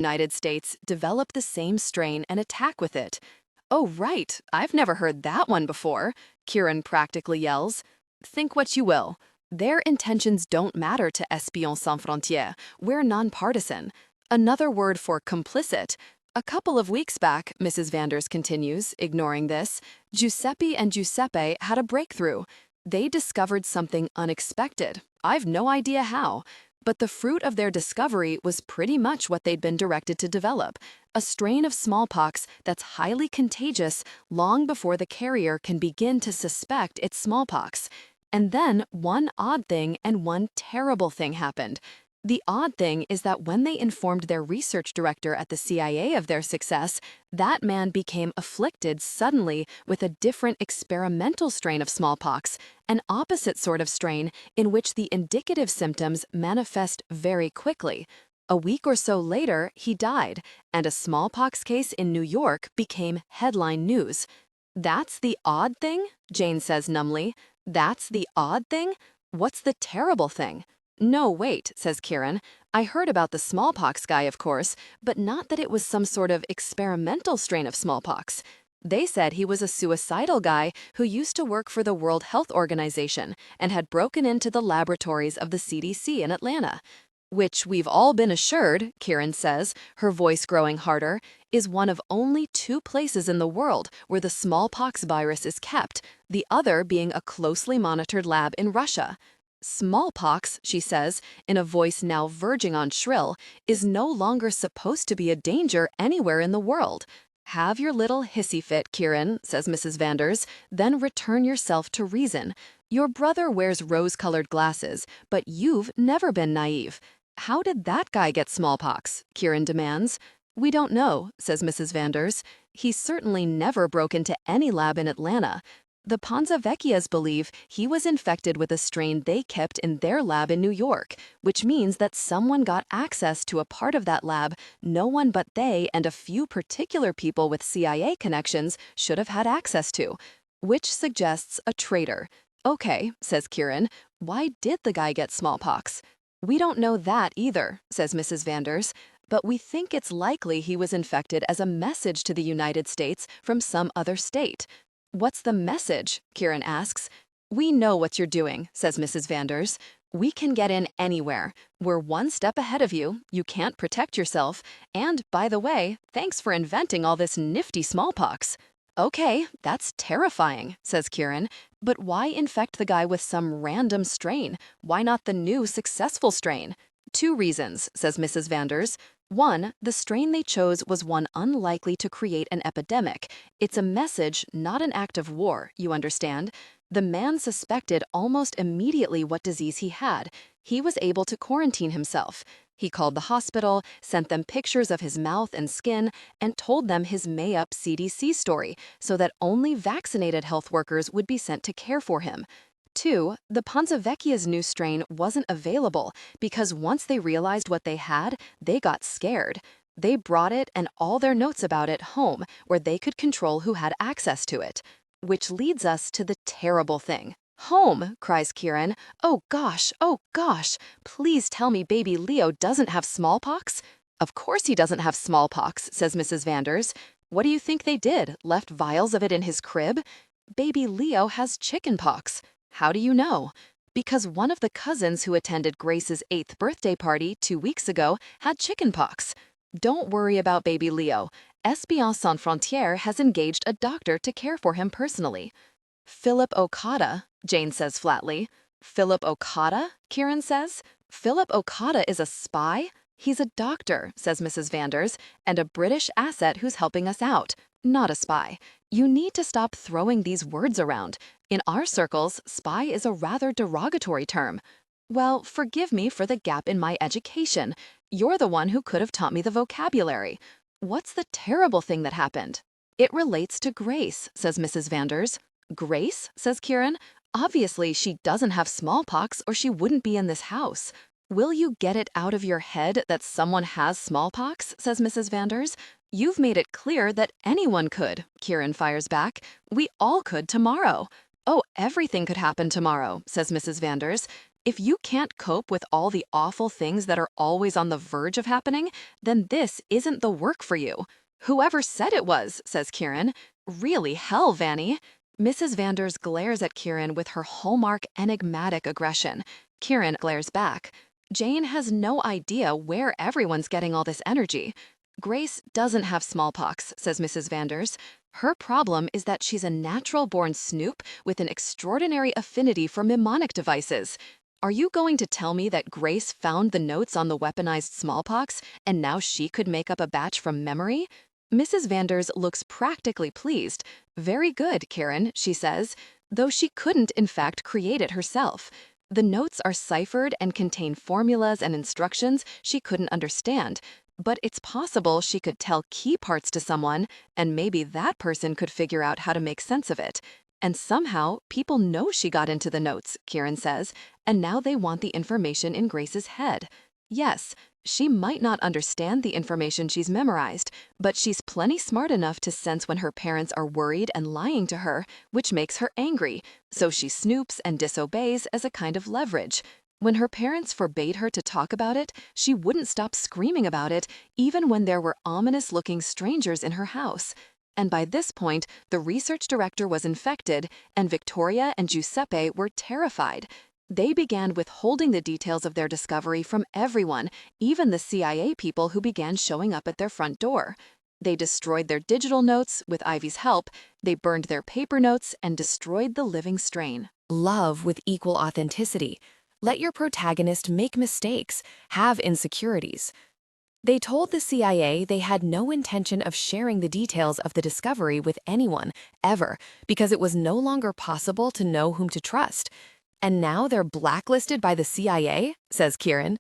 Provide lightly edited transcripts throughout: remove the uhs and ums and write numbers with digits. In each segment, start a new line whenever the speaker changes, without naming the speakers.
United States develop the same strain and attack with it. Oh, right, I've never heard that one before, Kieran practically yells. Think what you will. Their intentions don't matter to Espions Sans Frontières. We're nonpartisan. Another word for complicit. A couple of weeks back, Mrs. Vanders continues, ignoring this, Giuseppe and Giuseppe had a breakthrough. They discovered something unexpected. I've no idea how. But the fruit of their discovery was pretty much what they'd been directed to develop, a strain of smallpox that's highly contagious long before the carrier can begin to suspect it's smallpox. And then one odd thing and one terrible thing happened. The odd thing is that when they informed their research director at the CIA of their success, that man became afflicted suddenly with a different experimental strain of smallpox, an opposite sort of strain in which the indicative symptoms manifest very quickly. A week or so later, he died, and a smallpox case in New York became headline news. That's the odd thing? Jane says numbly. That's the odd thing? What's the terrible thing? No, wait, says Kieran. I heard about the smallpox guy, of course, but not that it was some sort of experimental strain of smallpox. They said he was a suicidal guy who used to work for the World Health Organization and had broken into the laboratories of the CDC in Atlanta. Which we've all been assured, Kieran says, her voice growing harder, is one of only 2 places in the world where the smallpox virus is kept, the other being a closely monitored lab in Russia. Smallpox, she says, in a voice now verging on shrill, is no longer supposed to be a danger anywhere in the world. Have your little hissy fit, Kieran, says Mrs. Vanders, then return yourself to reason. Your brother wears rose-colored glasses, but you've never been naive. How did that guy get smallpox? Kieran demands. We don't know, says Mrs. Vanders. He certainly never broke into any lab in Atlanta. The Ponzavecchias believe he was infected with a strain they kept in their lab in New York, which means that someone got access to a part of that lab no one but they and a few particular people with CIA connections should have had access to, which suggests a traitor. Okay, says Kieran, why did the guy get smallpox? We don't know that either, says Mrs. Vanders, but we think it's likely he was infected as a message to the United States from some other state. What's the message? Kieran asks. We know what you're doing, says Mrs. Vanders. We can get in anywhere. We're one step ahead of you. You can't protect yourself. And, by the way, thanks for inventing all this nifty smallpox. Okay, that's terrifying, says Kieran. But why infect the guy with some random strain? Why not the new successful strain? 2 reasons, says Mrs. Vanders. 1, the strain they chose was one unlikely to create an epidemic. It's a message, not an act of war, you understand? The man suspected almost immediately what disease he had. He was able to quarantine himself. He called the hospital, sent them pictures of his mouth and skin, and told them his made-up CDC story so that only vaccinated health workers would be sent to care for him. 2, the Ponzavecchia's new strain wasn't available because once they realized what they had, they got scared. They brought it and all their notes about it home where they could control who had access to it. Which leads us to the terrible thing. Home, cries Kieran. Oh gosh, please tell me baby Leo doesn't have smallpox? Of course he doesn't have smallpox, says Mrs. Vanders. What do you think they did? Left vials of it in his crib? Baby Leo has chickenpox. How do you know? Because one of the cousins who attended Grace's 8th birthday party 2 weeks ago had chickenpox. Don't worry about baby Leo. Espionage Sans Frontières has engaged a doctor to care for him personally. Philip Okada, Jane says flatly. Philip Okada? Kieran says. Philip Okada is a spy? He's a doctor, says Mrs. Vanders, and a British asset who's helping us out. Not a spy. You need to stop throwing these words around. In our circles, spy is a rather derogatory term. Well, forgive me for the gap in my education. You're the one who could have taught me the vocabulary. What's the terrible thing that happened? It relates to Grace, says Mrs. Vanders. Grace, says Kieran. Obviously, she doesn't have smallpox or she wouldn't be in this house. Will you get it out of your head that someone has smallpox, says Mrs. Vanders. You've made it clear that anyone could, Kieran fires back. We all could tomorrow. Oh, everything could happen tomorrow, says Mrs. Vanders. If you can't cope with all the awful things that are always on the verge of happening, then this isn't the work for you. Whoever said it was, says Kieran. Really hell, Vanny. Mrs. Vanders glares at Kieran with her hallmark enigmatic aggression. Kieran glares back. Jane has no idea where everyone's getting all this energy. Grace doesn't have smallpox, says Mrs. Vanders. Her problem is that she's a natural-born snoop with an extraordinary affinity for mnemonic devices. Are you going to tell me that Grace found the notes on the weaponized smallpox and now she could make up a batch from memory? Mrs. Vanders looks practically pleased. Very good, Karen, she says, though she couldn't in fact create it herself. The notes are ciphered and contain formulas and instructions she couldn't understand, but it's possible she could tell key parts to someone, and maybe that person could figure out how to make sense of it. And somehow, people know she got into the notes, Kieran says, and now they want the information in Grace's head. Yes, she might not understand the information she's memorized, but she's plenty smart enough to sense when her parents are worried and lying to her, which makes her angry, so she snoops and disobeys as a kind of leverage. When her parents forbade her to talk about it, she wouldn't stop screaming about it, even when there were ominous-looking strangers in her house. And by this point, the research director was infected, and Victoria and Giuseppe were terrified. They began withholding the details of their discovery from everyone, even the CIA people who began showing up at their front door. They destroyed their digital notes with Ivy's help, they burned their paper notes, and destroyed the living strain. Love with equal authenticity. Let your protagonist make mistakes, have insecurities. They told the CIA they had no intention of sharing the details of the discovery with anyone, ever, because it was no longer possible to know whom to trust. And now they're blacklisted by the CIA, says Kieran.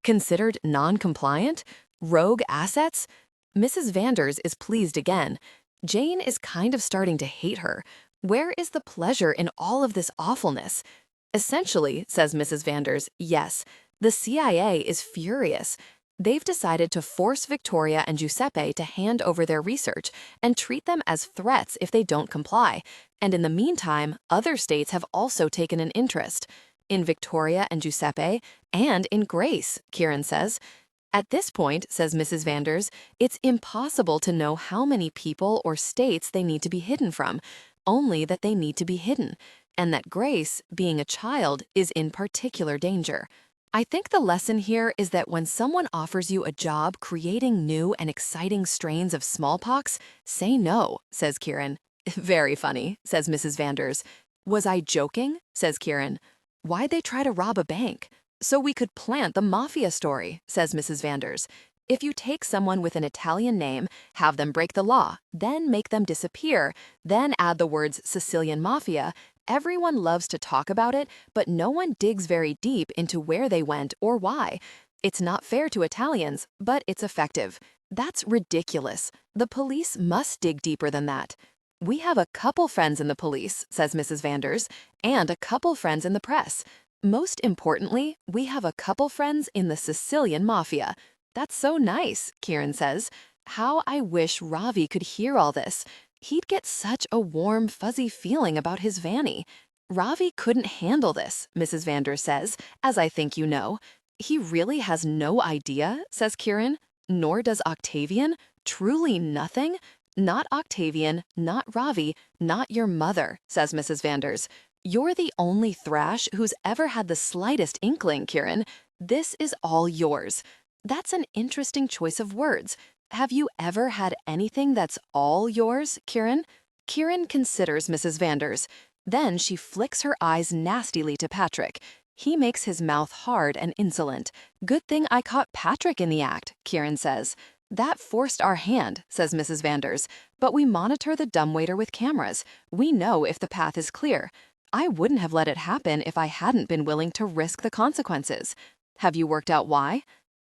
Considered non-compliant? Rogue assets? Mrs. Vanders is pleased again. Jane is kind of starting to hate her. Where is the pleasure in all of this awfulness? Essentially, says Mrs. Vanders, yes, the CIA is furious. They've decided to force Victoria and Giuseppe to hand over their research and treat them as threats if they don't comply. And in the meantime, other states have also taken an interest in Victoria and Giuseppe and in Grace, Kieran says. At this point, says Mrs. Vanders, it's impossible to know how many people or states they need to be hidden from, only that they need to be hidden, and that Grace, being a child, is in particular danger. I think the lesson here is that when someone offers you a job creating new and exciting strains of smallpox, say no, says Kieran. Very funny, says Mrs. Vanders. Was I joking? Says Kieran. Why'd they try to rob a bank? So we could plant the mafia story, says Mrs. Vanders. If you take someone with an Italian name, have them break the law, then make them disappear, then add the words Sicilian Mafia, everyone loves to talk about it, but no one digs very deep into where they went or why. It's not fair to Italians, but it's effective. That's ridiculous. The police must dig deeper than that. We have a couple friends in the police, says Mrs. Vanders, and a couple friends in the press. Most importantly, we have a couple friends in the Sicilian Mafia. That's so nice, Kieran says. How I wish Ravi could hear all this. He'd get such a warm, fuzzy feeling about his Vanny. Ravi couldn't handle this, Mrs. Vanders says, as I think you know. He really has no idea, says Kieran. Nor does Octavian. Truly nothing. Not Octavian, not Ravi, not your mother, says Mrs. Vanders. You're the only thrash who's ever had the slightest inkling, Kieran. This is all yours. That's an interesting choice of words. Have you ever had anything that's all yours, Kieran? Kieran considers Mrs. Vanders. Then she flicks her eyes nastily to Patrick. He makes his mouth hard and insolent. Good thing I caught Patrick in the act, Kieran says. That forced our hand, says Mrs. Vanders. But we monitor the dumbwaiter with cameras. We know if the path is clear. I wouldn't have let it happen if I hadn't been willing to risk the consequences. Have you worked out why?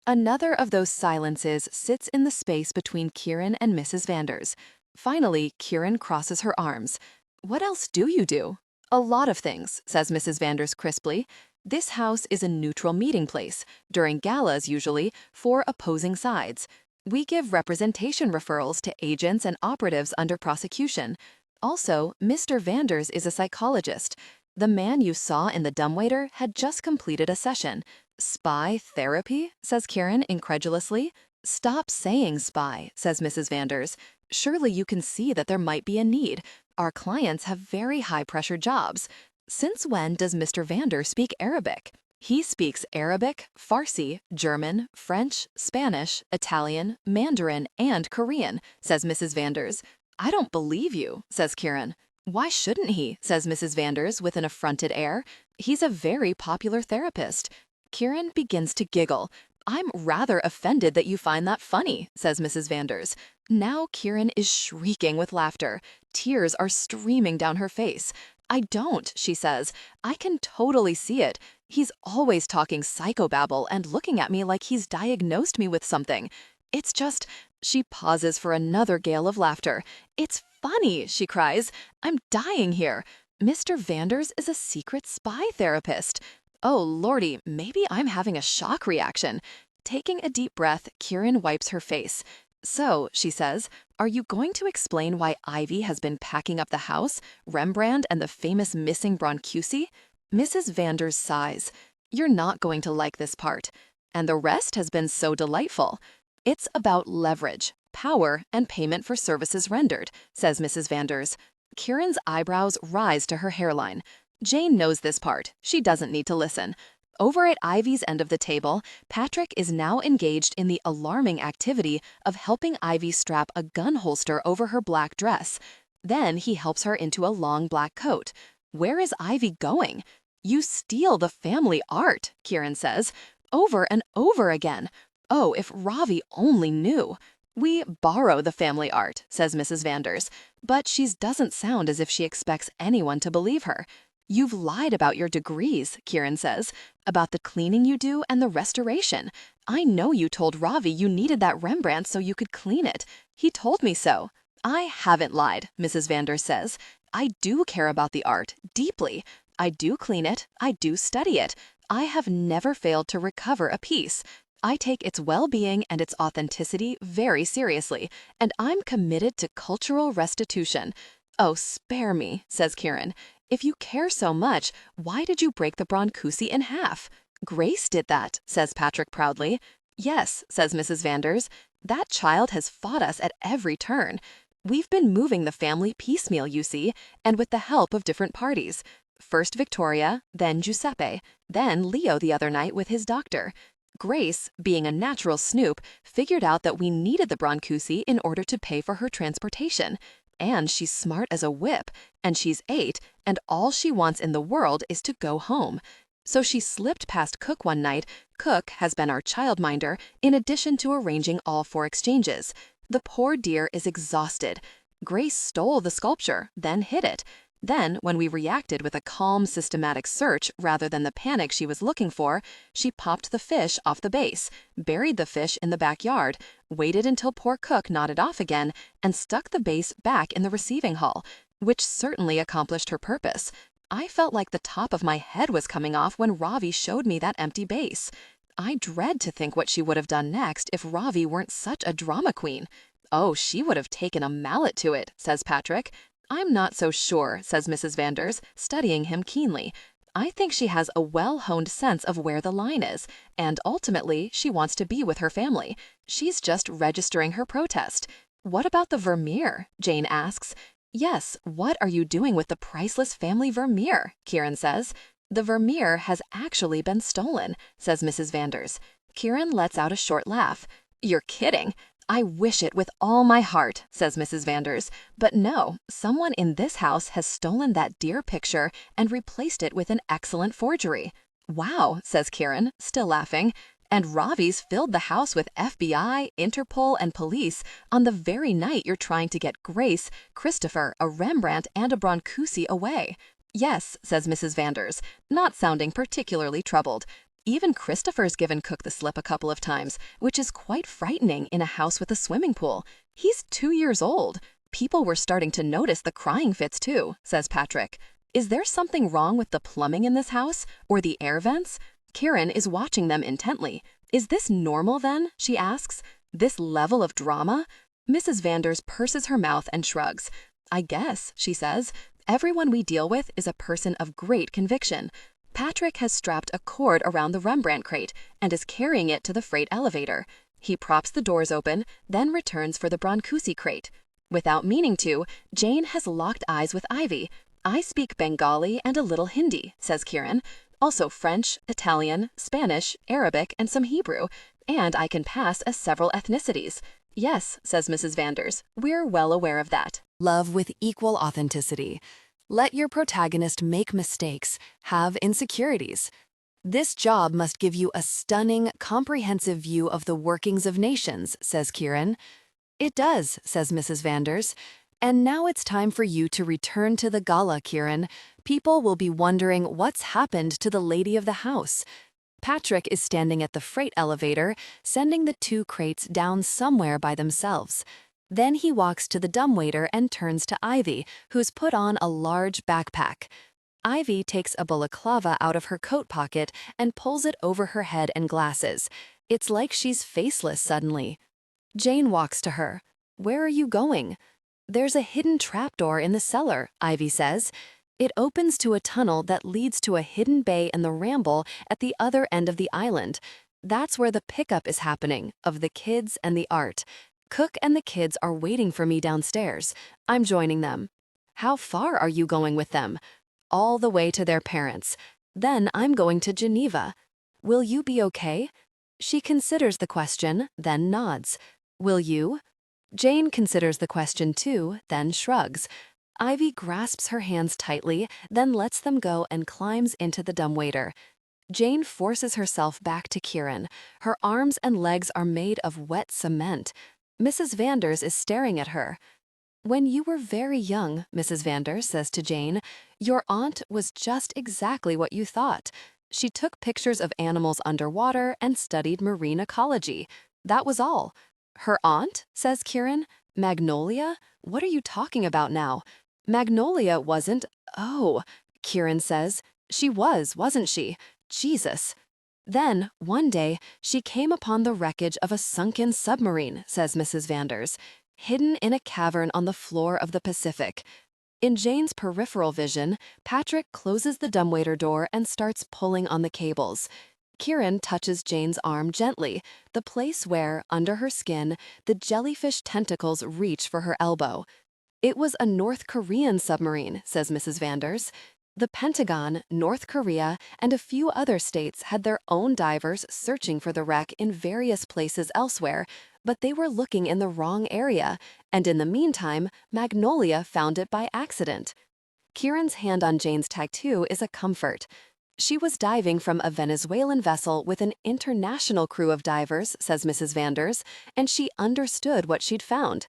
Another of those silences sits in the space between Kieran and Mrs. Vanders. Finally, Kieran crosses her arms. What else do you do? A lot of things, says Mrs. Vanders crisply. This house is a neutral meeting place, during galas usually, for opposing sides. We give representation referrals to agents and operatives under prosecution. Also, Mr. Vanders is a psychologist. The man you saw in the dumbwaiter had just completed a session. Spy therapy? Says Kieran incredulously. Stop saying spy, says Mrs. Vanders. Surely you can see that there might be a need. Our clients have very high-pressure jobs. Since when does Mr. Vander speak Arabic? He speaks Arabic, Farsi, German, French, Spanish, Italian, Mandarin, and Korean, says Mrs. Vanders. I don't believe you, says Kieran. Why shouldn't he, says Mrs. Vanders with an affronted air. He's a very popular therapist. Kieran begins to giggle. I'm rather offended that you find that funny, says Mrs. Vanders. Now Kieran is shrieking with laughter. Tears are streaming down her face. I don't, she says. I can totally see it. He's always talking psychobabble and looking at me like he's diagnosed me with something. It's just, she pauses for another gale of laughter. It's funny, she cries. I'm dying here. Mr. Vanders is a secret spy therapist. Oh, lordy, maybe I'm having a shock reaction. Taking a deep breath, Kieran wipes her face. So, she says, are you going to explain why Ivy has been packing up the house, Rembrandt and the famous missing Brancusi? Mrs. Vanders sighs. You're not going to like this part. And the rest has been so delightful. It's about leverage, power, and payment for services rendered, says Mrs. Vanders. Kieran's eyebrows rise to her hairline. Jane knows this part. She doesn't need to listen. Over at Ivy's end of the table, Patrick is now engaged in the alarming activity of helping Ivy strap a gun holster over her black dress. Then he helps her into a long black coat. Where is Ivy going? You steal the family art, Kieran says, over and over again. Oh, if Ravi only knew. We borrow the family art, says Mrs. Vanders, but she doesn't sound as if she expects anyone to believe her. You've lied about your degrees, Kieran says, about the cleaning you do and the restoration. I know you told Ravi you needed that Rembrandt so you could clean it. He told me so. I haven't lied, Mrs. Vanders says. I do care about the art, deeply. I do clean it. I do study it. I have never failed to recover a piece. I take its well-being and its authenticity very seriously, and I'm committed to cultural restitution. Oh, spare me, says Kieran. If you care so much, why did you break the Brancusi in half? Grace did that, says Patrick proudly. Yes, says Mrs. Vanders. That child has fought us at every turn. We've been moving the family piecemeal, you see, and with the help of different parties. First Victoria, then Giuseppe, then Leo the other night with his doctor. Grace, being a natural snoop, figured out that we needed the Brancusi in order to pay for her transportation. And she's smart as a whip, and she's 8, and all she wants in the world is to go home. So she slipped past Cook one night. Cook has been our childminder, in addition to arranging all 4 exchanges. The poor dear is exhausted. Grace stole the sculpture, then hid it. Then, when we reacted with a calm, systematic search rather than the panic she was looking for, she popped the fish off the base, buried the fish in the backyard, waited until poor Cook nodded off again, and stuck the base back in the receiving hall, which certainly accomplished her purpose. I felt like the top of my head was coming off when Ravi showed me that empty base. I dread to think what she would have done next if Ravi weren't such a drama queen. Oh, she would have taken a mallet to it, says Patrick. I'm not so sure, says Mrs. Vanders, studying him keenly. I think she has a well-honed sense of where the line is, and ultimately she wants to be with her family. She's just registering her protest. What about the Vermeer? Jane asks. Yes, what are you doing with the priceless family Vermeer? Kieran says. The Vermeer has actually been stolen, says Mrs. Vanders. Kieran lets out a short laugh. You're kidding. I wish it with all my heart, says Mrs. Vanders. But no, someone in this house has stolen that dear picture and replaced it with an excellent forgery. Wow, says Kieran, still laughing. And Ravi's filled the house with FBI, Interpol, and police on the very night you're trying to get Grace, Christopher, a Rembrandt, and a Brancusi away. Yes, says Mrs. Vanders, not sounding particularly troubled. Even Christopher's given Cook the slip a couple of times, which is quite frightening in a house with a swimming pool. He's 2 years old. People were starting to notice the crying fits too, says Patrick. Is there something wrong with the plumbing in this house, or the air vents? Kieran is watching them intently. Is this normal then, she asks? This level of drama? Mrs. Vanders purses her mouth and shrugs. I guess, she says. Everyone we deal with is a person of great conviction. Patrick has strapped a cord around the Rembrandt crate and is carrying it to the freight elevator. He props the doors open, then returns for the Brancusi crate. Without meaning to, Jane has locked eyes with Ivy. I speak Bengali and a little Hindi, says Kieran. Also French, Italian, Spanish, Arabic, and some Hebrew. And I can pass as several ethnicities. Yes, says Mrs. Vanders. We're well aware of that. Love with equal authenticity. Let your protagonist make mistakes, have insecurities. This job must give you a stunning, comprehensive view of the workings of nations, says Kieran. It does, says Mrs. Vanders. And now it's time for you to return to the gala, Kieran. People will be wondering what's happened to the lady of the house. Patrick is standing at the freight elevator, sending the 2 crates down somewhere by themselves. Then he walks to the dumbwaiter and turns to Ivy, who's put on a large backpack. Ivy takes a balaclava out of her coat pocket and pulls it over her head and glasses. It's like she's faceless suddenly. Jane walks to her. Where are you going? There's a hidden trapdoor in the cellar, Ivy says. It opens to a tunnel that leads to a hidden bay in the ramble at the other end of the island. That's where the pickup is happening, of the kids and the art. Cook and the kids are waiting for me downstairs. I'm joining them. How far are you going with them? All the way to their parents. Then I'm going to Geneva. Will you be okay? She considers the question, then nods. Will you? Jane considers the question too, then shrugs. Ivy grasps her hands tightly, then lets them go and climbs into the dumbwaiter. Jane forces herself back to Kieran. Her arms and legs are made of wet cement. Mrs. Vanders is staring at her. When you were very young, Mrs. Vanders says to Jane, your aunt was just exactly what you thought. She took pictures of animals underwater and studied marine ecology. That was all. Her aunt, says Kieran. Magnolia? What are you talking about now? Magnolia wasn't. Oh, Kieran says. She was, wasn't she? Jesus. Then, one day, she came upon the wreckage of a sunken submarine, says Mrs. Vanders, hidden in a cavern on the floor of the Pacific. In Jane's peripheral vision, Patrick closes the dumbwaiter door and starts pulling on the cables. Kieran touches Jane's arm gently, the place where, under her skin, the jellyfish tentacles reach for her elbow. It was a North Korean submarine, says Mrs. Vanders. The Pentagon, North Korea, and a few other states had their own divers searching for the wreck in various places elsewhere, but they were looking in the wrong area, and in the meantime, Magnolia found it by accident. Kieran's hand on Jane's tattoo is a comfort. She was diving from a Venezuelan vessel with an international crew of divers, says Mrs. Vanders, and she understood what she'd found.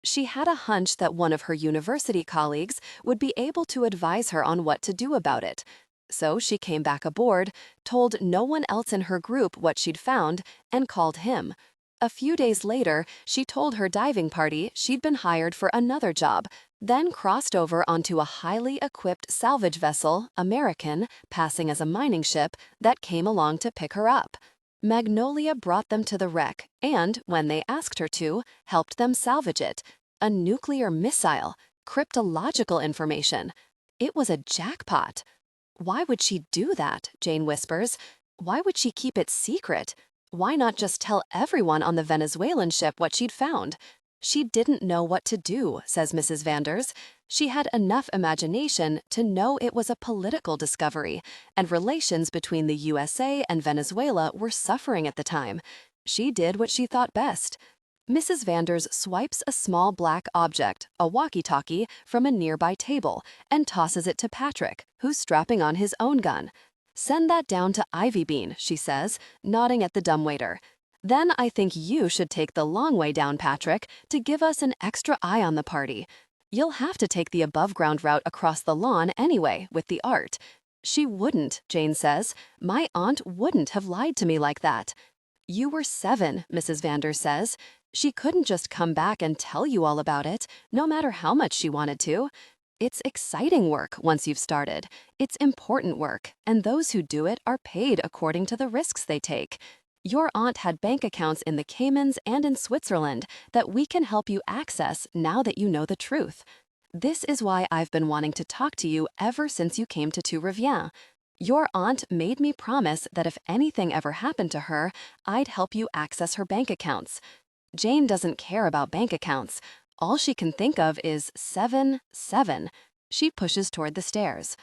She had a hunch that one of her university colleagues would be able to advise her on what to do about it. So she came back aboard, told no one else in her group what she'd found, and called him. A few days later, she told her diving party she'd been hired for another job, then crossed over onto a highly equipped salvage vessel, American, passing as a mining ship, that came along to pick her up. Magnolia brought them to the wreck and, when they asked her to, helped them salvage it. A nuclear missile, cryptological information. It was a jackpot. Why would she do that? Jane whispers. Why would she keep it secret? Why not just tell everyone on the Venezuelan ship what she'd found? She didn't know what to do, says Mrs. Vanders. She had enough imagination to know it was a political discovery, and relations between the USA and Venezuela were suffering at the time. She did what she thought best. Mrs. Vanders swipes a small black object, a walkie-talkie, from a nearby table and tosses it to Patrick, who's strapping on his own gun. Send that down to Ivy Bean, she says, nodding at the dumbwaiter. Then I think you should take the long way down, Patrick, to give us an extra eye on the party. You'll have to take the above-ground route across the lawn anyway, with the art. She wouldn't, Jane says. My aunt wouldn't have lied to me like that. You were 7, Mrs. Vanders says. She couldn't just come back and tell you all about it, no matter how much she wanted to. It's exciting work once you've started. It's important work, and those who do it are paid according to the risks they take. Your aunt had bank accounts in the Caymans and in Switzerland that we can help you access now that you know the truth. This is why I've been wanting to talk to you ever since you came to Tu Reviens. Your aunt made me promise that if anything ever happened to her, I'd help you access her bank accounts. Jane doesn't care about bank accounts. All she can think of is 7-7. She pushes toward the stairs.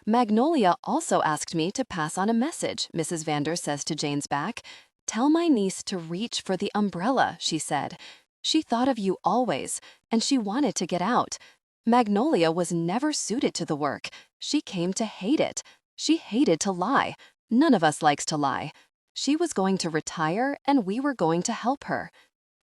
Magnolia also asked me to pass on a message, Mrs. Vander says to Jane's back. Tell my niece to reach for the umbrella, she said. She thought of you always, and she wanted to get out. Magnolia was never suited to the work. She came to hate it. She hated to lie. None of us likes to lie. She was going to retire, and we were going to help her.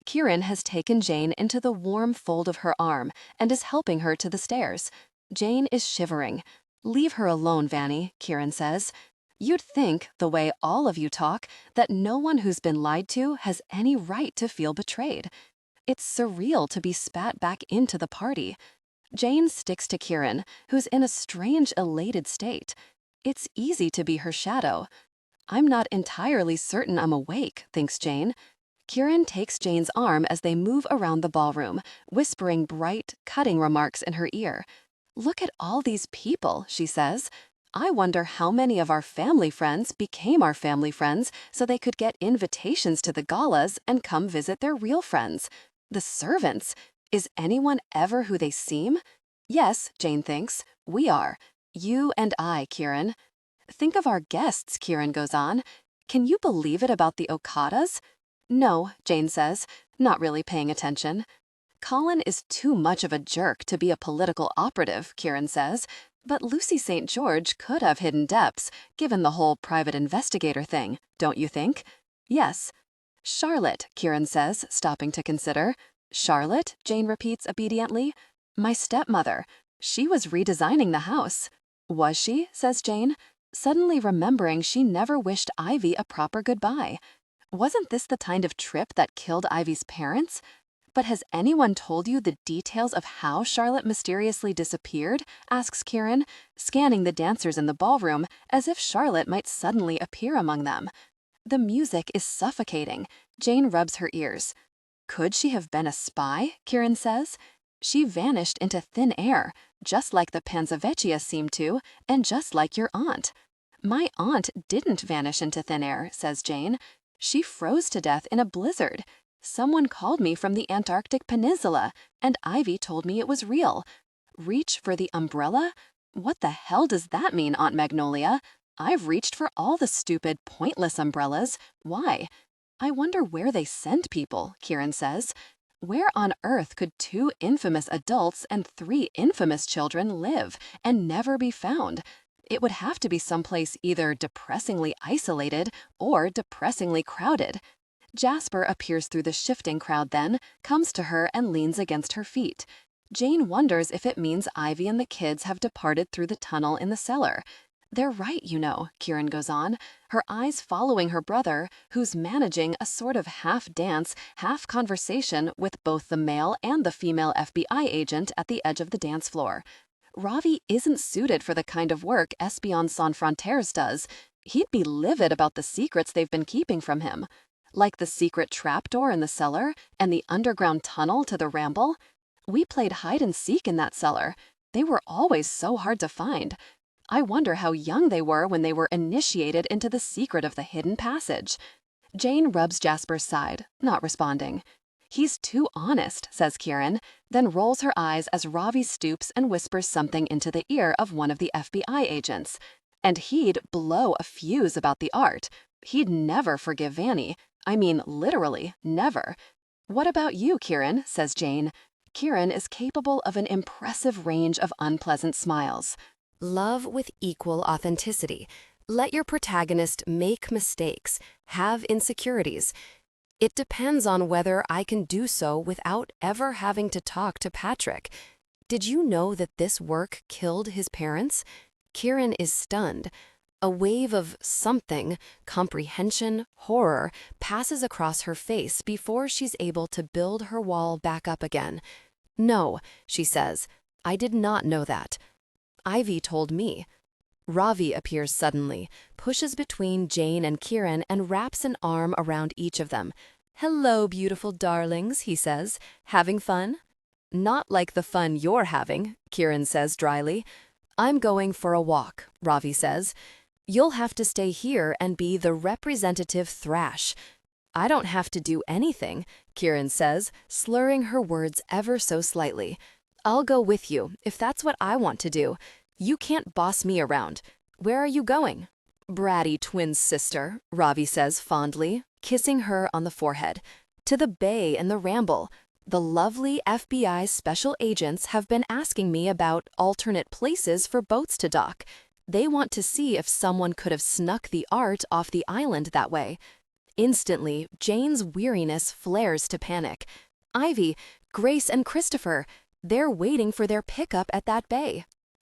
Kieran has taken Jane into the warm fold of her arm and is helping her to the stairs. Jane is shivering. Leave her alone, Vanny, Kieran says. You'd think, the way all of you talk, that no one who's been lied to has any right to feel betrayed. It's surreal to be spat back into the party. Jane sticks to Kieran, who's in a strange, elated state. It's easy to be her shadow. I'm not entirely certain I'm awake, thinks Jane. Kieran takes Jane's arm as they move around the ballroom, whispering bright, cutting remarks in her ear. Look at all these people, she says. I wonder how many of our family friends became our family friends so they could get invitations to the galas and come visit their real friends. The servants. Is anyone ever who they seem? Yes, Jane thinks. We are. You and I, Kieran. Think of our guests, Kieran goes on. Can you believe it about the Okadas? No, Jane says, not really paying attention. Colin is too much of a jerk to be a political operative, Kieran says, but Lucy St. George could have hidden depths, given the whole private investigator thing, don't you think? Yes. Charlotte, Kieran says, stopping to consider. Charlotte, Jane repeats obediently. My stepmother. She was redesigning the house. Was she? Says Jane, suddenly remembering she never wished Ivy a proper goodbye. Wasn't this the kind of trip that killed Ivy's parents? But has anyone told you the details of how Charlotte mysteriously disappeared? Asks Kieran, scanning the dancers in the ballroom as if Charlotte might suddenly appear among them. The music is suffocating. Jane rubs her ears. Could she have been a spy? Kieran says. She vanished into thin air, just like the Panzavecchia seemed to, and just like your aunt. My aunt didn't vanish into thin air, says Jane. She froze to death in a blizzard. Someone called me from the Antarctic Peninsula, and Ivy told me it was real. Reach for the umbrella? What the hell does that mean, Aunt Magnolia? I've reached for all the stupid, pointless umbrellas. Why? I wonder where they send people, Kieran says. Where on earth could 2 infamous adults and 3 infamous children live and never be found? It would have to be someplace either depressingly isolated or depressingly crowded. Jasper appears through the shifting crowd then, comes to her and leans against her feet. Jane wonders if it means Ivy and the kids have departed through the tunnel in the cellar. They're right, you know, Kieran goes on, her eyes following her brother, who's managing a sort of half-dance, half-conversation with both the male and the female FBI agent at the edge of the dance floor. Ravi isn't suited for the kind of work Espion Sans Frontières does. He'd be livid about the secrets they've been keeping from him. Like the secret trapdoor in the cellar and the underground tunnel to the Ramble. We played hide and seek in that cellar. They were always so hard to find. I wonder how young they were when they were initiated into the secret of the hidden passage. Jane rubs Jasper's side, not responding. He's too honest, says Kieran, then rolls her eyes as Ravi stoops and whispers something into the ear of one of the FBI agents. And he'd blow a fuse about the art. He'd never forgive Vanny. I mean, literally, never. What about you, Kieran? Says Jane. Kieran is capable of an impressive range of unpleasant smiles. Love with equal authenticity. Let your protagonist make mistakes, have insecurities. It depends on whether I can do so without ever having to talk to Patrick. Did you know that this work killed his parents? Kieran is stunned. A wave of something, comprehension, horror, passes across her face before she's able to build her wall back up again. No, she says, I did not know that. Ivy told me. Ravi appears suddenly, pushes between Jane and Kieran and wraps an arm around each of them. Hello, beautiful darlings, he says. Having fun? Not like the fun you're having, Kieran says dryly. I'm going for a walk, Ravi says. You'll have to stay here and be the representative thrash. I don't have to do anything, Kieran says, slurring her words ever so slightly. I'll go with you, if that's what I want to do. You can't boss me around. Where are you going? Bratty twin sister, Ravi says fondly, kissing her on the forehead. To the bay and the Ramble. The lovely FBI special agents have been asking me about alternate places for boats to dock. They want to see if someone could have snuck the art off the island that way. Instantly, Jane's weariness flares to panic. Ivy, Grace, and Christopher, they're waiting for their pickup at that bay.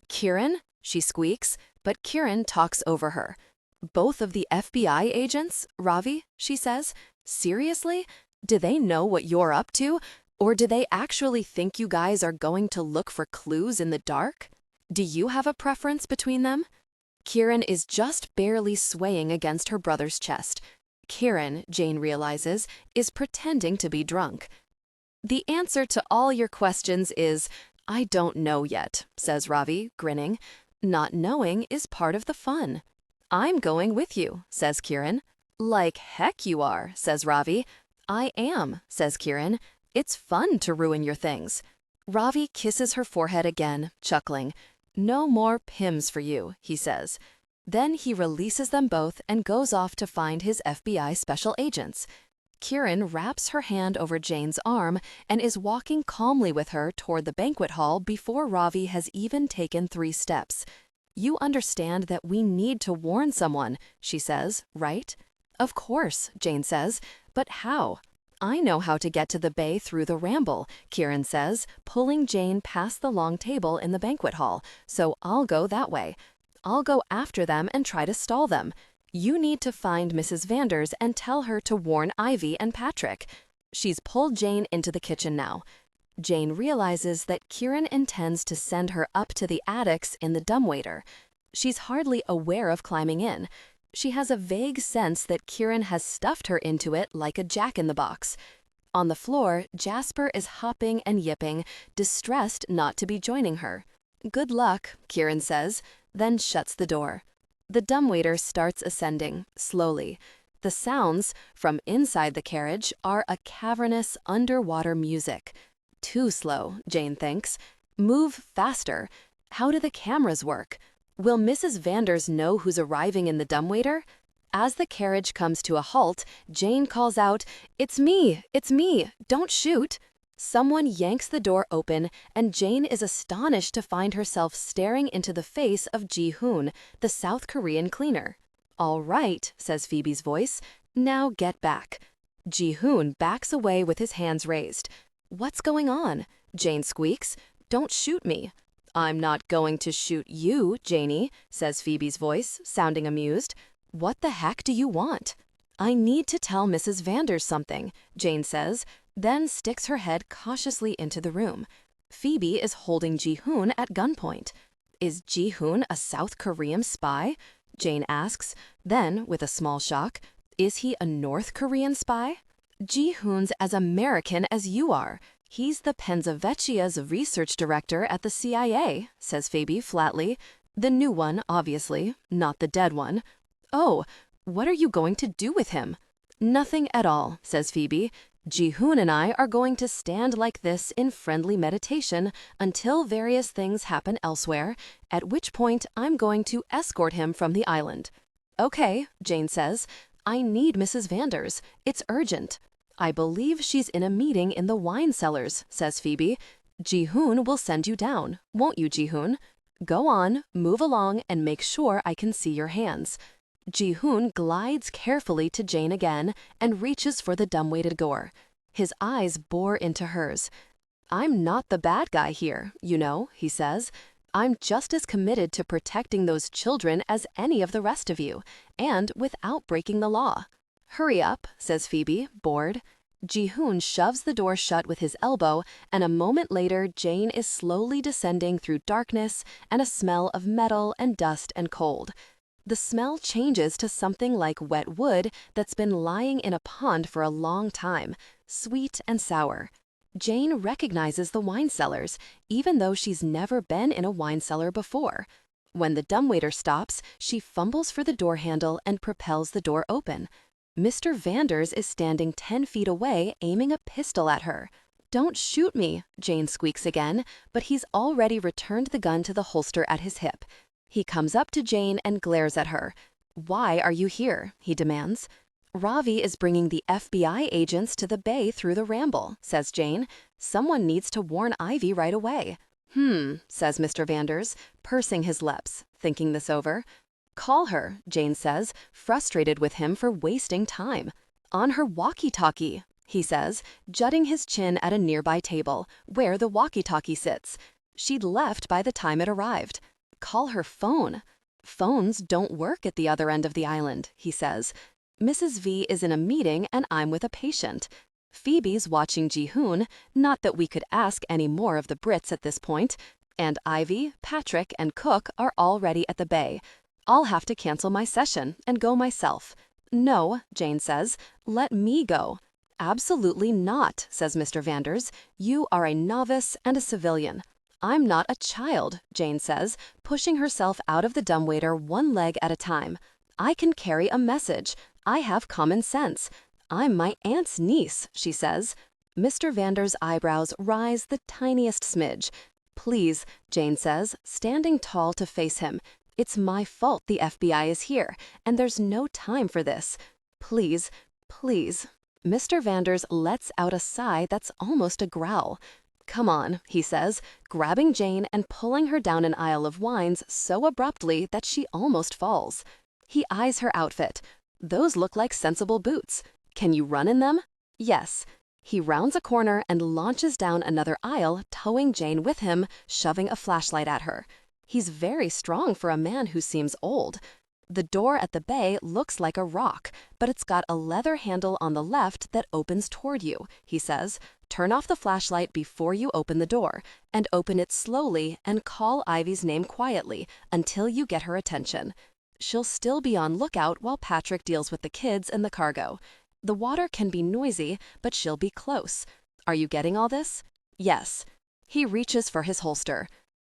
Kieran? She squeaks, but Kieran talks over her. Both of the FBI agents, Ravi, she says. Seriously? Do they know what you're up to? Or do they actually think you guys are going to look for clues in the dark? Do you have a preference between them? Kieran is just barely swaying against her brother's chest. Kieran, Jane realizes, is pretending to be drunk. The answer to all your questions is, I don't know yet, says Ravi, grinning. Not knowing is part of the fun. I'm going with you, says Kieran. Like heck you are, says Ravi. I am, says Kieran. It's fun to ruin your things. Ravi kisses her forehead again, chuckling. No more Pims for you, he says. Then he releases them both and goes off to find his FBI special agents. Kieran wraps her hand over Jane's arm and is walking calmly with her toward the banquet hall before Ravi has even taken 3 steps. You understand that we need to warn someone, she says, right? Of course, Jane says, but how? I know how to get to the bay through the Ramble, Kieran says, pulling Jane past the long table in the banquet hall, so I'll go that way. I'll go after them and try to stall them. You need to find Mrs. Vanders and tell her to warn Ivy and Patrick. She's pulled Jane into the kitchen now. Jane realizes that Kieran intends to send her up to the attics in the dumbwaiter. She's hardly aware of climbing in. She has a vague sense that Kieran has stuffed her into it like a jack-in-the-box. On the floor, Jasper is hopping and yipping, distressed not to be joining her. Good luck, Kieran says, then shuts the door. The dumbwaiter starts ascending, slowly. The sounds, from inside the carriage, are a cavernous underwater music. Too slow, Jane thinks. Move faster. How do the cameras work? Will Mrs. Vanders know who's arriving in the dumbwaiter? As the carriage comes to a halt, Jane calls out, it's me, don't shoot. Someone yanks the door open, and Jane is astonished to find herself staring into the face of Ji-hoon, the South Korean cleaner. All right, says Phoebe's voice, now get back. Ji-hoon backs away with his hands raised. What's going on? Jane squeaks. Don't shoot me. I'm not going to shoot you, Janie, says Phoebe's voice, sounding amused. What the heck do you want? I need to tell Mrs. Vanders something, Jane says, then sticks her head cautiously into the room. Phoebe is holding Ji-hoon at gunpoint. Is Ji-hoon a South Korean spy? Jane asks. Then, with a small shock, is he a North Korean spy? Ji-hoon's as American as you are. He's the Pennsylvania's research director at the CIA, says Phoebe flatly. The new one, obviously, not the dead one. Oh, what are you going to do with him? Nothing at all, says Phoebe. Ji-hoon and I are going to stand like this in friendly meditation until various things happen elsewhere, at which point I'm going to escort him from the island. Okay, Jane says. I need Mrs. Vanders. It's urgent. I believe she's in a meeting in the wine cellars, says Phoebe. Ji-hoon will send you down, won't you, Ji-hoon? Go on, move along, and make sure I can see your hands. Ji-hoon glides carefully to Jane again and reaches for the dumbweighted door. His eyes bore into hers. I'm not the bad guy here, you know, he says. I'm just as committed to protecting those children as any of the rest of you, and without breaking the law. Hurry up, says Phoebe, bored. Ji-hoon shoves the door shut with his elbow, and a moment later Jane is slowly descending through darkness and a smell of metal and dust and cold. The smell changes to something like wet wood that's been lying in a pond for a long time, sweet and sour. Jane recognizes the wine cellars, even though she's never been in a wine cellar before. When the dumbwaiter stops, she fumbles for the door handle and propels the door open. Mr. Vanders is standing 10 feet away, aiming a pistol at her. "Don't shoot me," Jane squeaks again, but he's already returned the gun to the holster at his hip. He comes up to Jane and glares at her. "Why are you here?" he demands. "Ravi is bringing the FBI agents to the bay through the ramble," says Jane. "Someone needs to warn Ivy right away." Says Mr. Vanders, pursing his lips, thinking this over. "Call her," Jane says, frustrated with him for wasting time. "On her walkie-talkie," he says, jutting his chin at a nearby table, where the walkie-talkie sits. She'd left by the time it arrived. "Call her phone." "Phones don't work at the other end of the island," he says. "Mrs. V is in a meeting and I'm with a patient. Phoebe's watching Ji-hoon, not that we could ask any more of the Brits at this point, and Ivy, Patrick, and Cook are already at the bay. I'll have to cancel my session and go myself." "No," Jane says, "let me go." "Absolutely not," says Mr. Vanders. "You are a novice and a civilian." "I'm not a child," Jane says, pushing herself out of the dumbwaiter one leg at a time. "I can carry a message. I have common sense. I'm my aunt's niece," she says. Mr. Vanders' eyebrows rise the tiniest smidge. "Please," Jane says, standing tall to face him. "It's my fault the FBI is here, and there's no time for this. Please, please." Mr. Vanders lets out a sigh that's almost a growl. "Come on," he says, grabbing Jane and pulling her down an aisle of wines so abruptly that she almost falls. He eyes her outfit. "Those look like sensible boots. Can you run in them?" "Yes." He rounds a corner and launches down another aisle, towing Jane with him, shoving a flashlight at her. He's very strong for a man who seems old. The door at the bay looks like a rock, but it's got a leather handle on the left that opens toward you, he says. "Turn off the flashlight before you open the door, and open it slowly and call Ivy's name quietly until you get her attention. She'll still be on lookout while Patrick deals with the kids and the cargo. The water can be noisy, but she'll be close. Are you getting all this?" "Yes." He reaches for his holster.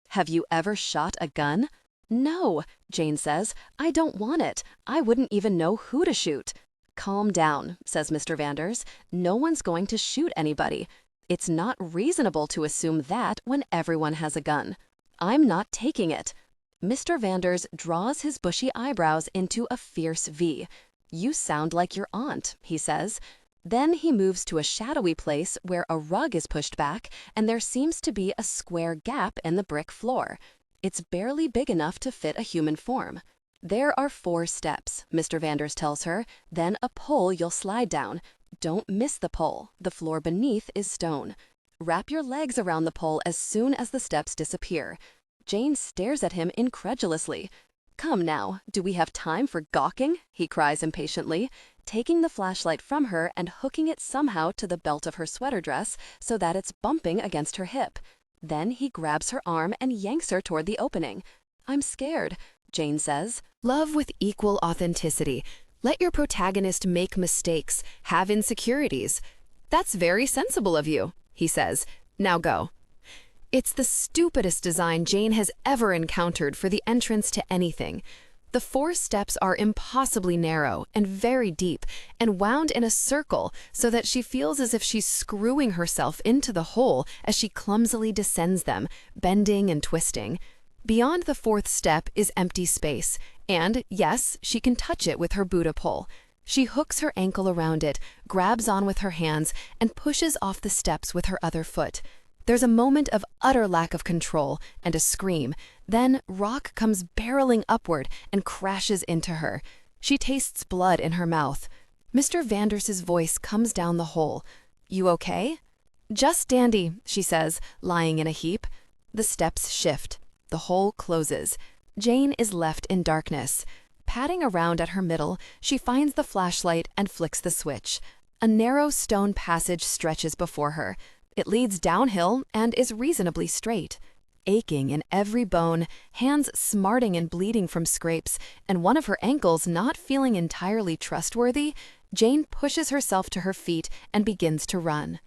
"Have you ever shot a gun?" "No," Jane says. "I don't want it. I wouldn't even know who to shoot." "Calm down," says Mr. Vanders. "No one's going to shoot anybody. It's not reasonable to assume that when everyone has a gun. I'm not taking it." Mr. Vanders draws his bushy eyebrows into a fierce V. "You sound like your aunt," he says. Then he moves to a shadowy place where a rug is pushed back and there seems to be a square gap in the brick floor. It's barely big enough to fit a human form. "There are 4 steps," Mr. Vanders tells her, "then a pole you'll slide down. Don't miss the pole. The floor beneath is stone. Wrap your legs around the pole as soon as the steps disappear." Jane stares at him incredulously. "Come now, do we have time for gawking?" he cries impatiently, taking the flashlight from her and hooking it somehow to the belt of her sweater dress so that it's bumping against her hip. Then he grabs her arm and yanks her toward the opening. "I'm scared," Jane says. "Love with equal authenticity. Let your protagonist make mistakes, have insecurities." "That's very sensible of you," he says. "Now go." It's the stupidest design Jane has ever encountered for the entrance to anything. The 4 steps are impossibly narrow and very deep and wound in a circle so that she feels as if she's screwing herself into the hole as she clumsily descends them, bending and twisting. Beyond the 4th step is empty space, and yes, she can touch it with her Buddha pole. She hooks her ankle around it, grabs on with her hands, and pushes off the steps with her other foot. There's a moment of utter lack of control and a scream. Then rock comes barreling upward and crashes into her. She tastes blood in her mouth. Mr. Vanders' voice comes down the hole. "You okay?" "Just dandy," she says, lying in a heap. The steps shift. The hole closes. Jane is left in darkness. Patting around at her middle, she finds the flashlight and flicks the switch. A narrow stone passage stretches before her. It leads downhill and is reasonably straight. Aching in every bone, hands smarting and bleeding from scrapes, and one of her ankles not feeling entirely trustworthy, Jane pushes herself to her feet and begins to run.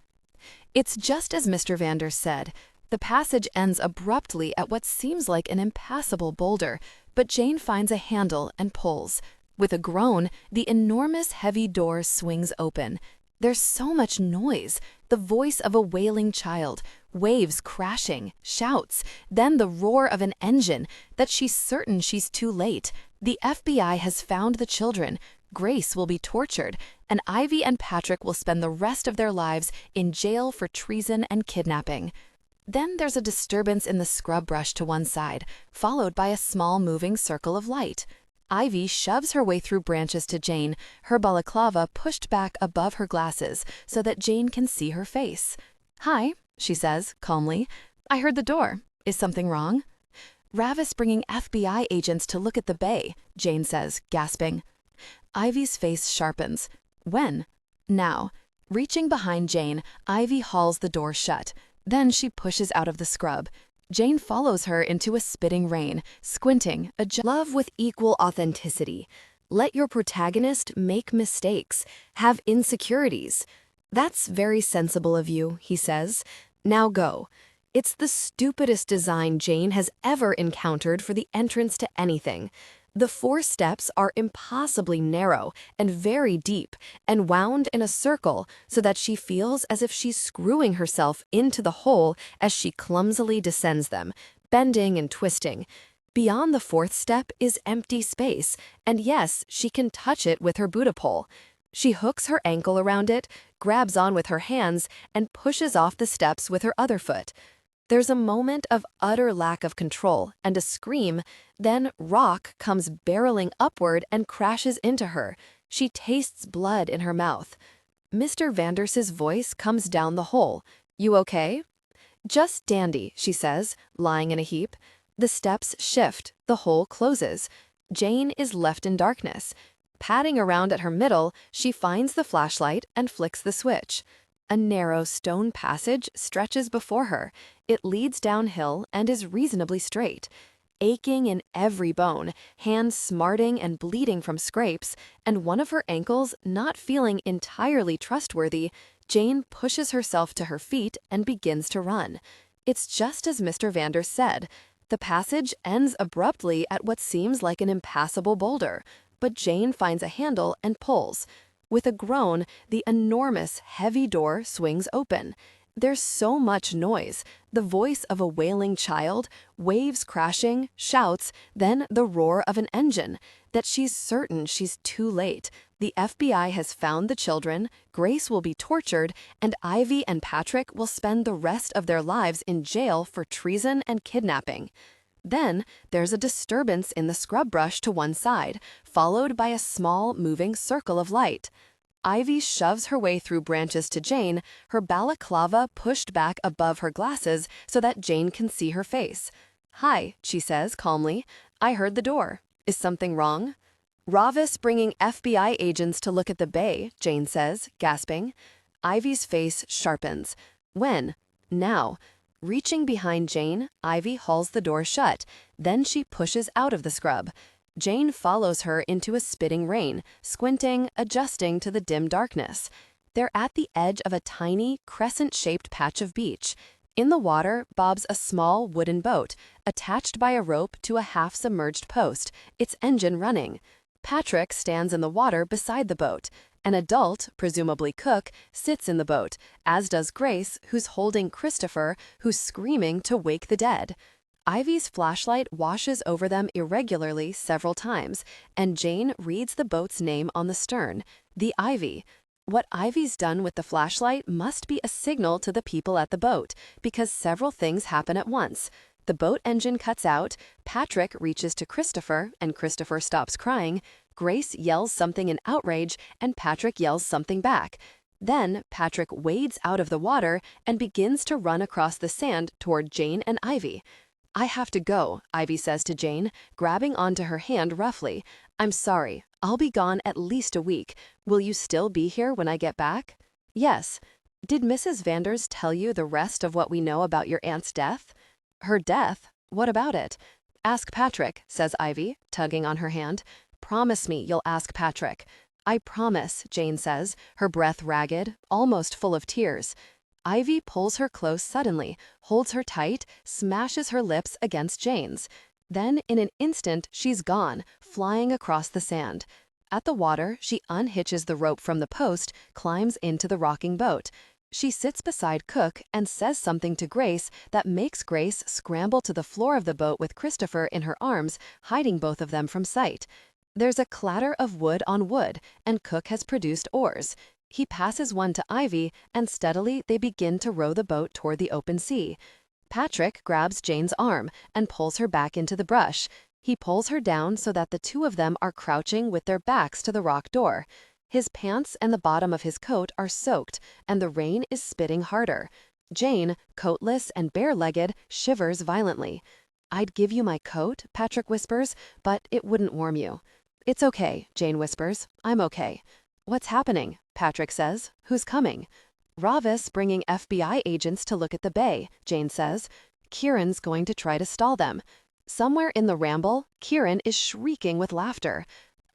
It's just as Mr. Vander said. The passage ends abruptly at what seems like an impassable boulder, but Jane finds a handle and pulls. With a groan, the enormous heavy door swings open. There's so much noise, the voice of a wailing child, waves crashing, shouts, then the roar of an engine, that she's certain she's too late. The FBI has found the children. Grace will be tortured, and Ivy and Patrick will spend the rest of their lives in jail for treason and kidnapping. Then there's a disturbance in the scrub brush to one side, followed by a small moving circle of light. Ivy shoves her way through branches to Jane, her balaclava pushed back above her glasses so that Jane can see her face. "Hi," she says, calmly. "I heard the door. Is something wrong?" "Ravis bringing FBI agents to look at the bay," Jane says, gasping. Ivy's face sharpens. "When?" "Now." Reaching behind Jane, Ivy hauls the door shut. Then she pushes out of the scrub. Jane follows her into a spitting rain, squinting, love with equal authenticity. Let your protagonist make mistakes, have insecurities. "That's very sensible of you," he says. "Now go." It's the stupidest design Jane has ever encountered for the entrance to anything. The 4 steps are impossibly narrow and very deep and wound in a circle so that she feels as if she's screwing herself into the hole as she clumsily descends them, bending and twisting. Beyond the 4th step is empty space, and yes, she can touch it with her Buddha pole. She hooks her ankle around it, grabs on with her hands, and pushes off the steps with her other foot. There's a moment of utter lack of control and a scream, then rock comes barreling upward and crashes into her. She tastes blood in her mouth. Mr. Vanders's voice comes down the hole. "You okay?" "Just dandy," she says, lying in a heap. The steps shift, the hole closes. Jane is left in darkness. Patting around at her middle, she finds the flashlight and flicks the switch. A narrow stone passage stretches before her. It leads downhill and is reasonably straight. Aching in every bone, hands smarting and bleeding from scrapes, and one of her ankles not feeling entirely trustworthy, Jane pushes herself to her feet and begins to run. It's just as Mr. Vander said. The passage ends abruptly at what seems like an impassable boulder, but Jane finds a handle and pulls. With a groan, the enormous, heavy door swings open. There's so much noise, the voice of a wailing child, waves crashing, shouts, then the roar of an engine, that she's certain she's too late. The FBI has found the children, Grace will be tortured, and Ivy and Patrick will spend the rest of their lives in jail for treason and kidnapping. Then there's a disturbance in the scrub brush to one side, followed by a small, moving circle of light. Ivy shoves her way through branches to Jane, her balaclava pushed back above her glasses so that Jane can see her face. "Hi," she says calmly. "I heard the door. Is something wrong?" "Ravis bringing FBI agents to look at the bay," Jane says, gasping. Ivy's face sharpens. "When?" "Now." Reaching behind Jane, Ivy hauls the door shut. Then she pushes out of the scrub. Jane follows her into a spitting rain, squinting, adjusting to the dim darkness. They're at the edge of a tiny, crescent-shaped patch of beach. In the water bobs a small wooden boat, attached by a rope to a half-submerged post, its engine running. Patrick stands in the water beside the boat. An adult, presumably Cook, sits in the boat, as does Grace, who's holding Christopher, who's screaming to wake the dead. Ivy's flashlight washes over them irregularly several times, and Jane reads the boat's name on the stern, the Ivy. What Ivy's done with the flashlight must be a signal to the people at the boat, because several things happen at once. The boat engine cuts out, Patrick reaches to Christopher, and Christopher stops crying. Grace yells something in outrage, and Patrick yells something back. Then Patrick wades out of the water and begins to run across the sand toward Jane and Ivy. "I have to go," Ivy says to Jane, grabbing onto her hand roughly. "I'm sorry. I'll be gone at least a week. Will you still be here when I get back?" "Yes." "Did Mrs. Vanders tell you the rest of what we know about your aunt's death?" "Her death? What about it?" "Ask Patrick," says Ivy, tugging on her hand. "Promise me you'll ask Patrick." "I promise," Jane says, her breath ragged, almost full of tears. Ivy pulls her close suddenly, holds her tight, smashes her lips against Jane's. Then, in an instant, she's gone, flying across the sand. At the water, she unhitches the rope from the post, climbs into the rocking boat. She sits beside Cook and says something to Grace that makes Grace scramble to the floor of the boat with Christopher in her arms, hiding both of them from sight. There's a clatter of wood on wood, and Cook has produced oars. He passes one to Ivy, and steadily they begin to row the boat toward the open sea. Patrick grabs Jane's arm and pulls her back into the brush. He pulls her down so that the two of them are crouching with their backs to the rock door. His pants and the bottom of his coat are soaked, and the rain is spitting harder. Jane, coatless and bare-legged, shivers violently. "I'd give you my coat," Patrick whispers, "but it wouldn't warm you." "It's okay," Jane whispers. "I'm okay." "What's happening?" Patrick says. "Who's coming?" "Ravis bringing FBI agents to look at the bay," Jane says. "Kieran's going to try to stall them." Somewhere in the ramble, Kieran is shrieking with laughter.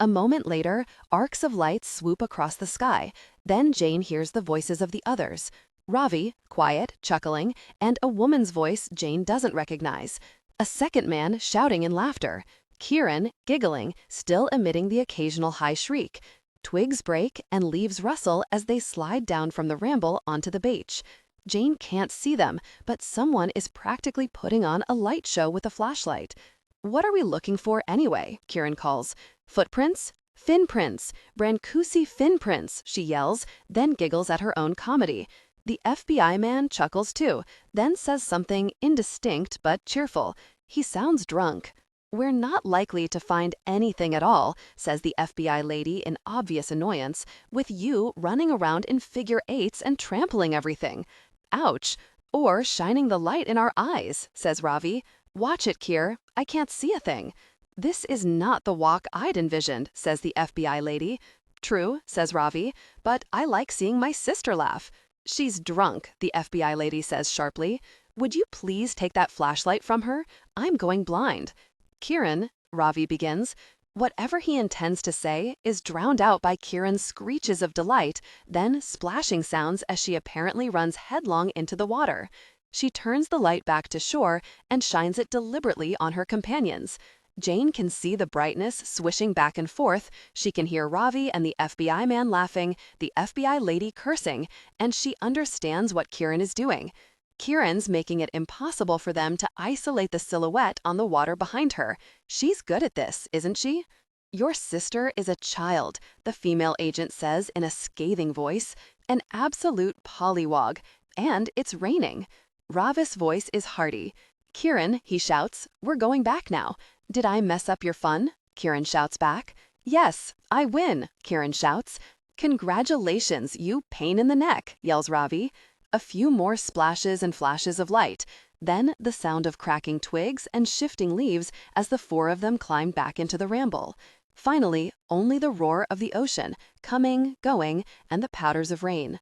A moment later, arcs of light swoop across the sky. Then Jane hears the voices of the others. Ravi, quiet, chuckling, and a woman's voice Jane doesn't recognize. A second man shouting in laughter. Kieran, giggling, still emitting the occasional high shriek. Twigs break and leaves rustle as they slide down from the ramble onto the beach. Jane can't see them, but someone is practically putting on a light show with a flashlight. "What are we looking for anyway?" Kieran calls. "Footprints? Fin prints! Brancusi fin prints!" she yells, then giggles at her own comedy. The FBI man chuckles too, then says something indistinct but cheerful. He sounds drunk. "We're not likely to find anything at all," says the FBI lady in obvious annoyance, "with you running around in figure eights and trampling everything." "Ouch. Or shining the light in our eyes," says Ravi. "Watch it, Kier. I can't see a thing." "This is not the walk I'd envisioned," says the FBI lady. "True," says Ravi, "but I like seeing my sister laugh." "She's drunk," the FBI lady says sharply. "Would you please take that flashlight from her? I'm going blind." "Kieran," Ravi begins. Whatever he intends to say is drowned out by Kieran's screeches of delight, then splashing sounds as she apparently runs headlong into the water. She turns the light back to shore and shines it deliberately on her companions. Jane can see the brightness swishing back and forth, she can hear Ravi and the FBI man laughing, the FBI lady cursing, and she understands what Kieran is doing. Kieran's making it impossible for them to isolate the silhouette on the water behind her. She's good at this, isn't she? "Your sister is a child," the female agent says in a scathing voice. "An absolute pollywog. And it's raining." Ravis' voice is hearty. "Kieran," he shouts, "we're going back now." "Did I mess up your fun?" Kieran shouts back. "Yes, I win," Kieran shouts. "Congratulations, you pain in the neck," yells Ravi. A few more splashes and flashes of light. Then the sound of cracking twigs and shifting leaves as the four of them climb back into the ramble. Finally, only the roar of the ocean, coming, going, and the patters of rain.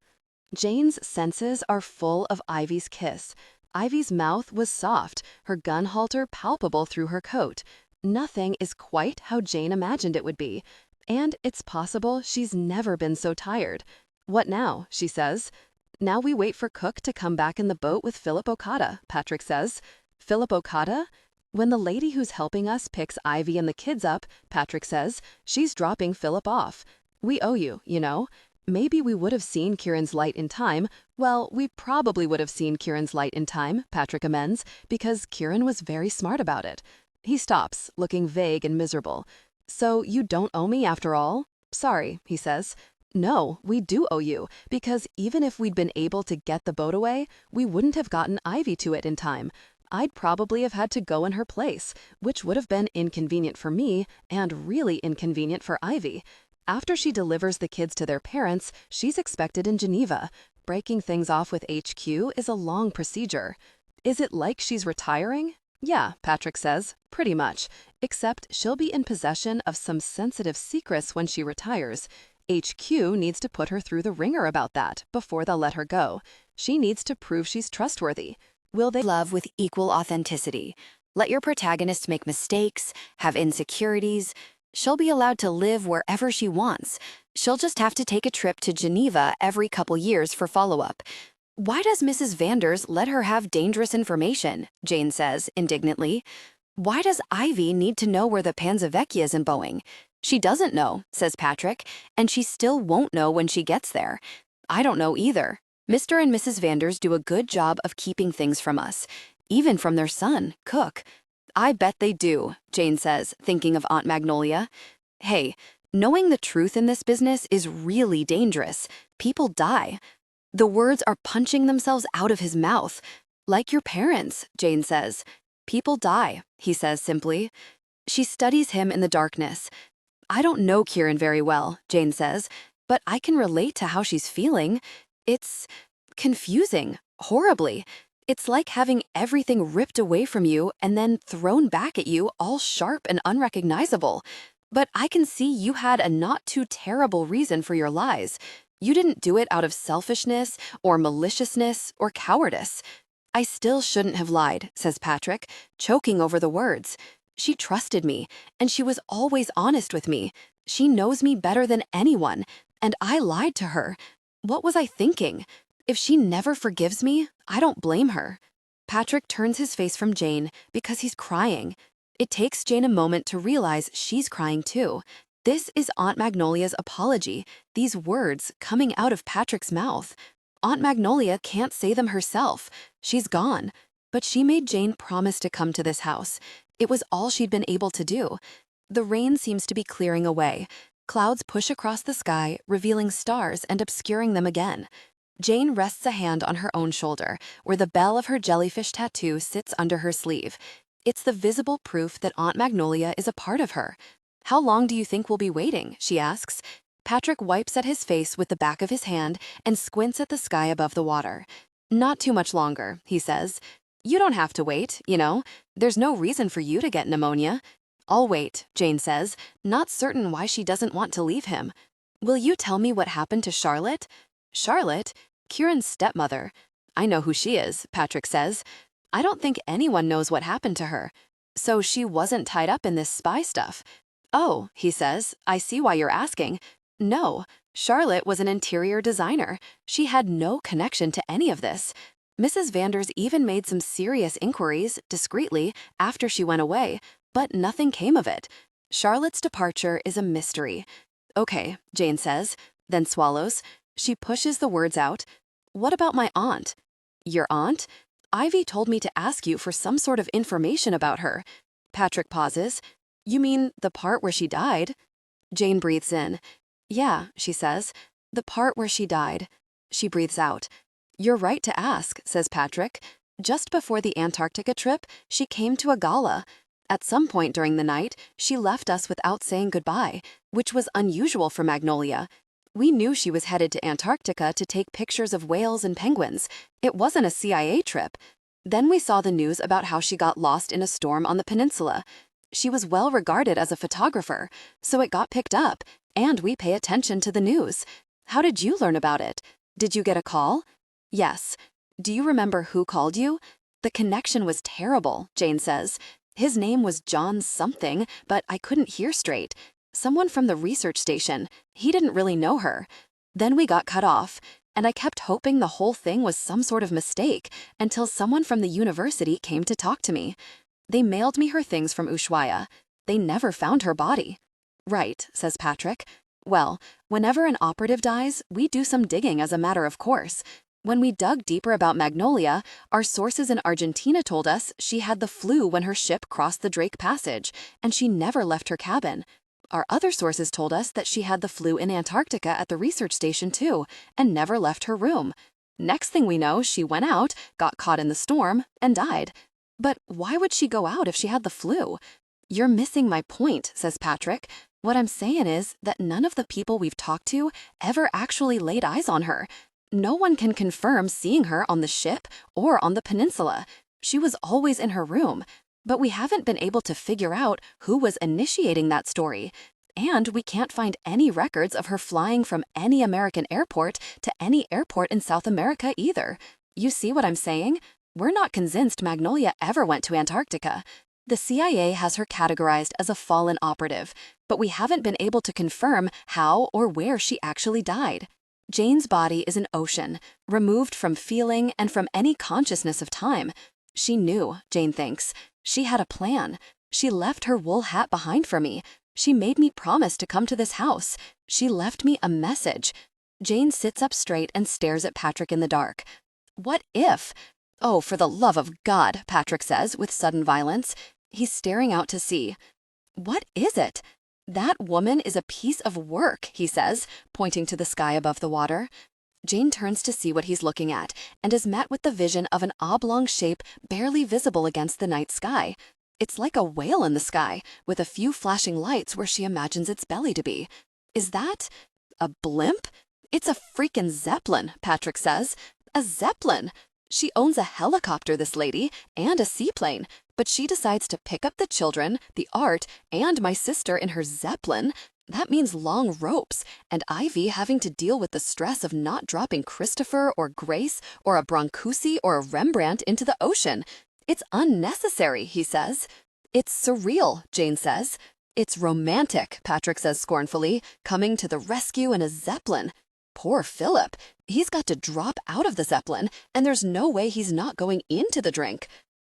Jane's senses are full of Ivy's kiss. Ivy's mouth was soft, her gun halter palpable through her coat. Nothing is quite how Jane imagined it would be. And it's possible she's never been so tired. "What now?" she says. "Now we wait for Cook to come back in the boat with Philip Okada," Patrick says. "Philip Okada?" "When the lady who's helping us picks Ivy and the kids up," Patrick says, "she's dropping Philip off. We owe you, you know." "Maybe we would have seen Kieran's light in time." "Well, we probably would have seen Kieran's light in time," Patrick amends, "because Kieran was very smart about it." He stops, looking vague and miserable. "So you don't owe me after all?" "Sorry," he says. "No, we do owe you, because even if we'd been able to get the boat away, we wouldn't have gotten Ivy to it in time. I'd probably have had to go in her place, which would have been inconvenient for me and really inconvenient for Ivy. After she delivers the kids to their parents, she's expected in Geneva. Breaking things off with HQ is a long procedure." "Is it like she's retiring?" "Yeah," Patrick says, "pretty much. Except she'll be in possession of some sensitive secrets when she retires. HQ needs to put her through the ringer about that before they'll let her go. She needs to prove she's trustworthy. Will they love with equal authenticity? Let your protagonist make mistakes, have insecurities. She'll be allowed to live wherever she wants. She'll just have to take a trip to Geneva every couple years for follow-up. Why does Mrs. Vanders let her have dangerous information? Jane says, indignantly. Why does Ivy need to know where the Panzavecchia is in Boeing? She doesn't know, says Patrick, and she still won't know when she gets there. I don't know either. Mr. and Mrs. Vanders do a good job of keeping things from us, even from their son, Cook. I bet they do, Jane says, thinking of Aunt Magnolia. Hey, knowing the truth in this business is really dangerous. People die. The words are punching themselves out of his mouth. Like your parents, Jane says. People die, he says simply. She studies him in the darkness. I don't know Kieran very well, Jane says, but I can relate to how she's feeling. It's confusing, horribly. It's like having everything ripped away from you and then thrown back at you all sharp and unrecognizable. But I can see you had a not too terrible reason for your lies. You didn't do it out of selfishness or maliciousness or cowardice. I still shouldn't have lied, says Patrick, choking over the words. She trusted me, and she was always honest with me. She knows me better than anyone, and I lied to her. What was I thinking? If she never forgives me, I don't blame her. Patrick turns his face from Jane because he's crying. It takes Jane a moment to realize she's crying too. This is Aunt Magnolia's apology, these words coming out of Patrick's mouth. Aunt Magnolia can't say them herself. She's gone. But she made Jane promise to come to this house. It was all she'd been able to do. The rain seems to be clearing away. Clouds push across the sky, revealing stars and obscuring them again. Jane rests a hand on her own shoulder, where the bell of her jellyfish tattoo sits under her sleeve. It's the visible proof that Aunt Magnolia is a part of her. How long do you think we'll be waiting? She asks. Patrick wipes at his face with the back of his hand and squints at the sky above the water. Not too much longer, he says. You don't have to wait, you know. There's no reason for you to get pneumonia. I'll wait, Jane says, not certain why she doesn't want to leave him. Will you tell me what happened to Charlotte? Charlotte? Kieran's stepmother. I know who she is, Patrick says. I don't think anyone knows what happened to her. So she wasn't tied up in this spy stuff. Oh, he says, I see why you're asking. No, Charlotte was an interior designer. She had no connection to any of this. Mrs. Vanders even made some serious inquiries, discreetly, after she went away, but nothing came of it. Charlotte's departure is a mystery. Okay, Jane says, then swallows. She pushes the words out. What about my aunt? Your aunt? Ivy told me to ask you for some sort of information about her. Patrick pauses. You mean the part where she died? Jane breathes in. Yeah, she says. The part where she died. She breathes out. You're right to ask, says Patrick. Just before the Antarctica trip, she came to a gala. At some point during the night, she left us without saying goodbye, which was unusual for Magnolia. We knew she was headed to Antarctica to take pictures of whales and penguins. It wasn't a CIA trip. Then we saw the news about how she got lost in a storm on the peninsula. She was well regarded as a photographer, so it got picked up, and we pay attention to the news. How did you learn about it? Did you get a call? Yes. Do you remember who called you? The connection was terrible, Jane says. His name was John something, but I couldn't hear straight. Someone from the research station. He didn't really know her. Then we got cut off, and I kept hoping the whole thing was some sort of mistake until someone from the university came to talk to me. They mailed me her things from Ushuaia. They never found her body. Right, says Patrick. Well, whenever an operative dies, we do some digging as a matter of course. When we dug deeper about Magnolia, our sources in Argentina told us she had the flu when her ship crossed the Drake Passage, and she never left her cabin. Our other sources told us that she had the flu in Antarctica at the research station too, and never left her room. Next thing we know, she went out, got caught in the storm, and died. But why would she go out if she had the flu? You're missing my point, says Patrick. What I'm saying is that none of the people we've talked to ever actually laid eyes on her. No one can confirm seeing her on the ship or on the peninsula. She was always in her room. But we haven't been able to figure out who was initiating that story. And we can't find any records of her flying from any American airport to any airport in South America either. You see what I'm saying? We're not convinced Magnolia ever went to Antarctica. The CIA has her categorized as a fallen operative, but we haven't been able to confirm how or where she actually died. Jane's body is an ocean, removed from feeling and from any consciousness of time. She knew, Jane thinks. She had a plan. She left her wool hat behind for me. She made me promise to come to this house. She left me a message. Jane sits up straight and stares at Patrick in the dark. What if? Oh, for the love of God, Patrick says with sudden violence. He's staring out to sea. What is it? That woman is a piece of work, he says, pointing to the sky above the water. Jane turns to see what he's looking at and is met with the vision of an oblong shape barely visible against the night sky. It's like a whale in the sky, with a few flashing lights where she imagines its belly to be. Is that a blimp? It's a freaking Zeppelin, Patrick says. A Zeppelin! She owns a helicopter, this lady, and a seaplane, but she decides to pick up the children, the art, and my sister in her Zeppelin. That means long ropes, and Ivy having to deal with the stress of not dropping Christopher or Grace or a Brancusi or a Rembrandt into the ocean. It's unnecessary, he says. It's surreal, Jane says. It's romantic, Patrick says scornfully, coming to the rescue in a Zeppelin. Poor Philip. He's got to drop out of the Zeppelin, and there's no way he's not going into the drink.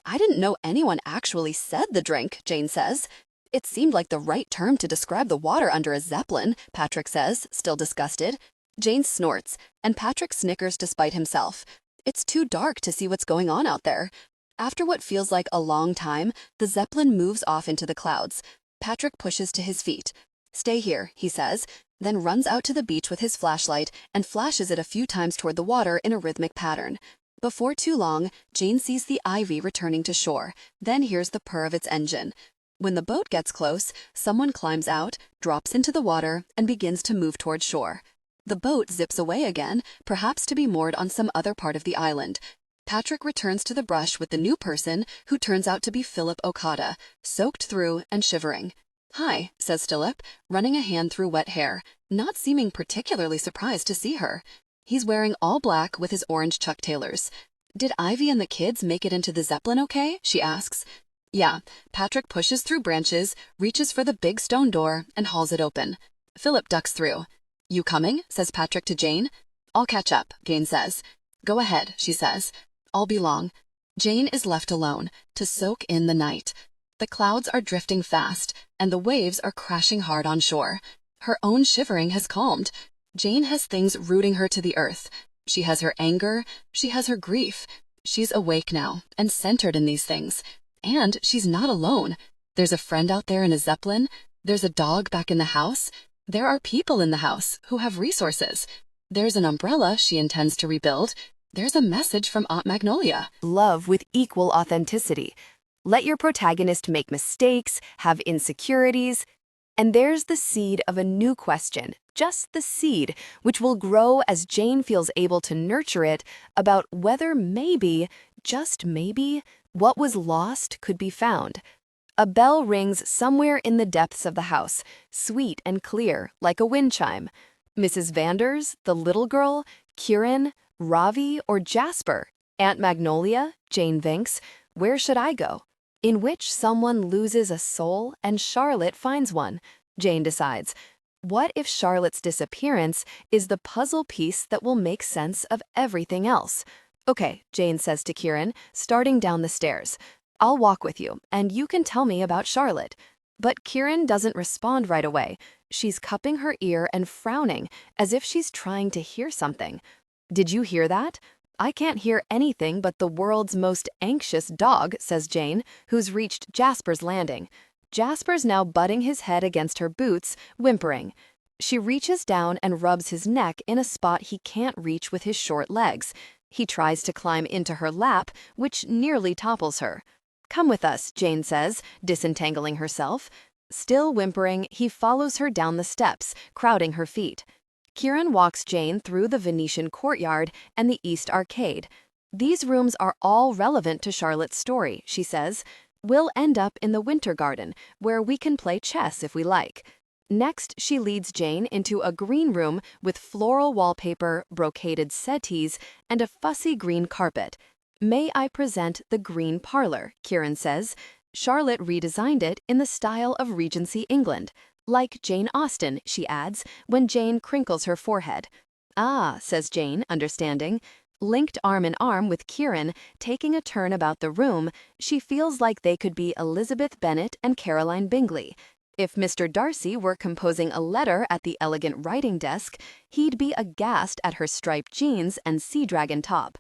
I didn't know anyone actually said the drink, Jane says. It seemed like the right term to describe the water under a Zeppelin, Patrick says, still disgusted. Jane snorts, and Patrick snickers despite himself. It's too dark to see what's going on out there. After what feels like a long time, the Zeppelin moves off into the clouds. Patrick pushes to his feet. Stay here, he says, then runs out to the beach with his flashlight and flashes it a few times toward the water in a rhythmic pattern. Before too long, Jane sees the Ivy returning to shore, then hears the purr of its engine. When the boat gets close, someone climbs out, drops into the water, and begins to move toward shore. The boat zips away again, perhaps to be moored on some other part of the island. Patrick returns to the brush with the new person, who turns out to be Philip Okada, soaked through and shivering. Hi, says Philip, running a hand through wet hair, not seeming particularly surprised to see her. He's wearing all black with his orange Chuck Taylors. Did Ivy and the kids make it into the Zeppelin okay? She asks. Yeah. Patrick pushes through branches, reaches for the big stone door, and hauls it open. Philip ducks through. You coming? Says Patrick to Jane. I'll catch up, Jane says. Go ahead, she says. I'll be long. Jane is left alone, to soak in the night. The clouds are drifting fast, and the waves are crashing hard on shore. Her own shivering has calmed. Jane has things rooting her to the earth. She has her anger, she has her grief. She's awake now, and centered in these things. And she's not alone. There's a friend out there in a Zeppelin. There's a dog back in the house. There are people in the house who have resources. There's an umbrella she intends to rebuild. There's a message from Aunt Magnolia.
Love with equal authenticity. Let your protagonist make mistakes, have insecurities, and there's the seed of a new question, just the seed, which will grow as Jane feels able to nurture it about whether maybe, just maybe, what was lost could be found. A bell rings somewhere in the depths of the house, sweet and clear, like a wind chime. Mrs. Vanders, the little girl, Kieran, Ravi, or Jasper, Aunt Magnolia, Jane thinks, where should I go? In which someone loses a soul and Charlotte finds one, Jane decides. What if Charlotte's disappearance is the puzzle piece that will make sense of everything else? Okay, Jane says to Kieran, starting down the stairs. I'll walk with you, and you can tell me about Charlotte. But Kieran doesn't respond right away. She's cupping her ear and frowning, as if she's trying to hear something. Did you hear that? I can't hear anything but the world's most anxious dog, says Jane, who's reached Jasper's landing. Jasper's now butting his head against her boots, whimpering. She reaches down and rubs his neck in a spot he can't reach with his short legs. He tries to climb into her lap, which nearly topples her. Come with us, Jane says, disentangling herself. Still whimpering, he follows her down the steps, crowding her feet. Kieran walks Jane through the Venetian courtyard and the East Arcade. These rooms are all relevant to Charlotte's story, she says. We'll end up in the Winter Garden, where we can play chess if we like. Next, she leads Jane into a green room with floral wallpaper, brocaded settees, and a fussy green carpet. May I present the green parlor, Kieran says. Charlotte redesigned it in the style of Regency England. Like Jane Austen, she adds, when Jane crinkles her forehead.
Ah, says Jane, understanding. Linked arm in arm with Kieran, taking a turn about the room, she feels like they could be Elizabeth Bennet and Caroline Bingley. If Mr. Darcy were composing a letter at the elegant writing desk, he'd be aghast at her striped jeans and sea dragon top.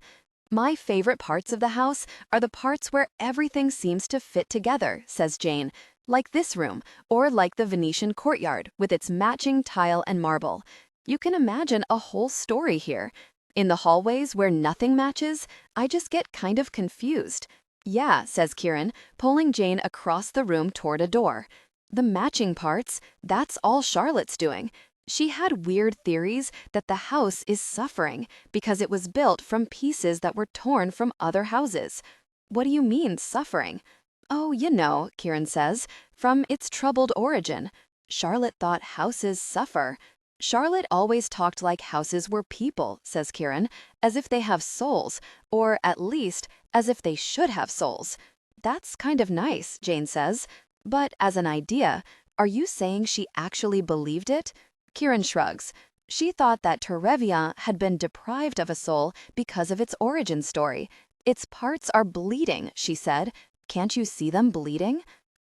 My favorite parts of the house are the parts where everything seems to fit together, says Jane, like this room, or like the Venetian courtyard with its matching tile and marble. You can imagine a whole story here. In the hallways where nothing matches, I just get kind of confused. Yeah, says Kieran, pulling Jane across the room toward a door. The matching parts, that's all Charlotte's doing. She had weird theories that the house is suffering because it was built from pieces that were torn from other houses. What do you mean, suffering? Oh, you know, Kieran says, from its troubled origin. Charlotte thought houses suffer. Charlotte always talked like houses were people, says Kieran, as if they have souls, or at least, as if they should have souls. That's kind of nice, Jane says. But as an idea, are you saying she actually believed it? Kieran shrugs. She thought that Tu Reviens had been deprived of a soul because of its origin story. Its parts are bleeding, she said. Can't you see them bleeding?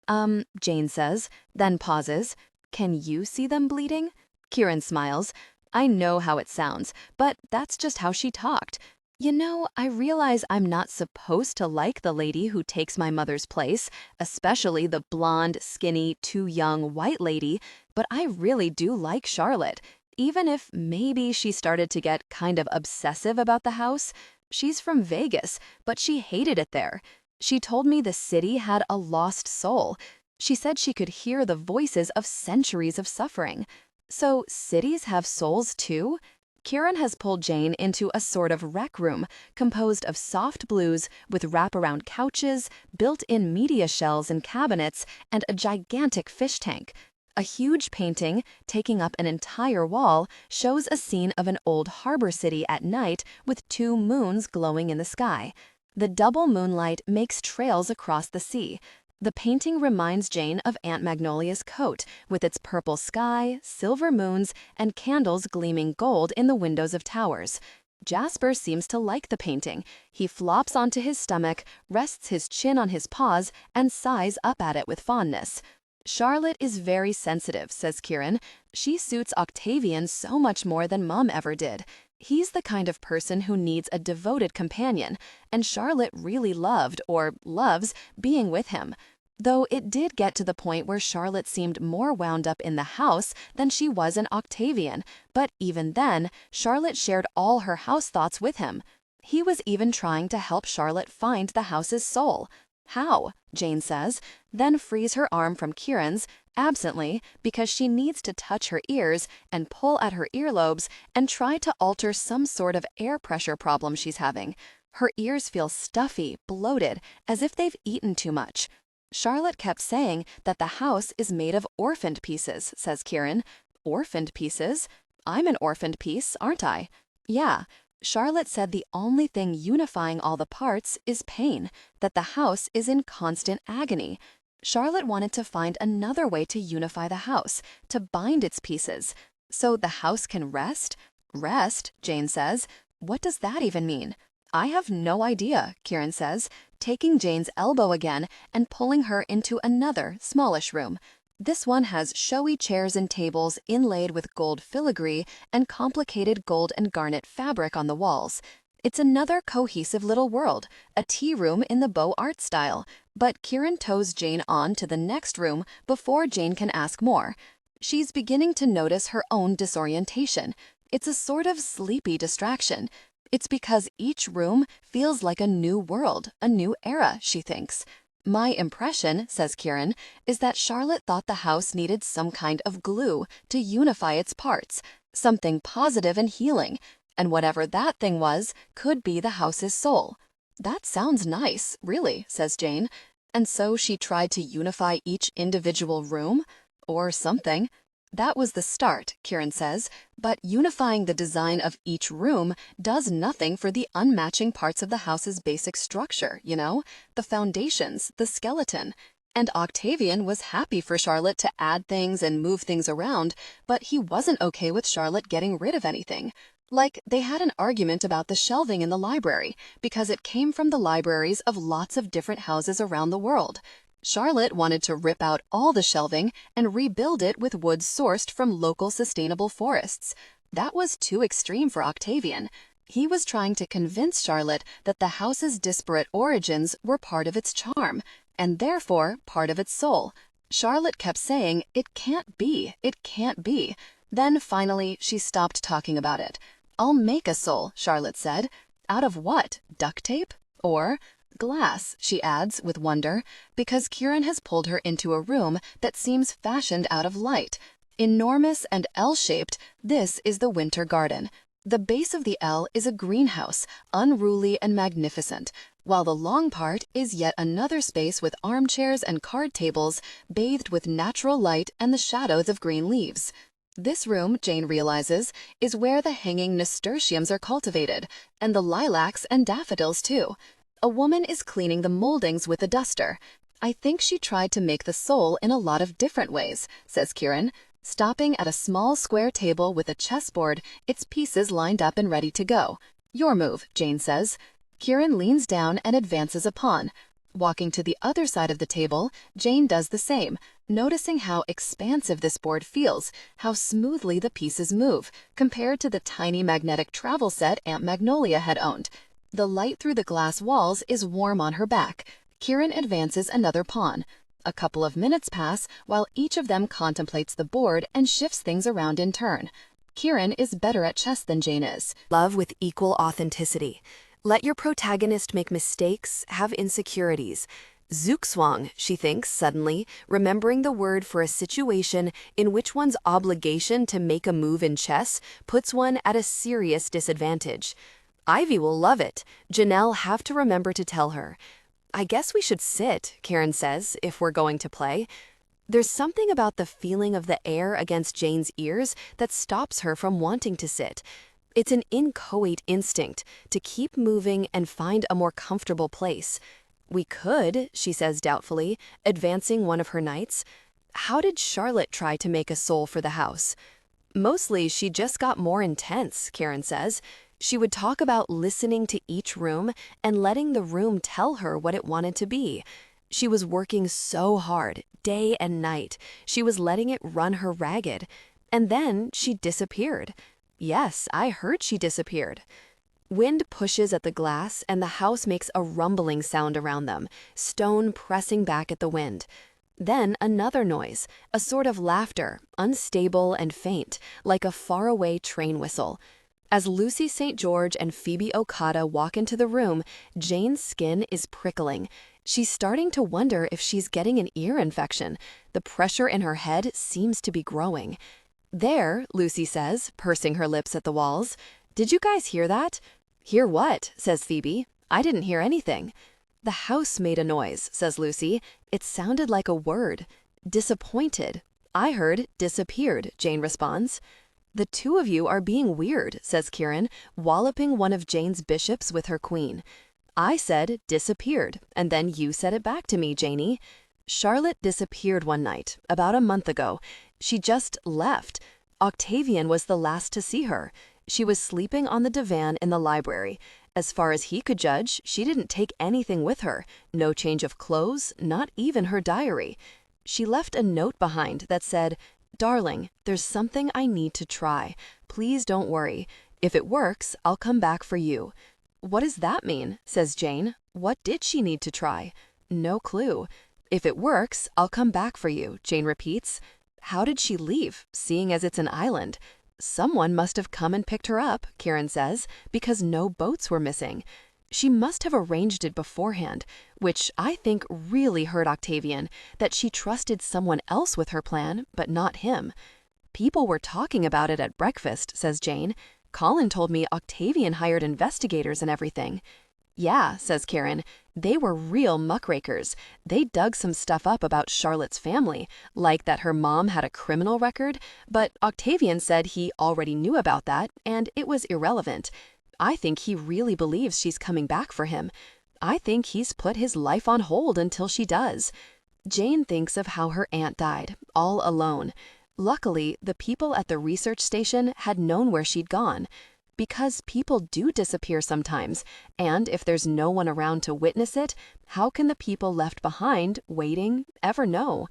Jane says, then pauses. Can you see them bleeding? Kieran smiles. I know how it sounds, but that's just how she talked. You know, I realize I'm not supposed to like the lady who takes my mother's place, especially the blonde, skinny, too young white lady, but I really do like Charlotte. Even if maybe she started to get kind of obsessive about the house. She's from Vegas, but she hated it there. She told me the city had a lost soul. She said she could hear the voices of centuries of suffering. So cities have souls too? Kieran has pulled Jane into a sort of rec room composed of soft blues with wraparound couches, built-in media shelves and cabinets, and a gigantic fish tank. A huge painting, taking up an entire wall, shows a scene of an old harbor city at night with two moons glowing in the sky. The double moonlight makes trails across the sea. The painting reminds Jane of Aunt Magnolia's coat, with its purple sky, silver moons, and candles gleaming gold in the windows of towers. Jasper seems to like the painting. He flops onto his stomach, rests his chin on his paws, and sighs up at it with fondness. Charlotte is very sensitive, says Kieran. She suits Octavian so much more than Mom ever did. He's the kind of person who needs a devoted companion, and Charlotte really loved, or loves, being with him. Though it did get to the point where Charlotte seemed more wound up in the house than she was in Octavian, but even then, Charlotte shared all her house thoughts with him. He was even trying to help Charlotte find the house's soul. How? Jane says, then frees her arm from Kieran's, absently, because she needs to touch her ears and pull at her earlobes and try to alter some sort of air pressure problem she's having. Her ears feel stuffy, bloated, as if they've eaten too much. Charlotte kept saying that the house is made of orphaned pieces, says Kieran. Orphaned pieces? I'm an orphaned piece, aren't I? Yeah. Charlotte said the only thing unifying all the parts is pain, that the house is in constant agony. Charlotte wanted to find another way to unify the house, to bind its pieces. So the house can rest? Rest, Jane says. What does that even mean? I have no idea, Kieran says, taking Jane's elbow again and pulling her into another, smallish room. This one has showy chairs and tables inlaid with gold filigree and complicated gold and garnet fabric on the walls. It's another cohesive little world, a tea room in the Beaux Arts style, but Kieran tows Jane on to the next room before Jane can ask more. She's beginning to notice her own disorientation. It's a sort of sleepy distraction. It's because each room feels like a new world, a new era, she thinks. My impression, says Kieran, is that Charlotte thought the house needed some kind of glue to unify its parts, something positive and healing, and whatever that thing was could be the house's soul. That sounds nice, really, says Jane. And so she tried to unify each individual room? Or something. That was the start, Kieran says, but unifying the design of each room does nothing for the unmatching parts of the house's basic structure, you know? The foundations, the skeleton. And Octavian was happy for Charlotte to add things and move things around, but he wasn't okay with Charlotte getting rid of anything. Like, they had an argument about the shelving in the library because it came from the libraries of lots of different houses around the world. Charlotte wanted to rip out all the shelving and rebuild it with wood sourced from local sustainable forests. That was too extreme for Octavian. He was trying to convince Charlotte that the house's disparate origins were part of its charm, and therefore part of its soul. Charlotte kept saying, "It can't be, it can't be." Then finally she stopped talking about it. "I'll make a soul," Charlotte said. "Out of what? Duct tape? Or glass," she adds with wonder, because Kieran has pulled her into a room that seems fashioned out of light. Enormous and L-shaped, this is the winter garden. The base of the L is a greenhouse, unruly and magnificent, while the long part is yet another space with armchairs and card tables bathed with natural light and the shadows of green leaves. This room, Jane realizes, is where the hanging nasturtiums are cultivated, and the lilacs and daffodils too. A woman is cleaning the moldings with a duster. "I think she tried to make the soul in a lot of different ways," says Kieran, stopping at a small square table with a chessboard, its pieces lined up and ready to go. "Your move," Jane says. Kieran leans down and advances a pawn. Walking to the other side of the table, Jane does the same, noticing how expansive this board feels, how smoothly the pieces move, compared to the tiny magnetic travel set Aunt Magnolia had owned. The light through the glass walls is warm on her back. Kieran advances another pawn. A couple of minutes pass while each of them contemplates the board and shifts things around in turn. Kieran is better at chess than Jane is.
Love with equal authenticity. Let your protagonist make mistakes, have insecurities. Zugzwang, she thinks suddenly, remembering the word for a situation in which one's obligation to make a move in chess puts one at a serious disadvantage. Ivy will love it. Janelle have to remember to tell her. "I guess we should sit," Karen says, "if we're going to play." There's something about the feeling of the air against Jane's ears that stops her from wanting to sit. It's an inchoate instinct to keep moving and find a more comfortable place. "We could," she says doubtfully, advancing one of her knights. How did Charlotte try to make a soul for the house? Mostly she just got more intense, Karen says. She would talk about listening to each room and letting the room tell her what it wanted to be. She was working so hard, day and night. She was letting it run her ragged. And then she disappeared. Yes, I heard she disappeared. Wind pushes at the glass and the house makes a rumbling sound around them, stone pressing back at the wind. Then another noise, a sort of laughter, unstable and faint, like a faraway train whistle. As Lucy St. George and Phoebe Okada walk into the room, Jane's skin is prickling. She's starting to wonder if she's getting an ear infection. The pressure in her head seems to be growing. "There," Lucy says, pursing her lips at the walls. "Did you guys hear that?" "Hear what?" says Phoebe. "I didn't hear anything." "The house made a noise," says Lucy. "It sounded like a word. Disappointed." "I heard disappeared," Jane responds. "The two of you are being weird," says Kieran, walloping one of Jane's bishops with her queen. "I said disappeared, and then you said it back to me, Janie." Charlotte disappeared one night, about a month ago. She just left. Octavian was the last to see her. She was sleeping on the divan in the library. As far as he could judge, she didn't take anything with her. No change of clothes, not even her diary. She left a note behind that said, "Darling, there's something I need to try. Please don't worry. If it works, I'll come back for you." "What does that mean?" says Jane. "What did she need to try?" No clue. "If it works, I'll come back for you," Jane repeats. How did she leave, seeing as it's an island? Someone must have come and picked her up, Kieran says, because no boats were missing. She must have arranged it beforehand, which I think really hurt Octavian, that she trusted someone else with her plan, but not him. "People were talking about it at breakfast," says Jane. "Colin told me Octavian hired investigators and everything." "Yeah," says Karen, "they were real muckrakers. They dug some stuff up about Charlotte's family, like that her mom had a criminal record, but Octavian said he already knew about that, and it was irrelevant. I think he really believes she's coming back for him. I think he's put his life on hold until she does." Jane thinks of how her aunt died, all alone. Luckily, the people at the research station had known where she'd gone.
Because people do disappear sometimes, and if there's no one around to witness it, how can the people left behind, waiting, ever know?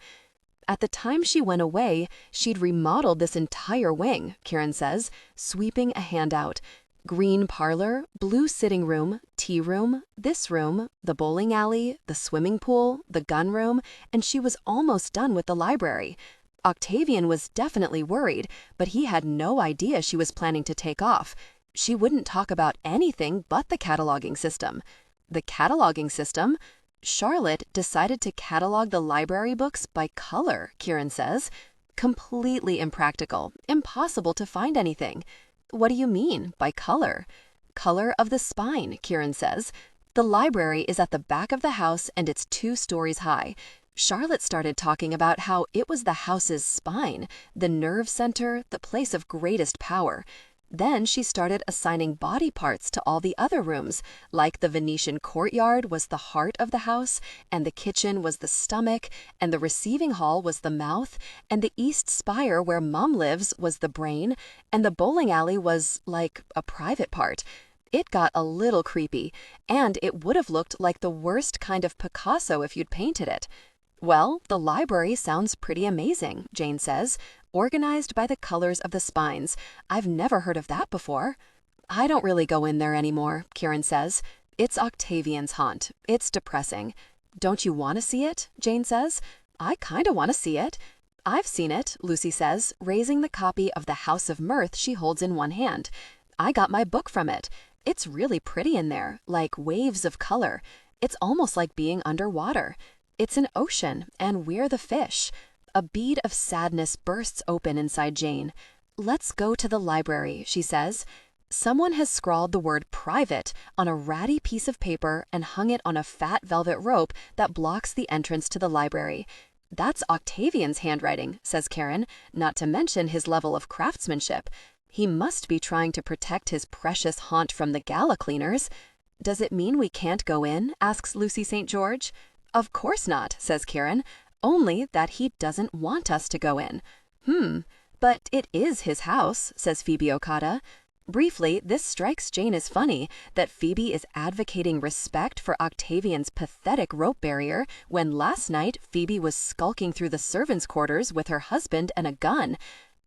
At the time she went away, she'd remodeled this entire wing, Kieran says, sweeping a hand out. Green parlor, blue sitting room, tea room, this room, the bowling alley, the swimming pool, the gun room, and she was almost done with the library. Octavian was definitely worried, but he had no idea she was planning to take off. She wouldn't talk about anything but the cataloging system. The cataloging system? Charlotte decided to catalog the library books by color, Kieran says. Completely impractical, impossible to find anything. What do you mean by color? Color of the spine, Kieran says. The library is at the back of the house and it's 2 stories high. Charlotte started talking about how it was the house's spine, the nerve center, the place of greatest power. Then she started assigning body parts to all the other rooms, like the Venetian courtyard was the heart of the house, and the kitchen was the stomach, and the receiving hall was the mouth, and the east spire where Mom lives was the brain, and the bowling alley was, like, a private part. It got a little creepy, and it would have looked like the worst kind of Picasso if you'd painted it. Well, the library sounds pretty amazing, Jane says. Organized by the colors of the spines. I've never heard of that before. I don't really go in there anymore, Kieran says. It's Octavian's haunt. It's depressing. Don't you want to see it? Jane says. I kind of want to see it. I've seen it, Lucy says, raising the copy of The House of Mirth she holds in one hand. I got my book from it. It's really pretty in there, like waves of color. It's almost like being underwater. It's an ocean, and we're the fish. A bead of sadness bursts open inside Jane. Let's go to the library, she says. Someone has scrawled the word private on a ratty piece of paper and hung it on a fat velvet rope that blocks the entrance to the library. That's Octavian's handwriting, says Karen, not to mention his level of craftsmanship. He must be trying to protect his precious haunt from the gala cleaners. Does it mean we can't go in? Asks Lucy St. George. Of course not, says Karen. Only that he doesn't want us to go in. But it is his house, says Phoebe Okada. Briefly, this strikes Jane as funny, that Phoebe is advocating respect for Octavian's pathetic rope barrier when last night Phoebe was skulking through the servants' quarters with her husband and a gun.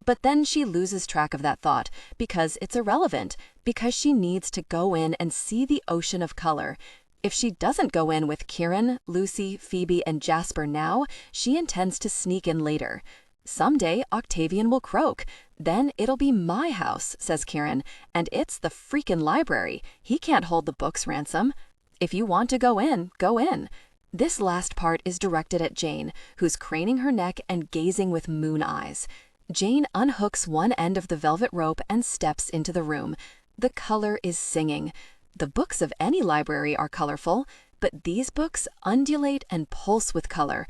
But then she loses track of that thought, because it's irrelevant, because she needs to go in and see the ocean of color. If she doesn't go in with Kieran, Lucy, Phoebe, and Jasper now, she intends to sneak in later. Someday, Octavian will croak. Then it'll be my house, says Kieran, and it's the freaking library. He can't hold the books ransom. If you want to go in, go in. This last part is directed at Jane, who's craning her neck and gazing with moon eyes. Jane unhooks one end of the velvet rope and steps into the room. The color is singing. The books of any library are colorful, but these books undulate and pulse with color.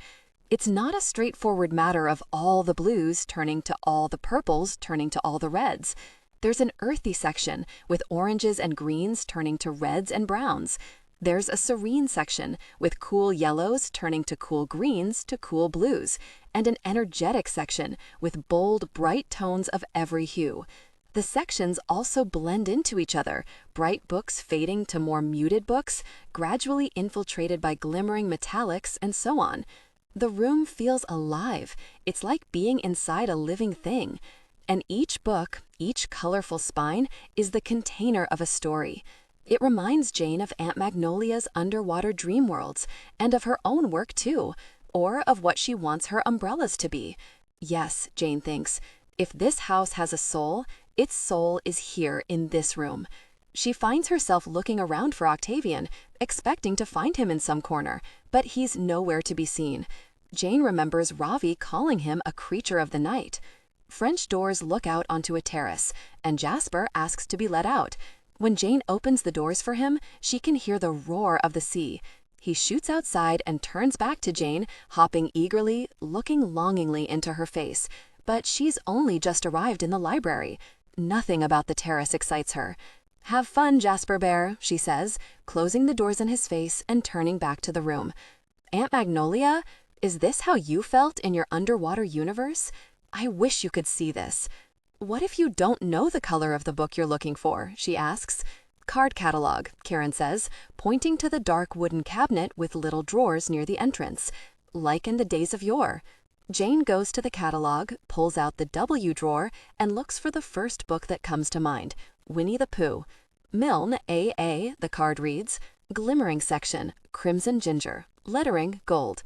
It's not a straightforward matter of all the blues turning to all the purples turning to all the reds. There's an earthy section with oranges and greens turning to reds and browns. There's a serene section with cool yellows turning to cool greens to cool blues, and an energetic section with bold, bright tones of every hue. The sections also blend into each other, bright books fading to more muted books, gradually infiltrated by glimmering metallics, and so on. The room feels alive. It's like being inside a living thing. And each book, each colorful spine, is the container of a story. It reminds Jane of Aunt Magnolia's underwater dream worlds, and of her own work too, or of what she wants her umbrellas to be. Yes, Jane thinks, if this house has a soul, its soul is here in this room. She finds herself looking around for Octavian, expecting to find him in some corner, but he's nowhere to be seen. Jane remembers Ravi calling him a creature of the night. French doors look out onto a terrace, and Jasper asks to be let out. When Jane opens the doors for him, she can hear the roar of the sea. He shoots outside and turns back to Jane, hopping eagerly, looking longingly into her face. But she's only just arrived in the library. Nothing about the terrace excites her. Have fun, Jasper Bear, she says, closing the doors in his face and turning back to the room. Aunt Magnolia, is this how you felt in your underwater universe? I wish you could see this. What if you don't know the color of the book you're looking for? She asks. Card catalog, Karen says, pointing to the dark wooden cabinet with little drawers near the entrance. Like in the days of yore. Jane goes to the catalog, pulls out the W drawer, and looks for the first book that comes to mind, Winnie the Pooh. Milne, A.A., the card reads. Glimmering section, crimson ginger. Lettering, gold.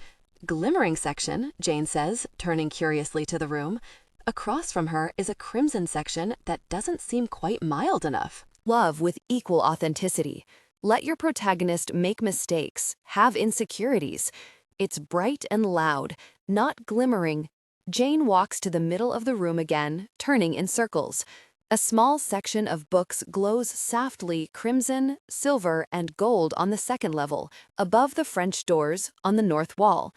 Glimmering section, Jane says, turning curiously to the room. Across from her is a crimson section that doesn't seem quite mild enough.
Love with equal authenticity. Let your protagonist make mistakes, have insecurities. It's bright and loud, not glimmering. Jane walks to the middle of the room again, turning in circles. A small section of books glows softly crimson, silver, and gold on the second level, above the French doors on the north wall.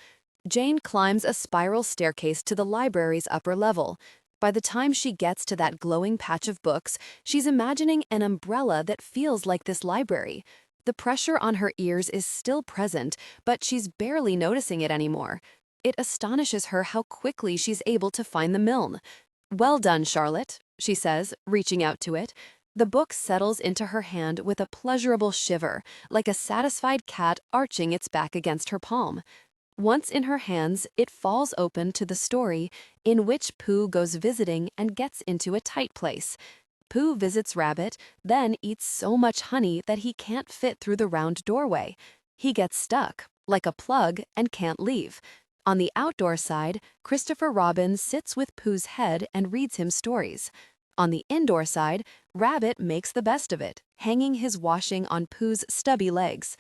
Jane climbs a spiral staircase to the library's upper level. By the time she gets to that glowing patch of books, she's imagining an umbrella that feels like this library. The pressure on her ears is still present, but she's barely noticing it anymore. It astonishes her how quickly she's able to find the Milne. "Well done, Charlotte," she says, reaching out to it. The book settles into her hand with a pleasurable shiver, like a satisfied cat arching its back against her palm. Once in her hands, it falls open to the story in which Pooh goes visiting and gets into a tight place. Pooh visits Rabbit, then eats so much honey that he can't fit through the round doorway. He gets stuck, like a plug, and can't leave. On the outdoor side, Christopher Robin sits with Pooh's head and reads him stories. On the indoor side, Rabbit makes the best of it, hanging his washing on Pooh's stubby legs.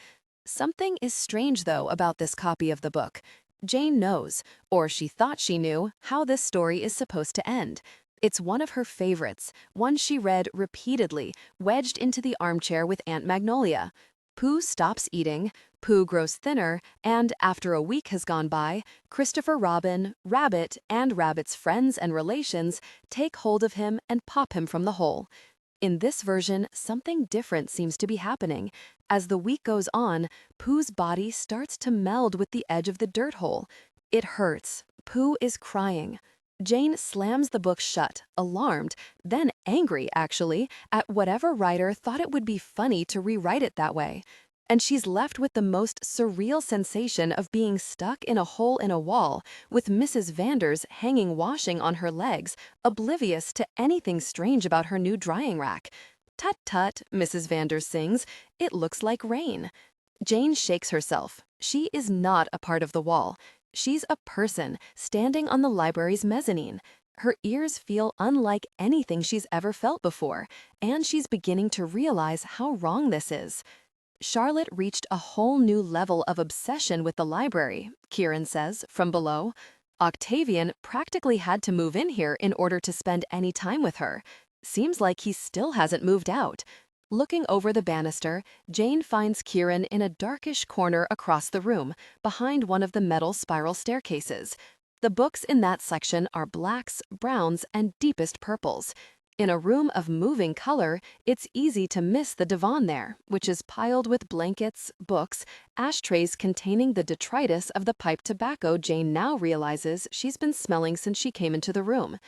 Something is strange, though, about this copy of the book. Jane knows, or she thought she knew, how this story is supposed to end. It's one of her favorites, one she read repeatedly, wedged into the armchair with Aunt Magnolia. Pooh stops eating, Pooh grows thinner, and after a week has gone by, Christopher Robin, Rabbit, and Rabbit's friends and relations take hold of him and pop him from the hole. In this version, something different seems to be happening. As the week goes on, Pooh's body starts to meld with the edge of the dirt hole. It hurts. Pooh is crying. Jane slams the book shut, alarmed, then angry, actually, at whatever writer thought it would be funny to rewrite it that way. And she's left with the most surreal sensation of being stuck in a hole in a wall, with Mrs. Vanders hanging washing on her legs, oblivious to anything strange about her new drying rack. "Tut tut," Mrs. Vanders sings, "it looks like rain." Jane shakes herself. She is not a part of the wall. She's a person standing on the library's mezzanine. Her ears feel unlike anything she's ever felt before, and she's beginning to realize how wrong this is. Charlotte reached a whole new level of obsession with the library, Kieran says, from below. Octavian practically had to move in here in order to spend any time with her. Seems like he still hasn't moved out. Looking over the banister, Jane finds Kieran in a darkish corner across the room, behind one of the metal spiral staircases. The books in that section are blacks, browns, and deepest purples. In a room of moving color, it's easy to miss the divan there, which is piled with blankets, books, ashtrays containing the detritus of the pipe tobacco Jane now realizes she's been smelling since she came into the room.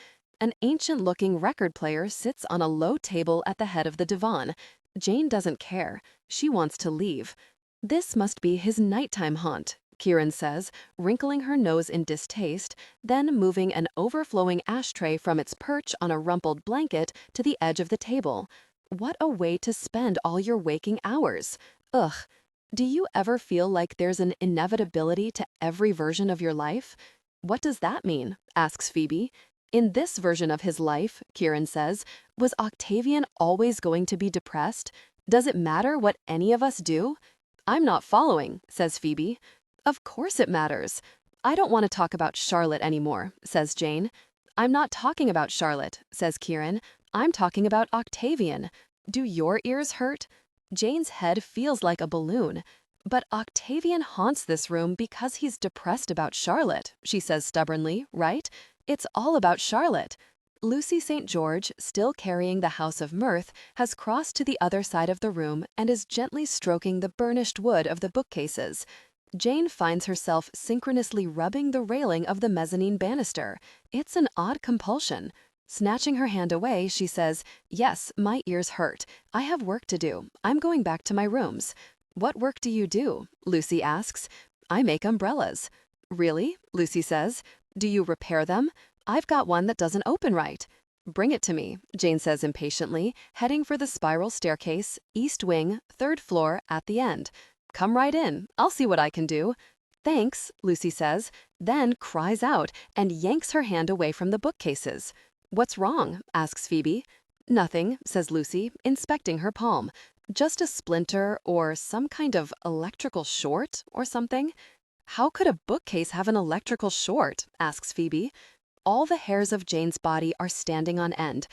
An ancient-looking record player sits on a low table at the head of the divan. Jane doesn't care. She wants to leave. "This must be his nighttime haunt," Kieran says, wrinkling her nose in distaste, then moving an overflowing ashtray from its perch on a rumpled blanket to the edge of the table. "What a way to spend all your waking hours. Ugh. Do you ever feel like there's an inevitability to every version of your life?" "What does that mean?" asks Phoebe. "In this version of his life," Kieran says, "was Octavian always going to be depressed? Does it matter what any of us do?" "I'm not following," says Phoebe. "Of course it matters. I don't want to talk about Charlotte anymore," says Jane. "I'm not talking about Charlotte," says Kieran. "I'm talking about Octavian. Do your ears hurt?" Jane's head feels like a balloon. "But Octavian haunts this room because he's depressed about Charlotte," she says stubbornly, "right? It's all about Charlotte." Lucy St. George, still carrying the House of Mirth, has crossed to the other side of the room and is gently stroking the burnished wood of the bookcases. Jane finds herself synchronously rubbing the railing of the mezzanine banister. It's an odd compulsion.
Snatching her hand away, she says, "Yes, my ears hurt. I have work to do. I'm going back to my rooms." "What work do you do?" Lucy asks. "I make umbrellas." "Really?" Lucy says. "Do you repair them? I've got one that doesn't open right." "Bring it to me," Jane says impatiently, heading for the spiral staircase, east wing, third floor, at the end. "Come right in. I'll see what I can do." "Thanks," Lucy says, then cries out and yanks her hand away from the bookcases. "What's wrong?" asks Phoebe. "Nothing," says Lucy, inspecting her palm. "Just a splinter or some kind of electrical short or something." "How could a bookcase have an electrical short?" asks Phoebe. All the hairs of Jane's body are standing on end.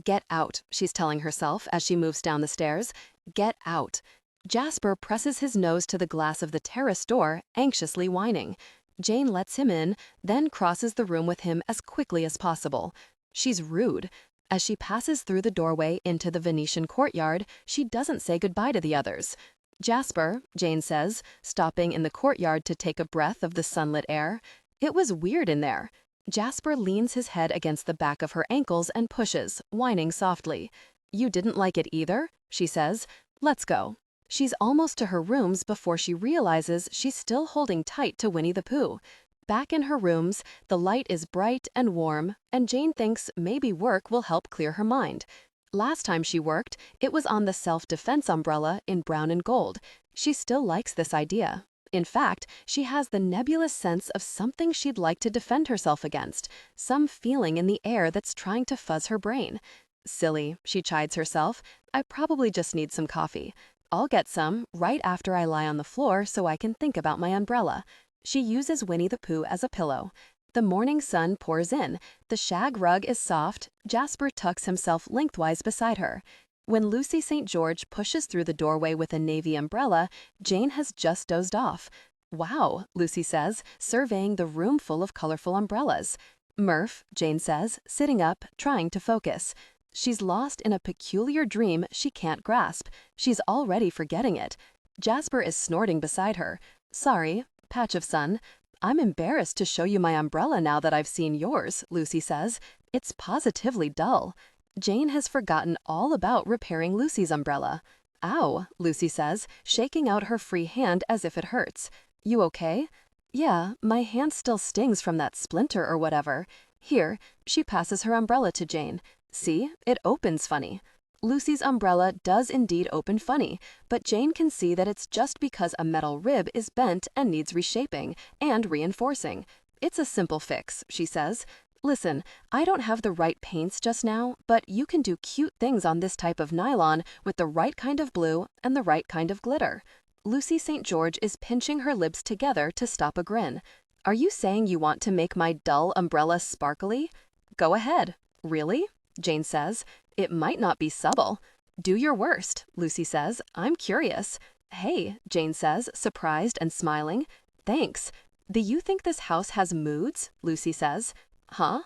"Get out," she's telling herself as she moves down the stairs. "Get out." Jasper presses his nose to the glass of the terrace door, anxiously whining. Jane lets him in, then crosses the room with him as quickly as possible. She's rude. As she passes through the doorway into the Venetian courtyard, she doesn't say goodbye to the others. "Jasper," Jane says, stopping in the courtyard to take a breath of the sunlit air. It was weird in there. Jasper leans his head against the back of her ankles and pushes, whining softly. "You didn't like it either?" she says. "Let's go." She's almost to her rooms before she realizes she's still holding tight to Winnie the Pooh. Back in her rooms, the light is bright and warm, and Jane thinks maybe work will help clear her mind. Last time she worked, it was on the self-defense umbrella in brown and gold. She still likes this idea. In fact, she has the nebulous sense of something she'd like to defend herself against, some feeling in the air that's trying to fuzz her brain. "Silly," she chides herself. "I probably just need some coffee. I'll get some right after I lie on the floor so I can think about my umbrella." She uses Winnie the Pooh as a pillow. The morning sun pours in. The shag rug is soft. Jasper tucks himself lengthwise beside her. When Lucy St. George pushes through the doorway with a navy umbrella, Jane has just dozed off. "Wow," Lucy says, surveying the room full of colorful umbrellas. "Murph," Jane says, sitting up, trying to focus. She's lost in a peculiar dream she can't grasp. She's already forgetting it. Jasper is snorting beside her. "Sorry, patch of sun. I'm embarrassed to show you my umbrella now that I've seen yours," Lucy says. "It's positively dull." Jane has forgotten all about repairing Lucy's umbrella. "Ow," Lucy says, shaking out her free hand as if it hurts. "You okay?" "Yeah, my hand still stings from that splinter or whatever." "Here," she passes her umbrella to Jane. "See, it opens funny." Lucy's umbrella does indeed open funny, but Jane can see that it's just because a metal rib is bent and needs reshaping and reinforcing. "It's a simple fix," she says. "Listen, I don't have the right paints just now, but you can do cute things on this type of nylon with the right kind of blue and the right kind of glitter." Lucy St. George is pinching her lips together to stop a grin. "Are you saying you want to make my dull umbrella sparkly?" "Go ahead." "Really?" Jane says. "It might not be subtle." "Do your worst," Lucy says. "I'm curious." "Hey," Jane says, surprised and smiling. "Thanks." "Do you think this house has moods?" Lucy says. "Huh?"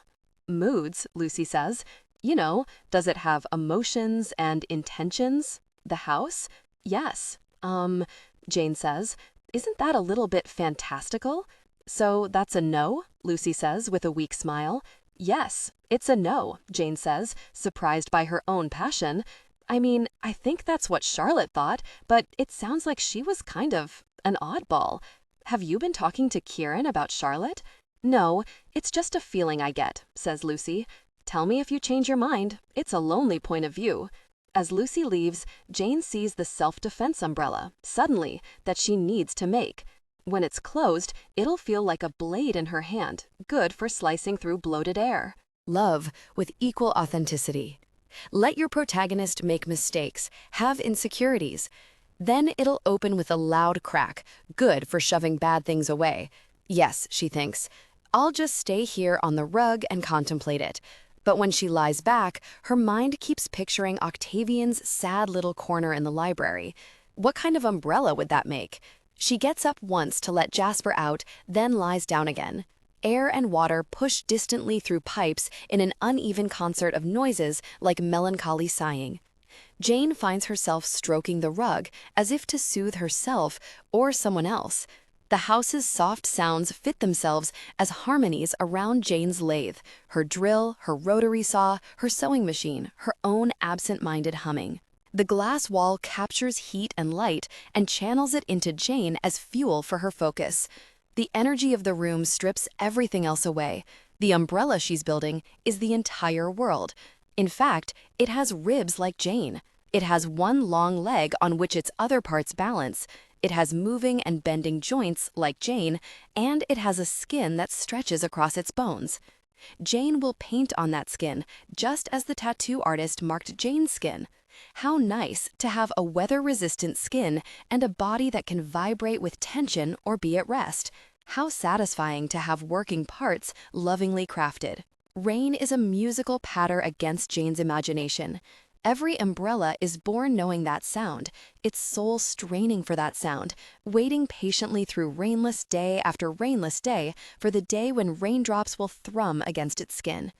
"Moods," Lucy says. "You know, does it have emotions and intentions?" "The house?" "Yes." Jane says. "Isn't that a little bit fantastical?" "So that's a no?" Lucy says with a weak smile. "Yes, it's a no," Jane says, surprised by her own passion. "I mean, I think that's what Charlotte thought, but it sounds like she was kind of an oddball. Have you been talking to Kieran about Charlotte?" "No, it's just a feeling I get," says Lucy. "Tell me if you change your mind. It's a lonely point of view." As Lucy leaves, Jane sees the self-defense umbrella, suddenly, that she needs to make. When it's closed, it'll feel like a blade in her hand, good for slicing through bloated air.
Love with equal authenticity. Let your protagonist make mistakes, have insecurities. Then it'll open with a loud crack, good for shoving bad things away. Yes, she thinks, I'll just stay here on the rug and contemplate it. But when she lies back, her mind keeps picturing Octavian's sad little corner in the library. What kind of umbrella would that make? She gets up once to let Jasper out, then lies down again. Air and water push distantly through pipes in an uneven concert of noises like melancholy sighing. Jane finds herself stroking the rug as if to soothe herself or someone else.
The house's soft sounds fit themselves as harmonies around Jane's lathe, her drill, her rotary saw, her sewing machine, her own absent-minded humming. The glass wall captures heat and light and channels it into Jane as fuel for her focus. The energy of the room strips everything else away. The umbrella she's building is the entire world. In fact, it has ribs like Jane. It has one long leg on which its other parts balance. It has moving and bending joints like Jane, and it has a skin that stretches across its bones. Jane will paint on that skin, just as the tattoo artist marked Jane's skin. How nice to have a weather-resistant skin and a body that can vibrate with tension or be at rest. How satisfying to have working parts lovingly crafted. Rain is a musical patter against Jane's imagination. Every umbrella is born knowing that sound, its soul straining for that sound, waiting patiently through rainless day after rainless day for the day when raindrops will thrum against its skin.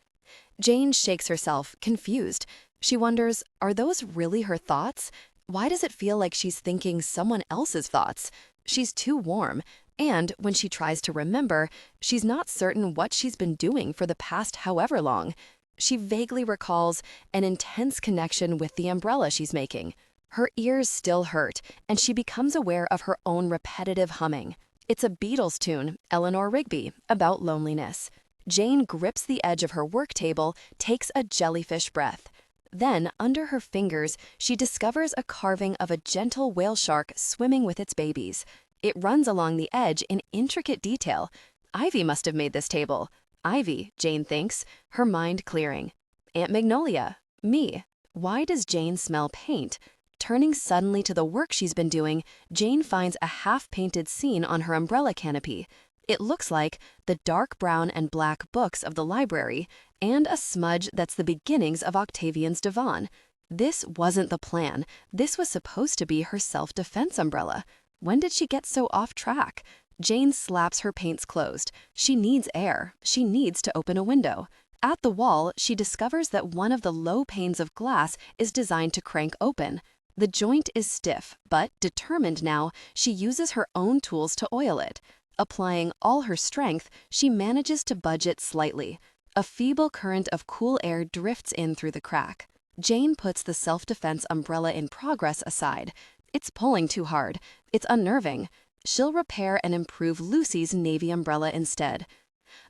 Jane shakes herself, confused. She wonders, are those really her thoughts? Why does it feel like she's thinking someone else's thoughts? She's too warm, and when she tries to remember, she's not certain what she's been doing for the past however long. She vaguely recalls an intense connection with the umbrella she's making. Her ears still hurt, and she becomes aware of her own repetitive humming. It's a Beatles tune, Eleanor Rigby, about loneliness. Jane grips the edge of her work table, takes a jellyfish breath. Then, under her fingers, she discovers a carving of a gentle whale shark swimming with its babies. It runs along the edge in intricate detail. Ivy must have made this table. Ivy, Jane thinks, her mind clearing. Aunt Magnolia, me. Why does Jane smell paint? Turning suddenly to the work she's been doing, Jane finds a half-painted scene on her umbrella canopy. It looks like the dark brown and black books of the library and a smudge that's the beginnings of Octavian's divan. This wasn't the plan. This was supposed to be her self-defense umbrella. When did she get so off track? Jane slaps her paints closed. She needs air. She needs to open a window. At the wall, she discovers that one of the low panes of glass is designed to crank open. The joint is stiff, but determined now, she uses her own tools to oil it. Applying all her strength, she manages to budge it slightly. A feeble current of cool air drifts in through the crack. Jane puts the self-defense umbrella in progress aside. It's pulling too hard. It's unnerving. She'll repair and improve Lucy's navy umbrella instead.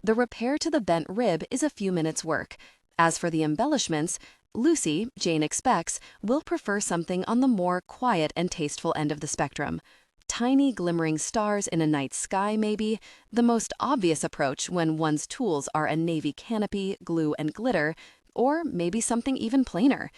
The repair to the bent rib is a few minutes' work. As for the embellishments, Lucy, Jane expects, will prefer something on the more quiet and tasteful end of the spectrum. Tiny glimmering stars in a night sky, maybe, the most obvious approach when one's tools are a navy canopy, glue, and glitter, or maybe something even plainer.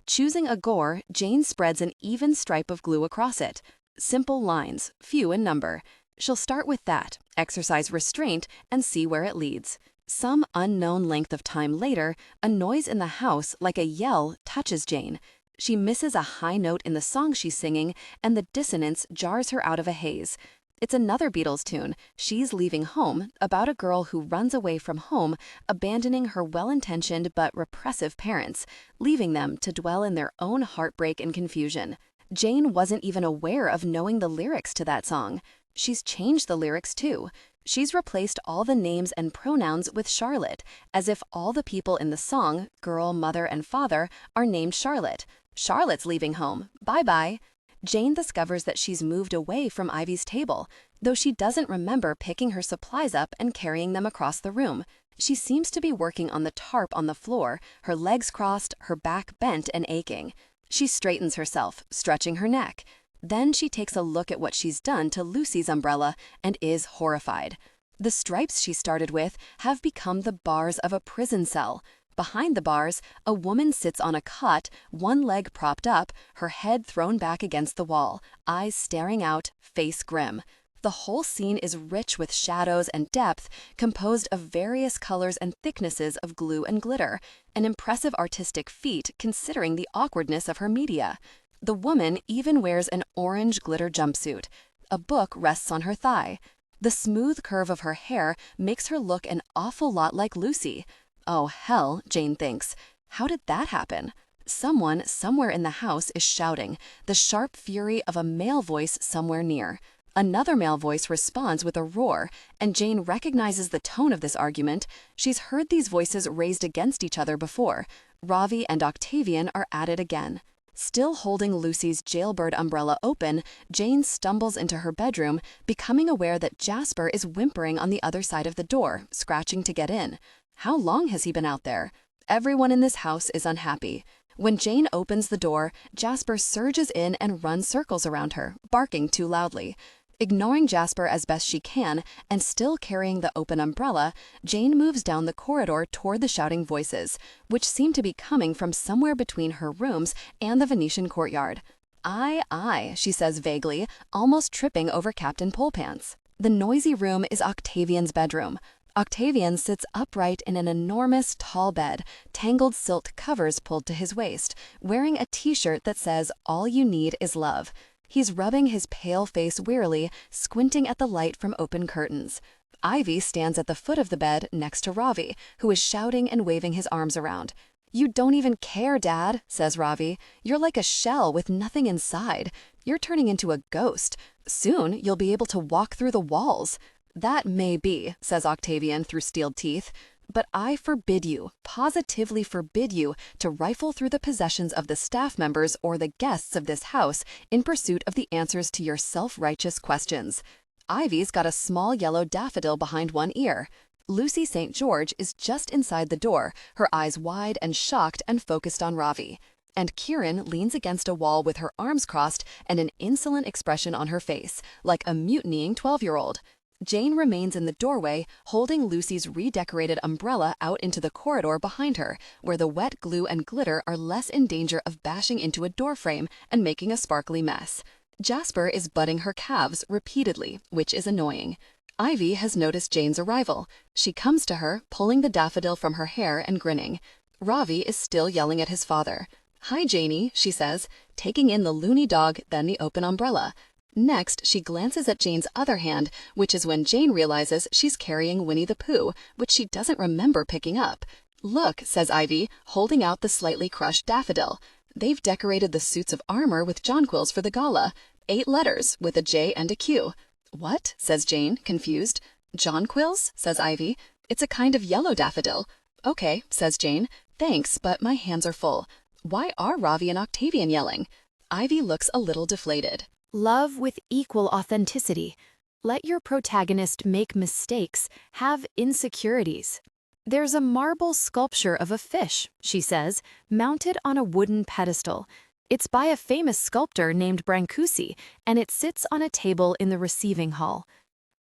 Choosing a gore, Jane spreads an even stripe of glue across it. Simple lines, few in number. She'll start with that, exercise restraint, and see where it leads. Some unknown length of time later, a noise in the house, like a yell, touches Jane. She misses a high note in the song she's singing, and the dissonance jars her out of a haze. It's another Beatles tune, She's Leaving Home, about a girl who runs away from home, abandoning her well-intentioned but repressive parents, leaving them to dwell in their own heartbreak and confusion. Jane wasn't even aware of knowing the lyrics to that song. She's changed the lyrics too. She's replaced all the names and pronouns with Charlotte, as if all the people in the song, girl, mother, and father, are named Charlotte. Charlotte's leaving home. Bye-bye. Jane discovers that she's moved away from Ivy's table, though she doesn't remember picking her supplies up and carrying them across the room. She seems to be working on the tarp on the floor, her legs crossed, her back bent and aching. She straightens herself, stretching her neck. Then she takes a look at what she's done to Lucy's umbrella and is horrified. The stripes she started with have become the bars of a prison cell. Behind the bars, a woman sits on a cot, one leg propped up, her head thrown back against the wall, eyes staring out, face grim. The whole scene is rich with shadows and depth, composed of various colors and thicknesses of glue and glitter, an impressive artistic feat considering the awkwardness of her media. The woman even wears an orange glitter jumpsuit. A book rests on her thigh. The smooth curve of her hair makes her look an awful lot like Lucy. Oh, hell, Jane thinks. How did that happen? Someone somewhere in the house is shouting, the sharp fury of a male voice somewhere near. Another male voice responds with a roar, and Jane recognizes the tone of this argument. She's heard these voices raised against each other before. Ravi and Octavian are at it again. Still holding Lucy's jailbird umbrella open, Jane stumbles into her bedroom, becoming aware that Jasper is whimpering on the other side of the door, scratching to get in. How long has he been out there? Everyone in this house is unhappy. When Jane opens the door, Jasper surges in and runs circles around her, barking too loudly. Ignoring Jasper as best she can and still carrying the open umbrella, Jane moves down the corridor toward the shouting voices, which seem to be coming from somewhere between her rooms and the Venetian courtyard. Aye, she says vaguely, almost tripping over Captain Polepants. The noisy room is Octavian's bedroom. Octavian sits upright in an enormous, tall bed, tangled silk covers pulled to his waist, wearing a t-shirt that says, "All you need is love." He's rubbing his pale face wearily, squinting at the light from open curtains. Ivy stands at the foot of the bed next to Ravi, who is shouting and waving his arms around. "You don't even care, Dad," says Ravi. "You're like a shell with nothing inside. You're turning into a ghost. Soon you'll be able to walk through the walls." "That may be," says Octavian through steeled teeth. "But I forbid you, positively forbid you, to rifle through the possessions of the staff members or the guests of this house in pursuit of the answers to your self-righteous questions." Ivy's got a small yellow daffodil behind one ear. Lucy St. George is just inside the door, her eyes wide and shocked and focused on Ravi. And Kieran leans against a wall with her arms crossed and an insolent expression on her face, like a mutinying 12-year-old. Jane remains in the doorway, holding Lucy's redecorated umbrella out into the corridor behind her, where the wet glue and glitter are less in danger of bashing into a doorframe and making a sparkly mess. Jasper is butting her calves repeatedly, which is annoying. Ivy has noticed Jane's arrival. She comes to her, pulling the daffodil from her hair and grinning. Ravi is still yelling at his father. "Hi, Janie," she says, taking in the loony dog, then the open umbrella. Next, she glances at Jane's other hand, which is when Jane realizes she's carrying Winnie the Pooh, which she doesn't remember picking up. "Look," says Ivy, holding out the slightly crushed daffodil. "They've decorated the suits of armor with jonquils for the gala. 8 letters, with a J and a Q." "What?" says Jane, confused. "Jonquils?" says Ivy. "It's a kind of yellow daffodil." "Okay," says Jane. "Thanks, but my hands are full. Why are Ravi and Octavian yelling?" Ivy looks a little deflated.
Love with equal authenticity. Let your protagonist make mistakes, have insecurities. There's a marble sculpture of a fish, she says, mounted on a wooden pedestal. It's by a famous sculptor named Brancusi, and it sits on a table in the receiving hall.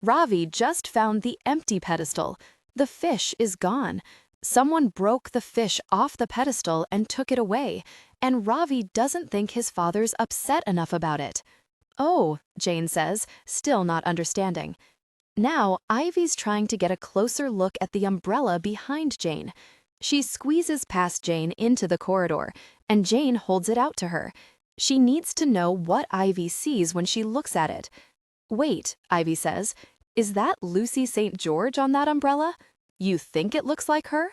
Ravi just found the empty pedestal. The fish is gone. Someone broke the fish off the pedestal and took it away, and Ravi doesn't think his father's upset enough about it. "Oh," Jane says, still not understanding. Now, Ivy's trying to get a closer look at the umbrella behind Jane. She squeezes past Jane into the corridor, and Jane holds it out to her. She needs to know what Ivy sees when she looks at it. "Wait," Ivy says, "is that Lucy St. George on that umbrella? You think it looks like her?"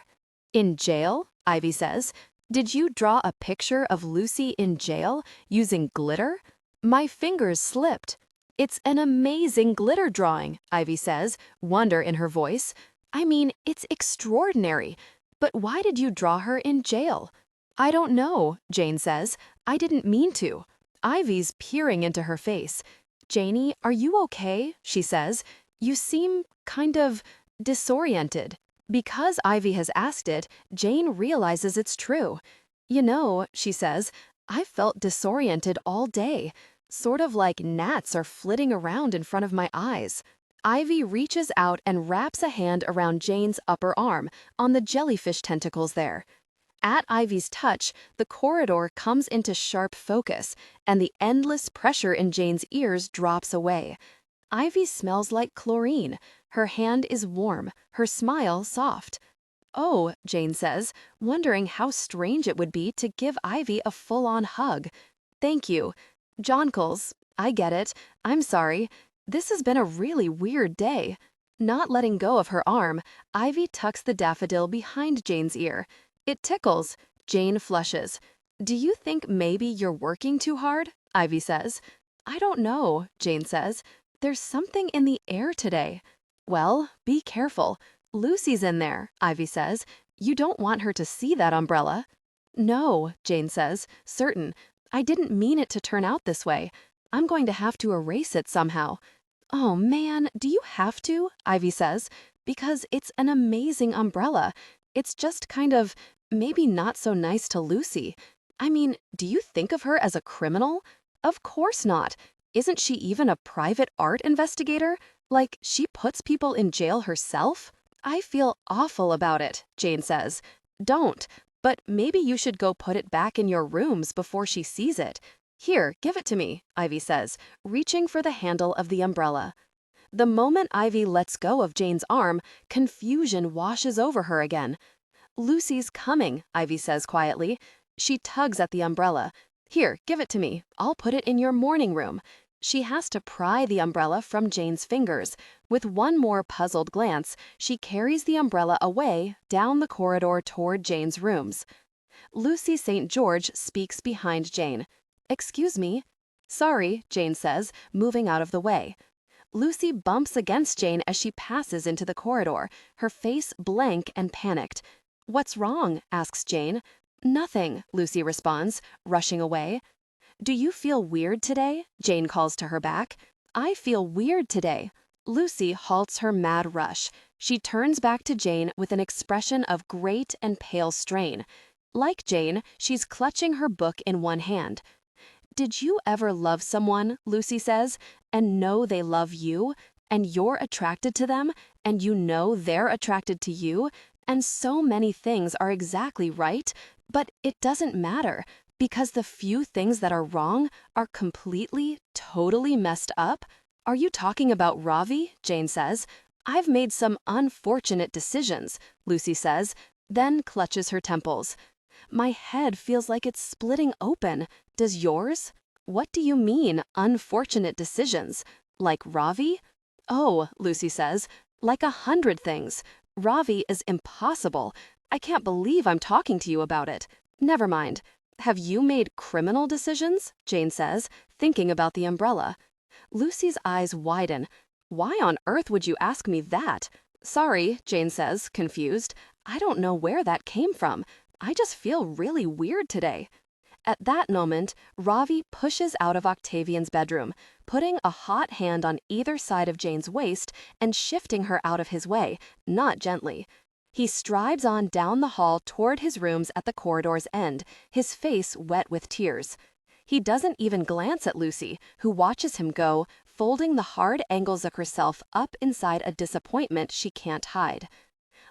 "In jail?" Ivy says. "Did you draw a picture of Lucy in jail using glitter?" "My fingers slipped." "It's an amazing glitter drawing," Ivy says, wonder in her voice. "I mean, it's extraordinary. But why did you draw her in jail?" "I don't know," Jane says. "I didn't mean to." Ivy's peering into her face. "Janie, are you okay?" she says. "You seem kind of disoriented." Because Ivy has asked it, Jane realizes it's true. "You know," she says, "I've felt disoriented all day. Sort of like gnats are flitting around in front of my eyes." Ivy reaches out and wraps a hand around Jane's upper arm, on the jellyfish tentacles there. At Ivy's touch, the corridor comes into sharp focus, and the endless pressure in Jane's ears drops away. Ivy smells like chlorine. Her hand is warm, her smile soft. "Oh," Jane says, wondering how strange it would be to give Ivy a full-on hug. "Thank you. Jonquils, I get it. I'm sorry. This has been a really weird day." Not letting go of her arm, Ivy tucks the daffodil behind Jane's ear. It tickles. Jane flushes. "Do you think maybe you're working too hard?" Ivy says. "I don't know," Jane says.
There's something in the air today. Well, be careful. Lucy's in there, Ivy says. You don't want her to see that umbrella. No, Jane says, certain. I didn't mean it to turn out this way. I'm going to have to erase it somehow. Oh man, do you have to? Ivy says, because it's an amazing umbrella. It's just kind of, maybe not so nice to Lucy. I mean, do you think of her as a criminal? Of course not. Isn't she even a private art investigator? Like, she puts people in jail herself? I feel awful about it, Jane says. Don't. But maybe you should go put it back in your rooms before she sees it. Here, give it to me, Ivy says, reaching for the handle of the umbrella. The moment Ivy lets go of Jane's arm, confusion washes over her again. Lucy's coming, Ivy says quietly. She tugs at the umbrella. Here, give it to me. I'll put it in your morning room. She has to pry the umbrella from Jane's fingers. With one more puzzled glance, she carries the umbrella away, down the corridor toward Jane's rooms. Lucy St. George speaks behind Jane. Excuse me. Sorry, Jane says, moving out of the way. Lucy bumps against Jane as she passes into the corridor, her face blank and panicked. What's wrong? Asks Jane. Nothing, Lucy responds, rushing away. Do you feel weird today? Jane calls to her back. I feel weird today. Lucy halts her mad rush. She turns back to Jane with an expression of great and pale strain. Like Jane, she's clutching her book in one hand. Did you ever love someone, Lucy says, and know they love you, and you're attracted to them, and you know they're attracted to you, and so many things are exactly right, but it doesn't matter, because the few things that are wrong are completely, totally messed up? Are you talking about Ravi? Jane says. I've made some unfortunate decisions, Lucy says, then clutches her temples. My head feels like it's splitting open. Does yours? What do you mean, unfortunate decisions? Like Ravi? Oh, Lucy says, like 100 things. Ravi is impossible. I can't believe I'm talking to you about it. Never mind. Have you made criminal decisions? Jane says, thinking about the umbrella. Lucy's eyes widen. Why on earth would you ask me that? Sorry, Jane says, confused. I don't know where that came from. I just feel really weird today. At that moment, Ravi pushes out of Octavian's bedroom, putting a hot hand on either side of Jane's waist and shifting her out of his way, not gently. He strides on down the hall toward his rooms at the corridor's end, his face wet with tears. He doesn't even glance at Lucy, who watches him go, folding the hard angles of herself up inside a disappointment she can't hide.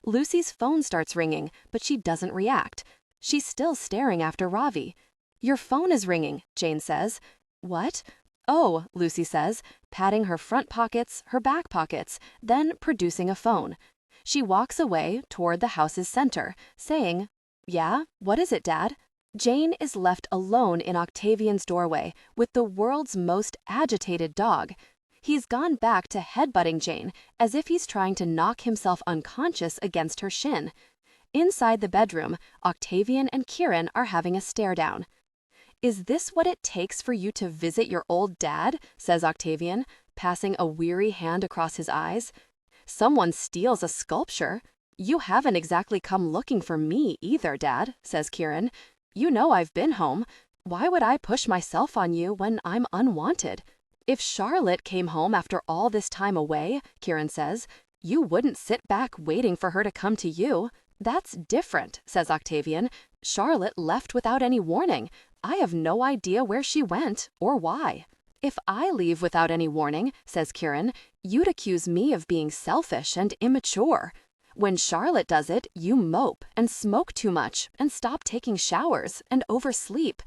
Lucy's phone starts ringing, but she doesn't react. She's still staring after Ravi. Your phone is ringing, Jane says. What? Oh, Lucy says, patting her front pockets, her back pockets, then producing a phone. She walks away toward the house's center, saying, Yeah, what is it, Dad? Jane is left alone in Octavian's doorway with the world's most agitated dog. He's gone back to headbutting Jane as if he's trying to knock himself unconscious against her shin. Inside the bedroom, Octavian and Kieran are having a stare down. Is this what it takes for you to visit your old dad? Says Octavian, passing a weary hand across his eyes. Someone steals a sculpture. You haven't exactly come looking for me either, Dad, says Kieran. You know I've been home. Why would I push myself on you when I'm unwanted? If Charlotte came home after all this time away, Kieran says, you wouldn't sit back waiting for her to come to you. That's different, says Octavian. Charlotte left without any warning. I have no idea where she went or why. If I leave without any warning, says Kieran, you'd accuse me of being selfish and immature. When Charlotte does it, you mope and smoke too much and stop taking showers and oversleep.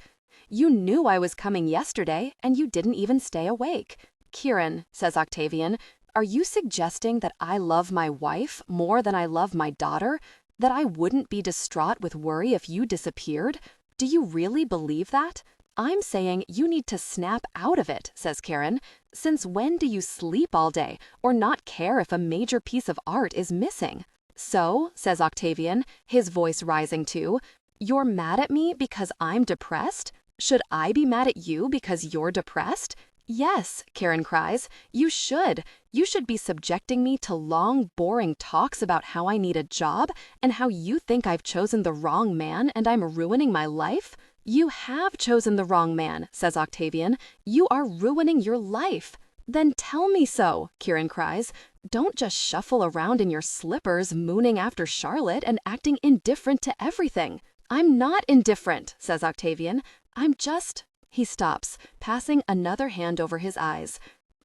You knew I was coming yesterday and you didn't even stay awake. Kieran, says Octavian, are you suggesting that I love my wife more than I love my daughter? That I wouldn't be distraught with worry if you disappeared? Do you really believe that? I'm saying you need to snap out of it, says Kieran. Since when do you sleep all day or not care if a major piece of art is missing? So, says Octavian, his voice rising too, you're mad at me because I'm depressed? Should I be mad at you because you're depressed? Yes, Kieran cries. You should. You should be subjecting me to long, boring talks about how I need a job and how you think I've chosen the wrong man and I'm ruining my life. You have chosen the wrong man, says Octavian. You are ruining your life. Then tell me so, Kieran cries. Don't just shuffle around in your slippers, mooning after Charlotte and acting indifferent to everything. I'm not indifferent, says Octavian. I'm just... He stops, passing another hand over his eyes.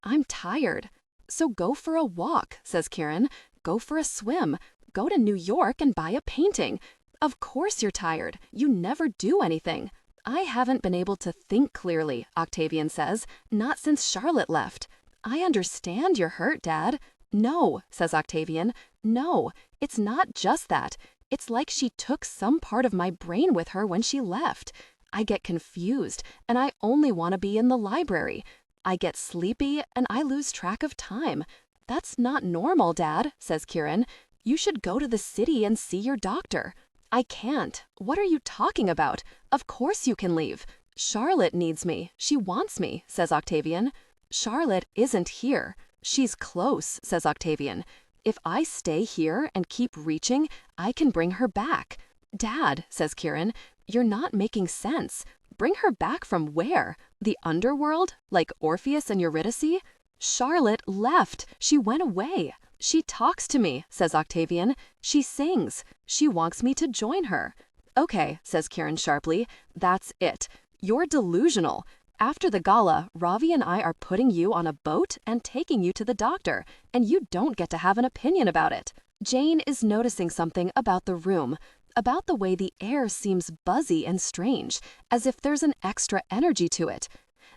I'm tired. So go for a walk, says Kieran. Go for a swim. Go to New York and buy a painting. Of course you're tired. You never do anything. I haven't been able to think clearly, Octavian says, not since Charlotte left. I understand you're hurt, Dad. No, says Octavian. No, it's not just that. It's like she took some part of my brain with her when she left. I get confused, and I only want to be in the library. I get sleepy, and I lose track of time. That's not normal, Dad, says Kieran. You should go to the city and see your doctor. I can't. What are you talking about? Of course you can leave. Charlotte needs me. She wants me, says Octavian. Charlotte isn't here. She's close, says Octavian. If I stay here and keep reaching, I can bring her back. Dad, says Kieran, you're not making sense. Bring her back from where? The underworld? Like Orpheus and Eurydice? Charlotte left. She went away. She talks to me, says Octavian. She sings. She wants me to join her. Okay, says Kieran sharply. That's it. You're delusional. After the gala, Ravi and I are putting you on a boat and taking you to the doctor, and you don't get to have an opinion about it. Jane is noticing something about the room. About the way the air seems buzzy and strange, as if there's an extra energy to it.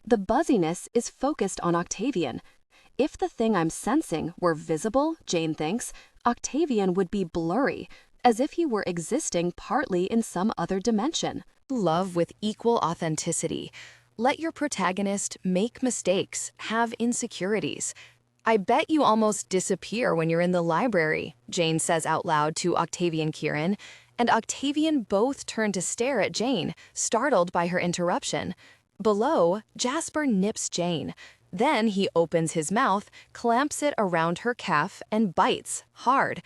The buzziness is focused on Octavian. If the thing I'm sensing were visible, Jane thinks, Octavian would be blurry, as if he were existing partly in some other dimension.
Love with equal authenticity. Let your protagonist make mistakes, have insecurities. I bet you almost disappear when you're in the library, Jane says out loud to Octavian Kieran, and Octavian both turn to stare at Jane, startled by her interruption. Below, Jasper nips Jane. Then he opens his mouth, clamps it around her calf, and bites, hard.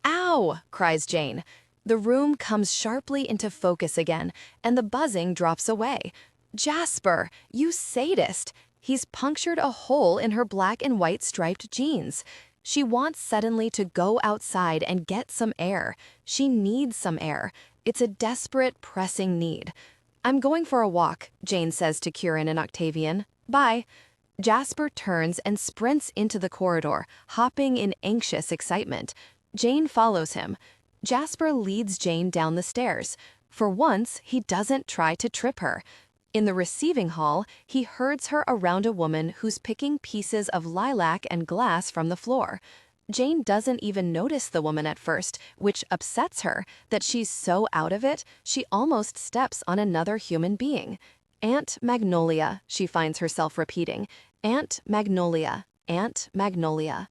Ow! Cries Jane. The room comes sharply into focus again, and the buzzing drops away. Jasper, you sadist! He's punctured a hole in her black and white striped jeans. She wants suddenly to go outside and get some air. She needs some air. It's a desperate, pressing need. I'm going for a walk, Jane says to Kieran and Octavian. Bye. Jasper turns and sprints into the corridor, hopping in anxious excitement. Jane follows him. Jasper leads Jane down the stairs. For once, he doesn't try to trip her. In the receiving hall, he herds her around a woman who's picking pieces of lilac and glass from the floor. Jane doesn't even notice the woman at first, which upsets her that she's so out of it, she almost steps on another human being. Aunt Magnolia, she finds herself repeating. Aunt Magnolia, Aunt Magnolia.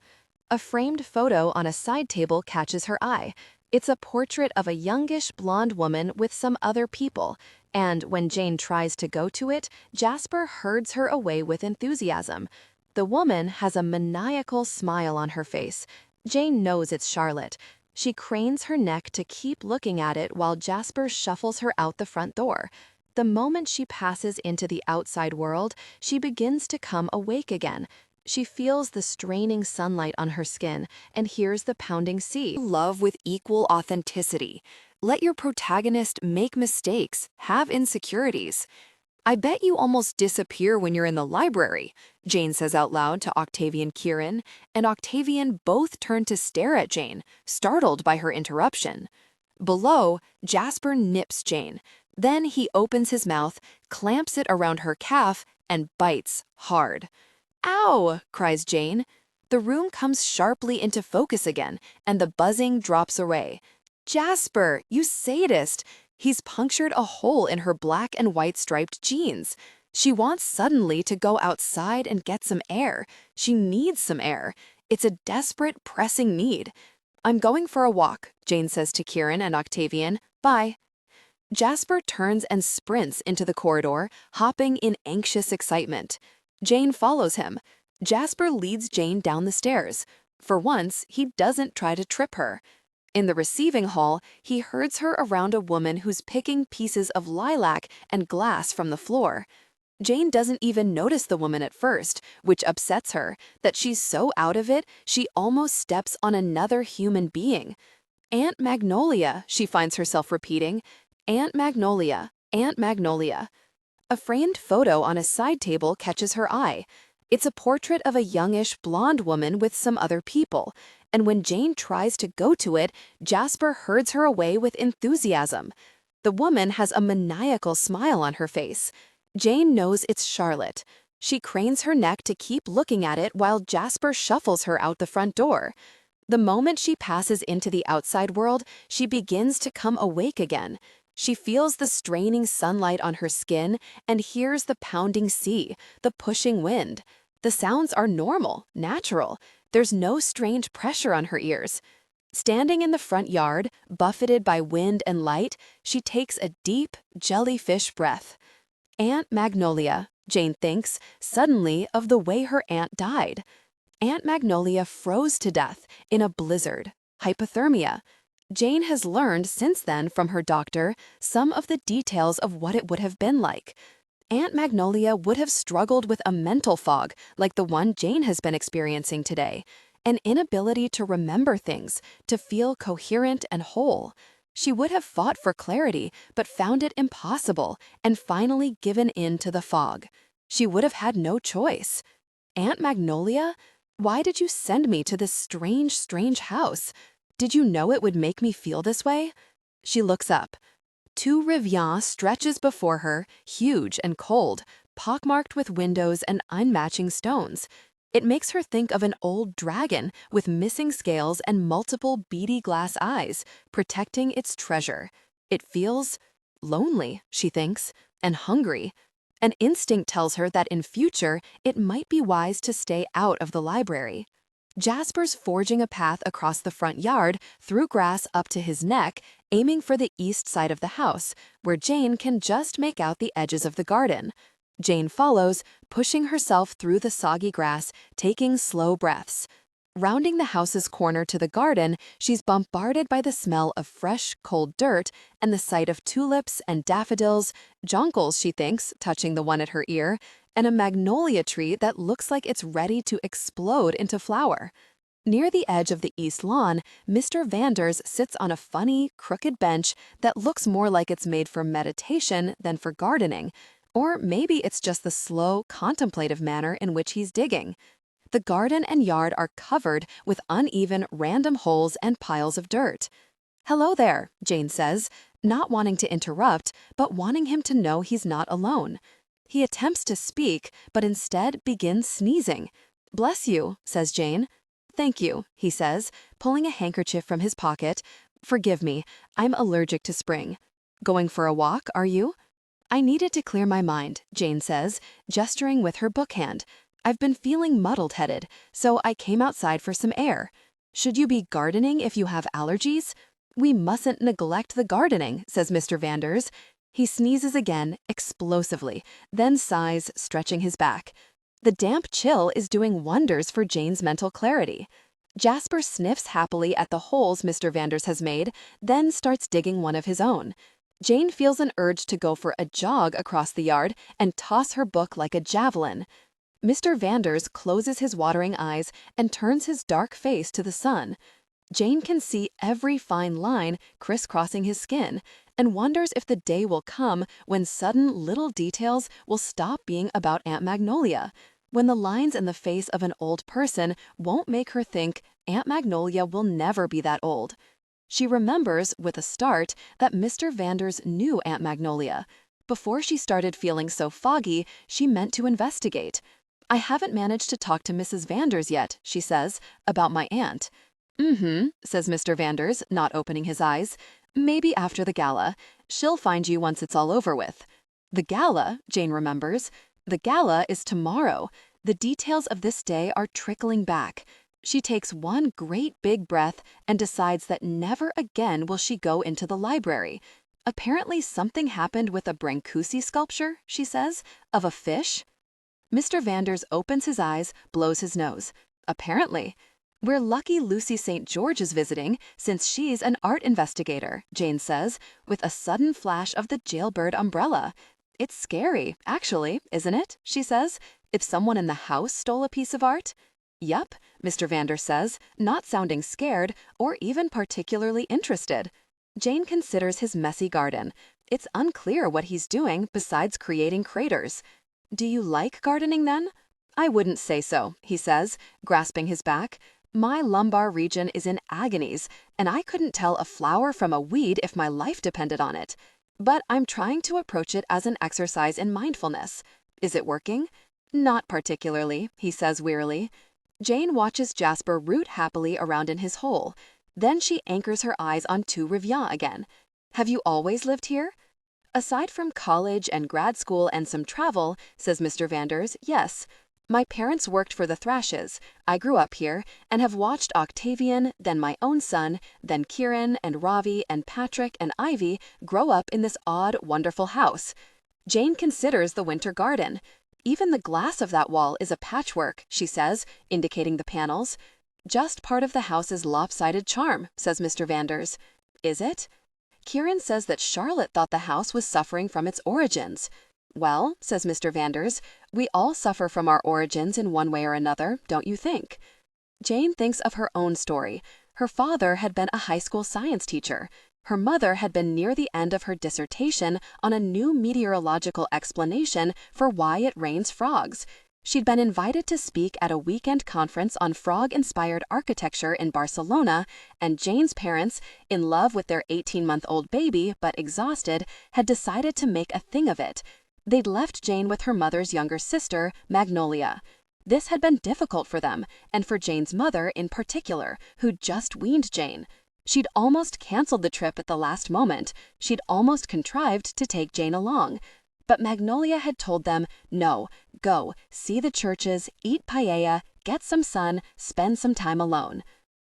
A framed photo on a side table catches her eye. It's a portrait of a youngish blonde woman with some other people, and when Jane tries to go to it, Jasper herds her away with enthusiasm. The woman has a maniacal smile on her face. Jane knows it's Charlotte. She cranes her neck to keep looking at it while Jasper shuffles her out the front door. The moment she passes into the outside world, she begins to come awake again. She feels the straining sunlight on her skin and hears the pounding sea. Love with equal authenticity. Let your protagonist make mistakes, have insecurities. I bet you almost disappear when you're in the library, Jane says out loud to Octavian Kieran, and Octavian both turn to stare at Jane, startled by her interruption. Below, Jasper nips Jane. Then he opens his mouth, clamps it around her calf, and bites hard. Ow! Cries Jane. The room comes sharply into focus again, and the buzzing drops away. Jasper, you sadist! He's punctured a hole in her black and white striped jeans. She wants suddenly to go outside and get some air. She needs some air. It's a desperate, pressing need. I'm going for a walk, Jane says to Kieran and Octavian. Bye. Jasper turns and sprints into the corridor, hopping in anxious excitement.
Jane follows him. Jasper leads Jane down the stairs. For once, he doesn't try to trip her. In the receiving hall, he herds her around a woman who's picking pieces of lilac and glass from the floor. Jane doesn't even notice the woman at first, which upsets her, that she's so out of it, she almost steps on another human being. Aunt Magnolia, she finds herself repeating. Aunt Magnolia, Aunt Magnolia. A framed photo on a side table catches her eye. It's a portrait of a youngish blonde woman with some other people, and when Jane tries to go to it, Jasper herds her away with enthusiasm. The woman has a maniacal smile on her face. Jane knows it's Charlotte. She cranes her neck to keep looking at it while Jasper shuffles her out the front door. The moment she passes into the outside world, she begins to come awake again. She feels the straining sunlight on her skin and hears the pounding sea, the pushing wind. The sounds are normal, natural. There's no strange pressure on her ears. Standing in the front yard, buffeted by wind and light, she takes a deep, jellyfish breath. Aunt Magnolia, Jane thinks, suddenly of the way her aunt died. Aunt Magnolia froze to death in a blizzard, hypothermia. Jane has learned since then from her doctor some of the details of what it would have been like. Aunt Magnolia would have struggled with a mental fog like the one Jane has been experiencing today, an inability to remember things, to feel coherent and whole. She would have fought for clarity, but found it impossible and finally given in to the fog. She would have had no choice. Aunt Magnolia? Why did you send me to this strange, strange house? Did you know it would make me feel this way? She looks up. Tu Reviens stretches before her, huge and cold, pockmarked with windows and unmatching stones. It makes her think of an old dragon with missing scales and multiple beady glass eyes, protecting its treasure. It feels lonely, she thinks, and hungry. An instinct tells her that in future, it might be wise to stay out of the library. Jasper's forging a path across the front yard, through grass up to his neck, aiming for the east side of the house, where Jane can just make out the edges of the garden. Jane follows, pushing herself through the soggy grass, taking slow breaths. Rounding the house's corner to the garden, she's bombarded by the smell of fresh, cold dirt and the sight of tulips and daffodils, jonquils, she thinks, touching the one at her ear, and a magnolia tree that looks like it's ready to explode into flower. Near the edge of the east lawn, Mr. Vanders sits on a funny, crooked bench that looks more like it's made for meditation than for gardening, or maybe it's just the slow, contemplative manner in which he's digging. The garden and yard are covered with uneven, random holes and piles of dirt. "Hello there," Jane says, not wanting to interrupt, but wanting him to know he's not alone. He attempts to speak, but instead begins sneezing. "Bless you," says Jane. "Thank you," he says, pulling a handkerchief from his pocket. "Forgive me, I'm allergic to spring. Going for a walk, are you?" "I needed to clear my mind," Jane says, gesturing with her book hand. "I've been feeling muddled-headed, so I came outside for some air. Should you be gardening if you have allergies?" "We mustn't neglect the gardening," says Mr. Vanders. He sneezes again, explosively, then sighs, stretching his back. The damp chill is doing wonders for Jane's mental clarity. Jasper sniffs happily at the holes Mr. Vanders has made, then starts digging one of his own. Jane feels an urge to go for a jog across the yard and toss her book like a javelin. Mr. Vanders closes his watering eyes and turns his dark face to the sun. Jane can see every fine line crisscrossing his skin and wonders if the day will come when sudden little details will stop being about Aunt Magnolia, when the lines in the face of an old person won't make her think Aunt Magnolia will never be that old. She remembers, with a start, that Mr. Vanders knew Aunt Magnolia. Before she started feeling so foggy, she meant to investigate. "I haven't managed to talk to Mrs. Vanders yet," she says, "about my aunt." "Mm-hmm," says Mr. Vanders, not opening his eyes. "Maybe after the gala. She'll find you once it's all over with." The gala, Jane remembers. The gala is tomorrow. The details of this day are trickling back. She takes one great big breath and decides that never again will she go into the library. Apparently something happened with a Brancusi sculpture, she says, of a fish. Mr. Vanders opens his eyes, blows his nose. Apparently. We're lucky Lucy St. George is visiting, since she's an art investigator, Jane says, with a sudden flash of the jailbird umbrella. It's scary, actually, isn't it? She says, if someone in the house stole a piece of art. Yup, Mr. Vanders says, not sounding scared or even particularly interested. Jane considers his messy garden. It's unclear what he's doing besides creating craters. Do you like gardening then? I wouldn't say so, he says, grasping his back. My lumbar region is in agonies, and I couldn't tell a flower from a weed if my life depended on it. But I'm trying to approach it as an exercise in mindfulness. Is it working? Not particularly, he says wearily. Jane watches Jasper root happily around in his hole. Then she anchors her eyes on Tu Reviens again. Have you always lived here? Aside from college and grad school and some travel, says Mr. Vanders, yes. My parents worked for the Thrashes. I grew up here and have watched Octavian, then my own son, then Kieran and Ravi and Patrick and Ivy grow up in this odd, wonderful house. Jane considers the winter garden. Even the glass of that wall is a patchwork, she says, indicating the panels. Just part of the house's lopsided charm, says Mr. Vanders. Is it? Kieran says that Charlotte thought the house was suffering from its origins. Well, says Mr. Vanders, we all suffer from our origins in one way or another, don't you think? Jane thinks of her own story. Her father had been a high school science teacher. Her mother had been near the end of her dissertation on a new meteorological explanation for why it rains frogs. She'd been invited to speak at a weekend conference on frog-inspired architecture in Barcelona, and Jane's parents, in love with their 18-month-old baby but exhausted, had decided to make a thing of it. They'd left Jane with her mother's younger sister, Magnolia. This had been difficult for them, and for Jane's mother in particular, who'd just weaned Jane. She'd almost canceled the trip at the last moment. She'd almost contrived to take Jane along. But Magnolia had told them, no, go, see the churches, eat paella, get some sun, spend some time alone.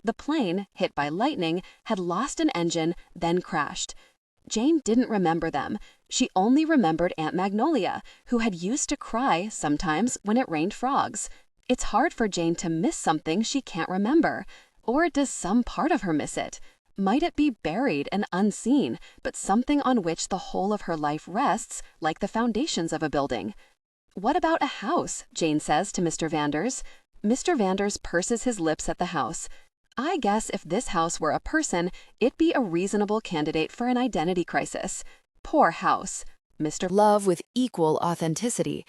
The plane, hit by lightning, had lost an engine, then crashed. Jane didn't remember them. She only remembered Aunt Magnolia, who had used to cry sometimes when it rained frogs. It's hard for Jane to miss something she can't remember. Or does some part of her miss it? Might it be buried and unseen, but something on which the whole of her life rests, like the foundations of a building? What about a house? Jane says to Mr. Vanders. Mr. Vanders purses his lips at the house. I guess if this house were a person, it'd be a reasonable candidate for an identity crisis. Poor house. Mr.
Love with equal authenticity.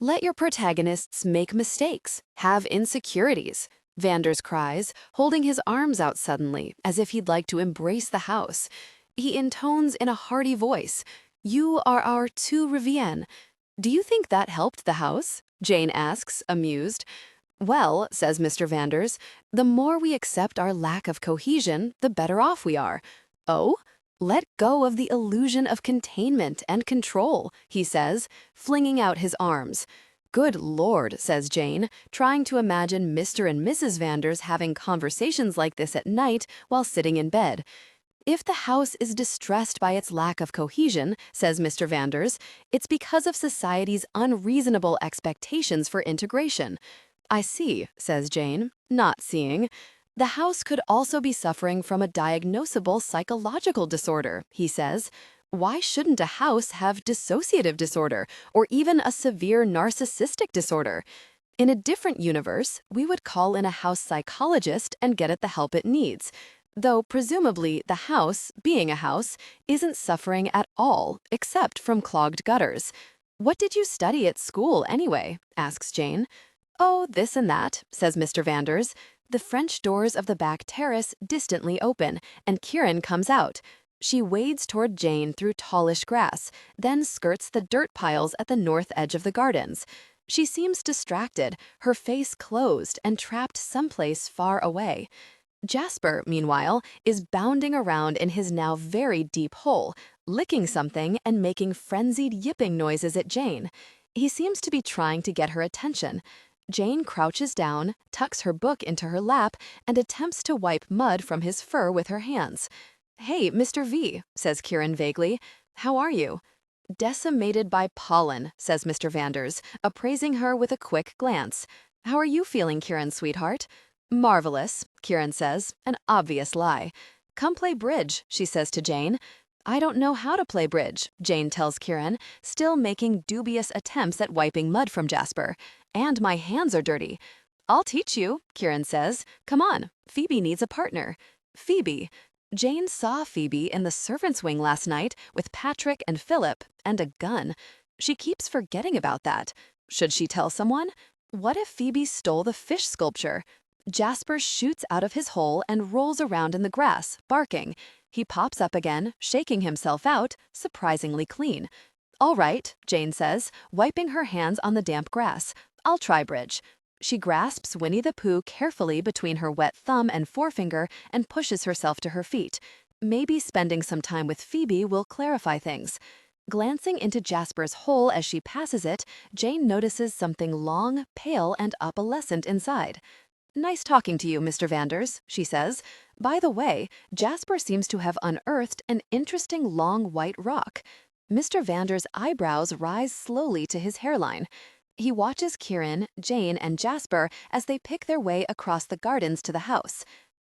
Let your protagonists make mistakes, have insecurities. Vanders cries, holding his arms out suddenly, as if he'd like to embrace the house. He intones in a hearty voice, "You are our Tu Reviens." Do you think that helped the house? Jane asks, amused. Well, says Mr. Vanders, the more we accept our lack of cohesion, the better off we are. Oh? Let go of the illusion of containment and control, he says, flinging out his arms. Good Lord, says Jane, trying to imagine Mr. and Mrs. Vanders having conversations like this at night while sitting in bed. If the house is distressed by its lack of cohesion, says Mr. Vanders, it's because of society's unreasonable expectations for integration. I see, says Jane, not seeing. The house could also be suffering from a diagnosable psychological disorder, he says. Why shouldn't a house have dissociative disorder or even a severe narcissistic disorder? In a different universe, we would call in a house psychologist and get it the help it needs. Though presumably the house, being a house, isn't suffering at all except from clogged gutters. What did you study at school anyway? Asks Jane. Oh, this and that, says Mr. Vanders. The French doors of the back terrace distantly open, and Kieran comes out. She wades toward Jane through tallish grass, then skirts the dirt piles at the north edge of the gardens. She seems distracted, her face closed and trapped someplace far away. Jasper, meanwhile, is bounding around in his now very deep hole, licking something and making frenzied yipping noises at Jane. He seems to be trying to get her attention. Jane crouches down, tucks her book into her lap, and attempts to wipe mud from his fur with her hands. Hey, Mr. V, says Kieran vaguely. How are you?
Decimated by pollen, says Mr. Vanders, appraising her with a quick glance. How are you feeling, Kieran, sweetheart? Marvelous, Kieran says, an obvious lie. Come play bridge, she says to Jane. I don't know how to play bridge, Jane tells Kieran, still making dubious attempts at wiping mud from Jasper. And my hands are dirty. I'll teach you, Kieran says. Come on, Phoebe needs a partner. Phoebe. Jane saw Phoebe in the servants' wing last night with Patrick and Philip and a gun. She keeps forgetting about that. Should she tell someone? What if Phoebe stole the fish sculpture? Jasper shoots out of his hole and rolls around in the grass, barking. He pops up again, shaking himself out, surprisingly clean. All right, Jane says, wiping her hands on the damp grass. I'll try bridge. She grasps Winnie the Pooh carefully between her wet thumb and forefinger and pushes herself to her feet. Maybe spending some time with Phoebe will clarify things. Glancing into Jasper's hole as she passes it, Jane notices something long, pale, and opalescent inside. Nice talking to you, Mr. Vanders, she says. By the way, Jasper seems to have unearthed an interesting long white rock. Mr. Vanders' eyebrows rise slowly to his hairline. He watches Kieran, Jane, and Jasper as they pick their way across the gardens to the house.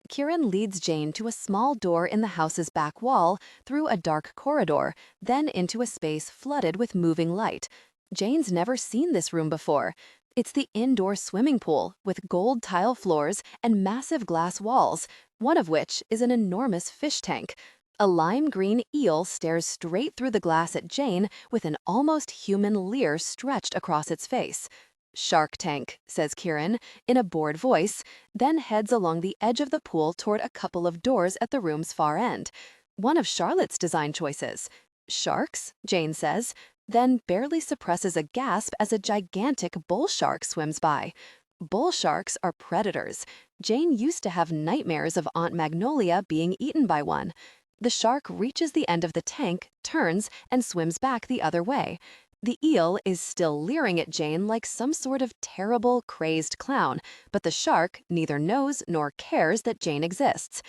Kieran leads Jane to a small door in the house's back wall, through a dark corridor, then into a space flooded with moving light. Jane's never seen this room before. It's the indoor swimming pool, with gold tile floors and massive glass walls, one of which is an enormous fish tank. A lime green eel stares straight through the glass at Jane with an almost human leer stretched across its face. Shark Tank, says Kieran, in a bored voice, then heads along the edge of the pool toward a couple of doors at the room's far end. One of Charlotte's design choices. Sharks, Jane says, then barely suppresses a gasp as a gigantic bull shark swims by. Bull sharks are predators. Jane used to have nightmares of Aunt Magnolia being eaten by one. The shark reaches the end of the tank, turns, and swims back the other way. The eel is still leering at Jane like some sort of terrible, crazed clown, but the shark neither knows nor cares that Jane exists.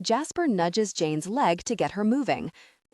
Jasper nudges Jane's leg to get her moving.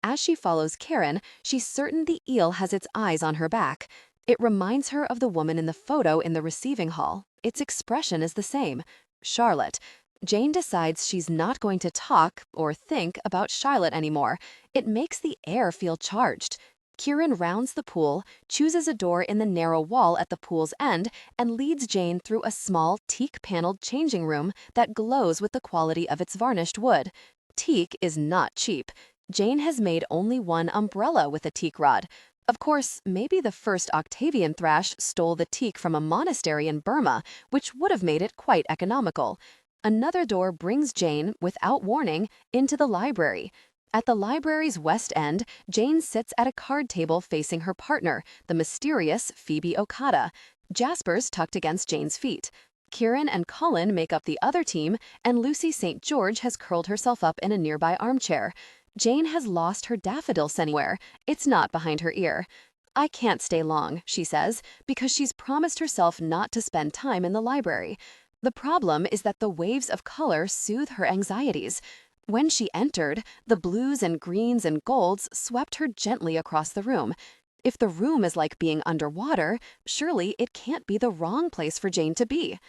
As she follows Kieran, she's certain the eel has its eyes on her back. It reminds her of the woman in the photo in the receiving hall. Its expression is the same. Charlotte. Jane decides she's not going to talk or think about Charlotte anymore. It makes the air feel charged. Kieran rounds the pool, chooses a door in the narrow wall at the pool's end, and leads Jane through a small teak-paneled changing room that glows with the quality of its varnished wood. Teak is not cheap. Jane has made only one umbrella with a teak rod. Of course, maybe the first Octavian thrash stole the teak from a monastery in Burma, which would have made it quite economical. Another door brings Jane, without warning, into the library. At the library's west end, Jane sits at a card table facing her partner, the mysterious Phoebe Okada. Jasper's tucked against Jane's feet. Kieran and Colin make up the other team, and Lucy St. George has curled herself up in a nearby armchair. Jane has lost her daffodil somewhere. It's not behind her ear. I can't stay long, she says, because she's promised herself not to spend time in the library. The problem is that the waves of color soothe her anxieties. When she entered, the blues and greens and golds swept her gently across the room. If the room is like being underwater, surely it can't be the wrong place for Jane to be.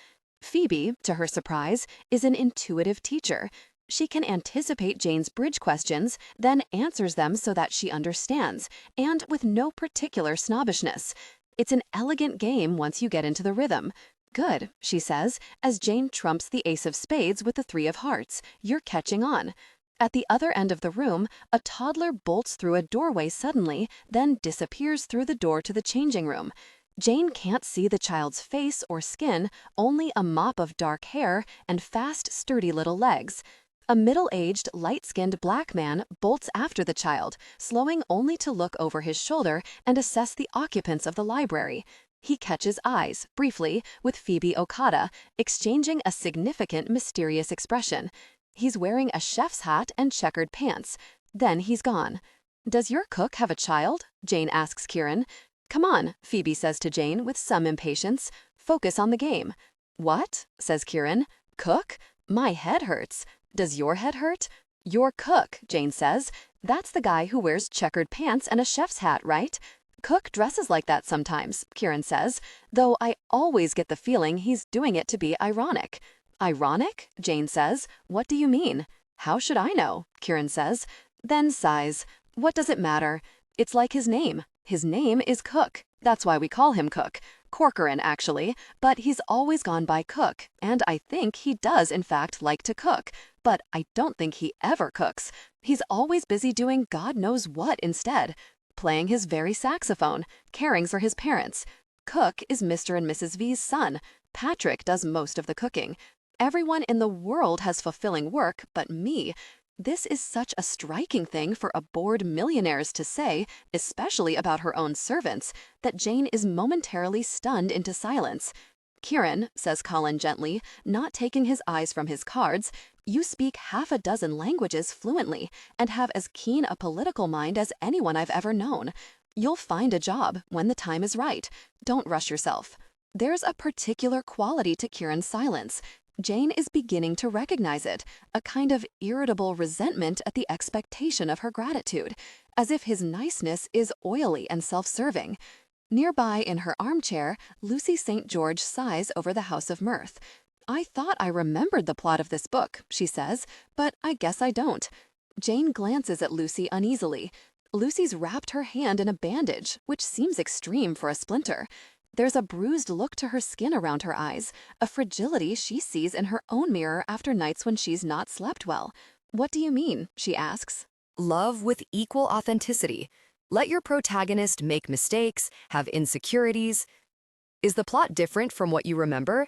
Phoebe, to her surprise, is an intuitive teacher. She can anticipate Jane's bridge questions, then answers them so that she understands, and with no particular snobbishness. It's an elegant game once you get into the rhythm. Good, she says, as Jane trumps the ace of spades with the three of hearts. You're catching on. At the other end of the room, a toddler bolts through a doorway suddenly, then disappears through the door to the changing room. Jane can't see the child's face or skin, only a mop of dark hair and fast, sturdy little legs. A middle-aged, light-skinned black man bolts after the child, slowing only to look over his shoulder and assess the occupants of the library. He catches eyes, briefly, with Phoebe Okada, exchanging a significant, mysterious expression. He's wearing a chef's hat and checkered pants. Then he's gone. Does your cook have a child? Jane asks Kieran. Come on, Phoebe says to Jane with some impatience. Focus on the game. What? Says Kieran. Cook? My head hurts. Does your head hurt? Your cook, Jane says. That's the guy who wears checkered pants and a chef's hat, right? Cook dresses like that sometimes, Kieran says, though I always get the feeling he's doing it to be ironic. Ironic? Jane says. What do you mean? How should I know? Kieran says. Then sighs. What does it matter? It's like his name. His name is Cook. That's why we call him Cook. Corcoran, actually, but he's always gone by Cook, and I think he does in fact like to cook, but I don't think he ever cooks. He's always busy doing God knows what instead. Playing his very saxophone, caring for his parents. Cook is Mr. and Mrs. V's son. Patrick does most of the cooking. Everyone in the world has fulfilling work but me. This is such a striking thing for a bored millionaires to say, especially about her own servants, that Jane is momentarily stunned into silence. Kieran, says Colin gently, not taking his eyes from his cards, you speak half a dozen languages fluently and have as keen a political mind as anyone I've ever known. You'll find a job when the time is right. Don't rush yourself. There's a particular quality to Kieran's silence. Jane is beginning to recognize it, a kind of irritable resentment at the expectation of her gratitude, as if his niceness is oily and self-serving. Nearby in her armchair, Lucy St. George sighs over The House of Mirth. I thought I remembered the plot of this book, she says, but I guess I don't. Jane glances at Lucy uneasily. Lucy's wrapped her hand in a bandage, which seems extreme for a splinter. There's a bruised look to her skin around her eyes, a fragility she sees in her own mirror after nights when she's not slept well. What do you mean? She asks.
Love with equal authenticity. Let your protagonist make mistakes, have insecurities. Is the plot different from what you remember?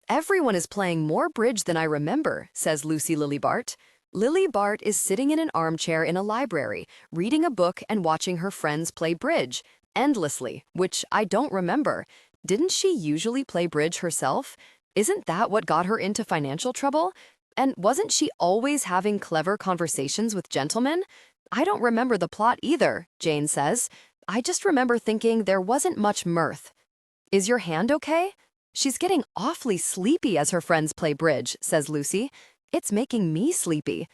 Everyone is playing more bridge than I remember, says Lucy Lily Bart. Lily Bart is sitting in an armchair in a library, reading a book and watching her friends play bridge. Endlessly, which I don't remember. Didn't she usually play bridge herself? Isn't that what got her into financial trouble? And wasn't she always having clever conversations with gentlemen? I don't remember the plot either, Jane says. I just remember thinking there wasn't much mirth. Is your hand okay? She's getting awfully sleepy as her friends play bridge, says Lucy. It's making me sleepy.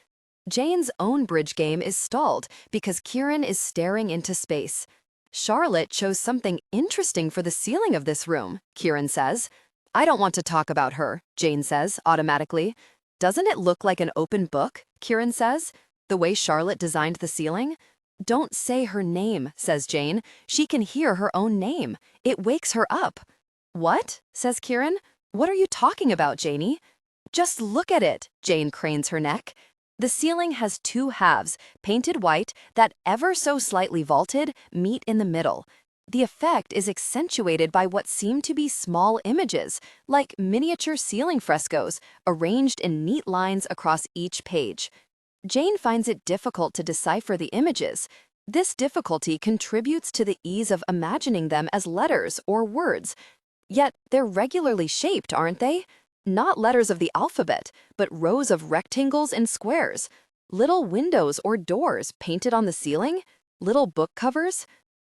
Jane's own bridge game is stalled because Kieran is staring into space. Charlotte chose something interesting for the ceiling of this room, Kieran says. I don't want to talk about her, Jane says, automatically. Doesn't it look like an open book, Kieran says, the way Charlotte designed the ceiling? Don't say her name, says Jane. She can hear her own name. It wakes her up. What? Says Kieran. What are you talking about, Janie? Just look at it, Jane cranes her neck. The ceiling has two halves, painted white, that ever so slightly vaulted, meet in the middle. The effect is accentuated by what seem to be small images, like miniature ceiling frescoes, arranged in neat lines across each page. Jane finds it difficult to decipher the images. This difficulty contributes to the ease of imagining them as letters or words. Yet they're regularly shaped, aren't they? Not letters of the alphabet, but rows of rectangles and squares. Little windows or doors painted on the ceiling? Little book covers?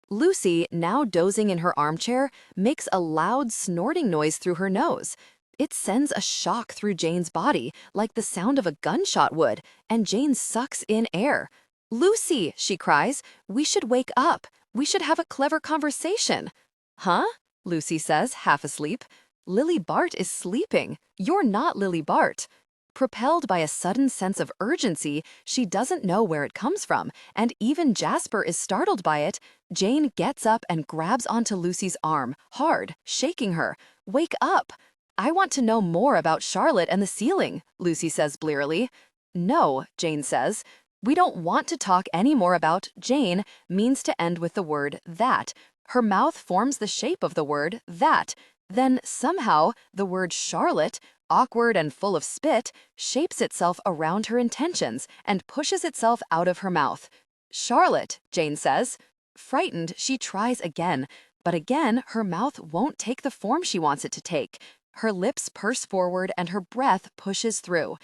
Lucy, now dozing in her armchair, makes a loud snorting noise through her nose. It sends a shock through Jane's body, like the sound of a gunshot would, and Jane sucks in air. Lucy, she cries, we should wake up. We should have a clever conversation. Huh? Lucy says, half asleep. Lily Bart is sleeping. You're not Lily Bart. Propelled by a sudden sense of urgency, she doesn't know where it comes from, and even Jasper is startled by it. Jane gets up and grabs onto Lucy's arm, hard, shaking her. Wake up! I want to know more about Charlotte and the ceiling, Lucy says blearily. No, Jane says. We don't want to talk any more about Jane means to end with the word that. Her mouth forms the shape of the word that. Then, somehow, the word Charlotte, awkward and full of spit, shapes itself around her intentions and pushes itself out of her mouth. Charlotte, Jane says. Frightened, she tries again, but again her mouth won't take the form she wants it to take. Her lips purse forward and her breath pushes through.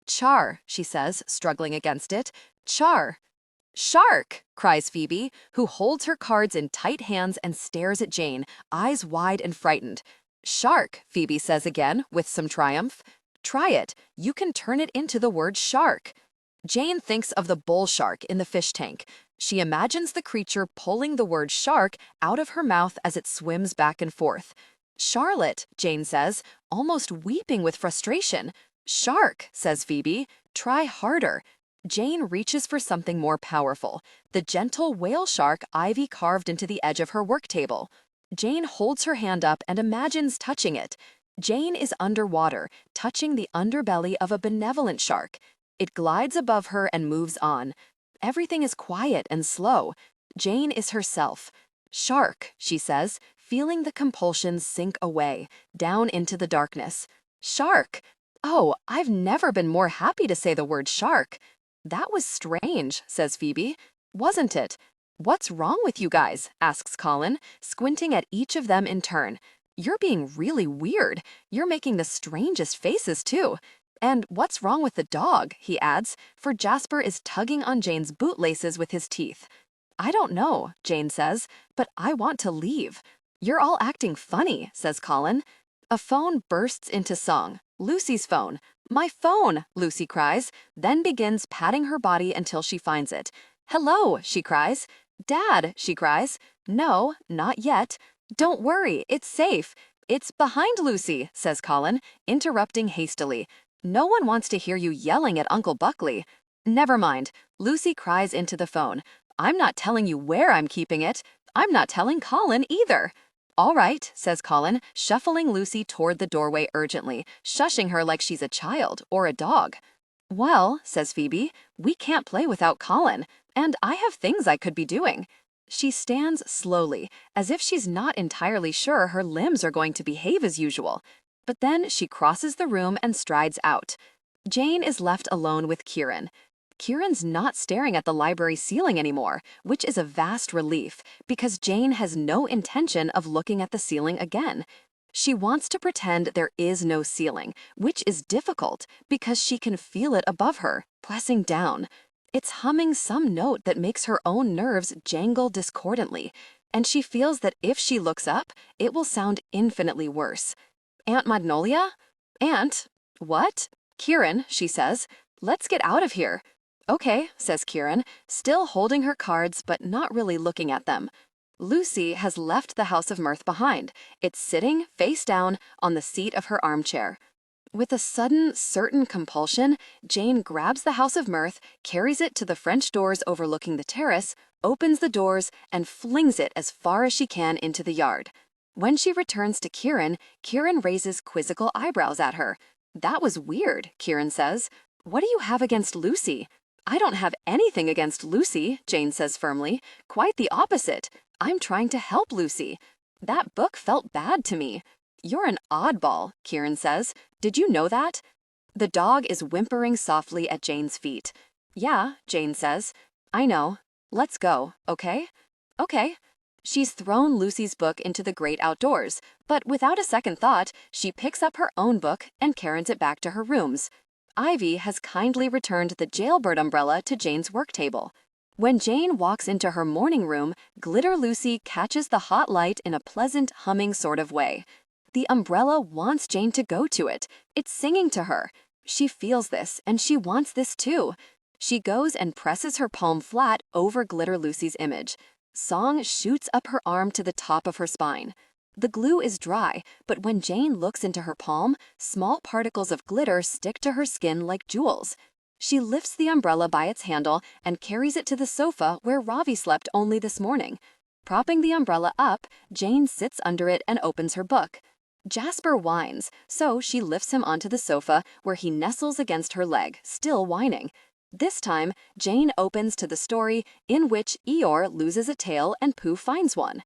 Char, she says, struggling against it. Char. Shark, cries Phoebe, who holds her cards in tight hands and stares at Jane, eyes wide and frightened. Shark, Phoebe says again, with some triumph. Try it. You can turn it into the word shark.
Jane thinks of the bull shark in the fish tank. She imagines the creature pulling the word shark out of her mouth as it swims back and forth. Charlotte, Jane says, almost weeping with frustration. Shark, says Phoebe, try harder. Jane reaches for something more powerful, the gentle whale shark Ivy carved into the edge of her work table. Jane holds her hand up and imagines touching it. Jane is underwater, touching the underbelly of a benevolent shark. It glides above her and moves on. Everything is quiet and slow. Jane is herself. Shark, she says, feeling the compulsion sink away, down into the darkness. Shark! Oh, I've never been more happy to say the word shark. That was strange, says Phoebe. Wasn't it? What's wrong with you guys? Asks Colin, squinting at each of them in turn. You're being really weird. You're making the strangest faces, too. And what's wrong with the dog, he adds, for Jasper is tugging on Jane's bootlaces with his teeth. I don't know, Jane says, but I want to leave. You're all acting funny, says Colin. A phone bursts into song. Lucy's phone. My phone, Lucy cries, then begins patting her body until she finds it. Hello, she cries. Dad, she cries. No, not yet. Don't worry, it's safe. It's behind Lucy, says Colin, interrupting hastily. No one wants to hear you yelling at Uncle Buckley. Never mind. Lucy cries into the phone. I'm not telling you where I'm keeping it. I'm not telling Colin either. All right, says Colin, shuffling Lucy toward the doorway urgently, shushing her like she's a child or a dog. Well, says Phoebe, we can't play without Colin, and I have things I could be doing. She stands slowly, as if she's not entirely sure her limbs are going to behave as usual. But then she crosses the room and strides out. Jane is left alone with Kieran. Kieran's not staring at the library ceiling anymore, which is a vast relief, because Jane has no intention of looking at the ceiling again. She wants to pretend there is no ceiling, which is difficult because she can feel it above her, pressing down. It's humming some note that makes her own nerves jangle discordantly, and she feels that if she looks up, it will sound infinitely worse. Aunt Magnolia? Aunt? What? Kieran, she says. Let's get out of here. Okay, says Kieran, still holding her cards but not really looking at them. Lucy has left the House of Mirth behind. It's sitting, face down, on the seat of her armchair. With a sudden, certain compulsion, Jane grabs the House of Mirth, carries it to the French doors overlooking the terrace, opens the doors, and flings it as far as she can into the yard. When she returns to Kieran, Kieran raises quizzical eyebrows at her. That was weird, Kieran says. What do you have against Lucy? I don't have anything against Lucy, Jane says firmly. Quite the opposite. I'm trying to help Lucy. That book felt bad to me. You're an oddball, Kieran says. Did you know that? The dog is whimpering softly at Jane's feet. Yeah, Jane says. I know. Let's go, okay? Okay. She's thrown Lucy's book into the great outdoors, but without a second thought, she picks up her own book and carries it back to her rooms. Ivy has kindly returned the jailbird umbrella to Jane's work table. When Jane walks into her morning room, Glitter Lucy catches the hot light in a pleasant, humming sort of way. The umbrella wants Jane to go to it. It's singing to her. She feels this, and she wants this too. She goes and presses her palm flat over Glitter Lucy's image. Song shoots up her arm to the top of her spine. The glue is dry, but when Jane looks into her palm, small particles of glitter stick to her skin like jewels. She lifts the umbrella by its handle and carries it to the sofa where Ravi slept only this morning. Propping the umbrella up, Jane sits under it and opens her book. Jasper whines, so she lifts him onto the sofa where he nestles against her leg, still whining. This time, Jane opens to the story in which Eeyore loses a tail and Pooh finds one.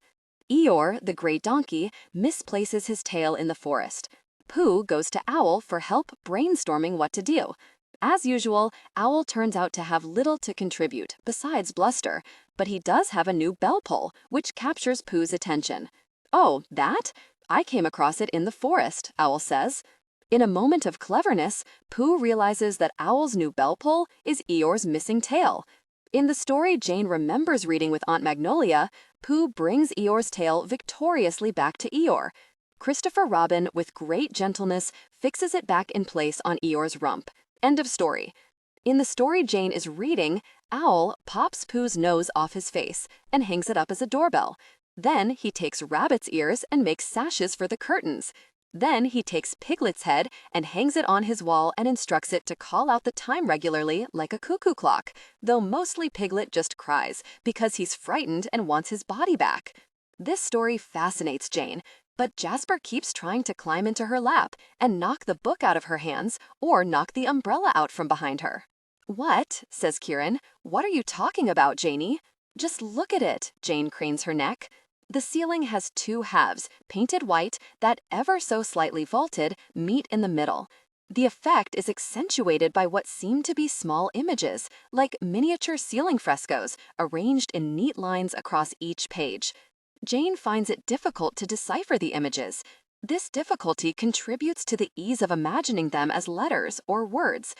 Eeyore, the great donkey, misplaces his tail in the forest. Pooh goes to Owl for help brainstorming what to do. As usual, Owl turns out to have little to contribute besides bluster, but he does have a new bell pull, which captures Pooh's attention. Oh, that? I came across it in the forest, Owl says. In a moment of cleverness, Pooh realizes that Owl's new bell pull is Eeyore's missing tail. In the story Jane remembers reading with Aunt Magnolia, Pooh brings Eeyore's tail victoriously back to Eeyore. Christopher Robin, with great gentleness, fixes it back in place on Eeyore's rump. End of story. In the story Jane is reading, Owl pops Pooh's nose off his face and hangs it up as a doorbell. Then he takes Rabbit's ears and makes sashes for the curtains. Then he takes Piglet's head and hangs it on his wall and instructs it to call out the time regularly like a cuckoo clock, though mostly Piglet just cries because he's frightened and wants his body back. This story fascinates Jane, but Jasper keeps trying to climb into her lap and knock the book out of her hands or knock the umbrella out from behind her. "What?" says Kieran. "What are you talking about, Janie?" "Just look at it," Jane cranes her neck. The ceiling has two halves, painted white, that ever so slightly vaulted, meet in the middle. The effect is accentuated by what seem to be small images, like miniature ceiling frescoes, arranged in neat lines across each page. Jane finds it difficult to decipher the images. This difficulty contributes to the ease of imagining them as letters or words.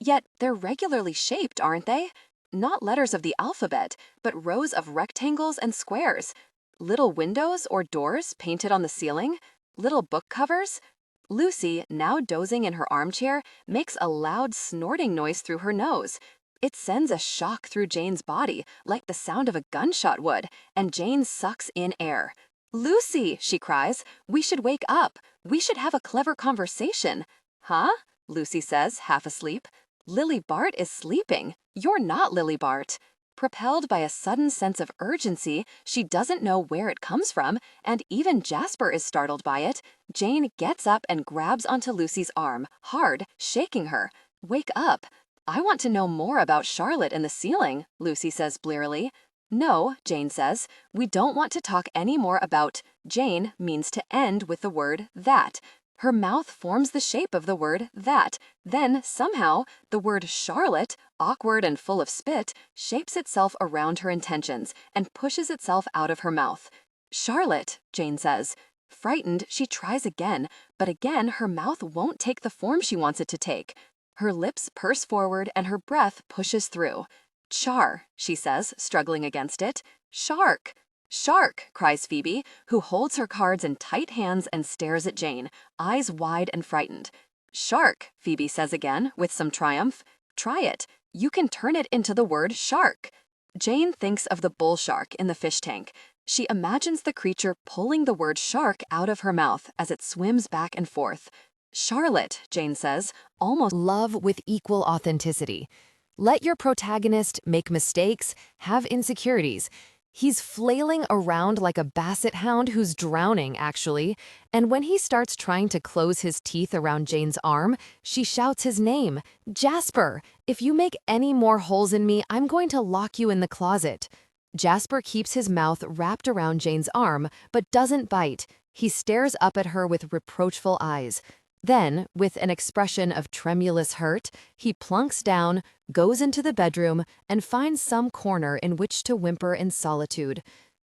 Yet they're regularly shaped, aren't they? Not letters of the alphabet, but rows of rectangles and squares. Little windows or doors painted on the ceiling? Little book covers? Lucy, now dozing in her armchair, makes a loud snorting noise through her nose. It sends a shock through Jane's body, like the sound of a gunshot would, and Jane sucks in air. "Lucy," she cries, "we should wake up. We should have a clever conversation." "Huh?" Lucy says, half asleep. "Lily Bart is sleeping. You're not Lily Bart." Propelled by a sudden sense of urgency, she doesn't know where it comes from, and even Jasper is startled by it. Jane gets up and grabs onto Lucy's arm, hard, shaking her. "Wake up. I want to know more about Charlotte and the ceiling," Lucy says blearily. "No," Jane says, "we don't want to talk any more about—" Jane means to end with the word that. Her mouth forms the shape of the word that. Then, somehow, the word Charlotte, awkward and full of spit, shapes itself around her intentions and pushes itself out of her mouth. "Charlotte," Jane says. Frightened, she tries again, but again her mouth won't take the form she wants it to take. Her lips purse forward and her breath pushes through. "Char," she says, struggling against it. "Shark." "Shark," cries Phoebe, who holds her cards in tight hands and stares at Jane, eyes wide and frightened. "Shark," Phoebe says again, with some triumph. "Try it. You can turn it into the word shark." Jane thinks of the bull shark in the fish tank. She imagines the creature pulling the word shark out of her mouth as it swims back and forth. "Charlotte," Jane says, almost
Love with equal authenticity. Let your protagonist make mistakes, have insecurities. He's flailing around like a basset hound who's drowning, actually. And when he starts trying to close his teeth around Jane's arm, she shouts his name. "Jasper, if you make any more holes in me, I'm going to lock you in the closet." Jasper keeps his mouth wrapped around Jane's arm, but doesn't bite. He stares up at her with reproachful eyes. Then, with an expression of tremulous hurt, he plunks down, goes into the bedroom, and finds some corner in which to whimper in solitude.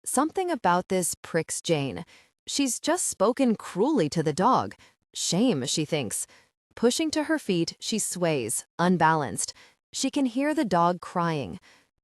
Something about this pricks Jane. She's just spoken cruelly to the dog. Shame, she thinks. Pushing to her feet, she sways, unbalanced. She can hear the dog crying.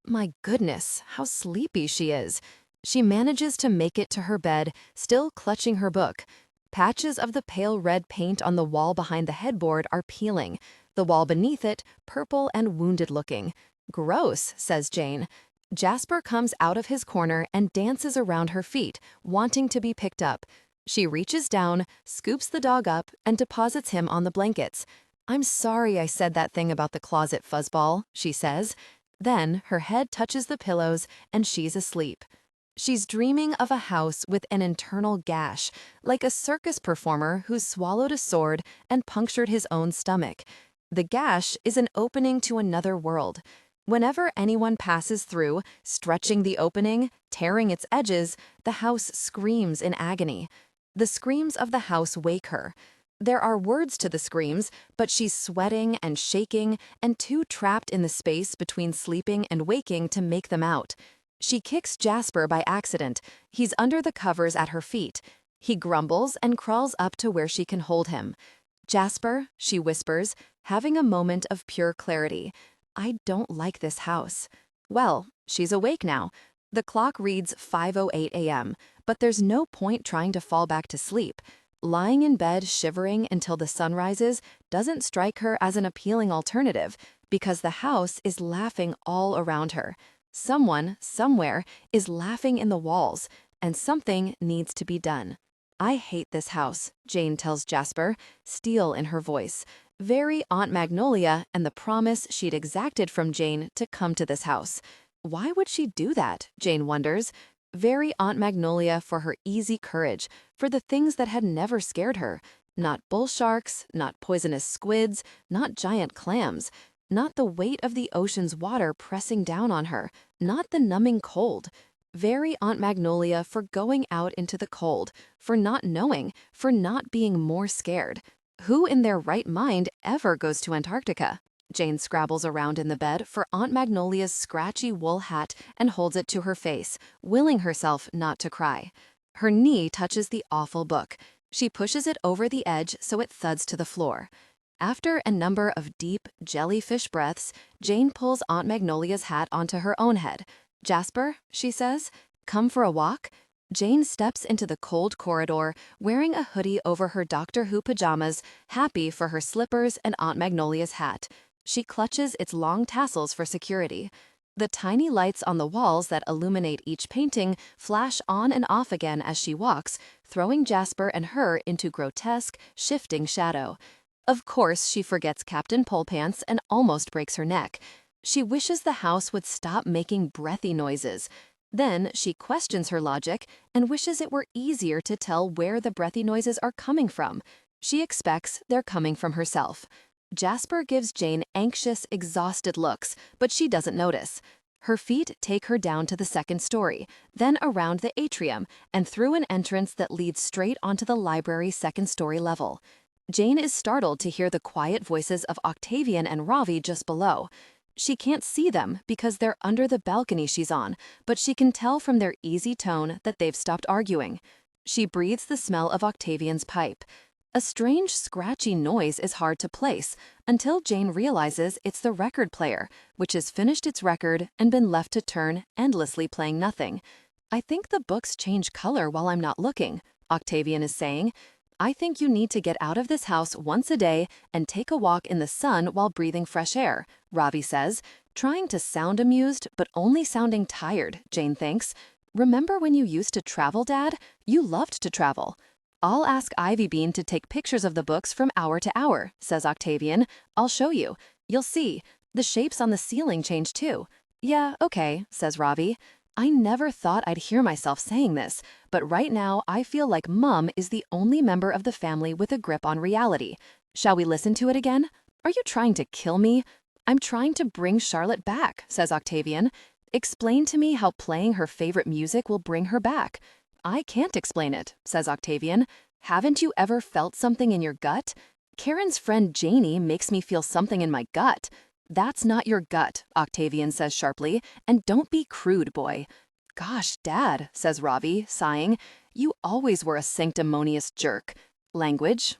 My goodness, how sleepy she is. She manages to make it to her bed, still clutching her book. Patches of the pale red paint on the wall behind the headboard are peeling, the wall beneath it purple and wounded-looking. "Gross," says Jane. Jasper comes out of his corner and dances around her feet, wanting to be picked up. She reaches down, scoops the dog up, and deposits him on the blankets. "I'm sorry I said that thing about the closet, Fuzzball," she says. Then her head touches the pillows and she's asleep. She's dreaming of a house with an internal gash, like a circus performer who's swallowed a sword and punctured his own stomach. The gash is an opening to another world. Whenever anyone passes through, stretching the opening, tearing its edges, the house screams in agony. The screams of the house wake her. There are words to the screams, but she's sweating and shaking and too trapped in the space between sleeping and waking to make them out. She kicks Jasper by accident. He's under the covers at her feet. He grumbles and crawls up to where she can hold him. "Jasper," she whispers, having a moment of pure clarity. "I don't like this house." Well, she's awake now. The clock reads 5:08 a.m., but there's no point trying to fall back to sleep. Lying in bed shivering until the sun rises doesn't strike her as an appealing alternative.
Because the house is laughing all around her. Someone, somewhere, is laughing in the walls, and something needs to be done. I hate this house, Jane tells Jasper, steel in her voice. Very Aunt Magnolia and the promise she'd exacted from Jane to come to this house. Why would she do that, Jane wonders. Very Aunt Magnolia for her easy courage, for the things that had never scared her. Not bull sharks, not poisonous squids, not giant clams. Not the weight of the ocean's water pressing down on her, not the numbing cold. Very Aunt Magnolia for going out into the cold, for not knowing, for not being more scared. Who in their right mind ever goes to Antarctica? Jane scrabbles around in the bed for Aunt Magnolia's scratchy wool hat and holds it to her face, willing herself not to cry. Her knee touches the awful book. She pushes it over the edge so it thuds to the floor. After a number of deep, jellyfish breaths, Jane pulls Aunt Magnolia's hat onto her own head. "Jasper," she says, "come for a walk?" Jane steps into the cold corridor, wearing a hoodie over her Doctor Who pajamas, happy for her slippers and Aunt Magnolia's hat. She clutches its long tassels for security. The tiny lights on the walls that illuminate each painting flash on and off again as she walks, throwing Jasper and her into grotesque, shifting shadow. Of course, she forgets Captain Polepants and almost breaks her neck. She wishes the house would stop making breathy noises. Then she questions her logic and wishes it were easier to tell where the breathy noises are coming from. She expects they're coming from herself. Jasper gives Jane anxious, exhausted looks, but she doesn't notice. Her feet take her down to the second story, then around the atrium, and through an entrance that leads straight onto the library's second-story level. Jane is startled to hear the quiet voices of Octavian and Ravi just below. She can't see them because they're under the balcony she's on, but she can tell from their easy tone that they've stopped arguing. She breathes the smell of Octavian's pipe. A strange, scratchy noise is hard to place until Jane realizes it's the record player, which has finished its record and been left to turn, endlessly playing nothing. "I think the books change color while I'm not looking," Octavian is saying. "I think you need to get out of this house once a day and take a walk in the sun while breathing fresh air," Ravi says, trying to sound amused but only sounding tired, Jane thinks. "Remember when you used to travel, Dad? You loved to travel." "I'll ask Ivy Bean to take pictures of the books from hour to hour," says Octavian. "I'll show you. You'll see. The shapes on the ceiling change too." "Yeah, okay," says Ravi. I never thought I'd hear myself saying this, but right now I feel like Mum is the only member of the family with a grip on reality. Shall we listen to it again? Are you trying to kill me? "I'm trying to bring Charlotte back," says Octavian. "Explain to me how playing her favorite music will bring her back." "I can't explain it," says Octavian. "Haven't you ever felt something in your gut?" "Karen's friend Janie makes me feel something in my gut." "That's not your gut," Octavian says sharply, "and don't be crude, boy." "Gosh, Dad," says Ravi, sighing, "you always were a sanctimonious jerk." "Language?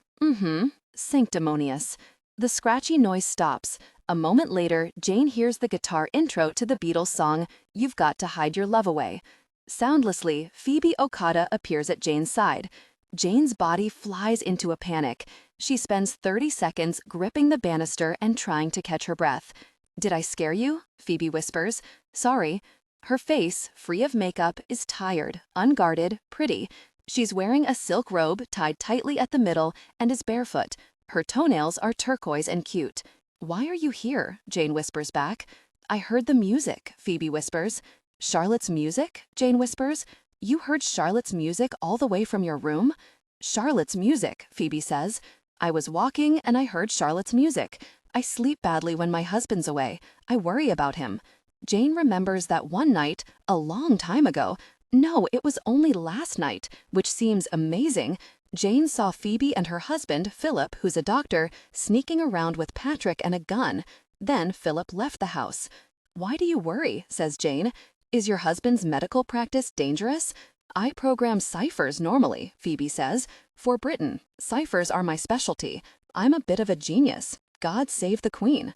Sanctimonious." The scratchy noise stops. A moment later, Jane hears the guitar intro to the Beatles song, "You've Got to Hide Your Love Away." Soundlessly, Phoebe Okada appears at Jane's side. Jane's body flies into a panic. She spends 30 seconds gripping the banister and trying to catch her breath. "Did I scare you?" Phoebe whispers. "Sorry." Her face, free of makeup, is tired, unguarded, pretty. She's wearing a silk robe tied tightly at the middle and is barefoot. Her toenails are turquoise and cute. "Why are you here?" Jane whispers back. "I heard the music," Phoebe whispers. "Charlotte's music?" Jane whispers. "You heard Charlotte's music all the way from your room?" "Charlotte's music," Phoebe says. "I was walking and I heard Charlotte's music. I sleep badly when my husband's away. I worry about him." Jane remembers that one night, a long time ago, no, it was only last night, which seems amazing, Jane saw Phoebe and her husband, Philip, who's a doctor, sneaking around with Patrick and a gun. Then Philip left the house. "Why do you worry?" says Jane. "Is your husband's medical practice dangerous?" "I program ciphers normally," Phoebe says. "For Britain. Ciphers are my specialty. I'm a bit of a genius. God save the Queen."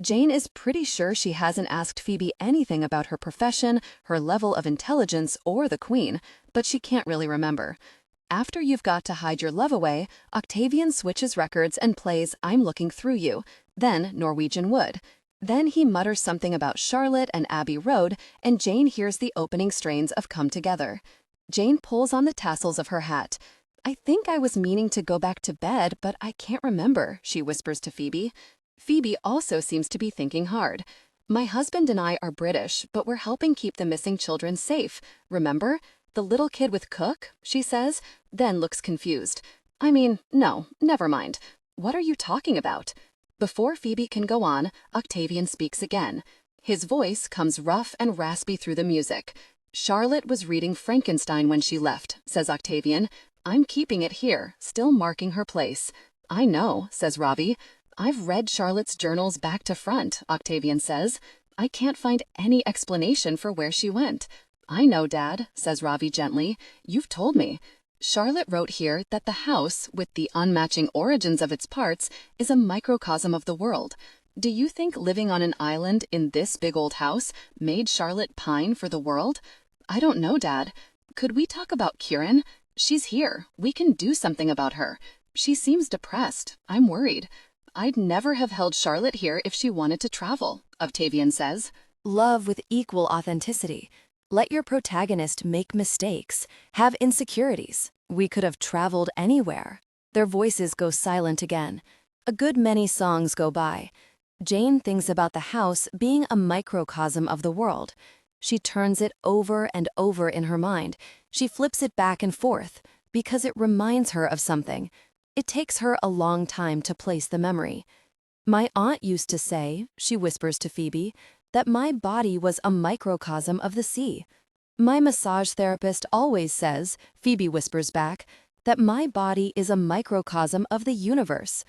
Jane is pretty sure she hasn't asked Phoebe anything about her profession, her level of intelligence, or the Queen, but she can't really remember. After You've Got to Hide Your Love Away, Octavian switches records and plays I'm Looking Through You, then Norwegian Wood. Then he mutters something about Charlotte and Abbey Road, and Jane hears the opening strains of Come Together. Jane pulls on the tassels of her hat. I think I was meaning to go back to bed, but I can't remember, she whispers to Phoebe. Phoebe also seems to be thinking hard. My husband and I are British, but we're helping keep the missing children safe. Remember? The little kid with Cook, she says, then looks confused. I mean, no, never mind. What are you talking about? Before Phoebe can go on, Octavian speaks again. His voice comes rough and raspy through the music. Charlotte was reading Frankenstein when she left, says Octavian. I'm keeping it here, still marking her place. I know, says Ravi. I've read Charlotte's journals back to front, Octavian says. I can't find any explanation for where she went. I know, Dad, says Ravi gently. You've told me. Charlotte wrote here that the house, with the unmatching origins of its parts, is a microcosm of the world. Do you think living on an island in this big old house made Charlotte pine for the world? I don't know, Dad. Could we talk about Kieran? She's here. We can do something about her. She seems depressed. I'm worried. I'd never have held Charlotte here if she wanted to travel, Octavian says.
Love with equal authenticity. Let your protagonist make mistakes, have insecurities. We could have traveled anywhere. Their voices go silent again. A good many songs go by. Jane thinks about the house being a microcosm of the world. She turns it over and over in her mind. She flips it back and forth because it reminds her of something. It takes her a long time to place the memory. My aunt used to say, she whispers to Phoebe, that my body was a microcosm of the sea. My massage therapist always says, Phoebe whispers back, that my body is a microcosm of the universe.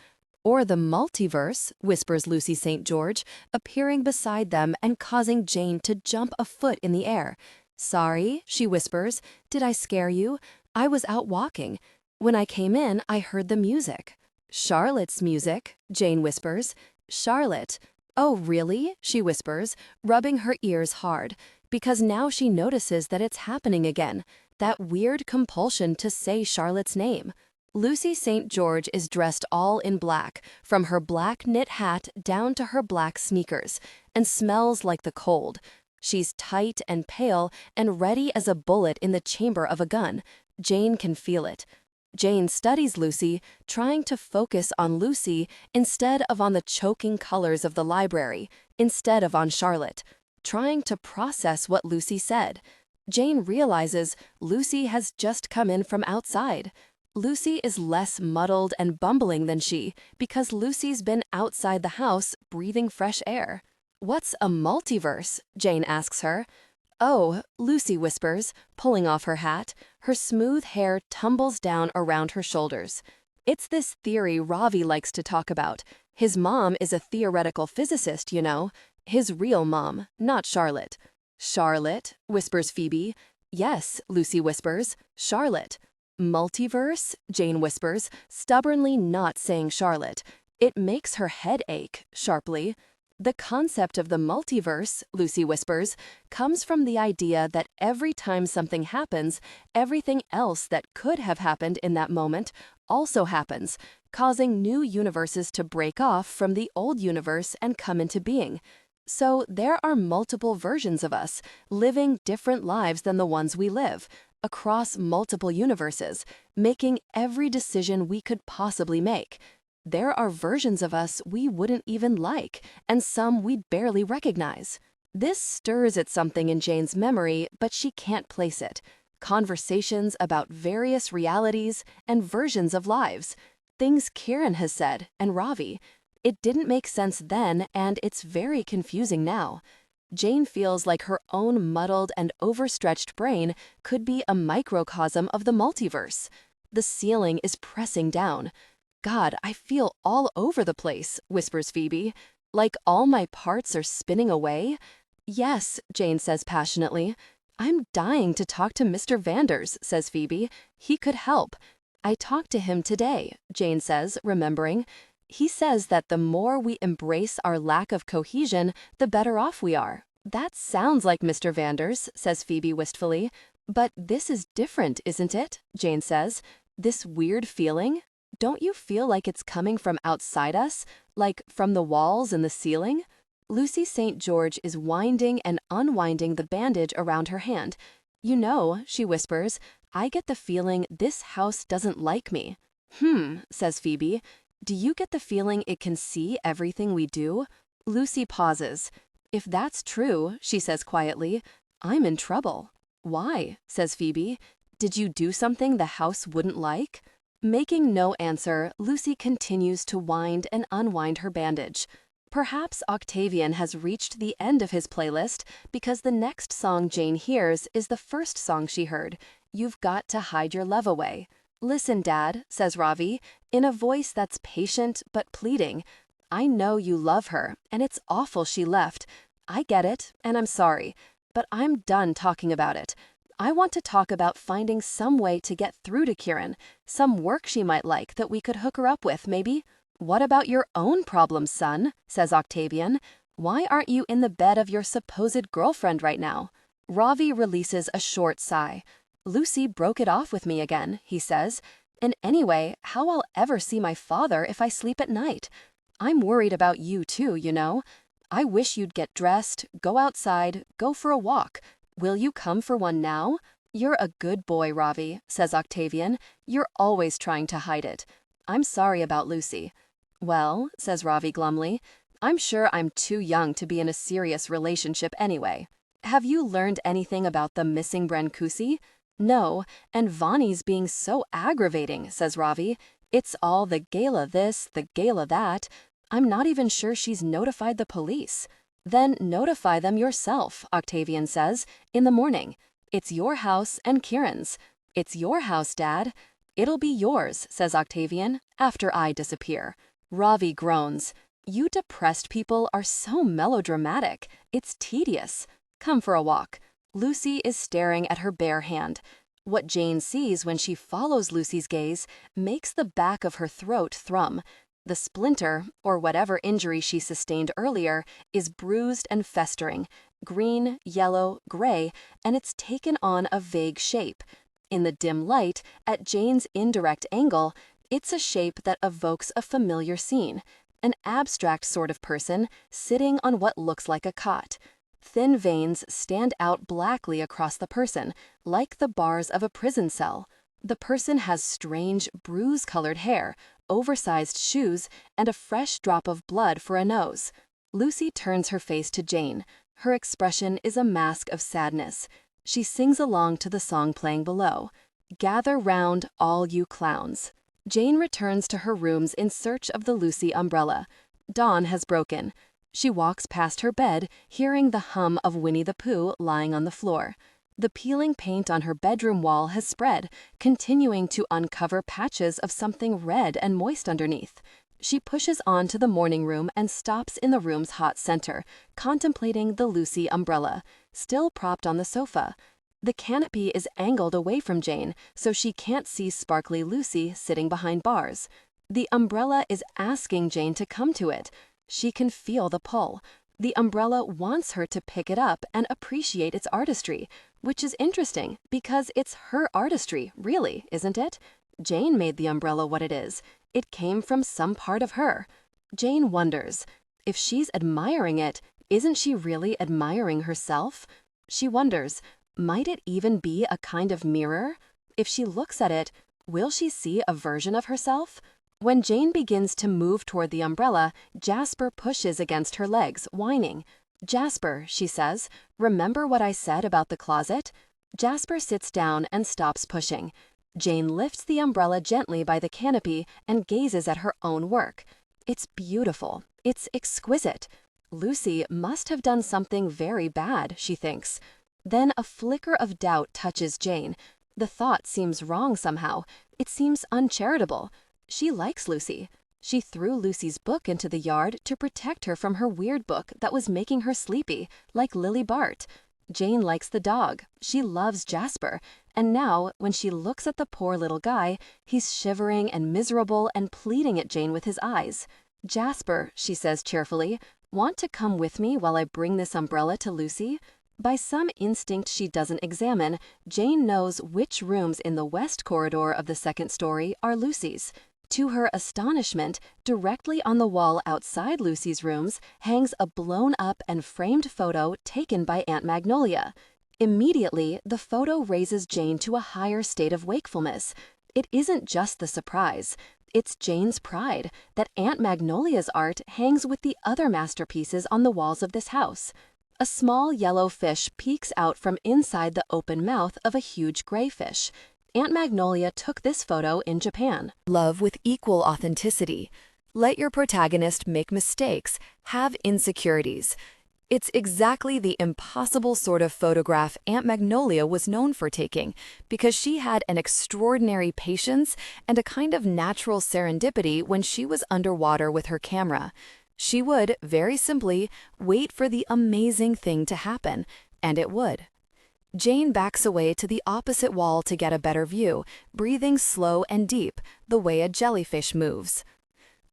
Or the multiverse, whispers Lucy St. George, appearing beside them and causing Jane to jump a foot in the air. Sorry, she whispers, did I scare you? I was out walking. When I came in, I heard the music. Charlotte's music, Jane whispers. Charlotte. Oh, really? She whispers, rubbing her ears hard, because now she notices that it's happening again, that weird compulsion to say Charlotte's name. Lucy St. George is dressed all in black, from her black knit hat down to her black sneakers, and smells like the cold. She's tight and pale and ready as a bullet in the chamber of a gun. Jane can feel it. Jane studies Lucy, trying to focus on Lucy instead of on the choking colors of the library, instead of on Charlotte, trying to process what Lucy said. Jane realizes Lucy has just come in from outside. Lucy is less muddled and bumbling than she because Lucy's been outside the house breathing fresh air. What's a multiverse? Jane asks her. Oh, Lucy whispers, pulling off her hat. Her smooth hair tumbles down around her shoulders. It's this theory Ravi likes to talk about. His mom is a theoretical physicist, you know. His real mom, not Charlotte. Charlotte, whispers Phoebe. Yes, Lucy whispers. Charlotte. Multiverse, Jane whispers, stubbornly not saying Charlotte. It makes her head ache, sharply. The concept of the multiverse, Lucy whispers, comes from the idea that every time something happens, everything else that could have happened in that moment also happens, causing new universes to break off from the old universe and come into being. So there are multiple versions of us, living different lives than the ones we live, across multiple universes, making every decision we could possibly make. There are versions of us we wouldn't even like, and some we barely recognize. This stirs at something in Jane's memory, but she can't place it. Conversations about various realities and versions of lives. Things Kieran has said, and Ravi. It didn't make sense then, and it's very confusing now. Jane feels like her own muddled and overstretched brain could be a microcosm of the multiverse. The ceiling is pressing down. God, I feel all over the place, whispers Phoebe. Like all my parts are spinning away? Yes, Jane says passionately. I'm dying to talk to Mr. Vanders, says Phoebe. He could help. I talked to him today, Jane says, remembering. He says that the more we embrace our lack of cohesion, the better off we are. That sounds like Mr. Vanders, says Phoebe wistfully. But this is different, isn't it? Jane says. This weird feeling? Don't you feel like it's coming from outside us? Like from the walls and the ceiling? Lucy St. George is winding and unwinding the bandage around her hand. "You know," she whispers, "I get the feeling this house doesn't like me." Says Phoebe. "Do you get the feeling it can see everything we do?" Lucy pauses. "If that's true," she says quietly, "I'm in trouble." "Why?" says Phoebe. "Did you do something the house wouldn't like?" Making no answer, Lucy continues to wind and unwind her bandage. Perhaps Octavian has reached the end of his playlist because the next song Jane hears is the first song she heard, "You've Got to Hide Your Love Away." "Listen, Dad," says Ravi, in a voice that's patient but pleading. "I know you love her, and it's awful she left. I get it, and I'm sorry, but I'm done talking about it. I want to talk about finding some way to get through to Kieran, some work she might like that we could hook her up with, maybe." "What about your own problems, son?" says Octavian. "Why aren't you in the bed of your supposed girlfriend right now?" Ravi releases a short sigh. "Lucy broke it off with me again," he says. "And anyway, how I'll ever see my father if I sleep at night. I'm worried about you too, you know. I wish you'd get dressed, go outside, go for a walk. Will you come for one now?" "You're a good boy, Ravi," says Octavian. "You're always trying to hide it. I'm sorry about Lucy." "Well," says Ravi glumly, "I'm sure I'm too young to be in a serious relationship anyway. Have you learned anything about the missing Brancusi?" "No, and Vani's being so aggravating," says Ravi. "It's all the gala this, the gala that. I'm not even sure she's notified the police." "Then notify them yourself," Octavian says, "in the morning. It's your house and Kieran's. It's your house, Dad." "It'll be yours," says Octavian, "after I disappear." Ravi groans. "You depressed people are so melodramatic. It's tedious. Come for a walk." Lucy is staring at her bare hand. What Jane sees when she follows Lucy's gaze makes the back of her throat thrum. The splinter, or whatever injury she sustained earlier, is bruised and festering, green, yellow, gray, and it's taken on a vague shape. In the dim light, at Jane's indirect angle, it's a shape that evokes a familiar scene, an abstract sort of person sitting on what looks like a cot. Thin veins stand out blackly across the person, like the bars of a prison cell. The person has strange, bruise-colored hair, oversized shoes, and a fresh drop of blood for a nose. Lucy turns her face to Jane. Her expression is a mask of sadness. She sings along to the song playing below. "Gather round, all you clowns." Jane returns to her rooms in search of the Lucy umbrella. Dawn has broken. She walks past her bed, hearing the hum of Winnie the Pooh lying on the floor. The peeling paint on her bedroom wall has spread, continuing to uncover patches of something red and moist underneath. She pushes on to the morning room and stops in the room's hot center, contemplating the Lucy umbrella, still propped on the sofa. The canopy is angled away from Jane, so she can't see sparkly Lucy sitting behind bars. The umbrella is asking Jane to come to it. She can feel the pull. The umbrella wants her to pick it up and appreciate its artistry, which is interesting because it's her artistry, really, isn't it? Jane made the umbrella what it is. It came from some part of her. Jane wonders, if she's admiring it, isn't she really admiring herself? She wonders, might it even be a kind of mirror? If she looks at it, will she see a version of herself? When Jane begins to move toward the umbrella, Jasper pushes against her legs, whining. "Jasper," she says, "remember what I said about the closet?" Jasper sits down and stops pushing. Jane lifts the umbrella gently by the canopy and gazes at her own work. It's beautiful. It's exquisite. Lucy must have done something very bad, she thinks. Then a flicker of doubt touches Jane. The thought seems wrong somehow. It seems uncharitable. She likes Lucy. She threw Lucy's book into the yard to protect her from her weird book that was making her sleepy, like Lily Bart. Jane likes the dog. She loves Jasper. And now, when she looks at the poor little guy, he's shivering and miserable and pleading at Jane with his eyes. "Jasper," she says cheerfully, "want to come with me while I bring this umbrella to Lucy?" By some instinct she doesn't examine, Jane knows which rooms in the west corridor of the second story are Lucy's.
To her astonishment, directly on the wall outside Lucy's rooms hangs a blown-up and framed photo taken by Aunt Magnolia. Immediately, the photo raises Jane to a higher state of wakefulness. It isn't just the surprise. It's Jane's pride that Aunt Magnolia's art hangs with the other masterpieces on the walls of this house. A small yellow fish peeks out from inside the open mouth of a huge gray fish. Aunt Magnolia took this photo in Japan.
Love with equal authenticity. Let your protagonist make mistakes, have insecurities. It's exactly the impossible sort of photograph Aunt Magnolia was known for taking, because she had an extraordinary patience and a kind of natural serendipity when she was underwater with her camera. She would, very simply, wait for the amazing thing to happen, and it would. Jane backs away to the opposite wall to get a better view, breathing slow and deep, the way a jellyfish moves.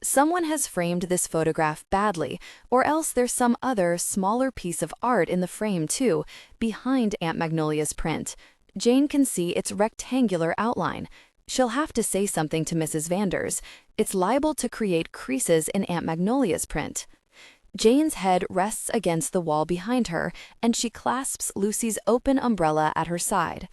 Someone has framed this photograph badly, or else there's some other, smaller piece of art in the frame too, behind Aunt Magnolia's print. Jane can see its rectangular outline. She'll have to say something to Mrs. Vanders. It's liable to create creases in Aunt Magnolia's print. Jane's head rests against the wall behind her, and she clasps Lucy's open umbrella at her side.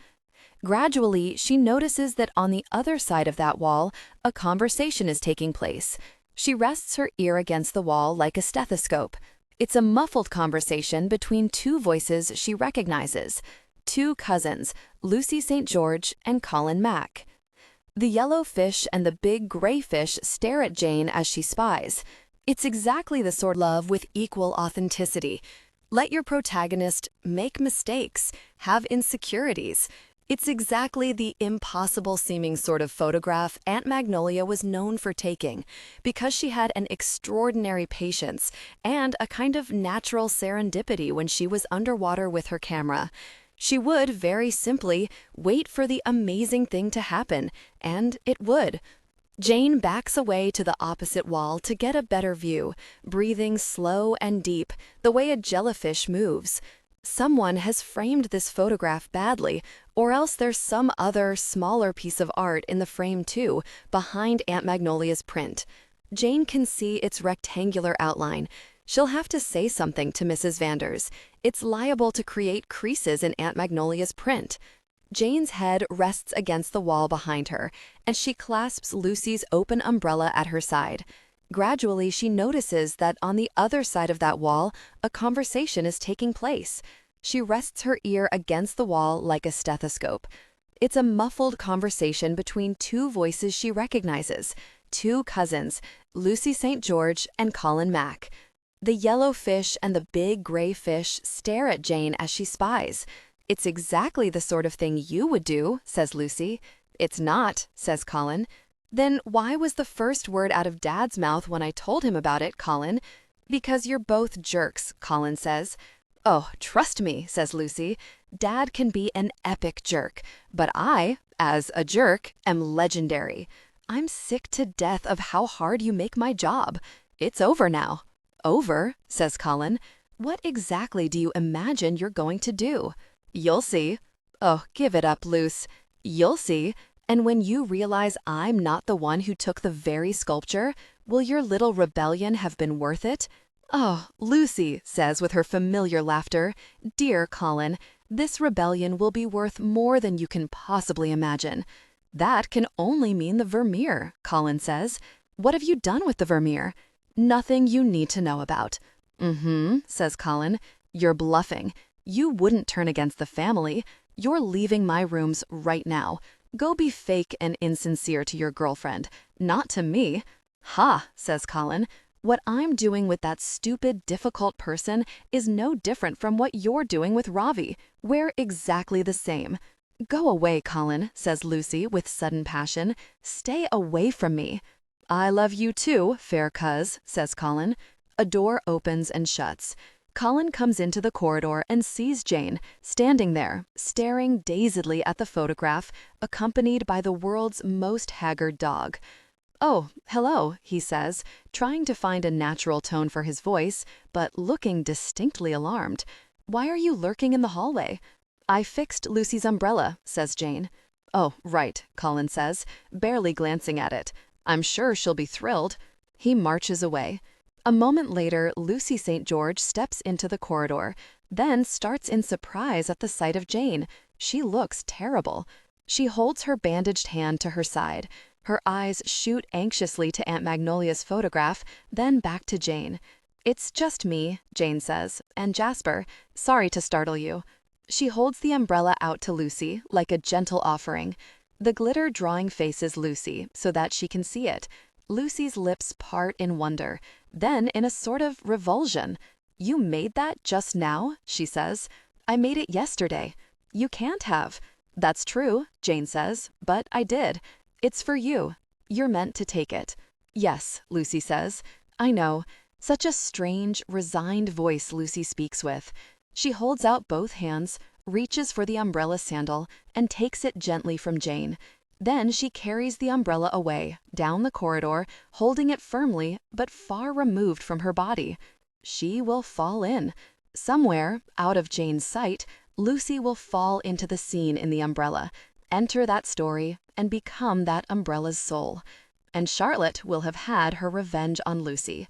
Gradually, she notices that on the other side of that wall, a conversation is taking place. She rests her ear against the wall like a stethoscope. It's a muffled conversation between two voices she recognizes, two cousins, Lucy St. George and Colin Mack. The yellow fish and the big gray fish stare at Jane as she spies. It's exactly the sort of love with equal authenticity. Let your protagonist make mistakes, have insecurities. It's exactly the impossible-seeming sort of photograph Aunt Magnolia was known for taking, because she had an extraordinary patience and a kind of natural serendipity when she was underwater with her camera. She would, very simply, wait for the amazing thing to happen, and it would. Jane backs away to the opposite wall to get a better view, breathing slow and deep, the way a jellyfish moves. Someone has framed this photograph badly, or else there's some other, smaller piece of art in the frame too, behind Aunt Magnolia's print. Jane can see its rectangular outline. She'll have to say something to Mrs. Vanders. It's liable to create creases in Aunt Magnolia's print. Jane's head rests against the wall behind her, and she clasps Lucy's open umbrella at her side. Gradually, she notices that on the other side of that wall, a conversation is taking place. She rests her ear against the wall like a stethoscope. It's a muffled conversation between two voices she recognizes, two cousins, Lucy St. George and Colin Mack. The yellow fish and the big gray fish stare at Jane as she spies. "It's exactly the sort of thing you would do," says Lucy. "It's not," says Colin. "Then why was the first word out of Dad's mouth when I told him about it, Colin?" "Because you're both jerks," Colin says. "Oh, trust me," says Lucy. "Dad can be an epic jerk, but I, as a jerk, am legendary. I'm sick to death of how hard you make my job. It's over now." "Over?" says Colin. "What exactly do you imagine you're going to do?" "You'll see." "Oh, give it up, Luce." "You'll see. And when you realize I'm not the one who took the very sculpture, will your little rebellion have been worth it?" "Oh, Lucy," says with her familiar laughter, "dear Colin, this rebellion will be worth more than you can possibly imagine." "That can only mean the Vermeer," Colin says. "What have you done with the Vermeer?" "Nothing you need to know about." Says Colin. "You're bluffing. You wouldn't turn against the family. You're leaving my rooms right now. Go be fake and insincere to your girlfriend, not to me." "Ha," says Colin. "What I'm doing with that stupid, difficult person is no different from what you're doing with Ravi. We're exactly the same." "Go away, Colin," says Lucy with sudden passion. "Stay away from me." "I love you too, fair cuz," says Colin. A door opens and shuts. Colin comes into the corridor and sees Jane, standing there, staring dazedly at the photograph, accompanied by the world's most haggard dog. "Oh, hello," he says, trying to find a natural tone for his voice, but looking distinctly alarmed. "Why are you lurking in the hallway?" "I fixed Lucy's umbrella," says Jane. "Oh, right," Colin says, barely glancing at it.
I'm sure she'll be thrilled. He marches away. A moment later, Lucy St. George steps into the corridor, then starts in surprise at the sight of Jane. She looks terrible. She holds her bandaged hand to her side. Her eyes shoot anxiously to Aunt Magnolia's photograph, then back to Jane. "It's just me," Jane says, "and Jasper. Sorry to startle you." She holds the umbrella out to Lucy, like a gentle offering. The glitter drawing faces Lucy so that she can see it. Lucy's lips part in wonder, then in a sort of revulsion. "You made that just now?" she says. "I made it yesterday." "You can't have." "That's true," Jane says, "but I did. It's for you. You're meant to take it." "Yes," Lucy says. "I know." Such a strange, resigned voice Lucy speaks with. She holds out both hands, reaches for the umbrella sandal, and takes it gently from Jane. Then she carries the umbrella away, down the corridor, holding it firmly, but far removed from her body. She will fall in. Somewhere, out of Jane's sight, Lucy will fall into the scene in the umbrella, enter that story, and become that umbrella's soul. And Charlotte will have had her revenge on Lucy.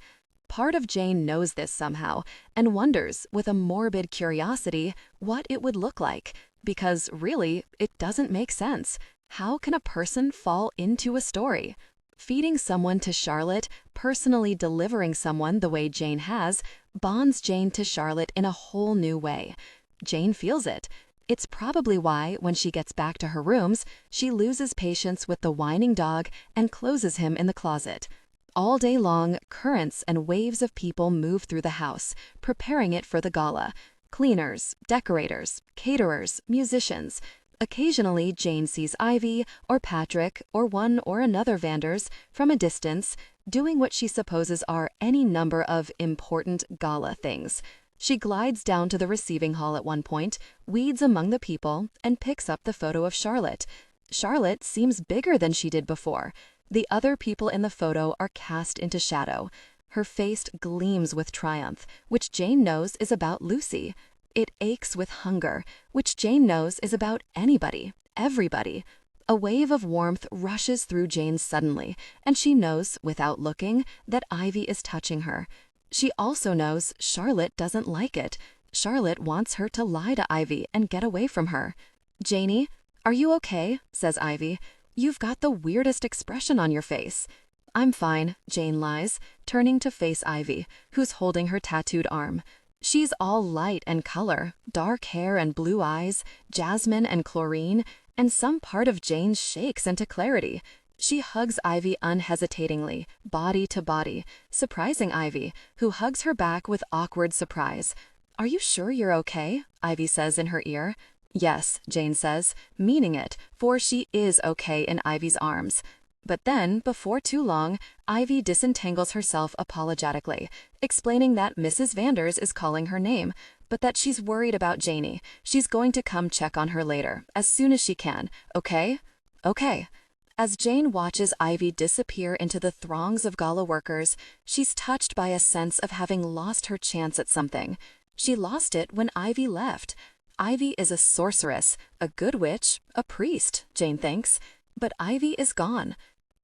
Part of Jane knows this somehow, and wonders, with a morbid curiosity, what it would look like, because really, it doesn't make sense. How can a person fall into a story? Feeding someone to Charlotte, personally delivering someone the way Jane has, bonds Jane to Charlotte in a whole new way. Jane feels it. It's probably why, when she gets back to her rooms, she loses patience with the whining dog and closes him in the closet. All day long, currents and waves of people move through the house, preparing it for the gala. Cleaners, decorators, caterers, musicians. Occasionally, Jane sees Ivy or Patrick or one or another Vanders from a distance, doing what she supposes are any number of important gala things. She glides down to the receiving hall at one point, weeds among the people, and picks up the photo of Charlotte. Charlotte seems bigger than she did before. The other people in the photo are cast into shadow. Her face gleams with triumph, which Jane knows is about Lucy. It aches with hunger, which Jane knows is about anybody, everybody. A wave of warmth rushes through Jane suddenly, and she knows, without looking, that Ivy is touching her. She also knows Charlotte doesn't like it. Charlotte wants her to lie to Ivy and get away from her. "Janie, are you okay?" says Ivy. "You've got the weirdest expression on your face." "I'm fine," Jane lies, turning to face Ivy, who's holding her tattooed arm. She's all light and color, dark hair and blue eyes, jasmine and chlorine, and some part of Jane shakes into clarity. She hugs Ivy unhesitatingly, body to body, surprising Ivy, who hugs her back with awkward surprise. "Are you sure you're okay?" Ivy says in her ear. "Yes," Jane says, meaning it, for she is okay in Ivy's arms. But then, before too long, Ivy disentangles herself apologetically, explaining that Mrs. Vanders is calling her name, but that she's worried about Janie. She's going to come check on her later, as soon as she can. "Okay?" "Okay." As Jane watches Ivy disappear into the throngs of gala workers, she's touched by a sense of having lost her chance at something. She lost it when Ivy left. Ivy is a sorceress, a good witch, a priest, Jane thinks, but Ivy is gone.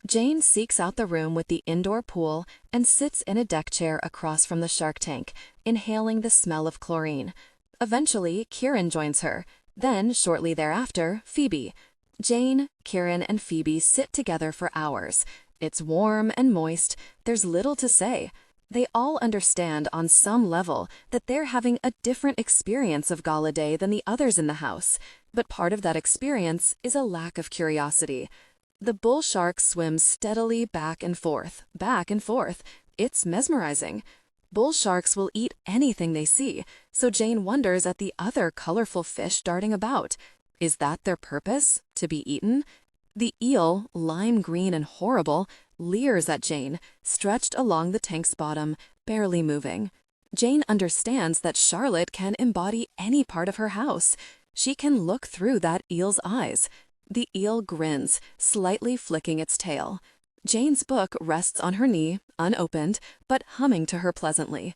Jane seeks out the room with the indoor pool and sits in a deck chair across from the shark tank, inhaling the smell of chlorine. Eventually, Kieran joins her. Then, shortly thereafter, Phoebe. Jane, Kieran, and Phoebe sit together for hours. It's warm and moist. There's little to say. They all understand on some level that they're having a different experience of gala day than the others in the house, but part of that experience is a lack of curiosity. The bull shark swims steadily back and forth, back and forth. It's mesmerizing. Bull sharks will eat anything they see, so Jane wonders at the other colorful fish darting about. Is that their purpose, to be eaten? The eel, lime green and horrible, leers at Jane, stretched along the tank's bottom, barely moving. Jane understands that Charlotte can embody any part of her house. She can look through that eel's eyes. The eel grins, slightly flicking its tail. Jane's book rests on her knee, unopened, but humming to her pleasantly.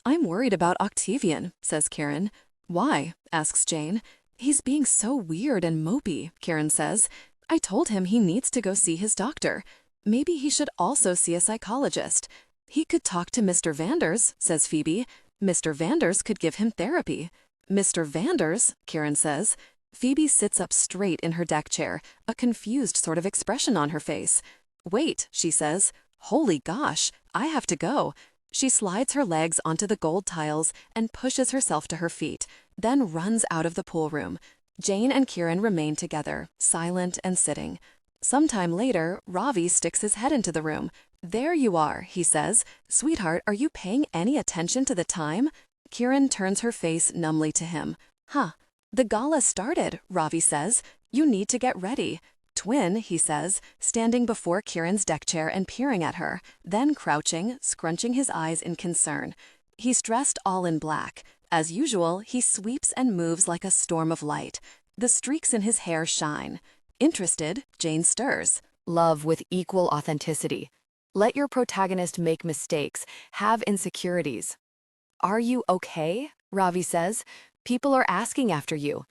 "I'm worried about Octavian," says Kieran. "Why?" asks Jane. "He's being so weird and mopey," Kieran says. "I told him he needs to go see his doctor." Maybe he should also see a psychologist. He could talk to Mr. Vanders, says Phoebe. Mr. Vanders could give him therapy. Mr. Vanders, Kieran says. Phoebe sits up straight in her deck chair, a confused sort of expression on her face. Wait, she says. Holy gosh, I have to go. She slides her legs onto the gold tiles and pushes herself to her feet, then runs out of the pool room. Jane and Kieran remain together, silent and sitting. Sometime later, Ravi sticks his head into the room. There you are, he says. Sweetheart, are you paying any attention to the time? Kieran turns her face numbly to him. Huh. The gala started, Ravi says. You need to get ready. Twin, he says, standing before Kieran's deck chair and peering at her, then crouching, scrunching his eyes in concern. He's dressed all in black. As usual, he sweeps and moves like a storm of light. The streaks in his hair shine. Interested, Jane stirs.
Love with equal authenticity. Let your protagonist make mistakes, have insecurities. Are you okay? Ravi says. People are asking after you.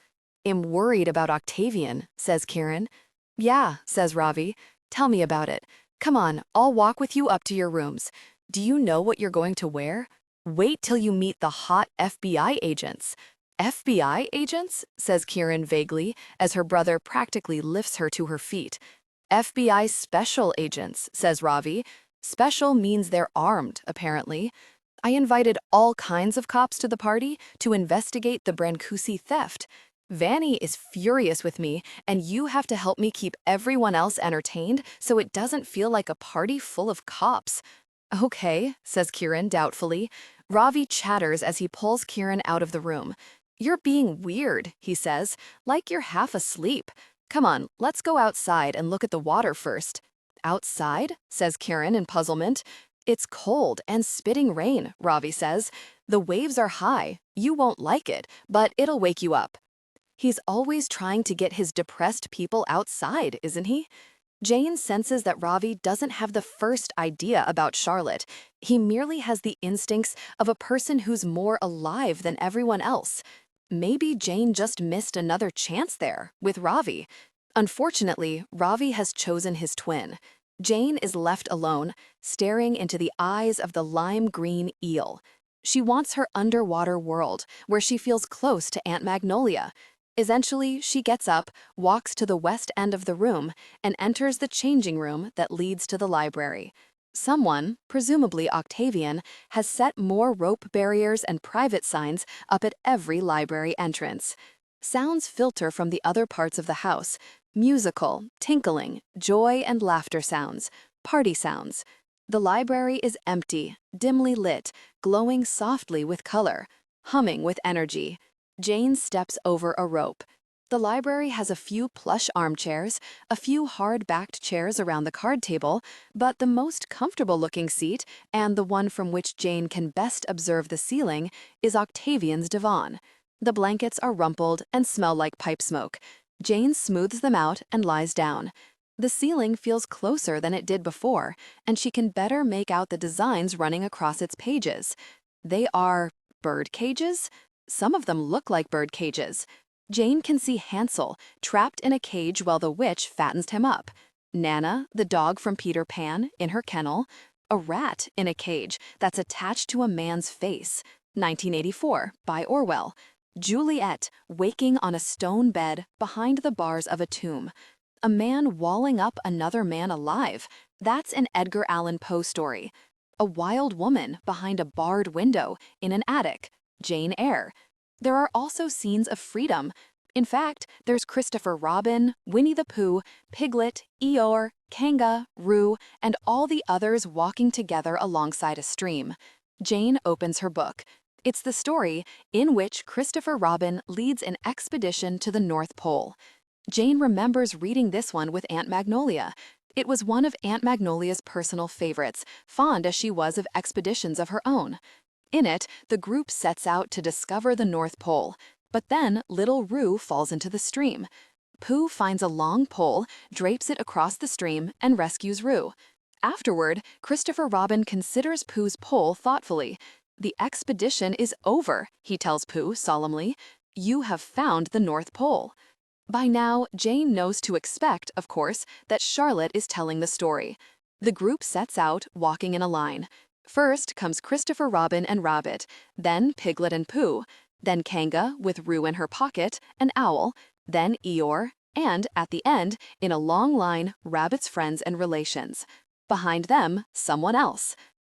I'm worried about Octavian, says Kieran. Yeah, says Ravi. Tell me about it. Come on, I'll walk with you up to your rooms. Do you know what you're going to wear? Wait till you meet the hot FBI agents. FBI agents? Says Kieran vaguely, as her brother practically lifts her to her feet. FBI special agents, says Ravi. Special means they're armed, apparently. I invited all kinds of cops to the party to investigate the Brancusi theft. Vanny is furious with me, and you have to help me keep everyone else entertained so it doesn't feel like a party full of cops. Okay, says Kieran doubtfully. Ravi chatters as he pulls Kieran out of the room. You're being weird, he says, like you're half asleep. Come on, let's go outside and look at the water first. Outside? Says Kieran in puzzlement. It's cold and spitting rain, Ravi says. The waves are high. You won't like it, but it'll wake you up. He's always trying to get his depressed people outside, isn't he? Jane senses that Ravi doesn't have the first idea about Charlotte. He merely has the instincts of a person who's more alive than everyone else. Maybe Jane just missed another chance there, with Ravi. Unfortunately, Ravi has chosen his twin. Jane is left alone, staring into the eyes of the lime-green eel. She wants her underwater world, where she feels close to Aunt Magnolia. Eventually, she gets up, walks to the west end of the room, and enters the changing room that leads to the library. Someone, presumably Octavian, has set more rope barriers and private signs up at every library entrance. Sounds filter from the other parts of the house: musical, tinkling, joy and laughter sounds, party sounds. The library is empty, dimly lit, glowing softly with color, humming with energy. Jane steps over a rope. The library has a few plush armchairs, a few hard-backed chairs around the card table, but the most comfortable-looking seat, and the one from which Jane can best observe the ceiling, is Octavian's divan. The blankets are rumpled and smell like pipe smoke. Jane smooths them out and lies down. The ceiling feels closer than it did before, and she can better make out the designs running across its pages. They are bird cages? Some of them look like bird cages. Jane can see Hansel, trapped in a cage while the witch fattens him up. Nana, the dog from Peter Pan, in her kennel. A rat in a cage that's attached to a man's face. 1984, by Orwell. Juliet, waking on a stone bed behind the bars of a tomb. A man walling up another man alive. That's an Edgar Allan Poe story. A wild woman behind a barred window in an attic. Jane Eyre. There are also scenes of freedom. In fact, there's Christopher Robin, Winnie the Pooh, Piglet, Eeyore, Kanga, Roo, and all the others walking together alongside a stream. Jane opens her book. It's the story in which Christopher Robin leads an expedition to the North Pole. Jane remembers reading this one with Aunt Magnolia. It was one of Aunt Magnolia's personal favorites, fond as she was of expeditions of her own. In it, the group sets out to discover the North Pole, but then little Roo falls into the stream. Pooh finds a long pole, drapes it across the stream, and rescues Roo. Afterward, Christopher Robin considers Pooh's pole thoughtfully. The expedition is over, he tells Pooh solemnly. You have found the North Pole. By now, Jane knows to expect, of course, that Charlotte is telling the story.
The group sets out, walking in a line. First comes Christopher Robin and Rabbit, then Piglet and Pooh, then Kanga with Roo in her pocket, an owl, then Eeyore, and, at the end, in a long line, Rabbit's friends and relations. Behind them, someone else.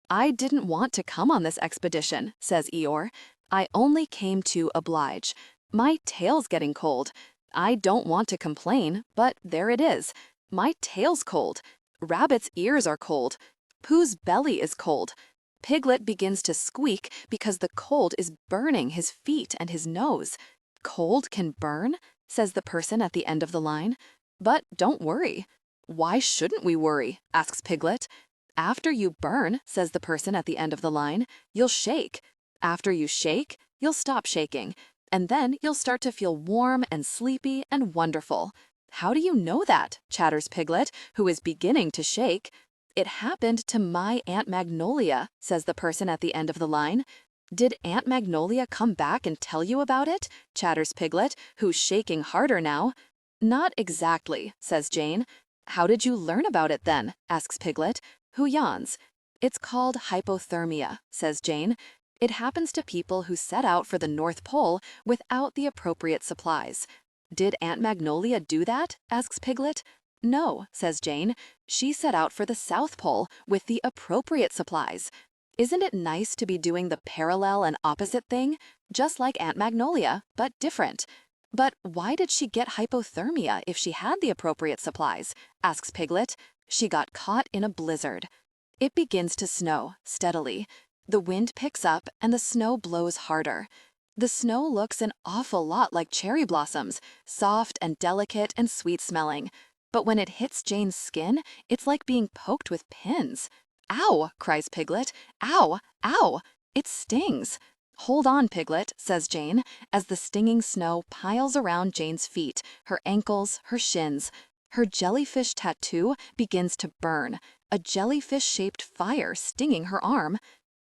"I didn't want to come on this expedition," says Eeyore. "I only came to oblige. My tail's getting cold. I don't want to complain, but there it is. My tail's cold. Rabbit's ears are cold. Pooh's belly is cold. Piglet begins to squeak because the cold is burning his feet and his nose. Cold can burn, says the person at the end of the line. But don't worry. Why shouldn't we worry? Asks Piglet. After you burn, says the person at the end of the line, you'll shake. After you shake, you'll stop shaking. And then you'll start to feel warm and sleepy and wonderful. How do you know that? Chatters Piglet, who is beginning to shake. It happened to my Aunt Magnolia, says the person at the end of the line. Did Aunt Magnolia come back and tell you about it? Chatters Piglet, who's shaking harder now. Not exactly, says Jane. How did you learn about it then? Asks Piglet, who yawns. It's called hypothermia, says Jane. It happens to people who set out for the North Pole without the appropriate supplies. Did Aunt Magnolia do that? Asks Piglet. No, says Jane. She set out for the South Pole with the appropriate supplies. Isn't it nice to be doing the parallel and opposite thing? Just like Aunt Magnolia, but different. But why did she get hypothermia if she had the appropriate supplies? Asks Piglet. She got caught in a blizzard. It begins to snow, steadily. The wind picks up and the snow blows harder. The snow looks an awful lot like cherry blossoms, soft and delicate and sweet-smelling. But when it hits Jane's skin, it's like being poked with pins. Ow, cries Piglet. Ow, ow, it stings. Hold on, Piglet, says Jane, as the stinging snow piles around Jane's feet, her ankles, her shins. Her jellyfish tattoo begins to burn, a jellyfish-shaped fire stinging her arm.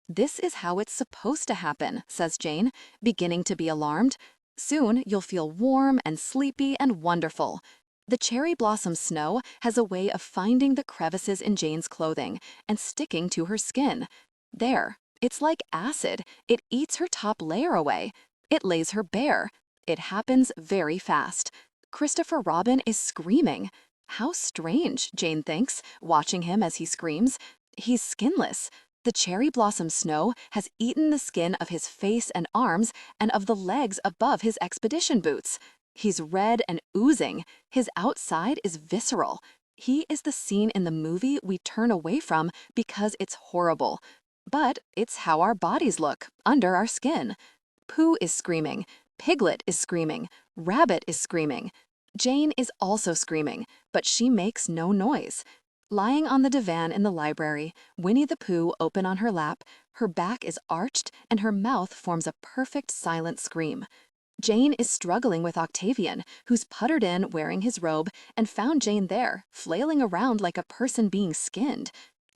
This is how it's supposed to happen, says Jane, beginning to be alarmed. Soon you'll feel warm and sleepy and wonderful. The cherry blossom snow has a way of finding the crevices in Jane's clothing and sticking to her skin. There, it's like acid. It eats her top layer away. It lays her bare. It happens very fast. Christopher Robin is screaming. How strange, Jane thinks, watching him as he screams. He's skinless. The cherry blossom snow has eaten the skin of his face and arms and of the legs above his expedition boots. He's red and oozing. His outside is visceral. He is the scene in the movie we turn away from because it's horrible. But it's how our bodies look, under our skin. Pooh is screaming. Piglet is screaming. Rabbit is screaming. Jane is also screaming, but she makes no noise. Lying on the divan in the library, Winnie the Pooh open on her lap, her back is arched and her mouth forms a perfect silent scream. Jane is struggling with Octavian, who's puttered in wearing his robe and found Jane there, flailing around like a person being skinned.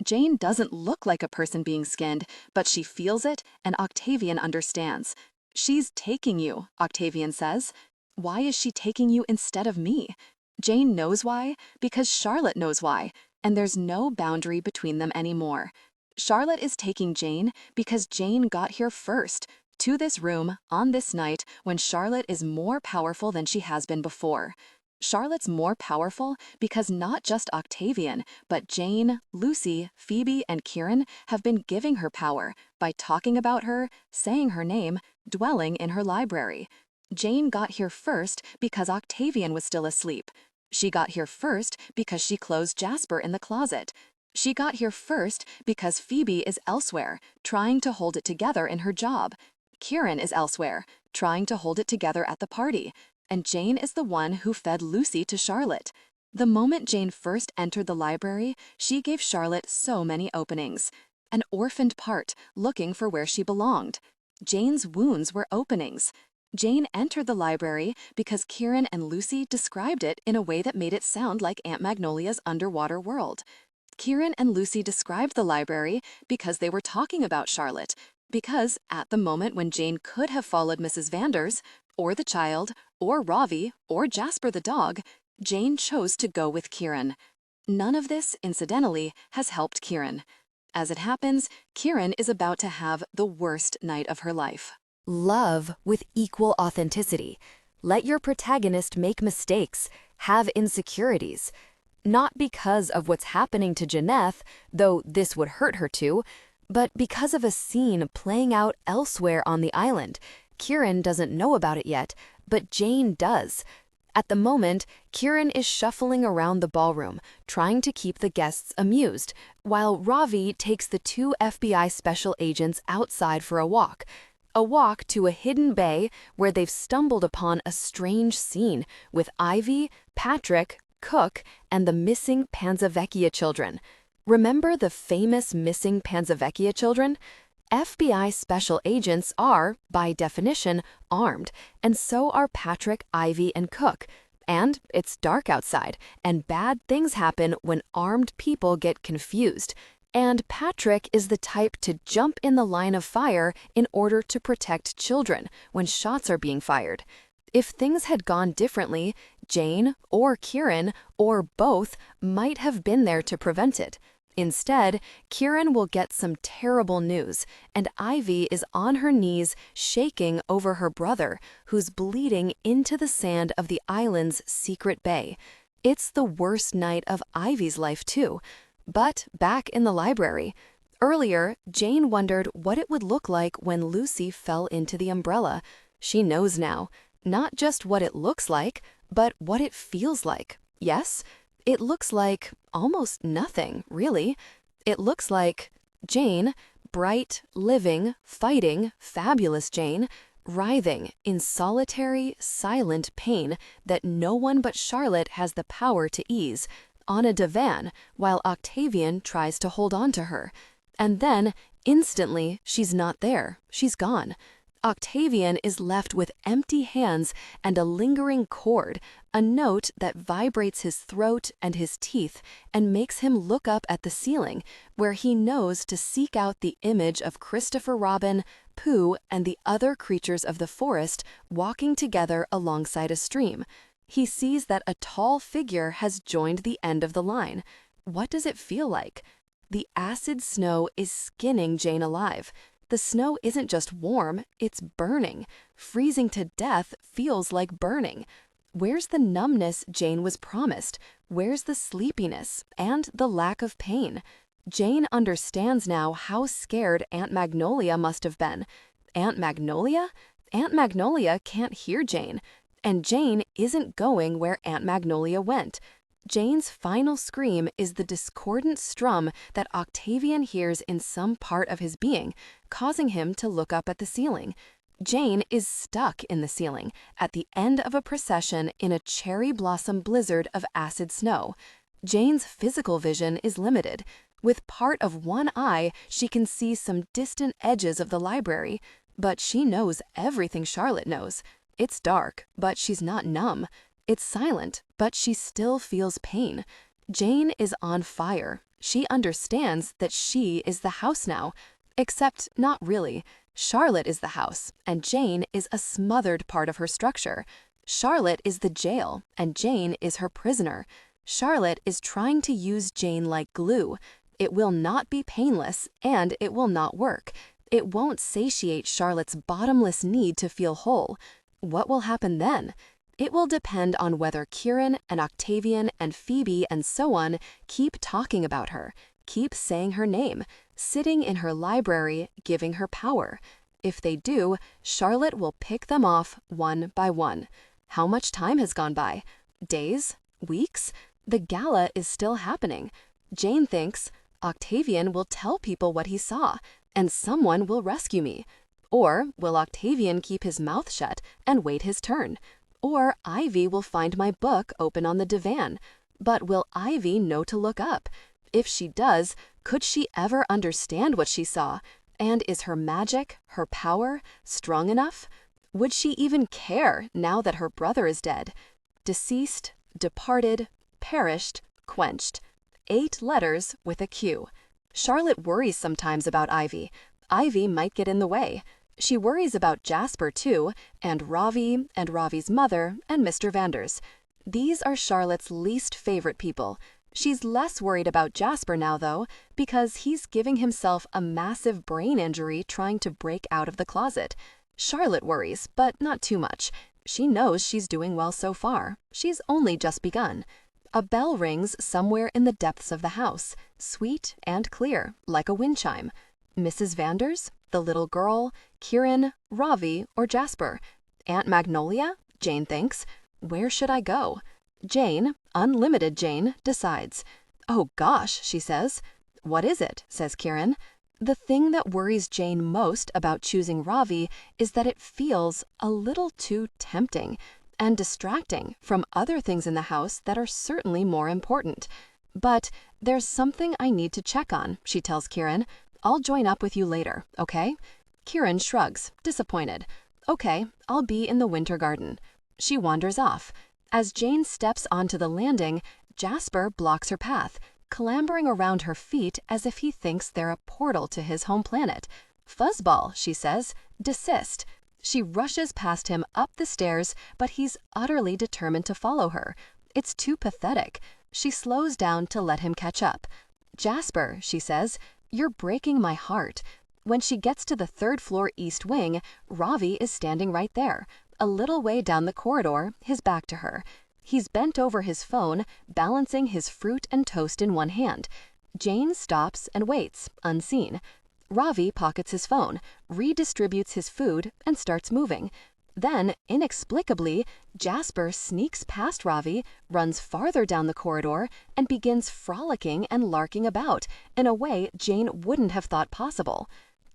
Jane doesn't look like a person being skinned, but she feels it and Octavian understands. She's taking you, Octavian says. Why is she taking you instead of me? Jane knows why, because Charlotte knows why, and there's no boundary between them anymore. Charlotte is taking Jane because Jane got here first, to this room, on this night, when Charlotte is more powerful than she has been before. Charlotte's more powerful because not just Octavian, but Jane, Lucy, Phoebe, and Kieran have been giving her power by talking about her, saying her name, dwelling in her library. Jane got here first because Octavian was still asleep. She got here first because she closed Jasper in the closet. She got here first because Phoebe is elsewhere, trying to hold it together in her job. Kieran is elsewhere, trying to hold it together at the party. And Jane is the one who fed Lucy to Charlotte. The moment Jane first entered the library, she gave Charlotte so many openings. An orphaned part, looking for where she belonged. Jane's wounds were openings. Jane entered the library because Kieran and Lucy described it in a way that made it sound like Aunt Magnolia's underwater world. Kieran and Lucy described the library because they were talking about Charlotte, because at the moment when Jane could have followed Mrs. Vanders, or the child, or Ravi, or Jasper the dog, Jane chose to go with Kieran. None of this, incidentally, has helped Kieran. As it happens, Kieran is about to have the worst night of her life.
Love with equal authenticity. Let your protagonist make mistakes, have insecurities. Not because of what's happening to Janeth, though this would hurt her too, but because of a scene playing out elsewhere on the island. Kieran doesn't know about it yet, but Jane does. At the moment, Kieran is shuffling around the ballroom, trying to keep the guests amused, while Ravi takes the two FBI special agents outside for a walk to a hidden bay where they've stumbled upon a strange scene with Ivy, Patrick, Cook, and the missing Panzavecchia children. Remember the famous missing Panzavecchia children? FBI special agents are, by definition, armed, and so are Patrick, Ivy, and Cook. And it's dark outside, and bad things happen when armed people get confused. And Patrick is the type to jump in the line of fire in order to protect children when shots are being fired. If things had gone differently, Jane or Kieran or both might have been there to prevent it. Instead, Kieran will get some terrible news, and Ivy is on her knees shaking over her brother, who's bleeding into the sand of the island's secret bay. It's the worst night of Ivy's life, too. But back in the library. Earlier, Jane wondered what it would look like when Lucy fell into the umbrella. She knows now, not just what it looks like, but what it feels like. Yes? It looks like almost nothing, really. It looks like Jane, bright, living, fighting, fabulous Jane, writhing in solitary, silent pain that no one but Charlotte has the power to ease, on a divan while Octavian tries to hold on to her. And then, instantly, she's not there. She's gone. Octavian is left with empty hands and a lingering chord, a note that vibrates his throat and his teeth and makes him look up at the ceiling, where he knows to seek out the image of Christopher Robin, Pooh, and the other creatures of the forest walking together alongside a stream. He sees that a tall figure has joined the end of the line. What does it feel like? The acid snow is skinning Jane alive. The snow isn't just warm, it's burning. Freezing to death feels like burning. Where's the numbness Jane was promised? Where's the sleepiness and the lack of pain? Jane understands now how scared Aunt Magnolia must have been. Aunt Magnolia? Aunt Magnolia can't hear Jane. And Jane isn't going where Aunt Magnolia went. Jane's final scream is the discordant strum that Octavian hears in some part of his being, causing him to look up at the ceiling. Jane is stuck in the ceiling, at the end of a procession in a cherry blossom blizzard of acid snow. Jane's physical vision is limited. With part of one eye, she can see some distant edges of the library, but she knows everything Charlotte knows. It's dark, but she's not numb. It's silent, but she still feels pain. Jane is on fire. She understands that she is the house now. Except not really. Charlotte is the house, and Jane is a smothered part of her structure. Charlotte is the jail, and Jane is her prisoner. Charlotte is trying to use Jane like glue. It will not be painless, and it will not work. It won't satiate Charlotte's bottomless need to feel whole. What will happen then? It will depend on whether Kieran and Octavian and Phoebe and so on keep talking about her, keep saying her name, sitting in her library, giving her power. If they do, Charlotte will pick them off one by one. How much time has gone by? Days? Weeks? The gala is still happening. Jane thinks, Octavian will tell people what he saw, and someone will rescue me. Or will Octavian keep his mouth shut and wait his turn? Or Ivy will find my book open on the divan. But will Ivy know to look up? If she does, could she ever understand what she saw? And is her magic, her power, strong enough? Would she even care now that her brother is dead? Deceased, departed, perished, quenched. 8 letters with a Q. Charlotte worries sometimes about Ivy. Ivy might get in the way. She worries about Jasper, too, and Ravi, and Ravi's mother, and Mr. Vanders. These are Charlotte's least favorite people.
She's less worried about Jasper now, though, because he's giving himself a massive brain injury trying to break out of the closet. Charlotte worries, but not too much. She knows she's doing well so far. She's only just begun. A bell rings somewhere in the depths of the house, sweet and clear, like a wind chime. Mrs. Vanders, the little girl, Kieran, Ravi, or Jasper? Aunt Magnolia? Jane thinks. Where should I go? Jane, unlimited Jane, decides. Oh gosh, she says. What is it? Says Kieran. The thing that worries Jane most about choosing Ravi is that it feels a little too tempting and distracting from other things in the house that are certainly more important. But there's something I need to check on, she tells Kieran. I'll join up with you later, okay? Kieran shrugs, disappointed. Okay, I'll be in the winter garden. She wanders off. As Jane steps onto the landing, Jasper blocks her path, clambering around her feet as if he thinks they're a portal to his home planet. Fuzzball, she says. Desist. She rushes past him up the stairs, but he's utterly determined to follow her. It's too pathetic. She slows down to let him catch up. Jasper, she says, you're breaking my heart. When she gets to the third-floor east wing, Ravi is standing right there, a little way down the corridor, his back to her. He's bent over his phone, balancing his fruit and toast in one hand. Jane stops and waits, unseen. Ravi pockets his phone, redistributes his food, and starts moving. Then, inexplicably, Jasper sneaks past Ravi, runs farther down the corridor, and begins frolicking and larking about in a way Jane wouldn't have thought possible.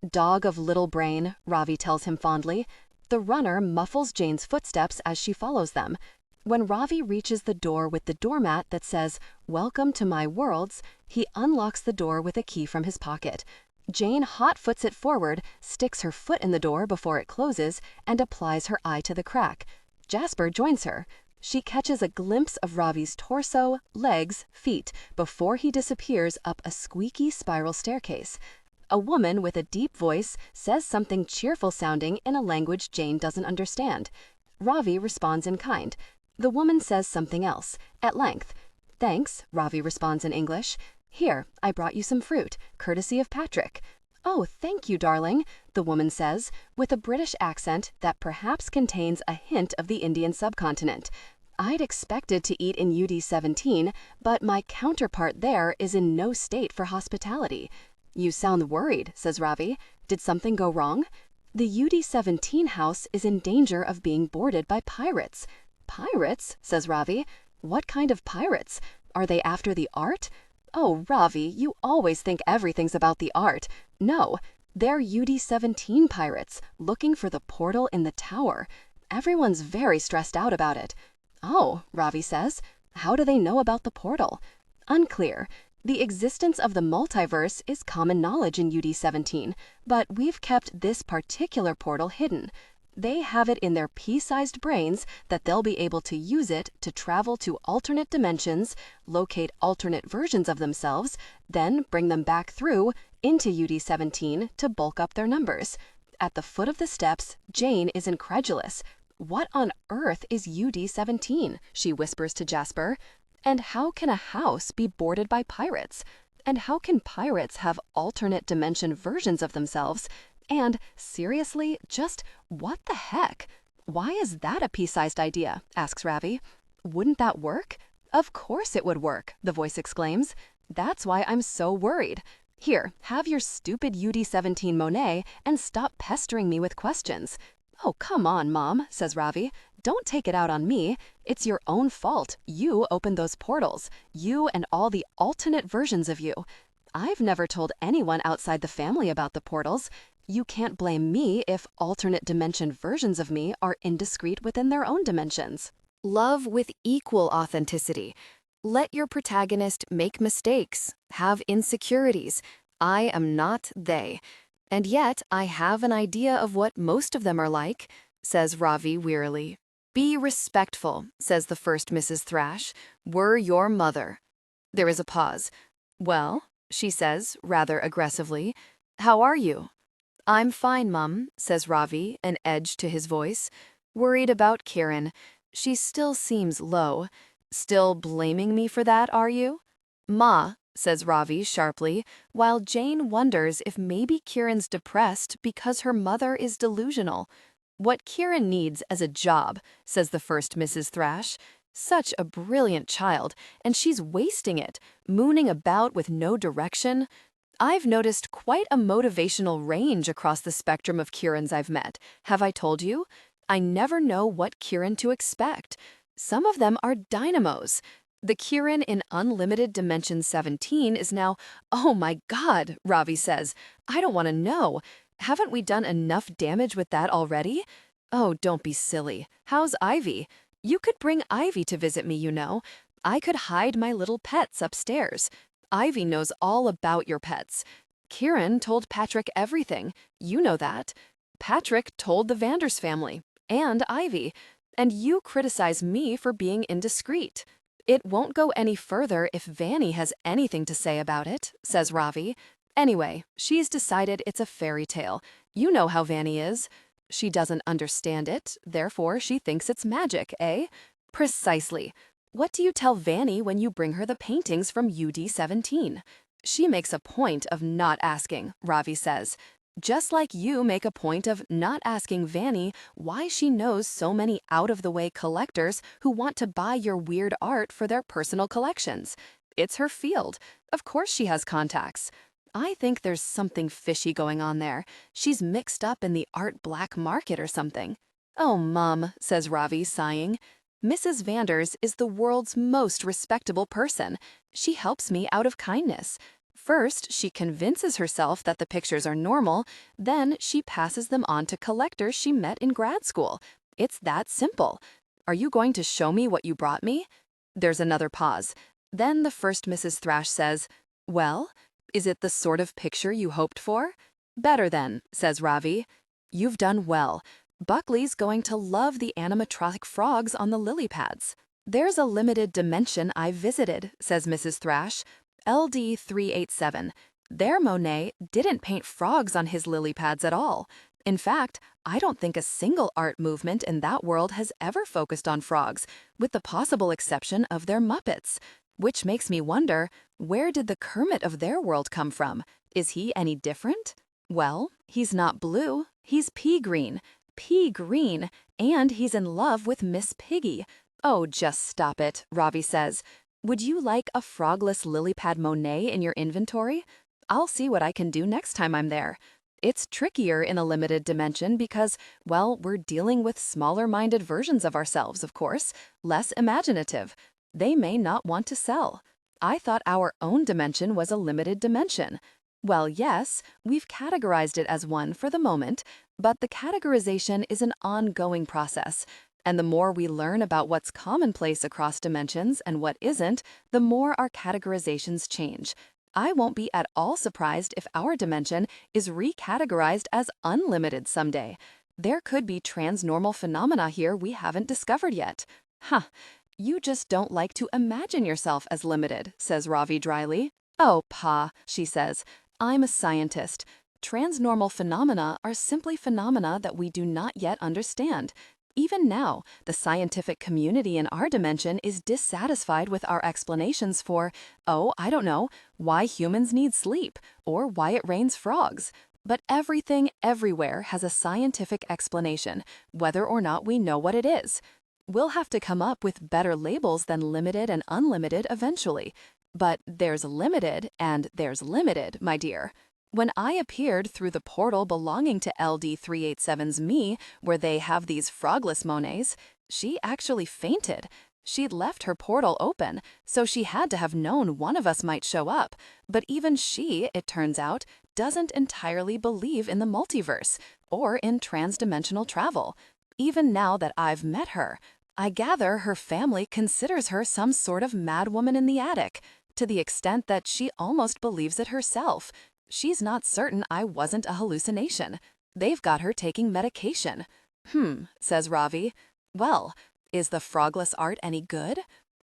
Dog of little brain, Ravi tells him fondly. The runner muffles Jane's footsteps as she follows them. When Ravi reaches the door with the doormat that says, "Welcome to my worlds," he unlocks the door with a key from his pocket. Jane hot-foots it forward, sticks her foot in the door before it closes, and applies her eye to the crack. Jasper joins her. She catches a glimpse of Ravi's torso, legs, feet, before he disappears up a squeaky spiral staircase. A woman with a deep voice says something cheerful-sounding in a language Jane doesn't understand. Ravi responds in kind. The woman says something else, at length. "Thanks," Ravi responds in English. "Here, I brought you some fruit, courtesy of Patrick." "Oh, thank you, darling," the woman says, with a British accent that perhaps contains a hint of the Indian subcontinent. "I'd expected to eat in UD-17, but my counterpart there is in no state for hospitality." "You sound worried," says Ravi. "Did something go wrong?" "The UD-17 house is in danger of being boarded by pirates." "Pirates?" says Ravi. "What kind of pirates? Are they after the art?" "Oh, Ravi, you always think everything's about the art. No, they're UD-17 pirates, looking for the portal in the tower. Everyone's very stressed out about it." "Oh," Ravi says. "How do they know about the portal?" "Unclear. The existence of the multiverse is common knowledge in UD-17, but we've kept this particular portal hidden. They have it in their pea-sized brains that they'll be able to use it to travel to alternate dimensions, locate alternate versions of themselves, then bring them back through into UD-17 to bulk up their numbers." At the foot of the steps, Jane is incredulous. "What on earth is UD-17?" she whispers to Jasper. "And how can a house be boarded by pirates? And how can pirates have alternate dimension versions of themselves? And seriously, just what the heck? Why is that a pea-sized idea?" asks Ravi. "Wouldn't that work?" "Of course it would work," the voice exclaims. "That's why I'm so worried. Here, have your stupid UD-17 Monet and stop pestering me with questions." "Oh, come on, Mom," says Ravi. "Don't take it out on me. It's your own fault. You opened those portals. You and all the alternate versions of you. I've never told anyone outside the family about the portals. You can't blame me if alternate dimension versions of me are indiscreet within their own dimensions."
Love with equal authenticity. Let your protagonist make mistakes, have insecurities. I am not they. And yet, I have an idea of what most of them are like, says Ravi wearily. "Be respectful," says the first Mrs. Thrash. "We're your mother." There is a pause. "Well," she says, rather aggressively, "how are you?" "I'm fine, Mum," says Ravi, an edge to his voice. "Worried about Kieran. She still seems low. Still blaming me for that, are you?"
Ma, says Ravi sharply, while Jane wonders if maybe Kieran's depressed because her mother is delusional. What Kieran needs as a job, says the first Mrs. Thrash. Such a brilliant child, and she's wasting it, mooning about with no direction. I've noticed quite a motivational range across the spectrum of Kierans I've met. Have I told you? I never know what Kieran to expect. Some of them are dynamos. The Kieran in Unlimited Dimension 17 is now, oh my god, Ravi says. I don't want to know. Haven't we done enough damage with that already? Oh, don't be silly. How's Ivy? You could bring Ivy to visit me, you know. I could hide my little pets upstairs. Ivy knows all about your pets. Kieran told Patrick everything. You know that. Patrick told the Vanders family. And Ivy. And you criticize me for being indiscreet. It won't go any further if Vanny has anything to say about it, says Ravi. Anyway, she's decided it's a fairy tale. You know how Vanny is. She doesn't understand it, therefore she thinks it's magic, eh? Precisely. What do you tell Vanny when you bring her the paintings from UD17? She makes a point of not asking, Ravi says. Just like you make a point of not asking Vanny why she knows so many out-of-the-way collectors who want to buy your weird art for their personal collections. It's her field. Of course she has contacts. I think there's something fishy going on there. She's mixed up in the art black market or something. Oh, Mum, says Ravi, sighing. Mrs. Vanders is the world's most respectable person. She helps me out of kindness. First, she convinces herself that the pictures are normal, then she passes them on to collectors she met in grad school. It's that simple. Are you going to show me what you brought me? There's another pause. Then the first Mrs. Thrash says, well, is it the sort of picture you hoped for? Better then, says Ravi. You've done well. Buckley's going to love the animatronic frogs on the lily pads. There's a limited dimension I visited, says Mrs. Thrash. LD 387. Their Monet didn't paint frogs on his lily pads at all. In fact, I don't think a single art movement in that world has ever focused on frogs, with the possible exception of their Muppets. Which makes me wonder, where did the Kermit of their world come from? Is he any different? Well, he's not blue, he's pea green. Pea green, and he's in love with Miss Piggy. Oh, just stop it, Ravi says. Would you like a frogless lily pad Monet in your inventory? I'll see what I can do next time I'm there. It's trickier in a limited dimension because, well, we're dealing with smaller-minded versions of ourselves, of course, less imaginative. They may not want to sell. I thought our own dimension was a limited dimension. Well, yes, we've categorized it as one for the moment, but the categorization is an ongoing process. And the more we learn about what's commonplace across dimensions and what isn't, the more our categorizations change. I won't be at all surprised if our dimension is recategorized as unlimited someday. There could be transnormal phenomena here we haven't discovered yet. Huh. You just don't like to imagine yourself as limited, says Ravi dryly. Oh, Pa, she says. I'm a scientist. Transnormal phenomena are simply phenomena that we do not yet understand. Even now, the scientific community in our dimension is dissatisfied with our explanations for, oh, I don't know, why humans need sleep, or why it rains frogs. But everything everywhere has a scientific explanation, whether or not we know what it is. We'll have to come up with better labels than limited and unlimited eventually. But there's limited and there's limited, my dear. When I appeared through the portal belonging to LD387's me, where they have these frogless Monets, she actually fainted. She'd left her portal open, so she had to have known one of us might show up. But even she, it turns out, doesn't entirely believe in the multiverse or in transdimensional travel. Even now that I've met her, I gather her family considers her some sort of madwoman in the attic, to the extent that she almost believes it herself. She's not certain I wasn't a hallucination. They've got her taking medication. Says Ravi. Well, is the frogless art any good?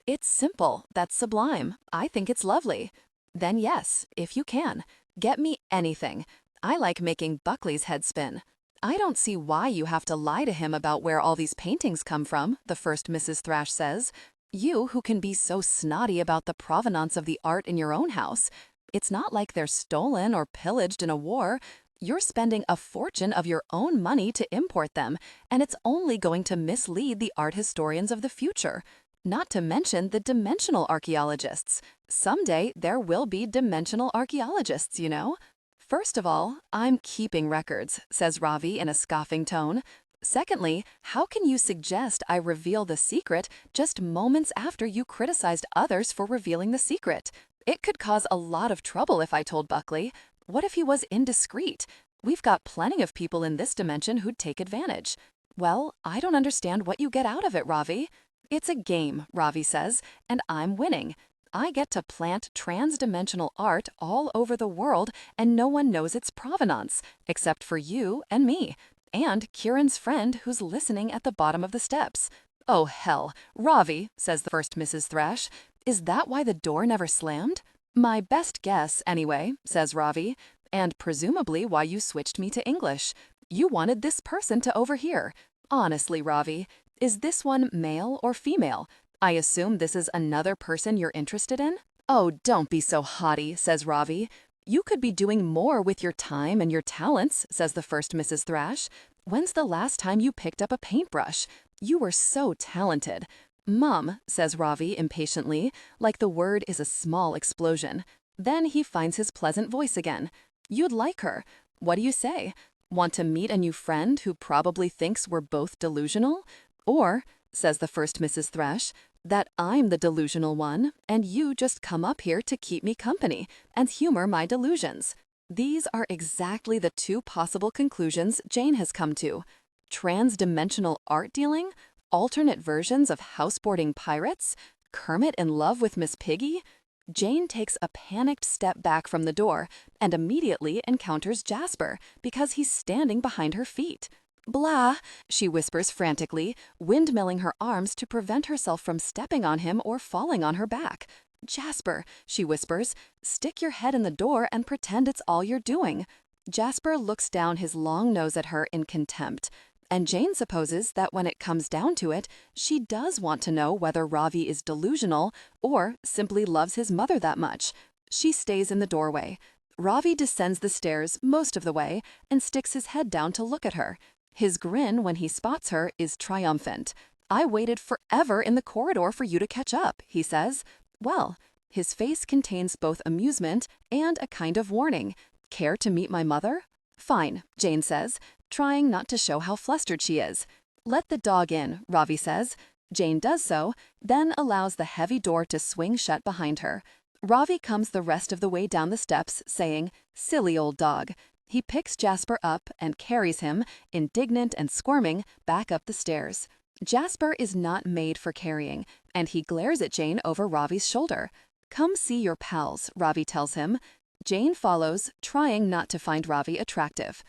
It's simple, that's sublime. I think it's lovely. Then yes, if you can, get me anything. I like making Buckley's head spin. I don't see why you have to lie to him about where all these paintings come from, the first Mrs. Thrash says. You who can be so snotty about the provenance of the art in your own house. It's not like they're stolen or pillaged in a war. You're spending a fortune of your own money to import them, and it's only going to mislead the art historians of the future. Not to mention the dimensional archaeologists. Someday there will be dimensional archaeologists, you know? First of all, I'm keeping records, says Ravi in a scoffing tone. Secondly, how can you suggest I reveal the secret just moments after you criticized others for revealing the secret? It could cause a lot of trouble if I told Buckley. What if he was indiscreet? We've got plenty of people in this dimension who'd take advantage. Well, I don't understand what you get out of it, Ravi. It's a game, Ravi says, and I'm winning. I get to plant trans-dimensional art all over the world, and no one knows its provenance, except for you and me, and Kieran's friend who's listening at the bottom of the steps. Oh, hell, Ravi, says the first Mrs. Thrash. Is that why the door never slammed? My best guess, anyway, says Ravi, and presumably why you switched me to English. You wanted this person to overhear. Honestly, Ravi, is this one male or female? I assume this is another person you're interested in? Oh, don't be so haughty, says Ravi. You could be doing more with your time and your talents, says the first Mrs. Thrash. When's the last time you picked up a paintbrush? You were so talented. Mum, says Ravi impatiently, like the word is a small explosion. Then he finds his pleasant voice again. You'd like her. What do you say? Want to meet a new friend who probably thinks we're both delusional? Or, says the first Mrs. Thrash, that I'm the delusional one, and you just come up here to keep me company and humor my delusions. These are exactly the two possible conclusions Jane has come to. Trans-dimensional art dealing? Alternate versions of houseboarding pirates? Kermit in love with Miss Piggy? Jane takes a panicked step back from the door and immediately encounters Jasper because he's standing behind her feet. Blah, she whispers frantically, windmilling her arms to prevent herself from stepping on him or falling on her back. Jasper, she whispers, stick your head in the door and pretend it's all you're doing. Jasper looks down his long nose at her in contempt, and Jane supposes that when it comes down to it, she does want to know whether Ravi is delusional or simply loves his mother that much. She stays in the doorway. Ravi descends the stairs most of the way and sticks his head down to look at her. His grin when he spots her is triumphant. I waited forever in the corridor for you to catch up, he says. Well, his face contains both amusement and a kind of warning. Care to meet my mother? Fine, Jane says, trying not to show how flustered she is. Let the dog in, Ravi says. Jane does so, then allows the heavy door to swing shut behind her. Ravi comes the rest of the way down the steps, saying, "Silly old dog." He picks Jasper up and carries him, indignant and squirming, back up the stairs. Jasper is not made for carrying, and he glares at Jane over Ravi's shoulder. Come see your pals, Ravi tells him. Jane follows, trying not to find Ravi attractive.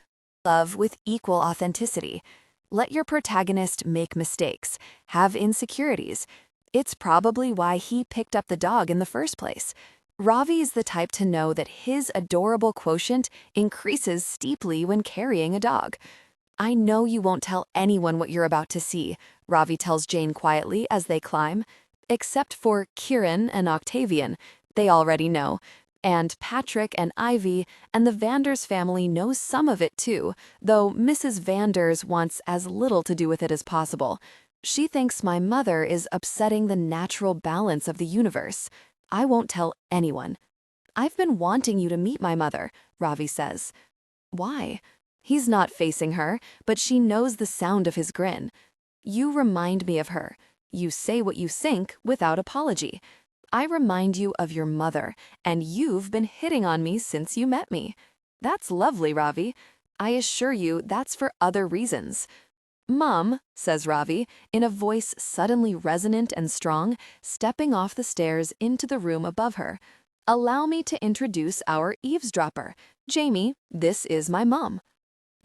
Love with equal authenticity. Let your protagonist make mistakes, have insecurities. It's probably why he picked up the dog in the first place. Ravi is the type to know that his adorable quotient increases steeply when carrying a dog. I know you won't tell anyone what you're about to see, Ravi tells Jane quietly as they climb. Except for Kieran and Octavian, they already know. And Patrick and Ivy and the Vanders family knows some of it too, though Mrs. Vanders wants as little to do with it as possible. She thinks my mother is upsetting the natural balance of the universe. I won't tell anyone. I've been wanting you to meet my mother, Ravi says. Why? He's not facing her, but she knows the sound of his grin. You remind me of her. You say what you think without apology. I remind you of your mother, and you've been hitting on me since you met me. That's lovely, Ravi. I assure you that's for other reasons. Mom, says Ravi, in a voice suddenly resonant and strong, stepping off the stairs into the room above her. Allow me to introduce our eavesdropper. Jamie, this is my mom.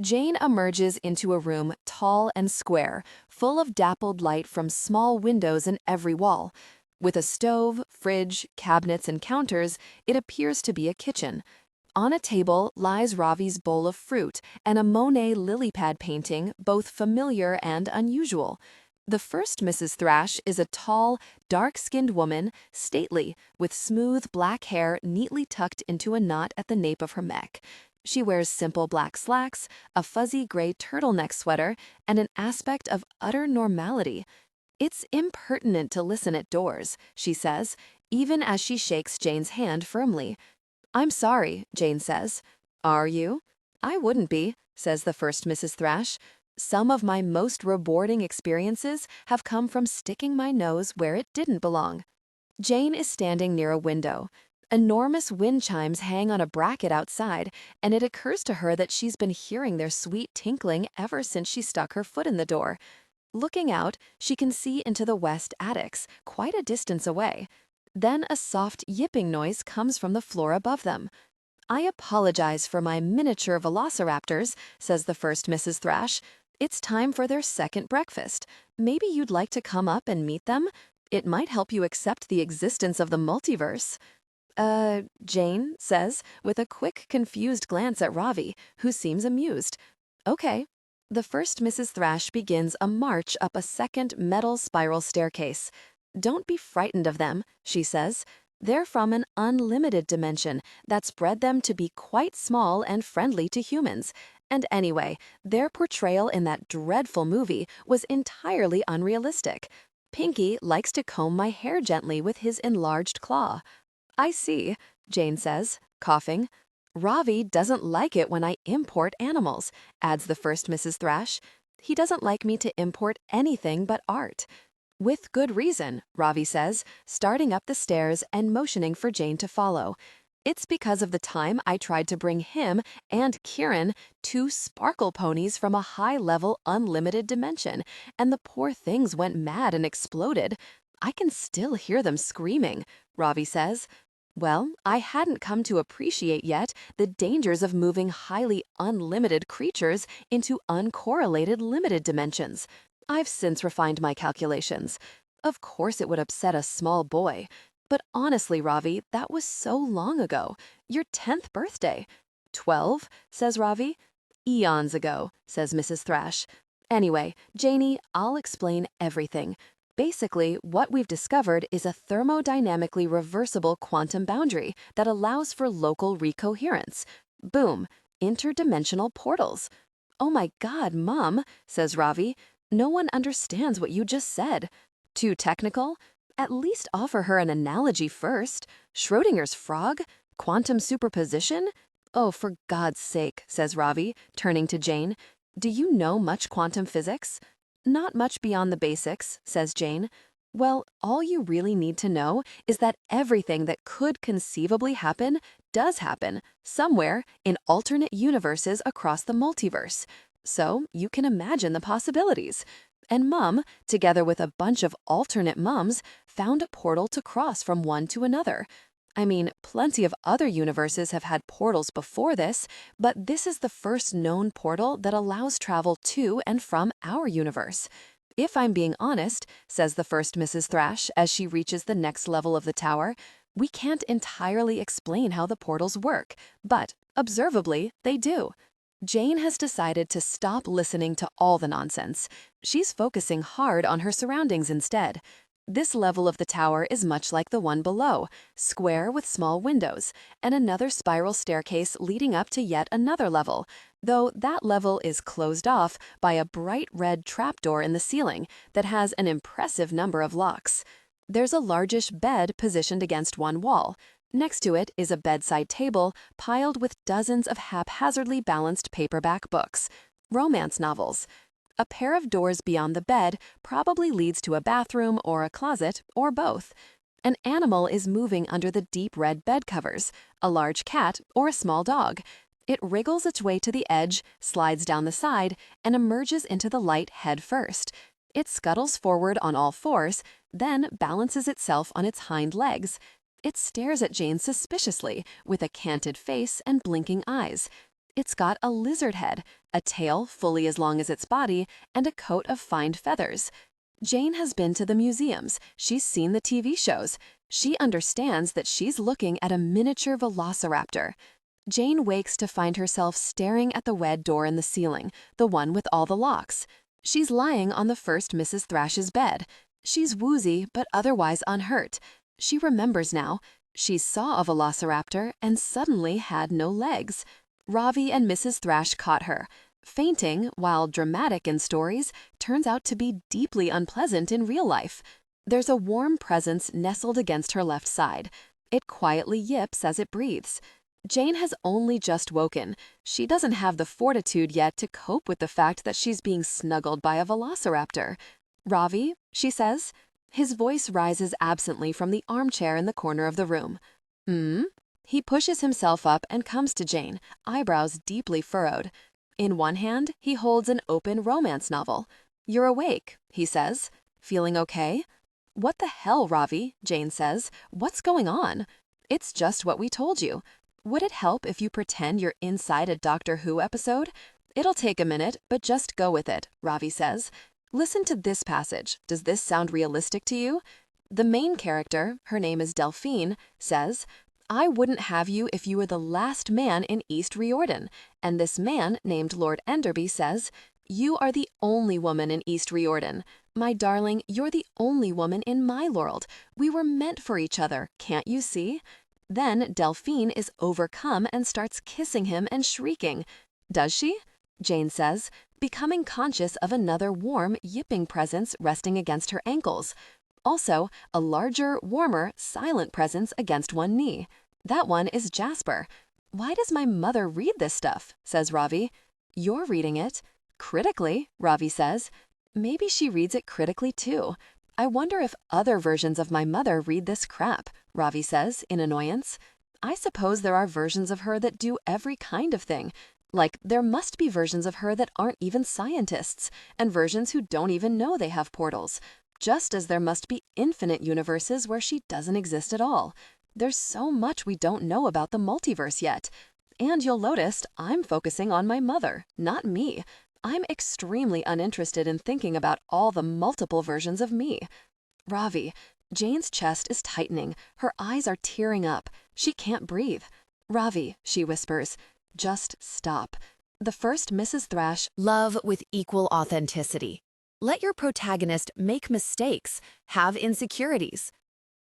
Jane emerges into a room tall and square, full of dappled light from small windows in every wall. With a stove, fridge, cabinets, and counters, it appears to be a kitchen. On a table lies Ravi's bowl of fruit and a Monet lily pad painting, both familiar and unusual. The first Mrs. Thrash is a tall, dark-skinned woman, stately, with smooth black hair neatly tucked into a knot at the nape of her neck. She wears simple black slacks, a fuzzy gray turtleneck sweater, and an aspect of utter normality. "It's impertinent to listen at doors," she says, even as she shakes Jane's hand firmly. "I'm sorry," Jane says. "Are you?" "I wouldn't be," says the first Mrs. Thrash. "Some of my most rewarding experiences have come from sticking my nose where it didn't belong." Jane is standing near a window. Enormous wind chimes hang on a bracket outside, and it occurs to her that she's been hearing their sweet tinkling ever since she stuck her foot in the door. Looking out, she can see into the west attics, quite a distance away. Then a soft yipping noise comes from the floor above them. "I apologize for my miniature velociraptors," says the first Mrs. Thrash. "It's time for their second breakfast. Maybe you'd like to come up and meet them? It might help you accept the existence of the multiverse." Jane says, with a quick, confused glance at Ravi, who seems amused. "Okay." The first Mrs. Thrash begins a march up a second metal spiral staircase. "Don't be frightened of them," she says. "They're from an unlimited dimension that's bred them to be quite small and friendly to humans. And anyway, their portrayal in that dreadful movie was entirely unrealistic. Pinky likes to comb my hair gently with his enlarged claw." "I see," Jane says, coughing. "Ravi doesn't like it when I import animals," adds the first Mrs. Thrash. "He doesn't like me to import anything but art." "With good reason," Ravi says, starting up the stairs and motioning for Jane to follow. "It's because of the time I tried to bring him and Kieran, two sparkle ponies from a high-level unlimited dimension, and the poor things went mad and exploded. I can still hear them screaming," Ravi says. "Well, I hadn't come to appreciate yet the dangers of moving highly unlimited creatures into uncorrelated limited dimensions. I've since refined my calculations. Of course it would upset a small boy. But honestly, Ravi, that was so long ago. Your 10th birthday." "12?" says Ravi. "Eons ago," says Mrs. Thrash. "Anyway, Janie, I'll explain everything. Basically, what we've discovered is a thermodynamically reversible quantum boundary that allows for local recoherence. Boom, interdimensional portals." "Oh my God, Mom," says Ravi. "No one understands what you just said. Too technical? At least offer her an analogy first. Schrodinger's frog? Quantum superposition? Oh, for God's sake," says Ravi, turning to Jane. "Do you know much quantum physics?" "Not much beyond the basics," says Jane. "Well, all you really need to know is that everything that could conceivably happen does happen, somewhere in alternate universes across the multiverse. So you can imagine the possibilities. And Mum, together with a bunch of alternate mums, found a portal to cross from one to another. I mean, plenty of other universes have had portals before this, but this is the first known portal that allows travel to and from our universe. If I'm being honest," says the first Mrs. Thrash as she reaches the next level of the tower, "we can't entirely explain how the portals work, but, observably, they do." Jane has decided to stop listening to all the nonsense. She's focusing hard on her surroundings instead. This level of the tower is much like the one below, square with small windows, and another spiral staircase leading up to yet another level, though that level is closed off by a bright red trapdoor in the ceiling that has an impressive number of locks. There's a largish bed positioned against one wall. Next to it is a bedside table piled with dozens of haphazardly balanced paperback books, romance novels. A pair of doors beyond the bed probably leads to a bathroom or a closet, or both. An animal is moving under the deep red bed covers, a large cat or a small dog. It wriggles its way to the edge, slides down the side, and emerges into the light head first. It scuttles forward on all fours, then balances itself on its hind legs. It stares at Jane suspiciously, with a canted face and blinking eyes. It's got a lizard head, a tail fully as long as its body, and a coat of fine feathers. Jane has been to the museums, she's seen the TV shows. She understands that she's looking at a miniature velociraptor. Jane wakes to find herself staring at the red door in the ceiling, the one with all the locks.
She's lying on the first Mrs. Thrash's bed. She's woozy, but otherwise unhurt. She remembers now. She saw a velociraptor and suddenly had no legs. Ravi and Mrs. Thrash caught her. Fainting, while dramatic in stories, turns out to be deeply unpleasant in real life. There's a warm presence nestled against her left side. It quietly yips as it breathes. Jane has only just woken. She doesn't have the fortitude yet to cope with the fact that she's being snuggled by a velociraptor. "Ravi," she says. His voice rises absently from the armchair in the corner of the room. "Hmm?" He pushes himself up and comes to Jane, eyebrows deeply furrowed. In one hand, he holds an open romance novel. "You're awake," he says. "Feeling okay?" "What the hell, Ravi?" Jane says. "What's going on?" "It's just what we told you. Would it help if you pretend you're inside a Doctor Who episode?" "It'll take a minute, but just go with it," Ravi says. "Listen to this passage. Does this sound realistic to you?" The main character, her name is Delphine, says, "I wouldn't have you if you were the last man in East Riordan." And this man, named Lord Enderby, says, "You are the only woman in East Riordan. My darling, you're the only woman in my world. We were meant for each other, can't you see?" Then Delphine is overcome and starts kissing him and shrieking. "Does she?" Jane says, becoming conscious of another warm, yipping presence resting against her ankles. Also, a larger, warmer, silent presence against one knee. That one is Jasper. "Why does my mother read this stuff?" says Ravi. "You're reading it." "Critically," Ravi says. "Maybe she reads it critically too. I wonder if other versions of my mother read this crap," Ravi says in annoyance. "I suppose there are versions of her that do every kind of thing. Like, there must be versions of her that aren't even scientists, and versions who don't even know they have portals. Just as there must be infinite universes where she doesn't exist at all. There's so much we don't know about the multiverse yet. And you'll notice I'm focusing on my mother, not me. I'm extremely uninterested in thinking about all the multiple versions of me." "Ravi." Jane's chest is tightening. Her eyes are tearing up. She can't breathe. "Ravi," she whispers. "Just stop." The first Mrs. Thrash.
Love with equal authenticity. Let your protagonist make mistakes, have insecurities.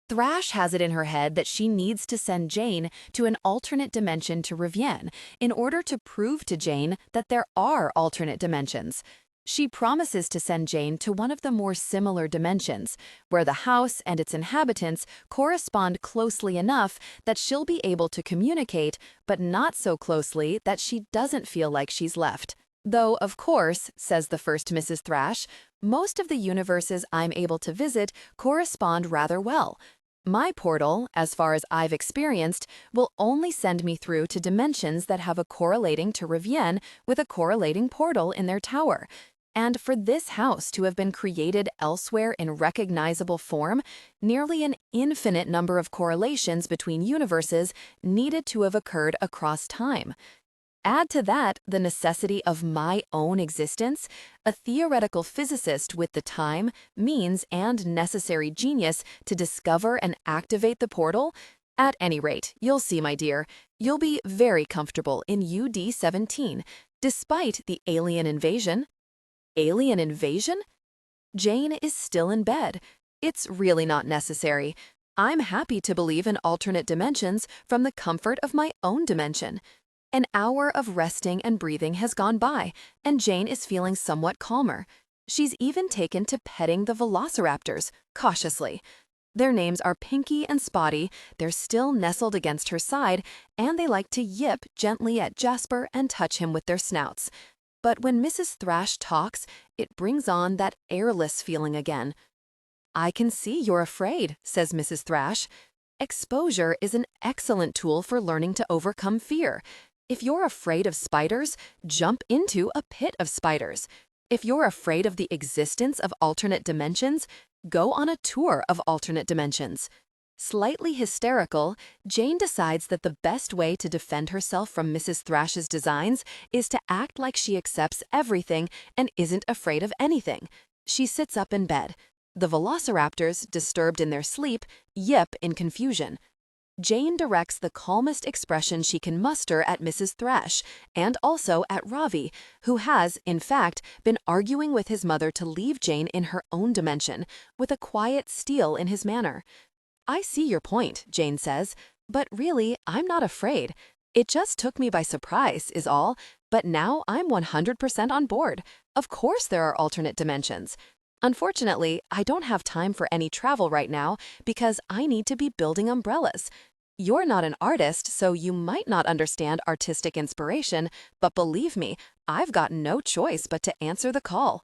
Thrash has it in her head that she needs to send Jane to an alternate dimension to Reviens in order to prove to Jane that there are alternate dimensions. She promises to send Jane to one of the more similar dimensions, where the house and its inhabitants correspond closely enough that she'll be able to communicate, but not so closely that she doesn't feel like she's left. Though, of course, says the first Mrs. Thrash, most of the universes I'm able to visit correspond rather well. My portal, as far as I've experienced, will only send me through to dimensions that have a correlating to Reviens with a correlating portal in their tower. And for this house to have been created elsewhere in recognizable form, nearly an infinite number of correlations between universes needed to have occurred across time. Add to that the necessity of my own existence, a theoretical physicist with the time, means, and necessary genius to discover and activate the portal. At any rate, you'll see, my dear, you'll be very comfortable in UD-17, despite the alien invasion. Alien invasion? Jane is still in bed. It's really not necessary. I'm happy to believe in alternate dimensions from the comfort of my own dimension. An hour of resting and breathing has gone by, and Jane is feeling somewhat calmer. She's even taken to petting the velociraptors, cautiously. Their names are Pinky and Spotty, they're still nestled against her side, and they like to yip gently at Jasper and touch him with their snouts. But when Mrs. Thrash talks, it brings on that airless feeling again. "I can see you're afraid," says Mrs. Thrash. Exposure is an excellent tool for learning to overcome fear. If you're afraid of spiders, jump into a pit of spiders. If you're afraid of the existence of alternate dimensions, go on a tour of alternate dimensions. Slightly hysterical, Jane decides that the best way to defend herself from Mrs. Thrash's designs is to act like she accepts everything and isn't afraid of anything. She sits up in bed. The velociraptors, disturbed in their sleep, yip in confusion.
Jane directs the calmest expression she can muster at Mrs. Thrash, and also at Ravi, who has, in fact, been arguing with his mother to leave Jane in her own dimension, with a quiet steel in his manner. "I see your point," Jane says, "but really, I'm not afraid. It just took me by surprise, is all, but now I'm 100% on board. Of course there are alternate dimensions. Unfortunately, I don't have time for any travel right now because I need to be building umbrellas. You're not an artist, so you might not understand artistic inspiration, but believe me, I've got no choice but to answer the call."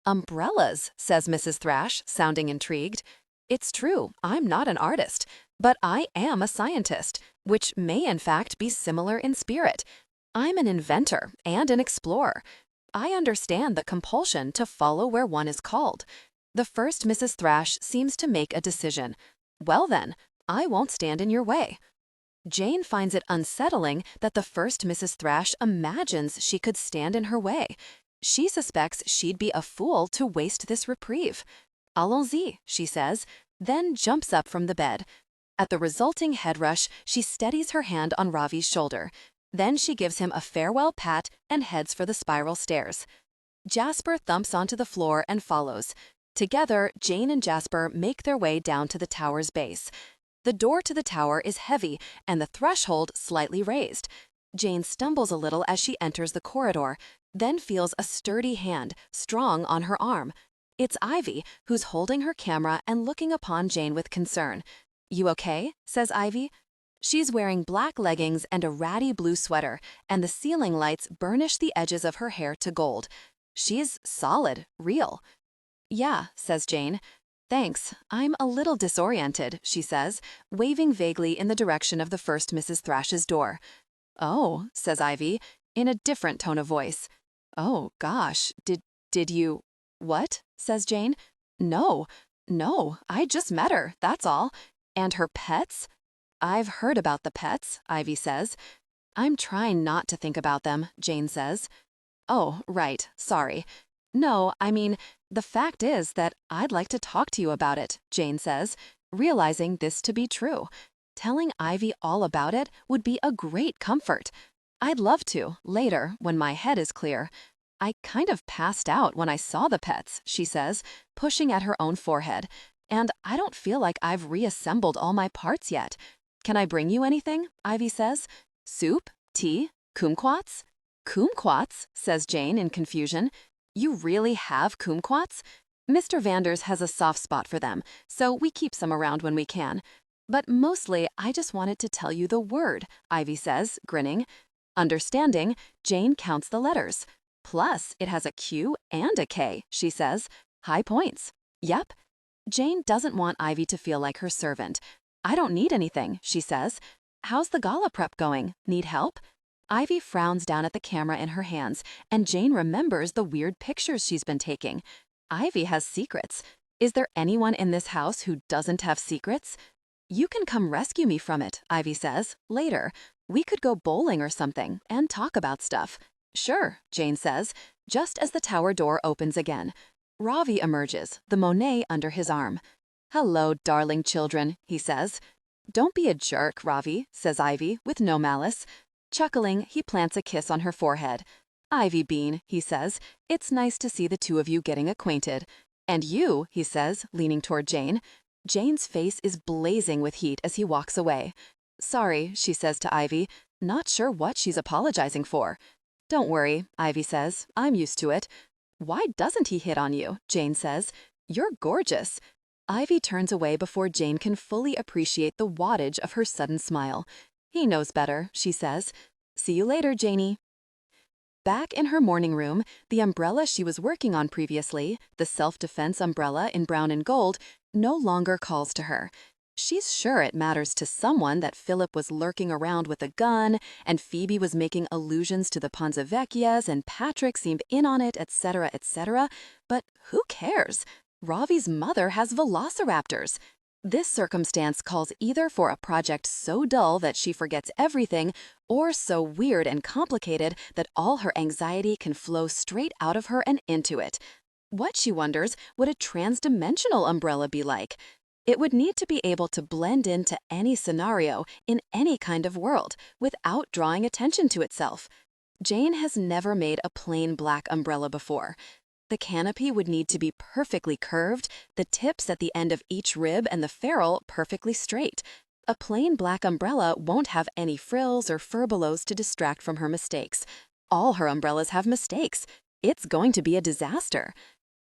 "Umbrellas," says Mrs. Thrash, sounding intrigued. "It's true, I'm not an artist, but I am a scientist, which may in fact be similar in spirit. I'm an inventor and an explorer. I understand the compulsion to follow where one is called." The first Mrs. Thrash seems to make a decision. "Well then, I won't stand in your way." Jane finds it unsettling that the first Mrs. Thrash imagines she could stand in her way. She suspects she'd be a fool to waste this reprieve. "Allons-y," she says, then jumps up from the bed. At the resulting head rush, she steadies her hand on Ravi's shoulder. Then she gives him a farewell pat and heads for the spiral stairs. Jasper thumps onto the floor and follows. Together, Jane and Jasper make their way down to the tower's base. The door to the tower is heavy and the threshold slightly raised. Jane stumbles a little as she enters the corridor, then feels a sturdy hand, strong on her arm. It's Ivy, who's holding her camera and looking upon Jane with concern. "You okay?" says Ivy. She's wearing black leggings and a ratty blue sweater, and the ceiling lights burnish the edges of her hair to gold. She's solid, real. "Yeah," says Jane. "Thanks. I'm a little disoriented," she says, waving vaguely in the direction of the first Mrs. Thrash's door. "Oh," says Ivy, in a different tone of voice. "Oh, gosh, did you—" "What?" says Jane. No, I just met her, that's all. And her pets?" "I've heard about the pets," Ivy says. "I'm trying not to think about them," Jane says. "Oh, right, sorry. No, I mean, the fact is that I'd like to talk to you about it," Jane says, realizing this to be true. Telling Ivy all about it would be a great comfort. "I'd love to, later, when my head is clear. I kind of passed out when I saw the pets," she says, pushing at her own forehead. "And I don't feel like I've reassembled all my parts yet. Can I bring you anything?" Ivy says. "Soup? Tea? Kumquats?" "Kumquats?" says Jane in confusion. "You really have kumquats?" "Mr. Vanders has a soft spot for them, so we keep some around when we can. But mostly, I just wanted to tell you the word," Ivy says, grinning. Understanding, Jane counts the letters. "Plus, it has a Q and a K," she says. "High points." "Yep." Jane doesn't want Ivy to feel like her servant. "I don't need anything," she says. "How's the gala prep going? Need help?" Ivy frowns down at the camera in her hands, and Jane remembers the weird pictures she's been taking. Ivy has secrets. Is there anyone in this house who doesn't have secrets? "You can come rescue me from it," Ivy says, "later. We could go bowling or something and talk about stuff." "Sure," Jane says, just as the tower door opens again. Ravi emerges, the Monet under his arm. "Hello, darling children," he says. "Don't be a jerk, Ravi," says Ivy, with no malice. Chuckling, he plants a kiss on her forehead. "Ivy Bean," he says, "it's nice to see the two of you getting acquainted." "And you," he says, leaning toward Jane. Jane's face is blazing with heat as he walks away. "Sorry," she says to Ivy, not sure what she's apologizing for. "Don't worry," Ivy says, "I'm used to it." "Why doesn't he hit on you?" Jane says. "You're gorgeous." Ivy turns away before Jane can fully appreciate the wattage of her sudden smile. "He knows better," she says. "See you later, Janie." Back in her morning room, the umbrella she was working on previously, the self-defense umbrella in brown and gold, no longer calls to her. She's sure it matters to someone that Philip was lurking around with a gun, and Phoebe was making allusions to the Ponzavecchias, and Patrick seemed in on it, etc., etc. But who cares? Ravi's mother has velociraptors. This circumstance calls either for a project so dull that she forgets everything, or so weird and complicated that all her anxiety can flow straight out of her and into it. What, she wonders, would a trans-dimensional umbrella be like? It would need to be able to blend into any scenario in any kind of world without drawing attention to itself. Jane has never made a plain black umbrella before. The canopy would need to be perfectly curved, the tips at the end of each rib and the ferrule perfectly straight. A plain black umbrella won't have any frills or furbelows to distract from her mistakes. All her umbrellas have mistakes. It's going to be a disaster.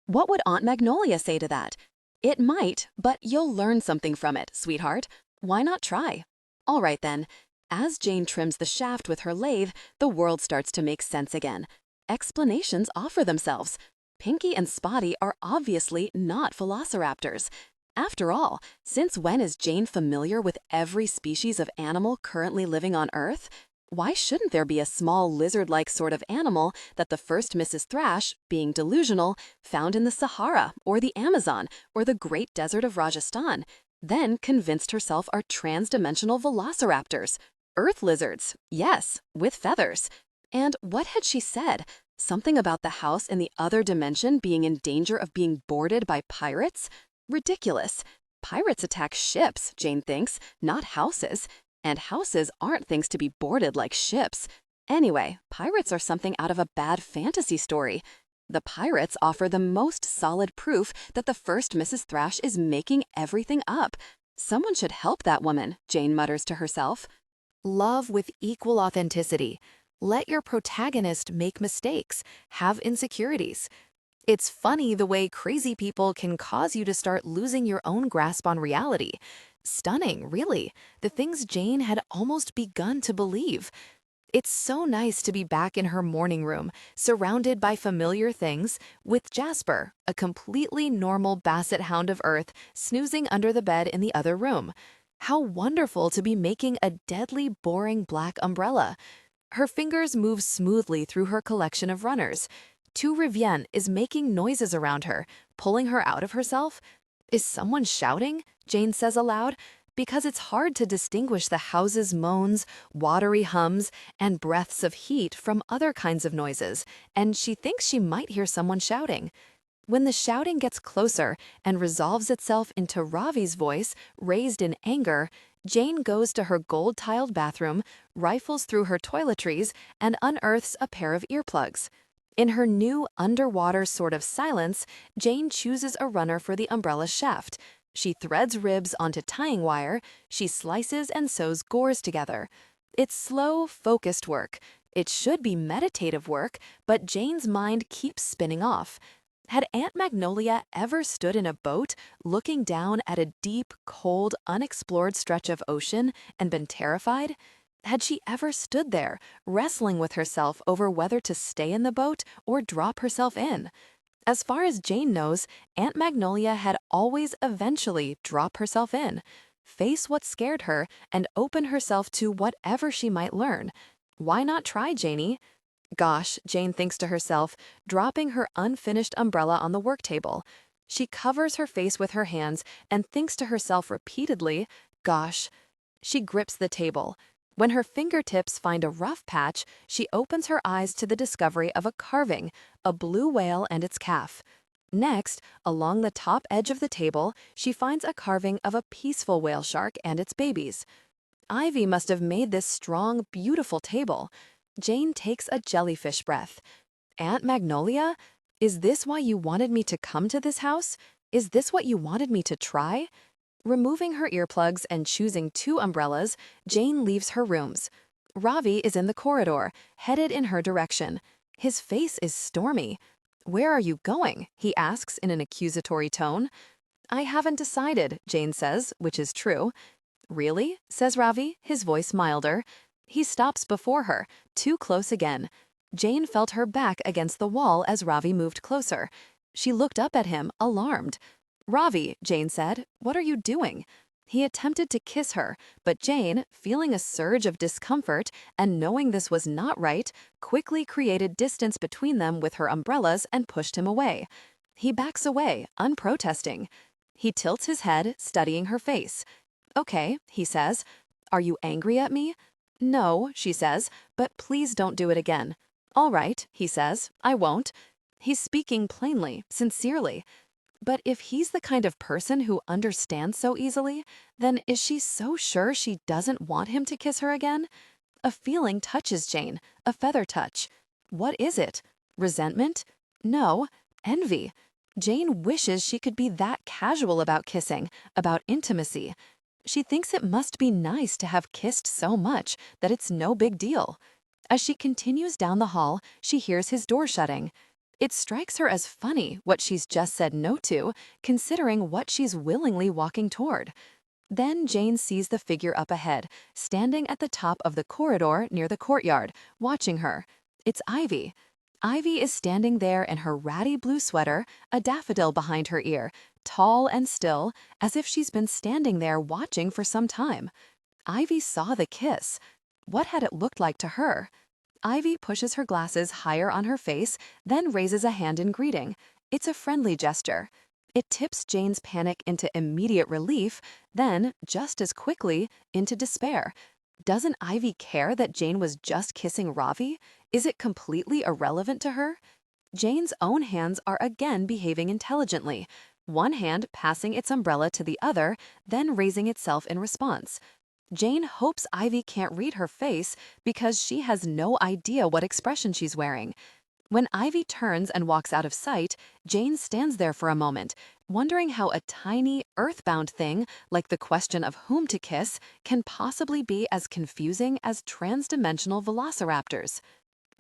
What would Aunt Magnolia say to that? It might, but you'll learn something from it, sweetheart. Why not try? All right then. As Jane trims the shaft with her lathe, the world starts to make sense again. Explanations offer themselves. Pinky and Spotty are obviously not velociraptors. After all, since when is Jane familiar with every species of animal currently living on Earth? Why shouldn't there be a small lizard-like sort of animal that the first Mrs. Thrash, being delusional, found in the Sahara or the Amazon or the Great Desert of Rajasthan, then convinced herself are trans-dimensional velociraptors? Earth lizards, yes, with feathers. And what had she said? Something about the house in the other dimension being in danger of being boarded by pirates? Ridiculous. Pirates attack ships, Jane thinks, not houses. And houses aren't things to be boarded like ships. Anyway, pirates are something out of a bad fantasy story. The pirates offer the most solid proof that the first Mrs. Thrash is making everything up. Someone should help that woman, Jane mutters to herself.
Love with equal authenticity. Let your protagonist make mistakes, have insecurities. It's funny the way crazy people can cause you to start losing your own grasp on reality. Stunning, really, the things Jane had almost begun to believe. It's so nice to be back in her morning room, surrounded by familiar things, with Jasper, a completely normal basset hound of Earth, snoozing under the bed in the other room. How wonderful to be making a deadly boring black umbrella. Her fingers move smoothly through her collection of runners. Tu Reviens is making noises around her, pulling her out of herself. Is someone shouting? Jane says aloud, because it's hard to distinguish the house's moans, watery hums, and breaths of heat from other kinds of noises, and she thinks she might hear someone shouting. When the shouting gets closer and resolves itself into Ravi's voice, raised in anger, Jane goes to her gold-tiled bathroom, rifles through her toiletries, and unearths a pair of earplugs. In her new underwater sort of silence, Jane chooses a runner for the umbrella shaft. She threads ribs onto tying wire, she slices and sews gores together. It's slow, focused work. It should be meditative work, but Jane's mind keeps spinning off. Had Aunt Magnolia ever stood in a boat, looking down at a deep, cold, unexplored stretch of ocean and been terrified? Had she ever stood there, wrestling with herself over whether to stay in the boat or drop herself in? As far as Jane knows, Aunt Magnolia had always eventually dropped herself in, face what scared her, and open herself to whatever she might learn. Why not try, Janie? Gosh, Jane thinks to herself, dropping her unfinished umbrella on the work table. She covers her face with her hands and thinks to herself repeatedly, gosh. She grips the table. When her fingertips find a rough patch, she opens her eyes to the discovery of a carving, a blue whale and its calf. Next, along the top edge of the table, she finds a carving of a peaceful whale shark and its babies. Ivy must have made this strong, beautiful table. Jane takes a jellyfish breath. Aunt Magnolia? Is this why you wanted me to come to this house? Is this what you wanted me to try? Removing her earplugs and choosing 2 umbrellas, Jane leaves her rooms. Ravi is in the corridor, headed in her direction. His face is stormy. Where are you going? He asks in an accusatory tone. I haven't decided, Jane says, which is true. Really? Says Ravi, his voice milder. He stops before her, too close again. Jane felt her back against the wall as Ravi moved closer. She looked up at him, alarmed. Ravi, Jane said, what are you doing? He attempted to kiss her, but Jane, feeling a surge of discomfort and knowing this was not right, quickly created distance between them with her umbrellas and pushed him away. He backs away, unprotesting. He tilts his head, studying her face. Okay, he says. Are you angry at me? No, she says, but please don't do it again. All right, he says, I won't. He's speaking plainly, sincerely.
But if he's the kind of person who understands so easily, then is she so sure she doesn't want him to kiss her again? A feeling touches Jane, a feather touch. What is it? Resentment? No, envy. Jane wishes she could be that casual about kissing, about intimacy. She thinks it must be nice to have kissed so much that it's no big deal. As she continues down the hall, she hears his door shutting. It strikes her as funny what she's just said no to, considering what she's willingly walking toward. Then Jane sees the figure up ahead, standing at the top of the corridor near the courtyard, watching her. It's Ivy. Ivy is standing there in her ratty blue sweater, a daffodil behind her ear, tall and still, as if she's been standing there watching for some time. Ivy saw the kiss. What had it looked like to her? Ivy pushes her glasses higher on her face, then raises a hand in greeting. It's a friendly gesture. It tips Jane's panic into immediate relief, then, just as quickly, into despair. Doesn't Ivy care that Jane was just kissing Ravi? Is it completely irrelevant to her? Jane's own hands are again behaving intelligently, one hand passing its umbrella to the other, then raising itself in response. Jane hopes Ivy can't read her face because she has no idea what expression she's wearing. When Ivy turns and walks out of sight, Jane stands there for a moment, wondering how a tiny, earthbound thing, like the question of whom to kiss, can possibly be as confusing as transdimensional velociraptors.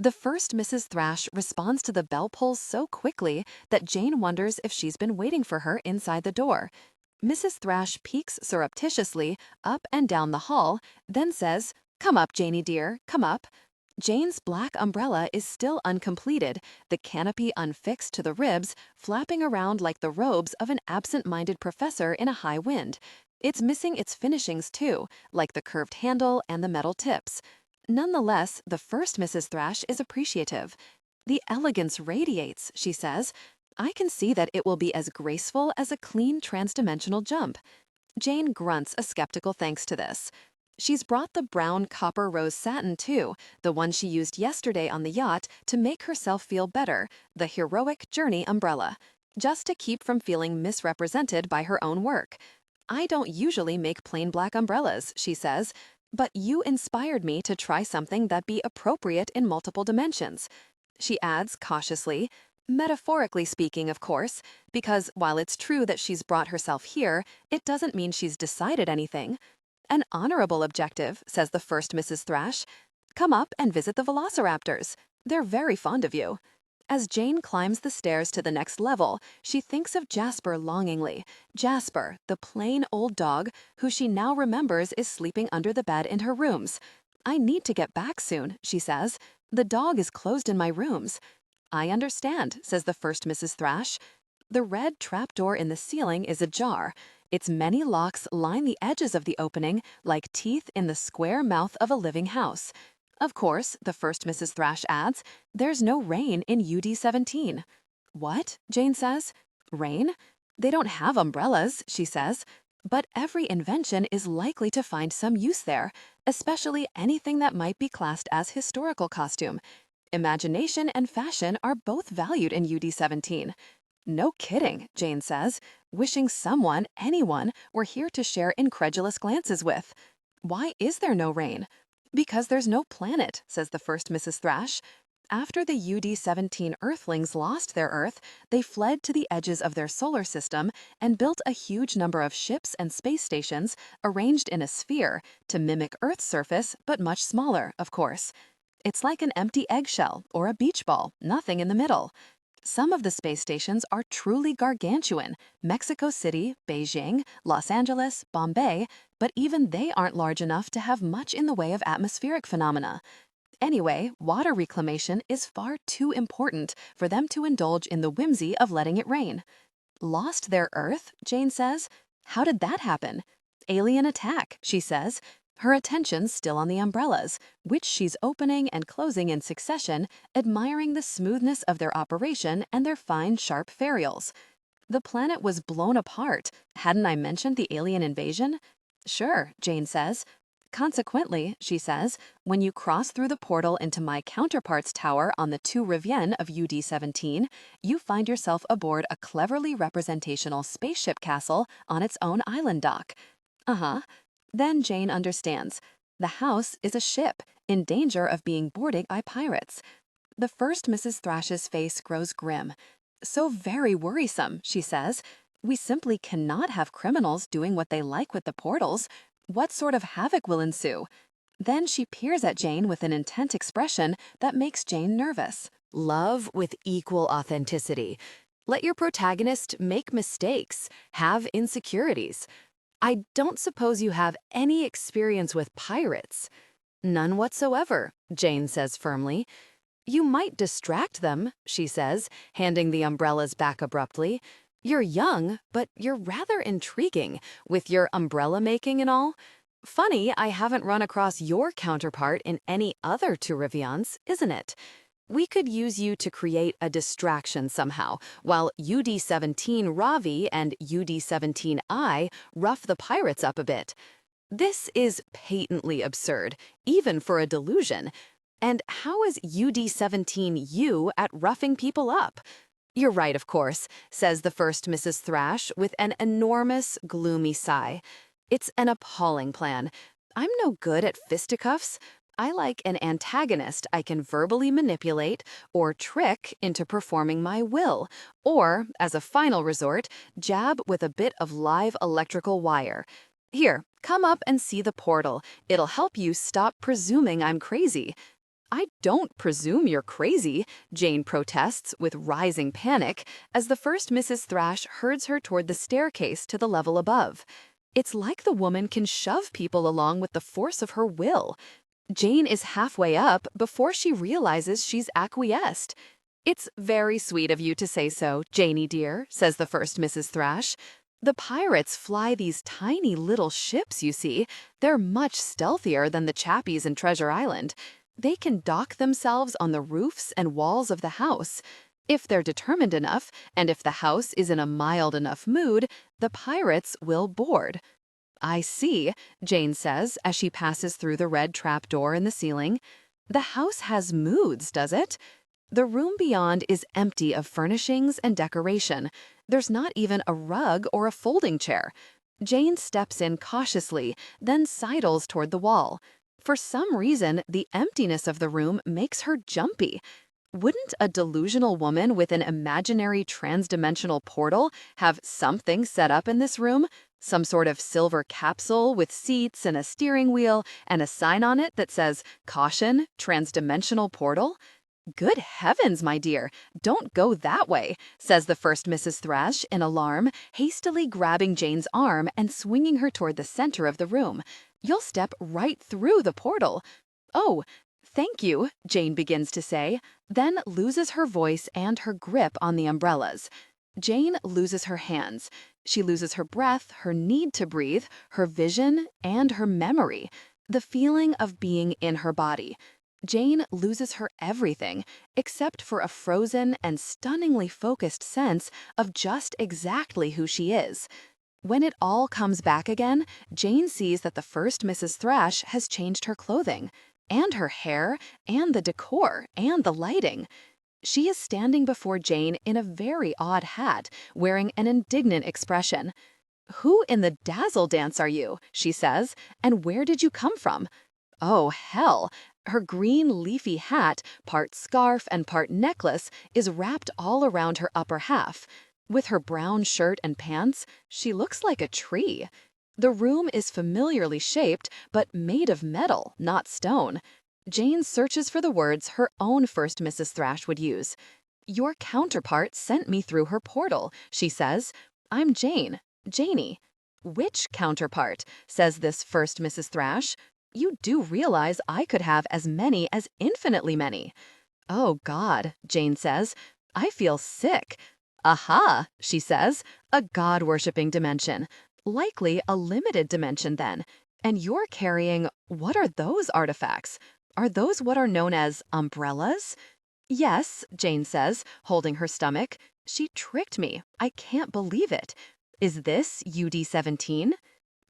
The first Mrs. Thrash responds to the bell pull so quickly that Jane wonders if she's been waiting for her inside the door. Mrs. Thrash peeks surreptitiously up and down the hall, then says, "Come up, Janie dear, come up." Jane's black umbrella is still uncompleted, the canopy unfixed to the ribs, flapping around like the robes of an absent-minded professor in a high wind. It's missing its finishings too, like the curved handle and the metal tips. Nonetheless, the first Mrs. Thrash is appreciative. "The elegance radiates," she says. "I can see that it will be as graceful as a clean transdimensional jump." Jane grunts a skeptical thanks to this. She's brought the brown copper rose satin too, the one she used yesterday on the yacht to make herself feel better, the heroic journey umbrella, just to keep from feeling misrepresented by her own work. "I don't usually make plain black umbrellas," she says, "but you inspired me to try something that'd be appropriate in multiple dimensions." She adds cautiously, metaphorically speaking, of course, because while it's true that she's brought herself here, it doesn't mean she's decided anything. "An honorable objective," says the first Mrs. Thrash. "Come up and visit the velociraptors. They're very fond of you." As Jane climbs the stairs to the next level, she thinks of Jasper longingly. Jasper, the plain old dog, who she now remembers is sleeping under the bed in her rooms. "I need to get back soon," she says. "The dog is closed in my rooms." "I understand," says the first Mrs. Thrash. The red trapdoor in the ceiling is ajar. Its many locks line the edges of the opening like teeth in the square mouth of a living house. Of course, the first Mrs. Thrash adds, there's no rain in UD-17. "What?" Jane says. "Rain? They don't have umbrellas," she says. "But every invention is likely to find some use there, especially anything that might be classed as historical costume. Imagination and fashion are both valued in UD-17. "No kidding," Jane says, wishing someone, anyone, were here to share incredulous glances with. "Why is there no rain?" "Because there's no planet," says the first Mrs. Thrash. "After the UD-17 Earthlings lost their Earth, they fled to the edges of their solar system and built a huge number of ships and space stations arranged in a sphere to mimic Earth's surface, but much smaller, of course. It's like an empty eggshell or a beach ball, nothing in the middle. Some of the space stations are truly gargantuan: Mexico City, Beijing, Los Angeles, Bombay, but even they aren't large enough to have much in the way of atmospheric phenomena. Anyway, water reclamation is far too important for them to indulge in the whimsy of letting it rain." "Lost their Earth?" Jane says. "How did that happen?" "Alien attack," she says, her attention still on the umbrellas, which she's opening and closing in succession, admiring the smoothness of their operation and their fine, sharp ferrules. "The planet was blown apart. Hadn't I mentioned the alien invasion?" "Sure," Jane says. Consequently, she says, when you cross through the portal into my counterpart's tower on the Tu Reviens of UD-17, you find yourself aboard a cleverly representational spaceship castle on its own island dock. Uh-huh. Then Jane understands. The house is a ship in danger of being boarded by pirates. The first Mrs. Thrash's face grows grim. So very worrisome, she says. We simply cannot have criminals doing what they like with the portals. What sort of havoc will ensue? Then she peers at Jane with an intent expression that makes Jane nervous.
Love with equal authenticity. Let your protagonist make mistakes, have insecurities. I don't suppose you have any experience with pirates. None whatsoever, Jane says firmly. You might distract them, she says, handing the umbrellas back abruptly. You're young, but you're rather intriguing, with your umbrella making and all. Funny, I haven't run across your counterpart in any other Tu Reviens, isn't it? We could use you to create a distraction somehow, while UD-17 Ravi and UD-17I rough the pirates up a bit. This is patently absurd, even for a delusion. And how is UD-17U at roughing people up? You're right, of course, says the first Mrs. Thrash with an enormous, gloomy sigh. It's an appalling plan. I'm no good at fisticuffs. I like an antagonist I can verbally manipulate or trick into performing my will, or, as a final resort, jab with a bit of live electrical wire. Here, come up and see the portal. It'll help you stop presuming I'm crazy. I don't presume you're crazy, Jane protests with rising panic as the first Mrs. Thrash herds her toward the staircase to the level above. It's like the woman can shove people along with the force of her will. Jane is halfway up before she realizes she's acquiesced. It's very sweet of you to say so, Janie dear, says the first Mrs. Thrash. The pirates fly these tiny little ships, you see. They're much stealthier than the chappies in Treasure Island. They can dock themselves on the roofs and walls of the house. If they're determined enough, and if the house is in a mild enough mood, the pirates will board. I see, Jane says as she passes through the red trapdoor in the ceiling. The house has moods, does it? The room beyond is empty of furnishings and decoration. There's not even a rug or a folding chair. Jane steps in cautiously, then sidles toward the wall. For some reason, the emptiness of the room makes her jumpy. Wouldn't a delusional woman with an imaginary transdimensional portal have something set up in this room? Some sort of silver capsule with seats and a steering wheel and a sign on it that says, "Caution, transdimensional portal"? Good heavens, my dear, don't go that way, says the first Mrs. Thrash in alarm, hastily grabbing Jane's arm and swinging her toward the center of the room. You'll step right through the portal. Oh, thank you, Jane begins to say, then loses her voice and her grip on the umbrellas. Jane loses her hands. She loses her breath, her need to breathe, her vision, and her memory, the feeling of being in her body. Jane loses her everything, except for a frozen and stunningly focused sense of just exactly who she is. When it all comes back again, Jane sees that the first Mrs. Thrash has changed her clothing, and her hair, and the decor, and the lighting. She is standing before Jane in a very odd hat, wearing an indignant expression. "Who in the dazzle dance are you?" she says, "and where did you come from?" Oh, hell! Her green leafy hat, part scarf and part necklace, is wrapped all around her upper half. With her brown shirt and pants, she looks like a tree. The room is familiarly shaped, but made of metal, not stone. Jane searches for the words her own first Mrs. Thrash would use. "Your counterpart sent me through her portal," she says. "I'm Jane, Janie." "Which counterpart?" says this first Mrs. Thrash. "You do realize I could have as many as infinitely many." "Oh, God," Jane says. "I feel sick." "Aha," she says, "a God-worshipping dimension. Likely a limited dimension, then. And you're carrying, what are those artifacts? Are those what are known as umbrellas?" "Yes," Jane says, holding her stomach. "She tricked me. I can't believe it. Is this UD-17?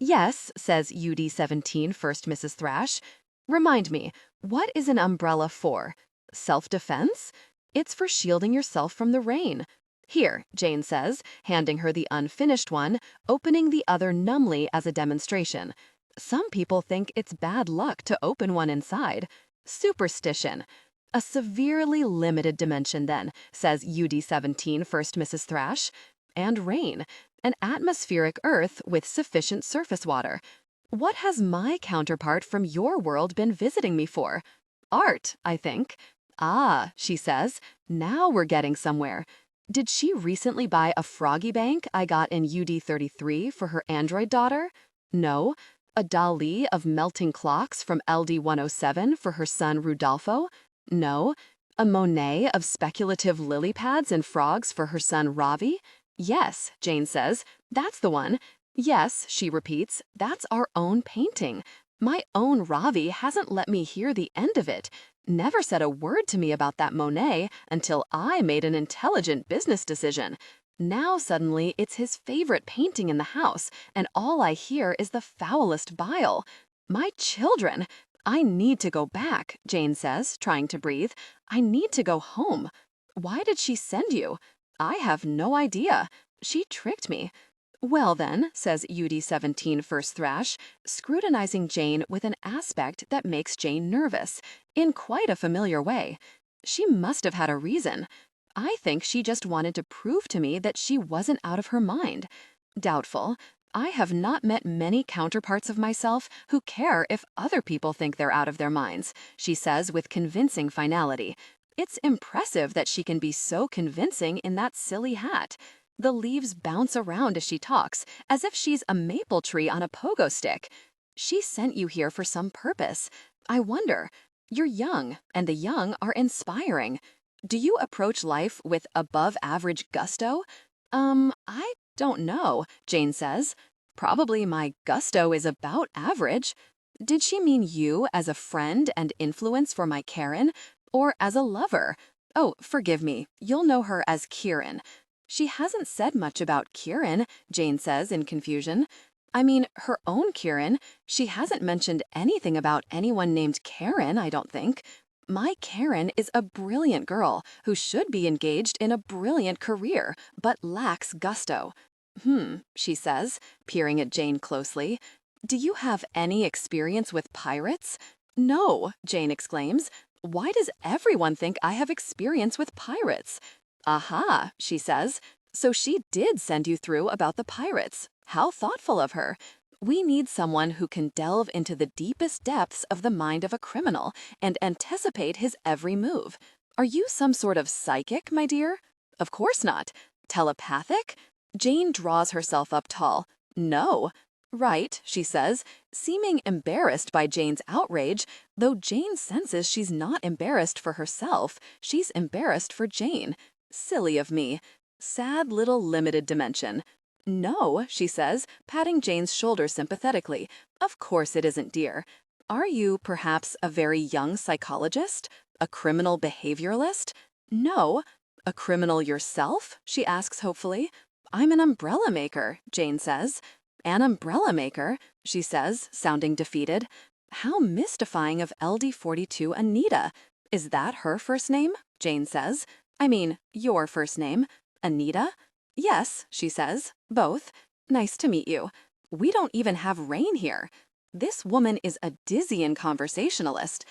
Yes, says UD17 First Mrs. Thrash. Remind me, what is an umbrella for? Self-defense? It's for shielding yourself from the rain. Here, Jane says, handing her the unfinished one, opening the other numbly as a demonstration. Some people think it's bad luck to open one inside. Superstition. A severely limited dimension, then, says UD17 First Mrs. Thrash. And rain. An atmospheric Earth with sufficient surface water. What has my counterpart from your world been visiting me for? Art, I think. Ah, she says, now we're getting somewhere. Did she recently buy a froggy bank I got in UD33 for her android daughter? No. A Dali of melting clocks from LD107 for her son Rudolfo? No. A Monet of speculative lily pads and frogs for her son Ravi? Yes, Jane says, that's the one. Yes, she repeats, that's our own painting. My own Ravi hasn't let me hear the end of it. Never said a word to me about that Monet until I made an intelligent business decision. Now suddenly it's his favorite painting in the house, and all I hear is the foulest bile. My children! I need to go back, Jane says, trying to breathe. I need to go home. Why did she send you? I have no idea. She tricked me. Well then, says UD17 First Thrash, scrutinizing Jane with an aspect that makes Jane nervous, in quite a familiar way. She must have had a reason. I think she just wanted to prove to me that she wasn't out of her mind. Doubtful. I have not met many counterparts of myself who care if other people think they're out of their minds, she says with convincing finality. It's impressive that she can be so convincing in that silly hat. The leaves bounce around as she talks, as if she's a maple tree on a pogo stick. She sent you here for some purpose. I wonder. You're young, and the young are inspiring. Do you approach life with above-average gusto? I don't know, Jane says. Probably my gusto is about average. Did she mean you as a friend and influence for my Karen? Or as a lover? Oh, forgive me, you'll know her as Kieran. She hasn't said much about Kieran, Jane says in confusion. I mean, her own Kieran. She hasn't mentioned anything about anyone named Karen, I don't think. My Karen is a brilliant girl who should be engaged in a brilliant career, but lacks gusto. She says, peering at Jane closely. Do you have any experience with pirates? No, Jane exclaims. Why does everyone think I have experience with pirates? Aha, she says. So she did send you through about the pirates. How thoughtful of her. We need someone who can delve into the deepest depths of the mind of a criminal and anticipate his every move. Are you some sort of psychic, my dear? Of course not. Telepathic? Jane draws herself up tall. No. Right, she says, seeming embarrassed by Jane's outrage, though Jane senses she's not embarrassed for herself, she's embarrassed for Jane. Silly of me. Sad little limited dimension. No, she says, patting Jane's shoulder sympathetically. Of course it isn't, dear. Are you, perhaps, a very young psychologist? A criminal behavioralist? No. A criminal yourself? She asks hopefully. I'm an umbrella maker, Jane says. An umbrella maker, she says, sounding defeated. How mystifying of LD42 Anita. Is that her first name? Jane says. I mean, your first name. Anita? Yes, she says. Both. Nice to meet you. We don't even have rain here. This woman is a dizzying conversationalist.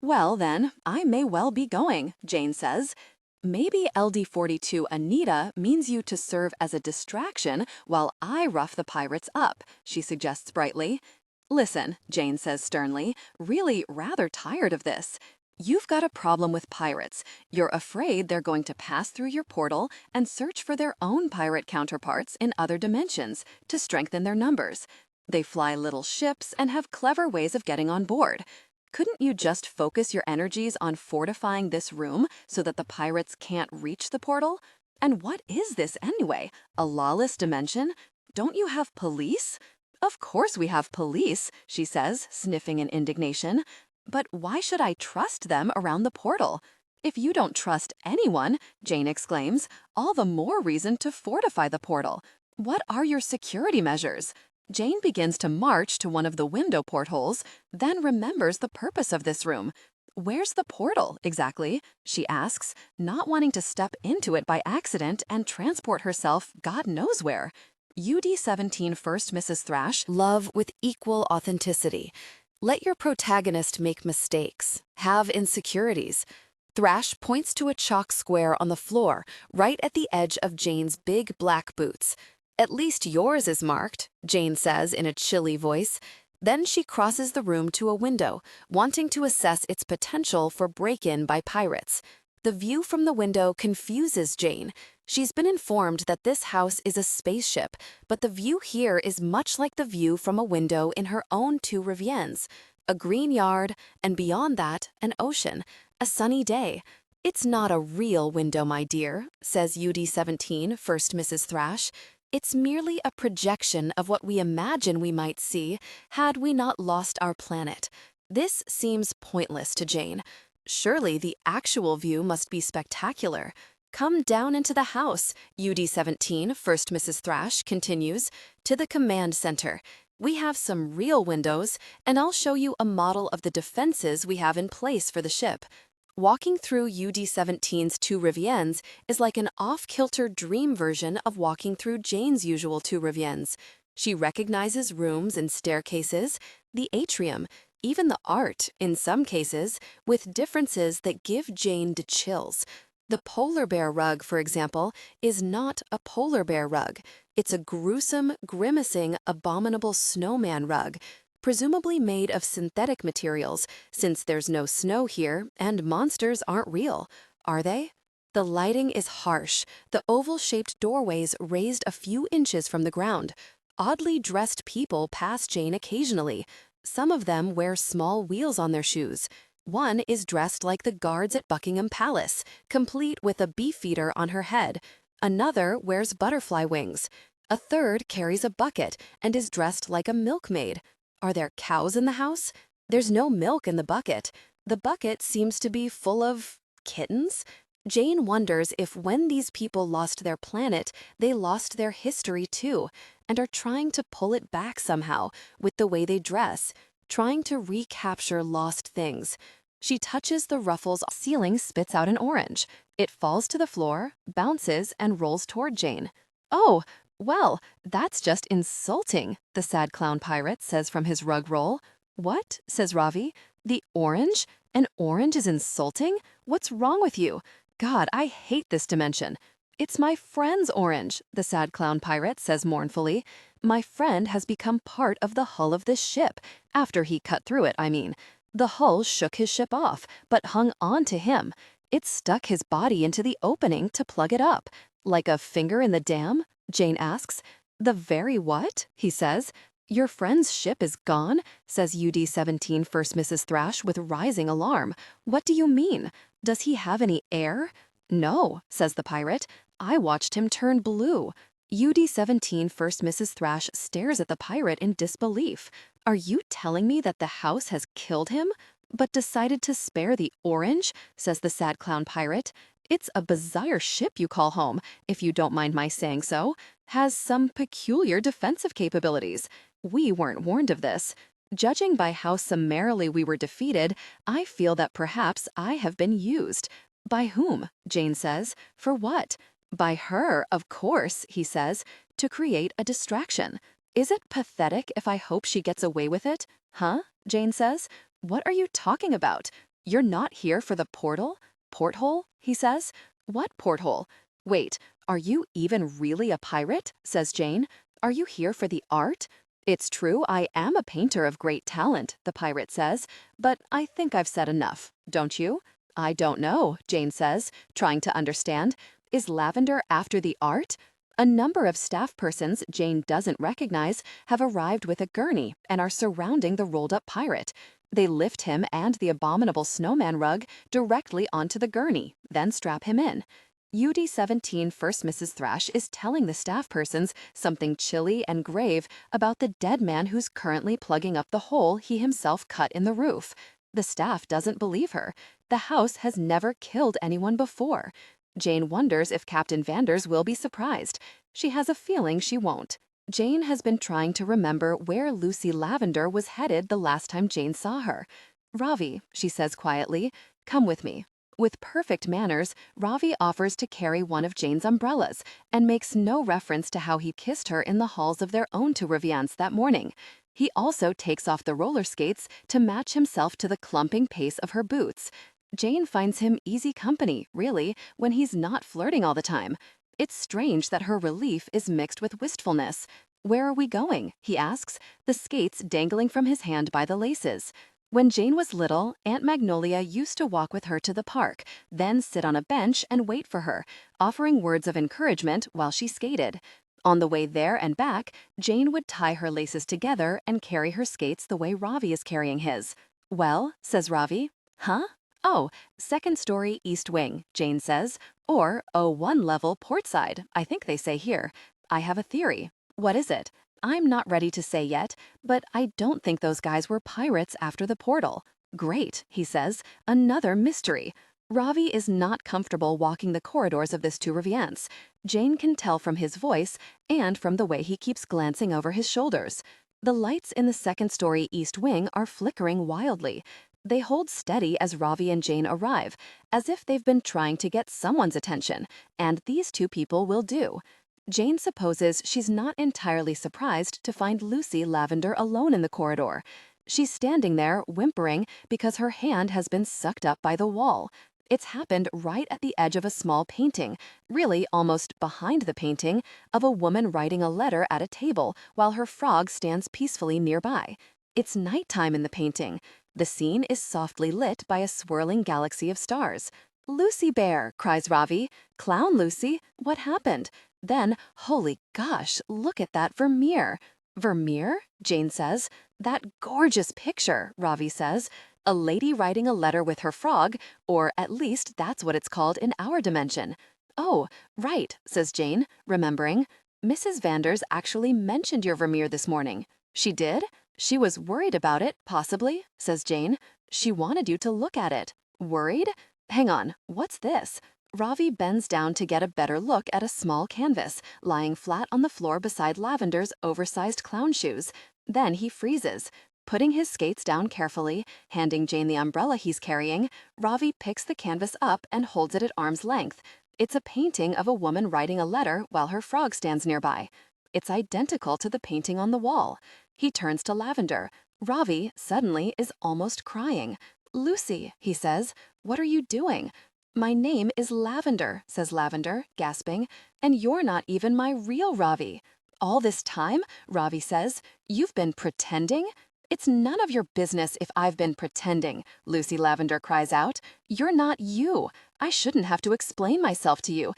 Well, then, I may well be going, Jane says. Maybe LD42 Anita means you to serve as a distraction while I rough the pirates up, she suggests brightly. Listen, Jane says sternly, really rather tired of this. You've got a problem with pirates. You're afraid they're going to pass through your portal and search for their own pirate counterparts in other dimensions to strengthen their numbers. They fly little ships and have clever ways of getting on board. Couldn't you just focus your energies on fortifying this room so that the pirates can't reach the portal? And what is this anyway? A lawless dimension? Don't you have police? Of course we have police, she says, sniffing in indignation. But why should I trust them around the portal? If you don't trust anyone, Jane exclaims, all the more reason to fortify the portal. What are your security measures? Jane begins to march to one of the window portholes, then remembers the purpose of this room. Where's the portal, exactly? She asks, not wanting to step into it by accident and transport herself God knows where. UD-17 First Mrs. Thrash.
Love with equal authenticity. Let your protagonist make mistakes, have insecurities. Thrash points to a chalk square on the floor, right at the edge of Jane's big black boots. At least yours is marked, Jane says in a chilly voice. Then she crosses the room to a window, wanting to assess its potential for break-in by pirates. The view from the window confuses Jane. She's been informed that this house is a spaceship, but the view here is much like the view from a window in her own Tu Reviens. A green yard, and beyond that, an ocean. A sunny day. It's not a real window, my dear, says UD-17, First Mrs. Thrash. It's merely a projection of what we imagine we might see had we not lost our planet. This seems pointless to Jane. Surely the actual view must be spectacular. Come down into the house, UD-17, First Mrs. Thrash continues, to the command center. We have some real windows, and I'll show you a model of the defenses we have in place for the ship. Walking through UD-17's Tu Reviens is like an off-kilter dream version of walking through Jane's usual Tu Reviens. She recognizes rooms and staircases, the atrium, even the art, in some cases, with differences that give Jane the chills. The polar bear rug, for example, is not a polar bear rug. It's a gruesome, grimacing, abominable snowman rug, presumably made of synthetic materials, since there's no snow here and monsters aren't real, are they? The lighting is harsh, the oval-shaped doorways raised a few inches from the ground. Oddly dressed people pass Jane occasionally. Some of them wear small wheels on their shoes. One is dressed like the guards at Buckingham Palace, complete with a beefeater on her head. Another wears butterfly wings. A third carries a bucket and is dressed like a milkmaid. Are there cows in the house? There's no milk in the bucket. The bucket seems to be full of kittens. Jane wonders if when these people lost their planet, they lost their history too, and are trying to pull it back somehow with the way they dress, trying to recapture lost things. She touches the ruffles. Ceiling spits out an orange. It falls to the floor, bounces, and rolls toward Jane. Oh, well, that's just insulting, the sad clown pirate says from his rug roll. What? Says Ravi. The orange? An orange is insulting? What's wrong with you? God, I hate this dimension. It's my friend's orange, the sad clown pirate says mournfully. My friend has become part of the hull of this ship, after he cut through it, I mean. The hull shook his ship off, but hung on to him. It stuck his body into the opening to plug it up. Like a finger in the dam? Jane asks. The very what? He says. Your friend's ship is gone, says UD-17 First Mrs. Thrash with rising alarm. What do you mean? Does he have any air? No, says the pirate. I watched him turn blue. UD-17 First Mrs. Thrash stares at the pirate in disbelief. Are you telling me that the house has killed him? But decided to spare the orange, says the sad clown pirate. It's a bizarre ship you call home, if you don't mind my saying so. Has some peculiar defensive capabilities. We weren't warned of this. Judging by how summarily we were defeated, I feel that perhaps I have been used. By whom? Jane says. For what? By her, of course, he says, to create a distraction. Is it pathetic if I hope she gets away with it? Huh? Jane says. What are you talking about? You're not here for the portal? Porthole? He says. What porthole? Wait, are you even really a pirate? Says Jane. Are you here for the art? It's true, I am a painter of great talent, the pirate says, but I think I've said enough, don't you? I don't know, Jane says, trying to understand. Is Lavender after the art? A number of staff persons Jane doesn't recognize have arrived with a gurney and are surrounding the rolled-up pirate. They lift him and the abominable snowman rug directly onto the gurney, then strap him in. UD-17 First Mrs. Thrash is telling the staff persons something chilly and grave about the dead man who's currently plugging up the hole he himself cut in the roof. The staff doesn't believe her. The house has never killed anyone before. Jane wonders if Captain Vanders will be surprised. She has a feeling she won't.
Jane has been trying to remember where Lucy Lavender was headed the last time Jane saw her. Ravi, she says quietly, come with me. With perfect manners, Ravi offers to carry one of Jane's umbrellas and makes no reference to how he kissed her in the halls of their own Tu Reviens that morning. He also takes off the roller skates to match himself to the clumping pace of her boots. Jane finds him easy company, really, when he's not flirting all the time. It's strange that her relief is mixed with wistfulness. Where are we going? He asks, the skates dangling from his hand by the laces. When Jane was little, Aunt Magnolia used to walk with her to the park, then sit on a bench and wait for her, offering words of encouragement while she skated. On the way there and back, Jane would tie her laces together and carry her skates the way Ravi is carrying his. Well, says Ravi. Huh? Oh, second story east wing, Jane says. Or O1 level port side, I think they say here. I have a theory. What is it? I'm not ready to say yet, but I don't think those guys were pirates after the portal. Great, he says. Another mystery. Ravi is not comfortable walking the corridors of this Tu Reviens. Jane can tell from his voice and from the way he keeps glancing over his shoulders. The lights in the second story east wing are flickering wildly. They hold steady as Ravi and Jane arrive, as if they've been trying to get someone's attention, and these two people will do. Jane supposes she's not entirely surprised to find Lucy Lavender alone in the corridor. She's standing there, whimpering, because her hand has been sucked up by the wall. It's happened right at the edge of a small painting, really almost behind the painting, of a woman writing a letter at a table while her frog stands peacefully nearby. It's nighttime in the painting. The scene is softly lit by a swirling galaxy of stars. Lucy Bear, cries Ravi. Clown Lucy, what happened? Then, holy gosh, look at that Vermeer. Vermeer? Jane says. That gorgeous picture, Ravi says. A lady writing a letter with her frog, or at least that's what it's called in our dimension. Oh, right, says Jane, remembering. Mrs. Vanders actually mentioned your Vermeer this morning. She did? She was worried about it, possibly, says Jane. She wanted you to look at it. Worried? Hang on, what's this? Ravi bends down to get a better look at a small canvas, lying flat on the floor beside Lavender's oversized clown shoes. Then he freezes. Putting his skates down carefully, handing Jane the umbrella he's carrying, Ravi picks the canvas up and holds it at arm's length. It's a painting of a woman writing a letter while her frog stands nearby. It's identical to the painting on the wall. He turns to Lavender. Ravi, suddenly, is almost crying. Lucy, he says, what are you doing? My name is Lavender, says Lavender, gasping, and you're not even my real Ravi. All this time, Ravi says, you've been pretending? It's none of your business if I've been pretending, Lucy Lavender cries out. You're not you. I shouldn't have to explain myself to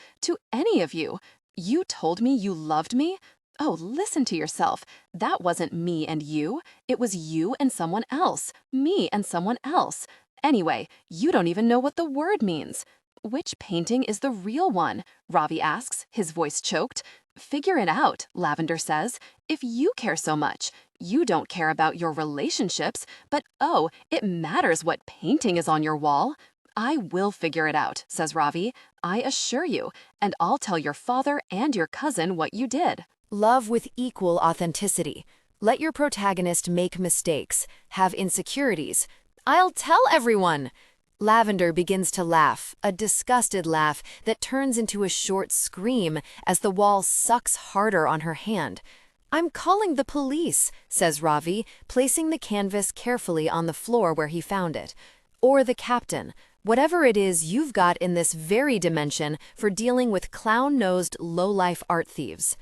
any of you. You told me you loved me? Oh, listen to yourself. That wasn't me and you. It was you and someone else. Me and someone else. Anyway, you don't even know what the word means. Which painting is the real one? Ravi asks, his voice choked. Figure it out, Lavender says. If you care so much. You don't care about your relationships, but oh, it matters what painting is on your wall. I will figure it out, says Ravi. I assure you, and I'll tell your father and your cousin what you did.
Love with equal authenticity. Let your protagonist make mistakes, have insecurities. I'll tell everyone! Lavender begins to laugh, a disgusted laugh that turns into a short scream as the wall sucks harder on her hand. I'm calling the police, says Ravi, placing the canvas carefully on the floor where he found it. Or the captain. Whatever it is you've got in this very dimension for dealing with clown-nosed, low-life art thieves.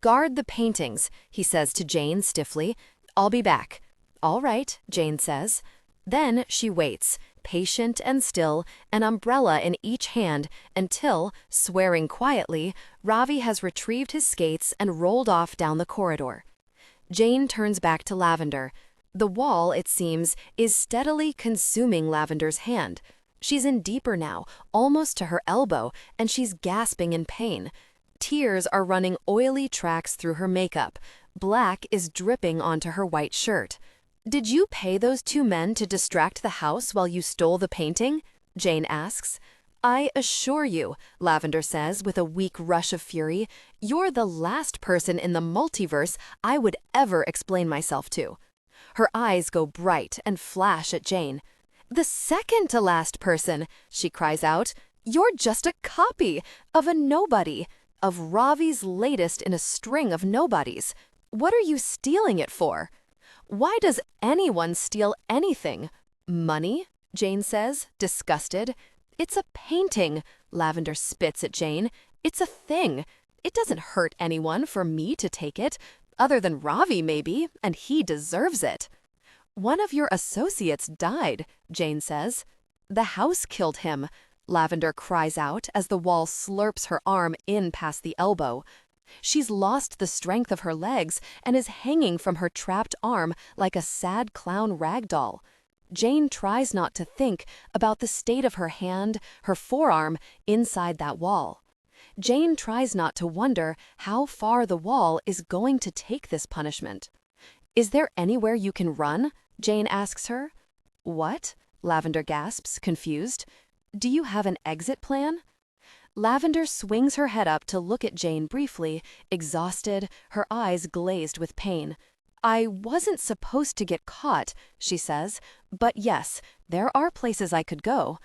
Guard the paintings, he says to Jane stiffly. I'll be back. All right, Jane says. Then she waits, patient and still, an umbrella in each hand, until, swearing quietly, Ravi has retrieved his skates and rolled off down the corridor. Jane turns back to Lavender. The wall, it seems, is steadily consuming Lavender's hand. She's in deeper now, almost to her elbow, and she's gasping in pain. Tears are running oily tracks through her makeup. Black is dripping onto her white shirt. Did you pay those two men to distract the house while you stole the painting? Jane asks. I assure you, Lavender says with a weak rush of fury, you're the last person in the multiverse I would ever explain myself to. Her eyes go bright and flash at Jane. The second to last person, she cries out. You're just a copy of a nobody, of Ravi's latest in a string of nobodies. What are you stealing it for? Why does anyone steal anything? Money? Jane says, disgusted. It's a painting, Lavender spits at Jane. It's a thing. It doesn't hurt anyone for me to take it, other than Ravi maybe, and he deserves it. One of your associates died, Jane says. The house killed him, Lavender cries out as the wall slurps her arm in past the elbow. She's lost the strength of her legs and is hanging from her trapped arm like a sad clown rag doll. Jane tries not to think about the state of her hand, her forearm, inside that wall. Jane tries not to wonder how far the wall is going to take this punishment. Is there anywhere you can run? Jane asks her. What? Lavender gasps, confused. Do you have an exit plan? Lavender swings her head up to look at Jane briefly, exhausted, her eyes glazed with pain. I wasn't supposed to get caught, she says, but yes, there are places I could go.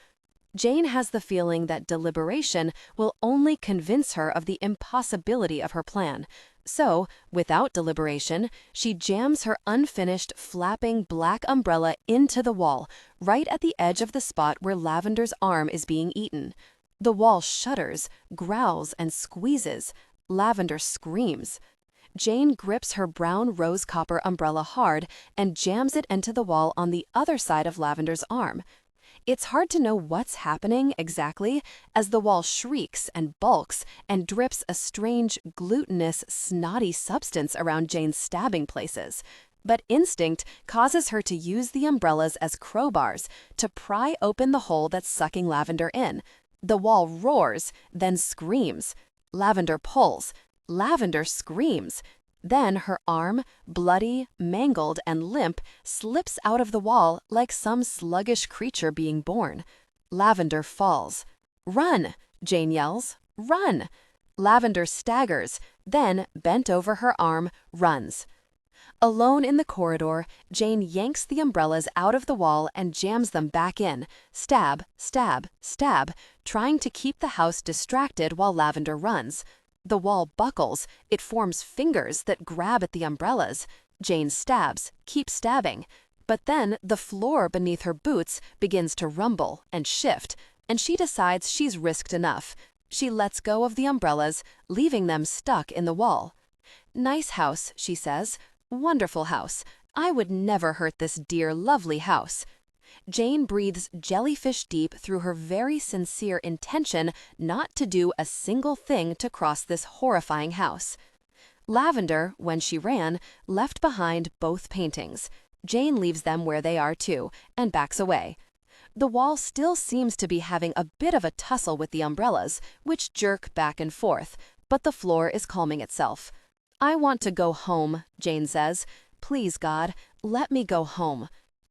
Jane has the feeling that deliberation will only convince her of the impossibility of her plan. So, without deliberation, she jams her unfinished, flapping black umbrella into the wall, right at the edge of the spot where Lavender's arm is being eaten. The wall shudders, growls, and squeezes. Lavender screams. Jane grips her brown rose copper umbrella hard and jams it into the wall on the other side of Lavender's arm. It's hard to know what's happening exactly as the wall shrieks and bulks and drips a strange, glutinous, snotty substance around Jane's stabbing places. But instinct causes her to use the umbrellas as crowbars to pry open the hole that's sucking Lavender in. The wall roars, then screams. Lavender pulls. Lavender screams. Then her arm, bloody, mangled, and limp, slips out of the wall like some sluggish creature being born. Lavender falls. Run! Jane yells. Run! Lavender staggers, then, bent over her arm, runs. Alone in the corridor, Jane yanks the umbrellas out of the wall and jams them back in, stab, stab, stab, trying to keep the house distracted while Lavender runs. The wall buckles, it forms fingers that grab at the umbrellas. Jane stabs, keeps stabbing. But then the floor beneath her boots begins to rumble and shift, and she decides she's risked enough. She lets go of the umbrellas, leaving them stuck in the wall. Nice house, she says. Wonderful house. I would never hurt this dear, lovely house. Jane breathes jellyfish deep through her very sincere intention not to do a single thing to cross this horrifying house. Lavender, when she ran, left behind both paintings. Jane leaves them where they are too, and backs away. The wall still seems to be having a bit of a tussle with the umbrellas, which jerk back and forth, but the floor is calming itself. I want to go home, Jane says. Please, God, let me go home.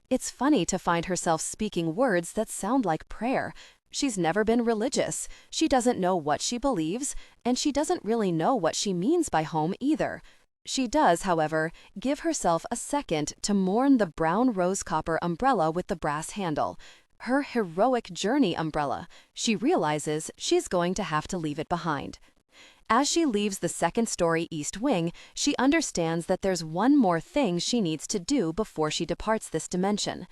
It's funny to find herself speaking words that sound like prayer. She's never been religious. She doesn't know what she believes, and she doesn't really know what she means by home either. She does, however, give herself a second to mourn the brown rose copper umbrella with the brass handle. Her heroic journey umbrella. She realizes she's going to have to leave it behind. As she leaves the second-story east wing, she understands that there's one more thing she needs to do before she departs this dimension.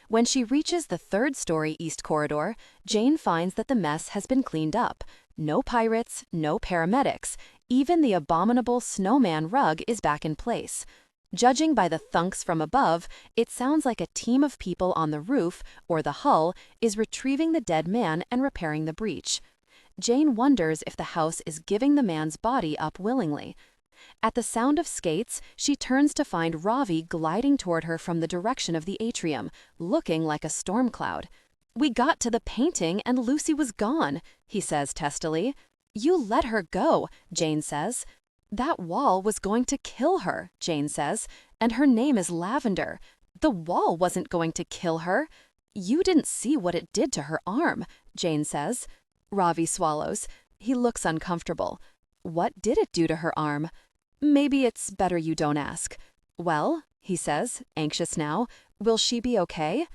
When she reaches the third-story east corridor, Jane finds that the mess has been cleaned up. No pirates, no paramedics. Even the abominable snowman rug is back in place. Judging by the thunks from above, it sounds like a team of people on the roof, or the hull, is retrieving the dead man and repairing the breach. Jane wonders if the house is giving the man's body up willingly. At the sound of skates, she turns to find Ravi gliding toward her from the direction of the atrium, looking like a storm cloud. We got to the painting and Lucy was gone, he says testily. You let her go, Jane says. That wall was going to kill her, Jane says, and her name is Lavender. The wall wasn't going to kill her. You didn't see what it did to her arm,
Jane says. Ravi swallows. He looks uncomfortable. What did it do to her arm? Maybe it's better you don't ask. Well, he says, anxious now, will she be okay?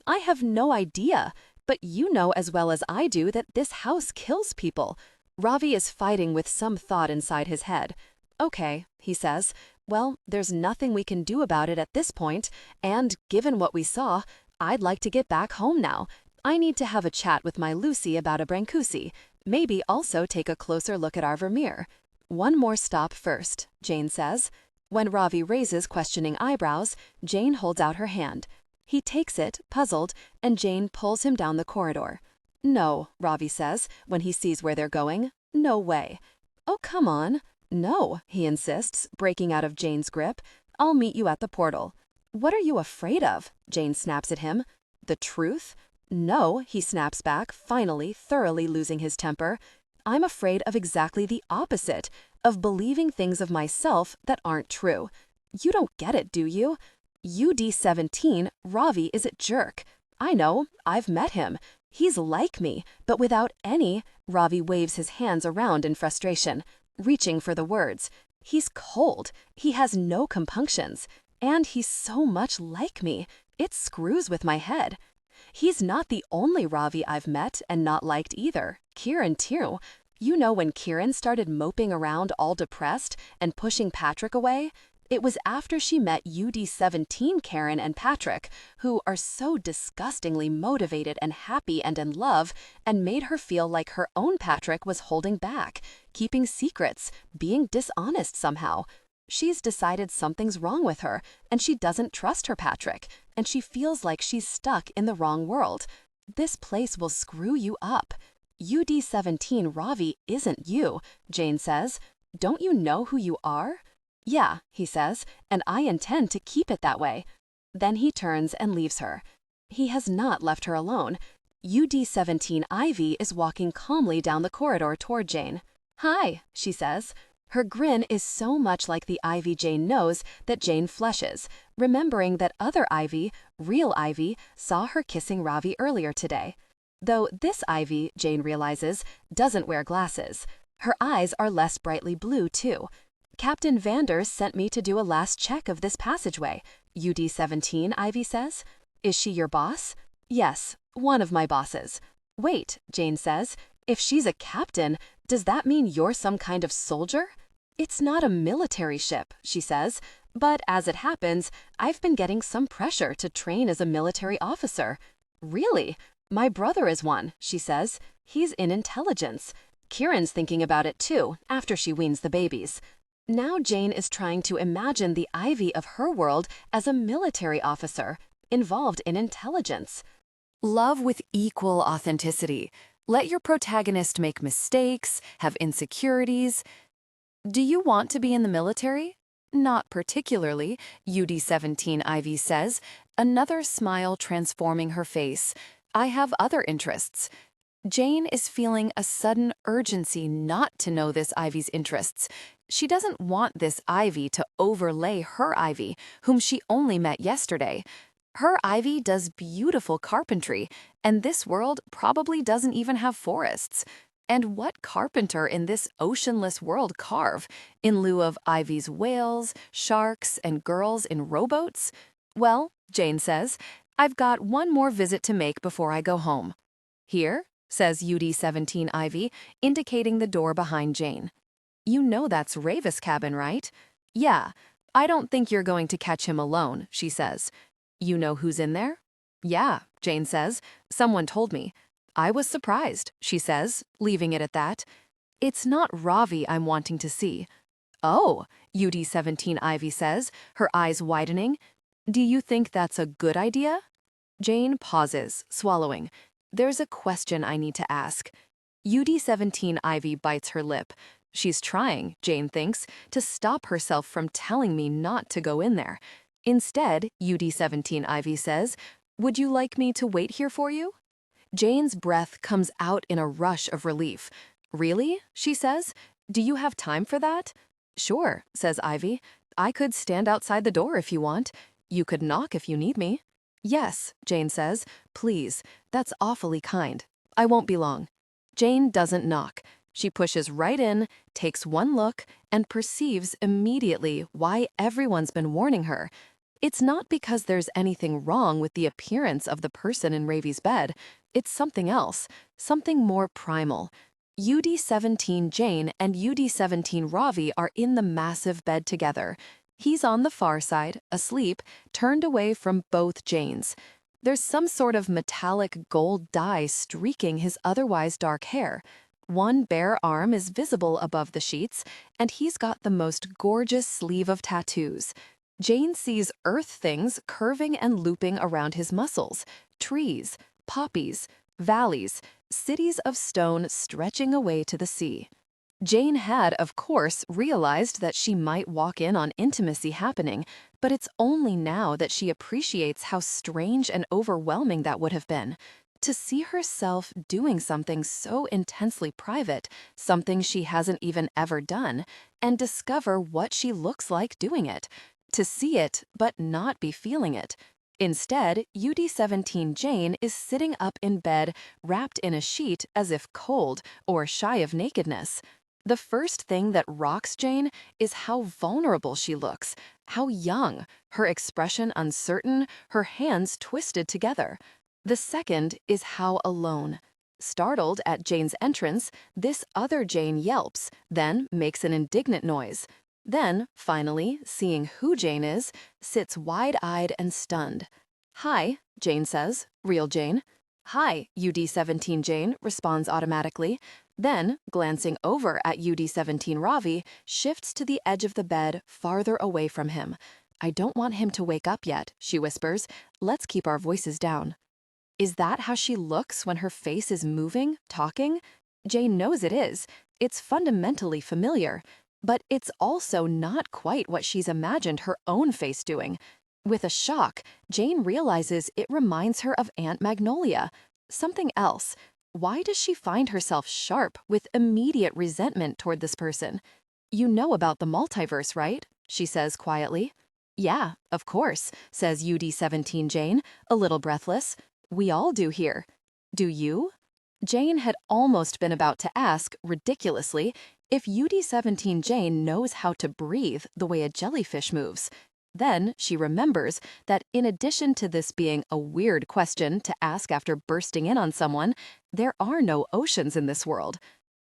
I have no idea, but you know as well as I do that this house kills people. Ravi is fighting with some thought inside his head. Okay, he says. Well, there's nothing we can do about it at this point, and given what we saw, I'd like to get back home now. I need to have a chat with my Lucy about a Brancusi. Maybe also take a closer look at our Vermeer. One more stop first, Jane says. When Ravi raises questioning eyebrows, Jane holds out her hand. He takes it, puzzled, and Jane pulls him down the corridor. No, Ravi says, when he sees where they're going. No way. Oh, come on. No, he insists, breaking out of Jane's grip. I'll meet you at the portal. What are you afraid of? Jane snaps at him. The truth? No, he snaps back, finally, thoroughly losing his temper. I'm afraid of exactly the opposite, of believing things of myself that aren't true. You don't get it, do you? UD17, Ravi is a jerk. I know, I've met him. He's like me, but without any. Ravi waves his hands around in frustration, reaching for the words. He's cold. He has no compunctions. And he's so much like me. It screws with my head. He's not the only Ravi I've met and not liked either. Kieran too. You know when Kieran started moping around all depressed and pushing Patrick away? It was after she met UD17 Karen and Patrick, who are so disgustingly motivated and happy and in love, and made her feel like her own Patrick was holding back, keeping secrets, being dishonest somehow. She's decided something's wrong with her, and she doesn't trust her Patrick, and she feels like she's stuck in the wrong world. This place will screw you up. UD17 Ravi isn't you, Jane says. Don't you know who you are? Yeah, he says, and I intend to keep it that way. Then he turns and leaves her. He has not left her alone. UD17 Ivy is walking calmly down the corridor toward Jane. Hi, she says. Her grin is so much like the Ivy Jane knows that Jane flushes, remembering that other Ivy, real Ivy, saw her kissing Ravi earlier today. Though this Ivy, Jane realizes, doesn't wear glasses. Her eyes are less brightly blue, too. Captain Vanders sent me to do a last check of this passageway, UD17, Ivy says. Is she your boss? Yes, one of my bosses. Wait, Jane says, if she's a captain, does that mean you're some kind of soldier? It's not a military ship, she says, but as it happens, I've been getting some pressure to train as a military officer. Really? My brother is one, she says. He's in intelligence. Kieran's thinking about it too, after she weans the babies. Now Jane is trying to imagine the Ivy of her world as a military officer, involved in intelligence.
Love with equal authenticity. Let your protagonist make mistakes, have insecurities. Do you want to be in the military? Not particularly, UD17 Ivy says, another smile transforming her face. I have other interests. Jane is feeling a sudden urgency not to know this Ivy's interests. She doesn't want this Ivy to overlay her Ivy, whom she only met yesterday. Her Ivy does beautiful carpentry, and this world probably doesn't even have forests. And what carpenter in this oceanless world carve, in lieu of Ivy's whales, sharks, and girls in rowboats? Well, Jane says, I've got one more visit to make before I go home. Here, says UD17 Ivy, indicating the door behind Jane. You know that's Ravis' cabin, right? Yeah, I don't think you're going to catch him alone, she says. You know who's in there? Yeah, Jane says. Someone told me. I was surprised, she says, leaving it at that. It's not Ravi I'm wanting to see. Oh, UD17 Ivy says, her eyes widening. Do you think that's a good idea? Jane pauses, swallowing. There's a question I need to ask. UD17 Ivy bites her lip. She's trying, Jane thinks, to stop herself from telling me not to go in there. Instead, UD17 Ivy says, would you like me to wait here for you? Jane's breath comes out in a rush of relief. Really? She says. Do you have time for that? Sure, says Ivy. I could stand outside the door if you want. You could knock if you need me. Yes, Jane says. Please, that's awfully kind.
I won't be long. Jane doesn't knock. She pushes right in, takes one look, and perceives immediately why everyone's been warning her. It's not because there's anything wrong with the appearance of the person in Ravi's bed. It's something else, something more primal. UD-17 Jane and UD-17 Ravi are in the massive bed together. He's on the far side, asleep, turned away from both Janes. There's some sort of metallic gold dye streaking his otherwise dark hair. One bare arm is visible above the sheets, and he's got the most gorgeous sleeve of tattoos. Jane sees earth things curving and looping around his muscles, trees, poppies, valleys, cities of stone stretching away to the sea. Jane had, of course, realized that she might walk in on intimacy happening, but it's only now that she appreciates how strange and overwhelming that would have been. To see herself doing something so intensely private, something she hasn't even ever done, and discover what she looks like doing it. To see it, but not be feeling it. Instead, UD-17 Jane is sitting up in bed, wrapped in a sheet as if cold or shy of nakedness. The first thing that rocks Jane is how vulnerable she looks, how young, her expression uncertain, her hands twisted together. The second is how alone. Startled at Jane's entrance, this other Jane yelps, then makes an indignant noise. Then, finally, seeing who Jane is, sits wide-eyed and stunned. "Hi," Jane says, real Jane. "Hi," UD-17 Jane responds automatically. Then, glancing over at UD-17 Ravi, shifts to the edge of the bed, farther away from him. "I don't want him to wake up yet," she whispers. "Let's keep our voices down." Is that how she looks when her face is moving, talking? Jane knows it is. It's fundamentally familiar. But it's also not quite what she's imagined her own face doing. With a shock, Jane realizes it reminds her of Aunt Magnolia. Something else. Why does she find herself sharp with immediate resentment toward this person? "You know about the multiverse, right?" she says quietly. "Yeah, of course," says UD-17 Jane, a little breathless. "We all do here." "Do you?" Jane had almost been about to ask, ridiculously, if UD-17 Jane knows how to breathe the way a jellyfish moves. Then she remembers that in addition to this being a weird question to ask after bursting in on someone, there are no oceans in this world.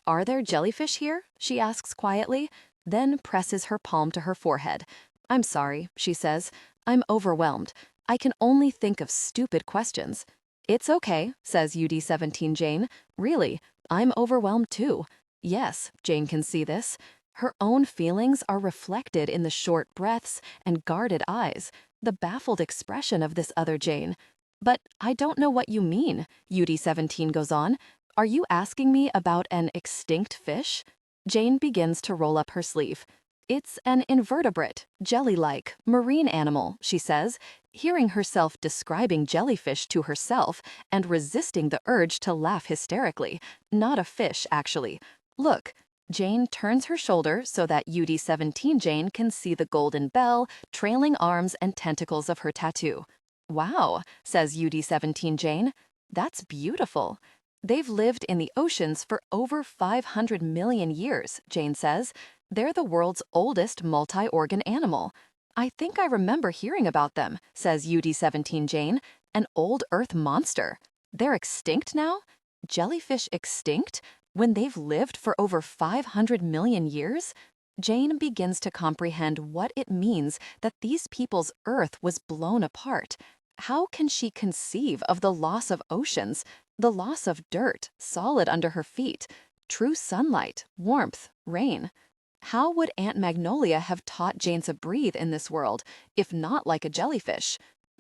"Are there jellyfish here?" she asks quietly, then presses her palm to her forehead. "I'm sorry," she says. "I'm overwhelmed. I can only think of stupid questions." "It's okay," says UD-17 Jane. "Really, I'm overwhelmed too." Yes, Jane can see this. Her own feelings are reflected in the short breaths and guarded eyes, the baffled expression of this other Jane. "But I don't know what you mean," UD-17 goes on. "Are you asking me about an extinct fish?" Jane begins to roll up her sleeve. "It's an invertebrate, jelly-like, marine animal," she says, hearing herself describing jellyfish to herself and resisting the urge to laugh hysterically. Not a fish, actually. "Look." Jane turns her shoulder so that UD-17 Jane can see the golden bell, trailing arms, and tentacles of her tattoo. "Wow," says UD-17 Jane. "That's beautiful." "They've lived in the oceans for over 500 million years, Jane says. "They're the world's oldest multi-organ animal." "I think I remember hearing about them," says UD-17 Jane. "An old Earth monster. They're extinct now? Jellyfish extinct? When they've lived for over 500 million years?" Jane begins to comprehend what it means that these people's Earth was blown apart. How can she conceive of the loss of oceans, the loss of dirt, solid under her feet, true sunlight, warmth, rain? How would Aunt Magnolia have taught Jane to breathe in this world, if not like a jellyfish?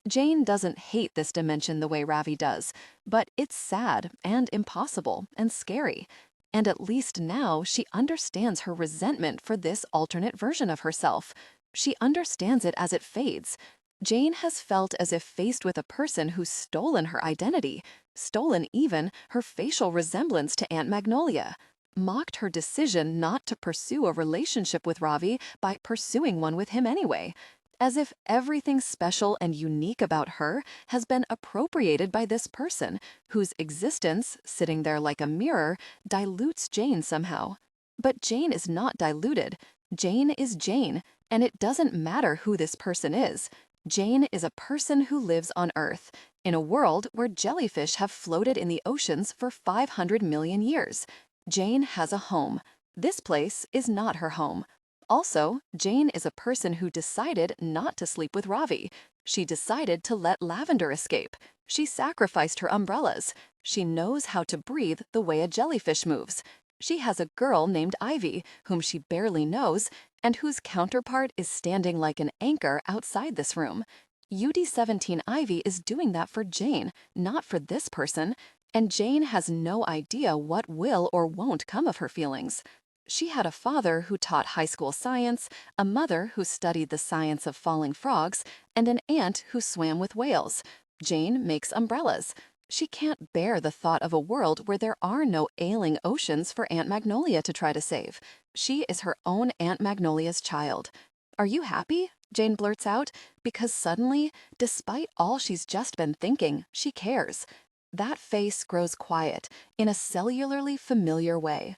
Jane doesn't hate this dimension the way Ravi does, but it's sad and impossible and scary. And at least now she understands her resentment for this alternate version of herself. She understands it as it fades. Jane has felt as if faced with a person who's stolen her identity, stolen even her facial resemblance to Aunt Magnolia, mocked her decision not to pursue a relationship with Ravi by pursuing one with him anyway. as if everything special and unique about her has been appropriated by this person, whose existence, sitting there like a mirror, dilutes Jane somehow. But Jane is not diluted. Jane is Jane, and it doesn't matter who this person is. Jane is a person who lives on Earth, in a world where jellyfish have floated in the oceans for 500 million years. Jane has a home. This place is not her home. Also, Jane is a person who decided not to sleep with Ravi. She decided to let Lavender escape. She sacrificed her umbrellas. She knows how to breathe the way a jellyfish moves. She has a girl named Ivy, whom she barely knows, and whose counterpart is standing like an anchor outside this room. UD-17 Ivy is doing that for Jane, not for this person, and Jane has no idea what will or won't come of her feelings. She had a father who taught high school science, a mother who studied the science of falling frogs, and an aunt who swam with whales. Jane makes umbrellas. She can't bear the thought of a world where there are no ailing oceans for Aunt Magnolia to try to save. She is her own Aunt Magnolia's child. "Are you happy?" Jane blurts out, because suddenly, despite all she's just been thinking, she cares. That face grows quiet, in a cellularly familiar way.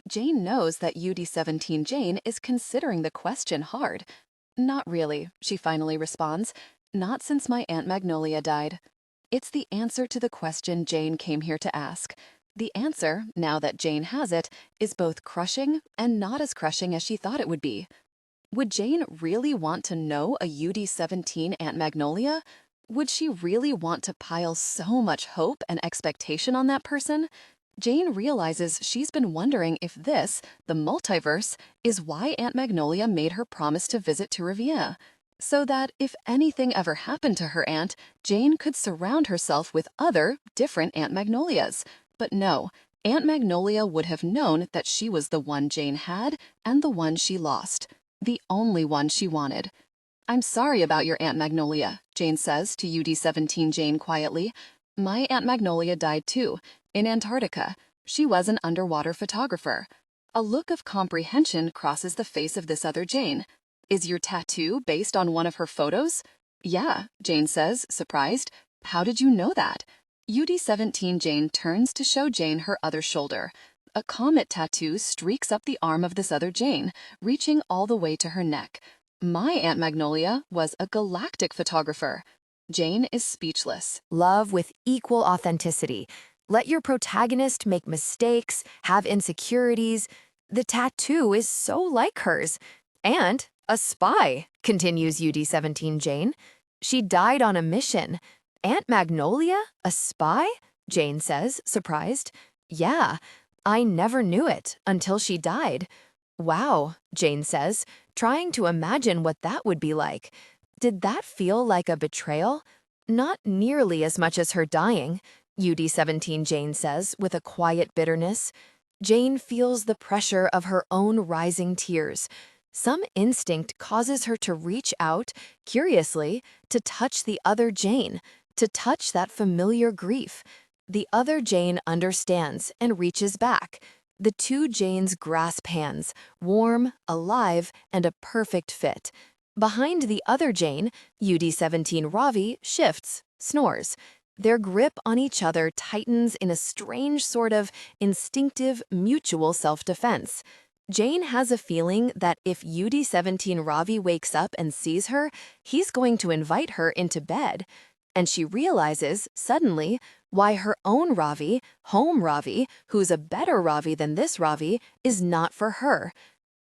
Jane knows that UD-17 Jane is considering the question hard. "Not really," she finally responds. "Not since my Aunt Magnolia died." It's the answer to the question Jane came here to ask. The answer, now that Jane has it, is both crushing and not as crushing as she thought it would be. Would Jane really want to know a UD-17 Aunt Magnolia? Would she really want to pile so much hope and expectation on that person? Jane realizes she's been wondering if this, the multiverse, is why Aunt Magnolia made her promise to visit Tu Reviens. So that if anything ever happened to her aunt, Jane could surround herself with other, different Aunt Magnolias. But no, Aunt Magnolia would have known that she was the one Jane had and the one she lost. The only one she wanted. "I'm sorry about your Aunt Magnolia," Jane says to UD-17 Jane quietly. "My Aunt Magnolia died too, in Antarctica. She was an underwater photographer." A look of comprehension crosses the face of this other Jane. "Is your tattoo based on one of her photos?" "Yeah," Jane says, surprised. "How did you know that?" UD-17 Jane turns to show Jane her other shoulder. A comet tattoo streaks up the arm of this other Jane, reaching all the way to her neck. My Aunt Magnolia was a galactic photographer. Jane is speechless.
Love with equal authenticity. Let your protagonist make mistakes, have insecurities. The tattoo is so like hers. And a spy, continues UD-17 Jane. She died on a mission. Aunt Magnolia? A spy? Jane says, surprised. Yeah, I never knew it until she died. Wow, Jane says, trying to imagine what that would be like. Did that feel like a betrayal? Not nearly as much as her dying, UD-17 Jane says with a quiet bitterness. Jane feels the pressure of her own rising tears. Some instinct causes her to reach out, curiously, to touch the other Jane, to touch that familiar grief. The other Jane understands and reaches back. The two Janes grasp hands, warm, alive, and a perfect fit. Behind the other Jane, UD-17 Ravi shifts, snores. Their grip on each other tightens in a strange sort of instinctive, mutual self-defense. Jane has a feeling that if UD-17 Ravi wakes up and sees her, he's going to invite her into bed. And she realizes, suddenly, why her own Ravi, home Ravi, who's a better Ravi than this Ravi, is not for her.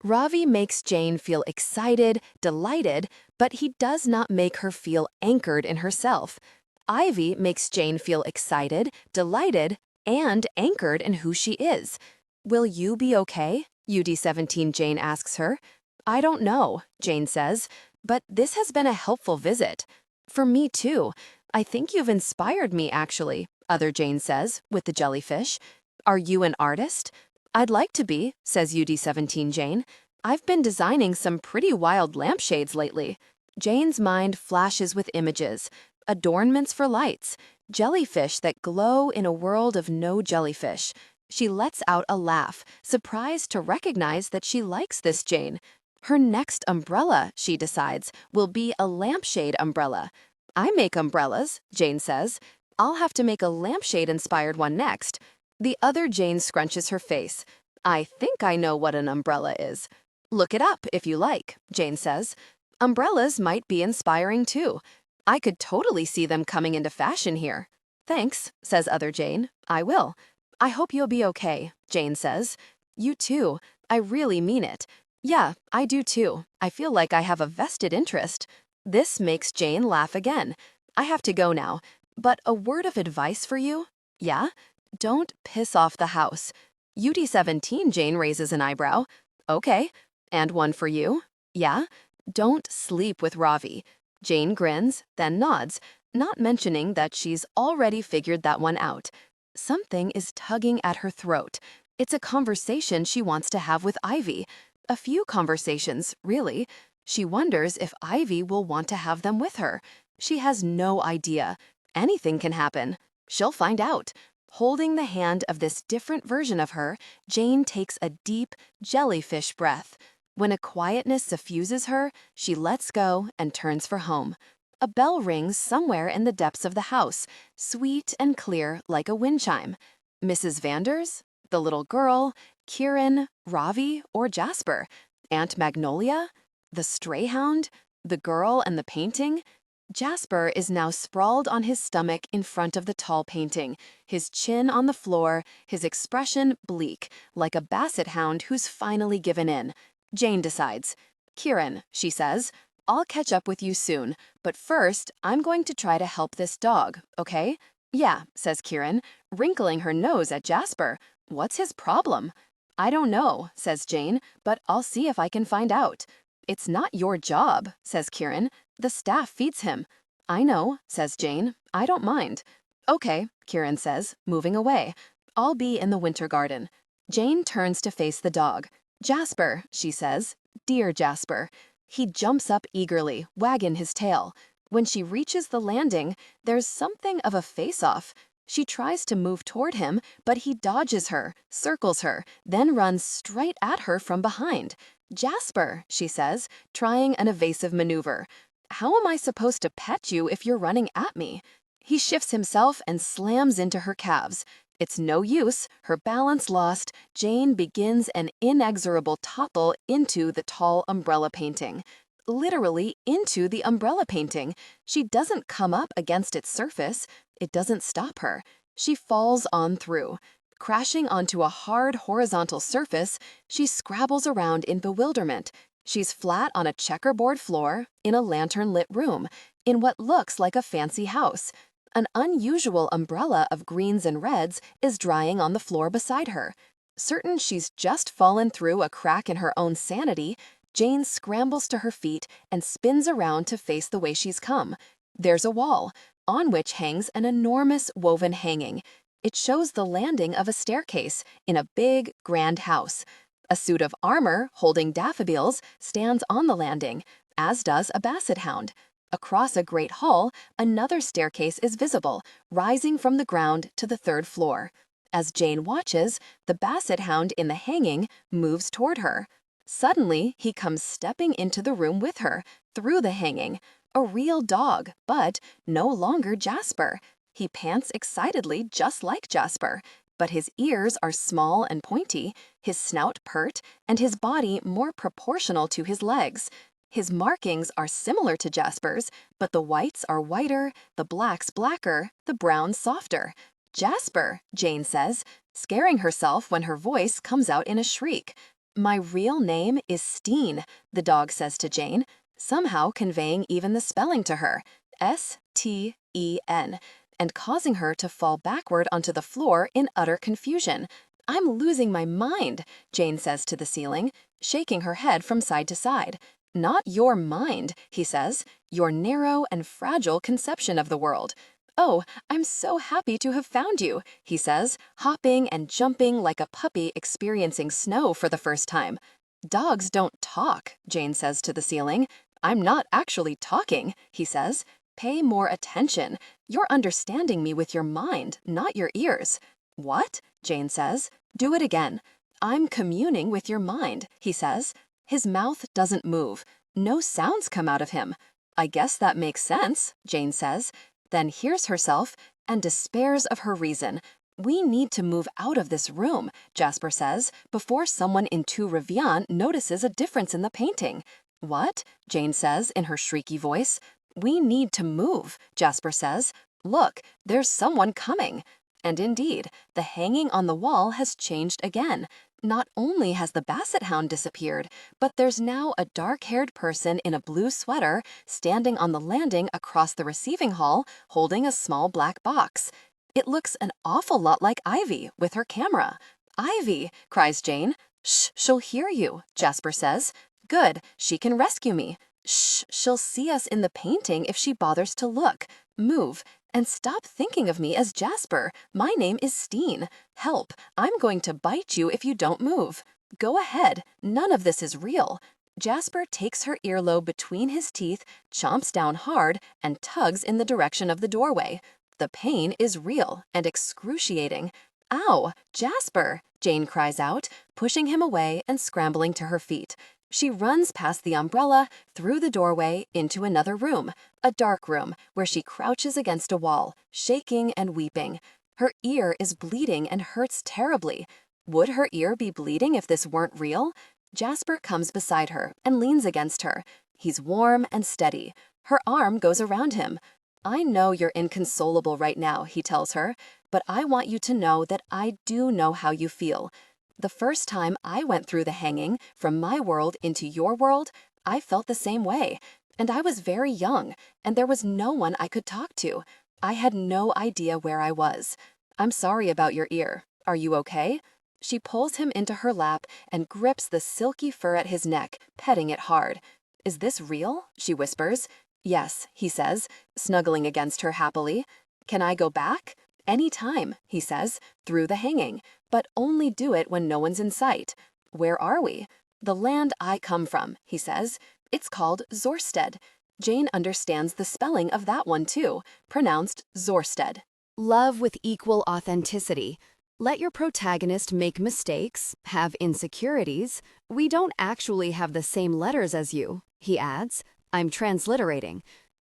Ravi makes Jane feel excited, delighted, but he does not make her feel anchored in herself. Ivy makes Jane feel excited, delighted, and anchored in who she is. "Will you be okay?" UD-17 Jane asks her. "I don't know," Jane says, "but this has been a helpful visit." "For me too. I think you've inspired me, actually," other Jane says, with the jellyfish. "Are you an artist?" "I'd like to be," says UD-17 Jane. "I've been designing some pretty wild lampshades lately." Jane's mind flashes with images, adornments for lights, jellyfish that glow in a world of no jellyfish. She lets out a laugh, surprised to recognize that she likes this Jane.
Her next umbrella, she decides, will be a lampshade umbrella. I make umbrellas, Jane says. I'll have to make a lampshade-inspired one next. The other Jane scrunches her face. I think I know what an umbrella is. Look it up if you like, Jane says. Umbrellas might be inspiring too. I could totally see them coming into fashion here. Thanks, says other Jane. I will. I hope you'll be okay, Jane says. You too. I really mean it. Yeah, I do too. I feel like I have a vested interest. This makes Jane laugh again. I have to go now. But a word of advice for you? Yeah? Don't piss off the house. UD17, Jane raises an eyebrow. Okay. And one for you? Yeah? Don't sleep with Ravi. Jane grins, then nods, not mentioning that she's already figured that one out. Something is tugging at her throat. It's a conversation she wants to have with Ivy. A few conversations, really. She wonders if Ivy will want to have them with her. She has no idea. Anything can happen. She'll find out. Holding the hand of this different version of her, Jane takes a deep, jellyfish breath. When a quietness suffuses her, she lets go and turns for home. A bell rings somewhere in the depths of the house, sweet and clear like a wind chime. Mrs. Vanders? The little girl? Kieran? Ravi? Or Jasper? Aunt Magnolia? The stray hound? The girl and the painting? Jasper is now sprawled on his stomach in front of the tall painting, his chin on the floor, his expression bleak, like a basset hound who's finally given in. Jane decides. Kieran, she says, I'll catch up with you soon, but first, I'm going to try to help this dog, okay? Yeah, says Kieran, wrinkling her nose at Jasper. What's his problem? I don't know, says Jane, but I'll see if I can find out. It's not your job, says Kieran. The staff feeds him. I know, says Jane. I don't mind. Okay, Kieran says, moving away. I'll be in the winter garden. Jane turns to face the dog. Jasper, she says. Dear Jasper. He jumps up eagerly, wagging his tail. When she reaches the landing, there's something of a face-off. She tries to move toward him, but he dodges her, circles her, then runs straight at her from behind. Jasper, she says, trying an evasive maneuver. How am I supposed to pet you if you're running at me? He shifts himself and slams into her calves. It's no use, her balance lost, Jane begins an inexorable topple into the tall umbrella painting. Literally into the umbrella painting. She doesn't come up against its surface. It doesn't stop her. She falls on through. Crashing onto a hard horizontal surface, she scrabbles around in bewilderment. She's flat on a checkerboard floor, in a lantern-lit room, in what looks like a fancy house. An unusual umbrella of greens and reds is drying on the floor beside her. Certain she's just fallen through a crack in her own sanity, Jane scrambles to her feet and spins around to face the way she's come. There's a wall, on which hangs an enormous woven hanging. It shows the landing of a staircase in a big, grand house. A suit of armor holding daffodils stands on the landing, as does a basset hound. Across a great hall, another staircase is visible, rising from the ground to the third floor. As Jane watches, the basset hound in the hanging moves toward her. Suddenly, he comes stepping into the room with her, through the hanging. A real dog, but no longer Jasper. He pants excitedly just like Jasper, but his ears are small and pointy, his snout pert, and his body more proportional to his legs. His markings are similar to Jasper's, but the whites are whiter, the blacks blacker, the browns softer. Jasper, Jane says, scaring herself when her voice comes out in a shriek. My real name is Steen, the dog says to Jane, somehow conveying even the spelling to her, S-T-E-N, and causing her to fall backward onto the floor in utter confusion. I'm losing my mind, Jane says to the ceiling, shaking her head from side to side. Not your mind, he says, your narrow and fragile conception of the world. Oh, I'm so happy to have found you, he says, hopping and jumping like a puppy experiencing snow for the first time. Dogs don't talk, Jane says to the ceiling. I'm not actually talking, he says. Pay more attention. You're understanding me with your mind, not your ears. What? Jane says. Do it again. I'm communing with your mind, he says. His mouth doesn't move. No sounds come out of him. I guess that makes sense, Jane says, then hears herself and despairs of her reason. We need to move out of this room, Jasper says, before someone in Tu Reviens notices a difference in the painting. What? Jane says in her shrieky voice. We need to move, Jasper says. Look, there's someone coming. And indeed, the hanging on the wall has changed again. Not only has the basset hound disappeared, but there's now a dark-haired person in a blue sweater standing on the landing across the receiving hall holding a small black box. It looks an awful lot like Ivy with her camera. Ivy, cries Jane. Shh, she'll hear you, Jasper says. Good, she can rescue me. Shh, she'll see us in the painting if she bothers to look. Move. And stop thinking of me as Jasper. My name is Steen. Help, I'm going to bite you if you don't move. Go ahead, none of this is real. Jasper takes her earlobe between his teeth, chomps down hard, and tugs in the direction of the doorway. The pain is real and excruciating. Ow, Jasper, Jane cries out, pushing him away and scrambling to her feet. She runs past the umbrella, through the doorway, into another room, a dark room, where she crouches against a wall, shaking and weeping. Her ear is bleeding and hurts terribly. Would her ear be bleeding if this weren't real? Jasper comes beside her and leans against her. He's warm and steady. Her arm goes around him. I know you're inconsolable right now, he tells her, but I want you to know that I do know how you feel. The first time I went through the hanging from my world into your world, I felt the same way. And I was very young, and there was no one I could talk to. I had no idea where I was. I'm sorry about your ear. Are you okay? She pulls him into her lap and grips the silky fur at his neck, petting it hard. Is this real? She whispers. Yes, he says, snuggling against her happily. Can I go back? Any time, he says, through the hanging, but only do it when no one's in sight. Where are we? The land I come from, he says. It's called Zorsted. Jane understands the spelling of that one too, pronounced Zorsted.
Love with equal authenticity. Let your protagonist make mistakes, have insecurities. We don't actually have the same letters as you, he adds. I'm transliterating.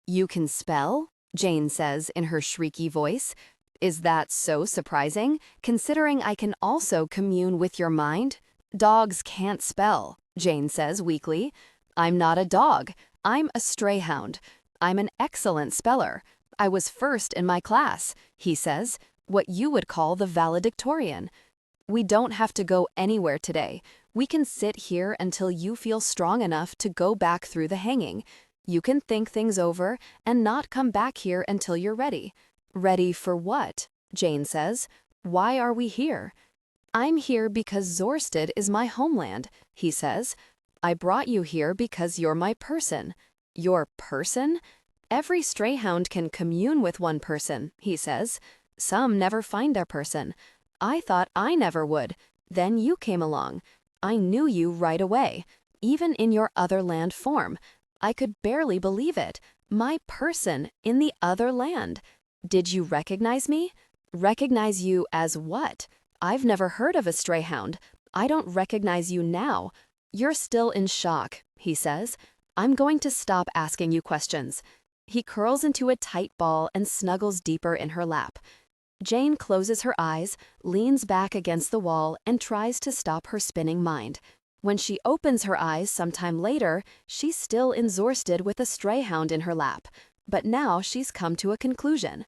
You can spell? Jane says in her shrieky voice. Is that so surprising, considering I can also commune with your mind? Dogs can't spell, Jane says weakly. I'm not a dog. I'm a stray hound. I'm an excellent speller. I was first in my class, he says, what you would call the valedictorian. We don't have to go anywhere today. We can sit here until you feel strong enough to go back through the hanging. You can think things over and not come back here until you're ready. Ready for what? Jane says. Why are we here? I'm here because Zorsted is my homeland, he says. I brought you here because you're my person. Your person? Every stray hound can commune with one person, he says. Some never find their person. I thought I never would. Then you came along. I knew you right away, even in your other land form. I could barely believe it. My person in the other land. Did you recognize me? Recognize you as what? I've never heard of a stray hound. I don't recognize you now. You're still in shock, he says. I'm going to stop asking you questions. He curls into a tight ball and snuggles deeper in her lap. Jane closes her eyes, leans back against the wall, and tries to stop her spinning mind. When she opens her eyes sometime later, she's still in Zorsted with a stray hound in her lap. But now she's come to a conclusion.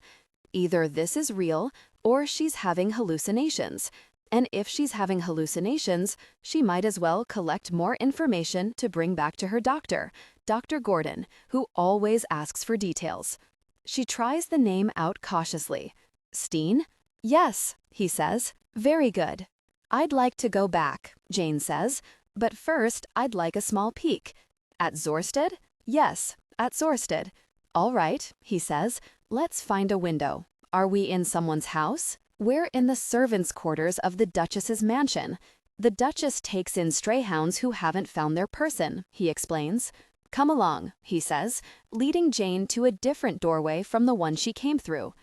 Either this is real, or she's having hallucinations. And if she's having hallucinations, she might as well collect more information to bring back to her doctor, Dr. Gordon, who always asks for details. She tries the name out cautiously. Steen? Yes, he says. Very good. I'd like to go back, Jane says. But first, I'd like a small peek. At Zorsted? Yes, at Zorsted. All right, he says. Let's find a window. Are we in someone's house? We're in the servants' quarters of the Duchess's mansion. The Duchess takes in stray hounds who haven't found their person, he explains. Come along, he says, leading Jane to a different doorway from the one she came through.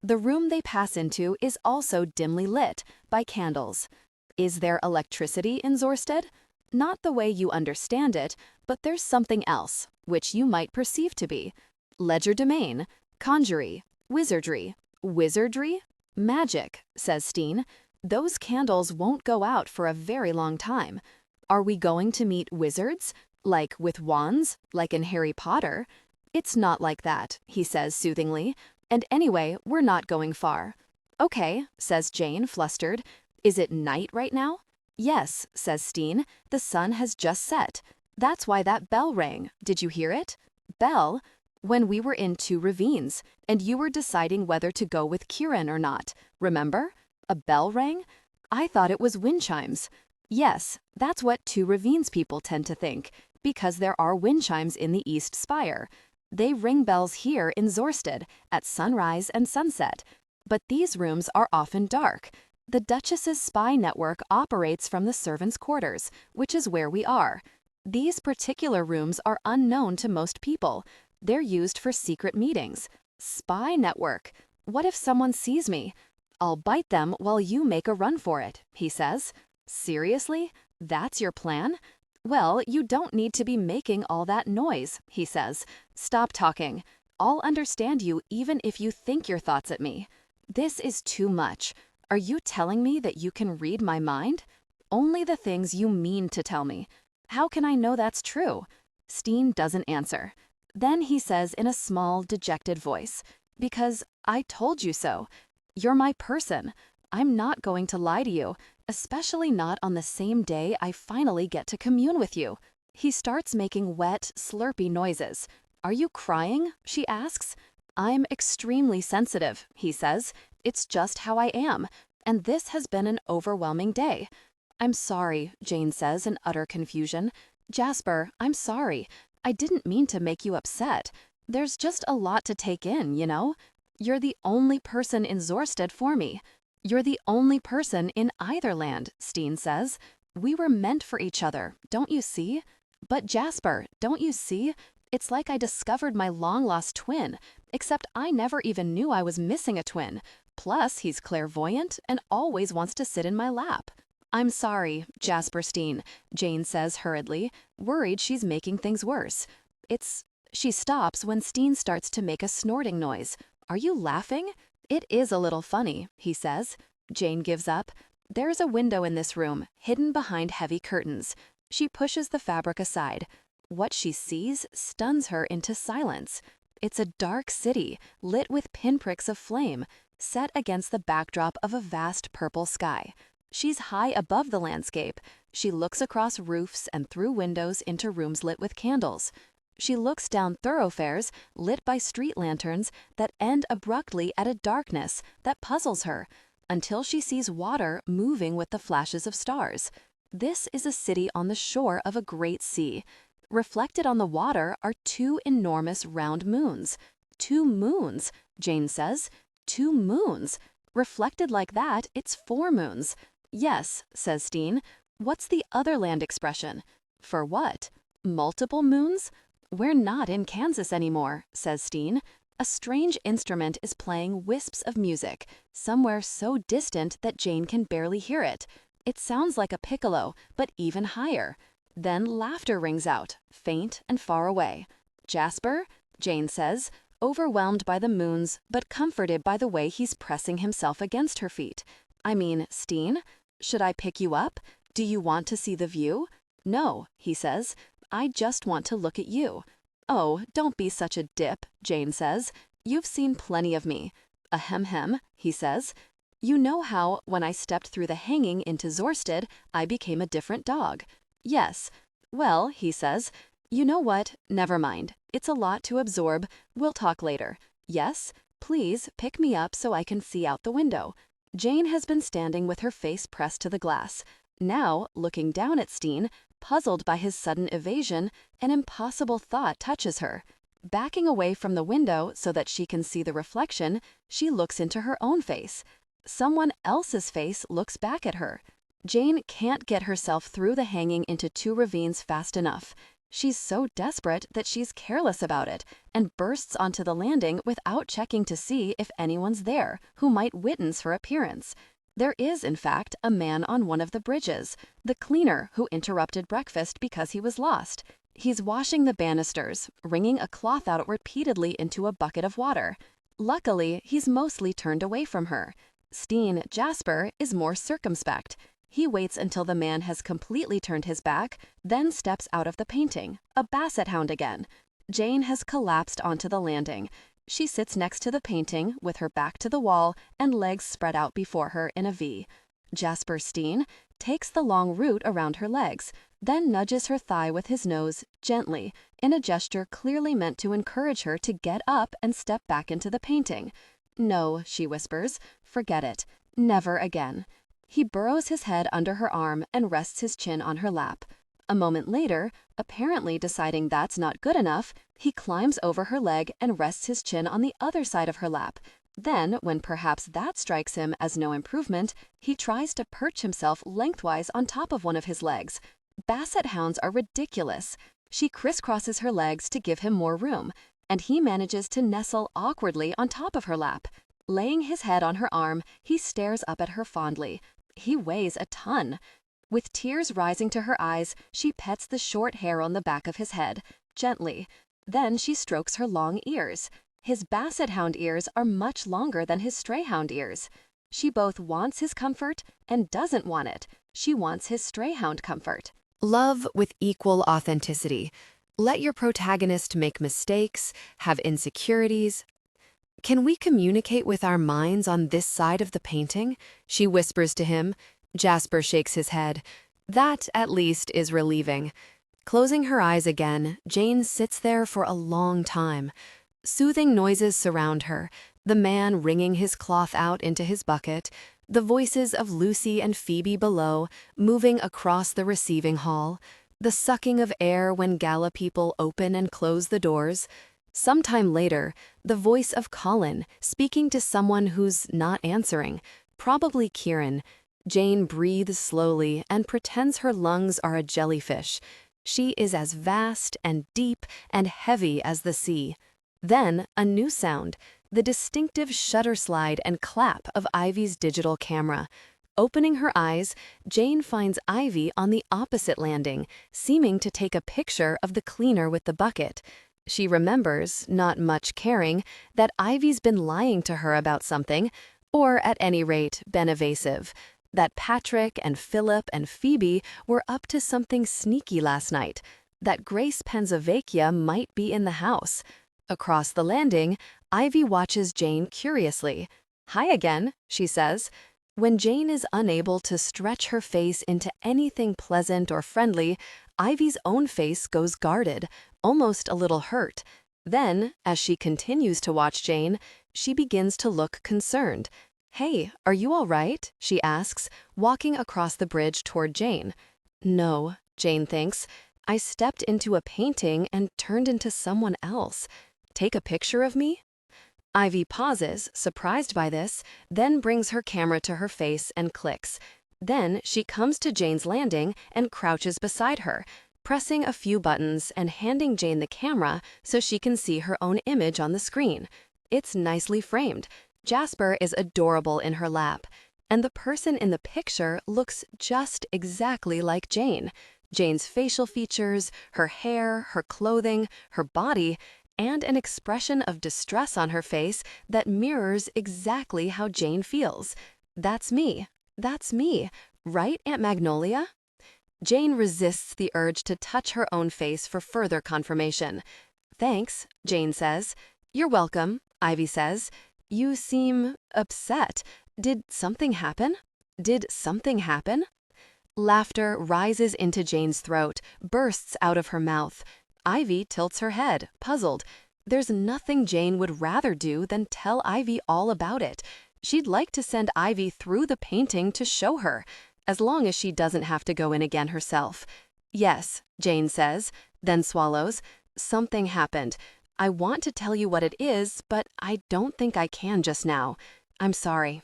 The room they pass into is also dimly lit by candles. Is there electricity in Zorsted?
Not the way you understand it, but there's something else, which you might perceive to be. Legerdemain, conjury, wizardry. Wizardry? Magic, says Steen. Those candles won't go out for a very long time. Are we going to meet wizards? Like with wands? Like in Harry Potter? It's not like that, he says soothingly. And anyway, we're not going far. Okay, says Jane, flustered. Is it night right now? Yes, says Steen. The sun has just set. That's why that bell rang. Did you hear it? Bell? When we were in Tu Reviens, and you were deciding whether to go with Kieran or not. Remember? A bell rang? I thought it was wind chimes. Yes, that's what Tu Reviens people tend to think, because there are wind chimes in the East Spire. They ring bells here in Zorsted at sunrise and sunset. But these rooms are often dark. The Duchess's spy network operates from the servants' quarters, which is where we are. These particular rooms are unknown to most people. They're used for secret meetings. Spy network. What if someone sees me? I'll bite them while you make a run for it, he says. Seriously? That's your plan? Well, you don't need to be making all that noise, he says. Stop talking. I'll understand you even if you think your thoughts at me. This is too much. Are you telling me that you can read my mind? Only the things you mean to tell me. How can I know that's true? Steen doesn't answer. Then he says in a small, dejected voice, because I told you so. You're my person. I'm not going to lie to you, especially not on the same day I finally get to commune with you. He starts making wet, slurpy noises. Are you crying? She asks. I'm extremely sensitive, he says. It's just how I am, and this has been an overwhelming day. I'm sorry, Jane says in utter confusion. Jasper, I'm sorry. I didn't mean to make you upset. There's just a lot to take in, you know? You're the only person in Zorsted for me. You're the only person in either land, Steen says. We were meant for each other, don't you see? But Jasper, don't you see? It's like I discovered my long-lost twin, except I never even knew I was missing a twin. Plus, he's clairvoyant and always wants to sit in my lap. I'm sorry, Jasper Steen, Jane says hurriedly, worried she's making things worse. She stops when Steen starts to make a snorting noise. Are you laughing? It is a little funny, he says. Jane gives up. There's a window in this room, hidden behind heavy curtains. She pushes the fabric aside. What she sees stuns her into silence. It's a dark city, lit with pinpricks of flame, set against the backdrop of a vast purple sky. She's high above the landscape. She looks across roofs and through windows into rooms lit with candles. She looks down thoroughfares lit by street lanterns that end abruptly at a darkness that puzzles her, until she sees water moving with the flashes of stars. This is a city on the shore of a great sea. Reflected on the water are two enormous round moons. 2 moons, Jane says. 2 moons. Reflected like that, it's 4 moons. Yes, says Steen. What's the other land expression? For what? Multiple moons? We're not in Kansas anymore, says Steen. A strange instrument is playing wisps of music, somewhere so distant that Jane can barely hear it. It sounds like a piccolo, but even higher. Then laughter rings out, faint and far away. Jasper, Jane says, overwhelmed by the moons, but comforted by the way he's pressing himself against her feet. I mean, Steen, should I pick you up? Do you want to see the view? No, he says. I just want to look at you. Oh, don't be such a dip, Jane says. You've seen plenty of me. Ahem, he says. You know how, when I stepped through the hanging into Zorsted, I became a different dog. Yes. Well, he says, you know what? Never mind. It's a lot to absorb. We'll talk later. Yes? Please pick me up so I can see out the window. Jane has been standing with her face pressed to the glass. Now, looking down at Steen, puzzled by his sudden evasion, an impossible thought touches her. Backing away from the window so that she can see the reflection, she looks into her own face. Someone else's face looks back at her. Jane can't get herself through the hanging into Tu Reviens fast enough. She's so desperate that she's careless about it and bursts onto the landing without checking to see if anyone's there who might witness her appearance. There is, in fact, a man on one of the bridges, the cleaner who interrupted breakfast because he was lost. He's washing the banisters, wringing a cloth out repeatedly into a bucket of water. Luckily, he's mostly turned away from her. Steen, Jasper, is more circumspect. He waits until the man has completely turned his back, then steps out of the painting, a basset hound again. Jane has collapsed onto the landing. She sits next to the painting, with her back to the wall and legs spread out before her in a V. Jasper Steen takes the long route around her legs, then nudges her thigh with his nose, gently, in a gesture clearly meant to encourage her to get up and step back into the painting. "No," she whispers, "forget it. Never again." He burrows his head under her arm and rests his chin on her lap. A moment later, apparently deciding that's not good enough, he climbs over her leg and rests his chin on the other side of her lap. Then, when perhaps that strikes him as no improvement, he tries to perch himself lengthwise on top of one of his legs. Basset hounds are ridiculous. She crisscrosses her legs to give him more room, and he manages to nestle awkwardly on top of her lap. Laying his head on her arm, he stares up at her fondly. He weighs a ton. With tears rising to her eyes, she pets the short hair on the back of his head, gently. Then she strokes her long ears. His basset hound ears are much longer than his stray hound ears. She both wants his comfort and doesn't want it. She wants his stray hound comfort.
Love with equal authenticity. Let your protagonist make mistakes, have insecurities. Can we communicate with our minds on this side of the painting? She whispers to him. Jasper shakes his head. That, at least, is relieving. Closing her eyes again, Jane sits there for a long time. Soothing noises surround her, the man wringing his cloth out into his bucket, the voices of Lucy and Phoebe below, moving across the receiving hall, the sucking of air when gala people open and close the doors. Sometime later, the voice of Colin, speaking to someone who's not answering, probably Kieran. Jane breathes slowly and pretends her lungs are a jellyfish. She is as vast and deep and heavy as the sea. Then, a new sound, the distinctive shutter slide and clap of Ivy's digital camera. Opening her eyes, Jane finds Ivy on the opposite landing, seeming to take a picture of the cleaner with the bucket. She remembers, not much caring, that Ivy's been lying to her about something, or at any rate, been evasive. That Patrick and Philip and Phoebe were up to something sneaky last night. That Grace Pennsylvania might be in the house. Across the landing, Ivy watches Jane curiously. "Hi again," she says. When Jane is unable to stretch her face into anything pleasant or friendly, Ivy's own face goes guarded, almost a little hurt. Then, as she continues to watch Jane, she begins to look concerned. "Hey, are you all right?" she asks, walking across the bridge toward Jane. "No," Jane thinks. "I stepped into a painting and turned into someone else. Take a picture of me?" Ivy pauses, surprised by this, then brings her camera to her face and clicks. Then she comes to Jane's landing and crouches beside her, pressing a few buttons and handing Jane the camera so she can see her own image on the screen. It's nicely framed. Jasper is adorable in her lap, and the person in the picture looks just exactly like Jane. Jane's facial features, her hair, her clothing, her body, and an expression of distress on her face that mirrors exactly how Jane feels. That's me. That's me. Right, Aunt Magnolia? Jane resists the urge to touch her own face for further confirmation. "Thanks," Jane says. "You're welcome," Ivy says. "You seem upset. Did something happen? Did something happen?" Laughter rises into Jane's throat, bursts out of her mouth. Ivy tilts her head, puzzled. There's nothing Jane would rather do than tell Ivy all about it. She'd like to send Ivy through the painting to show her, as long as she doesn't have to go in again herself. "Yes," Jane says, then swallows. "Something happened. I want to tell you what it is, but I don't think I can just now. I'm sorry."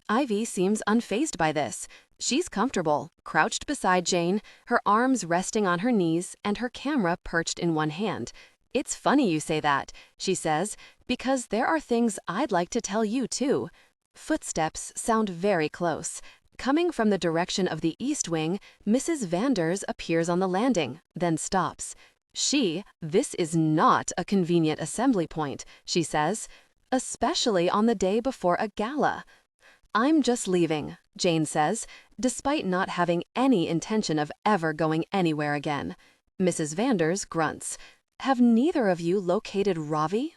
Ivy seems unfazed by this. She's comfortable, crouched beside Jane, her arms resting on her knees and her camera perched in one hand. "It's funny you say that," she says, "because there are things I'd like to tell you too.
Footsteps sound very close. Coming from the direction of the east wing, Mrs. Vanders appears on the landing, then stops. This is not a convenient assembly point, she says, especially on the day before a gala. I'm just leaving, Jane says, despite not having any intention of ever going anywhere again. Mrs. Vanders grunts. Have neither of you located Ravi?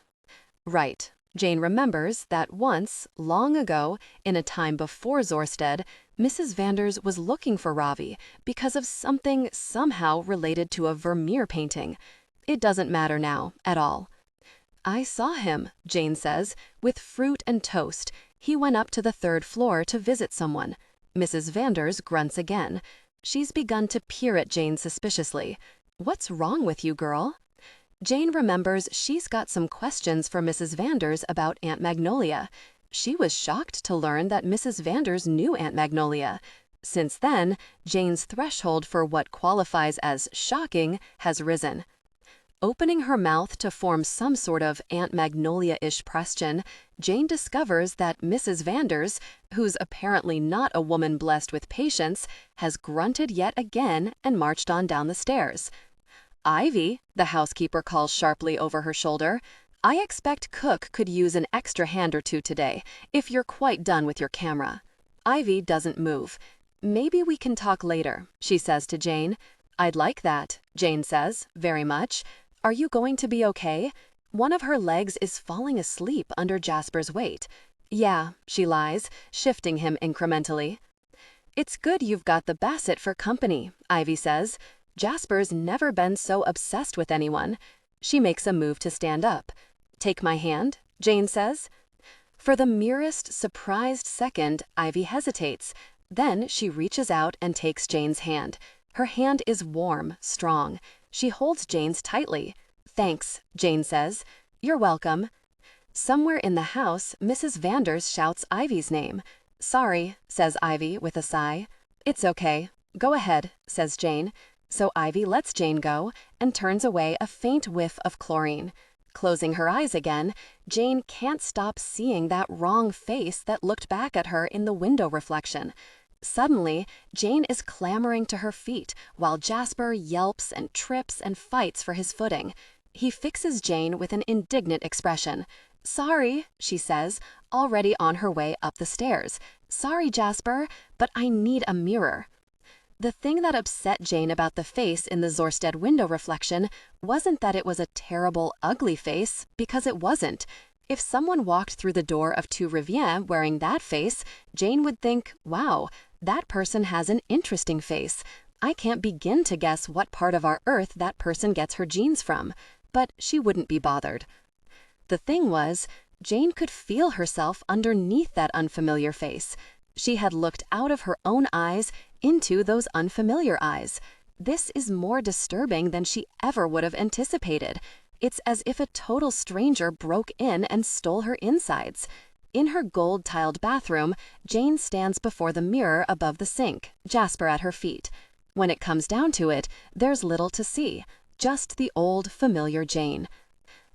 Right. Jane remembers that once, long ago, in a time before Zorsted, Mrs. Vanders was looking for Ravi because of something somehow related to a Vermeer painting. It doesn't matter now, at all. I saw him, Jane says, with fruit and toast. He went up to the 3rd floor to visit someone. Mrs. Vanders grunts again. She's begun to peer at Jane suspiciously. What's wrong with you, girl? Jane remembers she's got some questions for Mrs. Vanders about Aunt Magnolia. She was shocked to learn that Mrs. Vanders knew Aunt Magnolia. Since then, Jane's threshold for what qualifies as shocking has risen. Opening her mouth to form some sort of Aunt Magnolia-ish question, Jane discovers that Mrs. Vanders, who's apparently not a woman blessed with patience, has grunted yet again and marched on down the stairs. Ivy, the housekeeper calls sharply over her shoulder, I expect Cook could use an extra hand or two today, if you're quite done with your camera. Ivy doesn't move. Maybe we can talk later, she says to Jane. I'd like that, Jane says, very much. Are you going to be okay? One of her legs is falling asleep under Jasper's weight. Yeah, she lies, shifting him incrementally. It's good you've got the Basset for company, Ivy says. Jasper's never been so obsessed with anyone. She makes a move to stand up. Take my hand, Jane says. For the merest surprised second, Ivy hesitates. Then she reaches out and takes Jane's hand. Her hand is warm, strong. She holds Jane's tightly. Thanks, Jane says. You're welcome. Somewhere in the house, Mrs. Vanders shouts Ivy's name. Sorry, says Ivy with a sigh. It's okay. Go ahead, says Jane. So Ivy lets Jane go and turns away a faint whiff of chlorine. Closing her eyes again, Jane can't stop seeing that wrong face that looked back at her in the window reflection. Suddenly, Jane is clambering to her feet while Jasper yelps and trips and fights for his footing. He fixes Jane with an indignant expression. Sorry, she says, already on her way up the stairs. Sorry, Jasper, but I need a mirror. The thing that upset Jane about the face in the Zorsted window reflection wasn't that it was a terrible, ugly face, because it wasn't. If someone walked through the door of Tu Reviens wearing that face, Jane would think, wow, that person has an interesting face. I can't begin to guess what part of our earth that person gets her genes from. But she wouldn't be bothered. The thing was, Jane could feel herself underneath that unfamiliar face. She had looked out of her own eyes into those unfamiliar eyes. This is more disturbing than she ever would have anticipated. It's as if a total stranger broke in and stole her insides. In her gold-tiled bathroom, Jane stands before the mirror above the sink, Jasper at her feet. When it comes down to it, there's little to see, just the old, familiar Jane.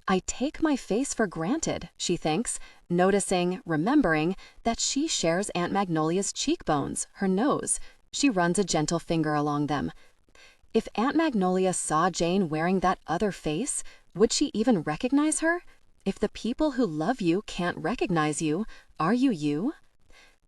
I take my face for granted, she thinks, noticing, remembering, that she shares Aunt Magnolia's cheekbones, her nose. She runs a gentle finger along them. If Aunt Magnolia saw Jane wearing that other face, would she even recognize her? If the people who love you can't recognize you, are you you?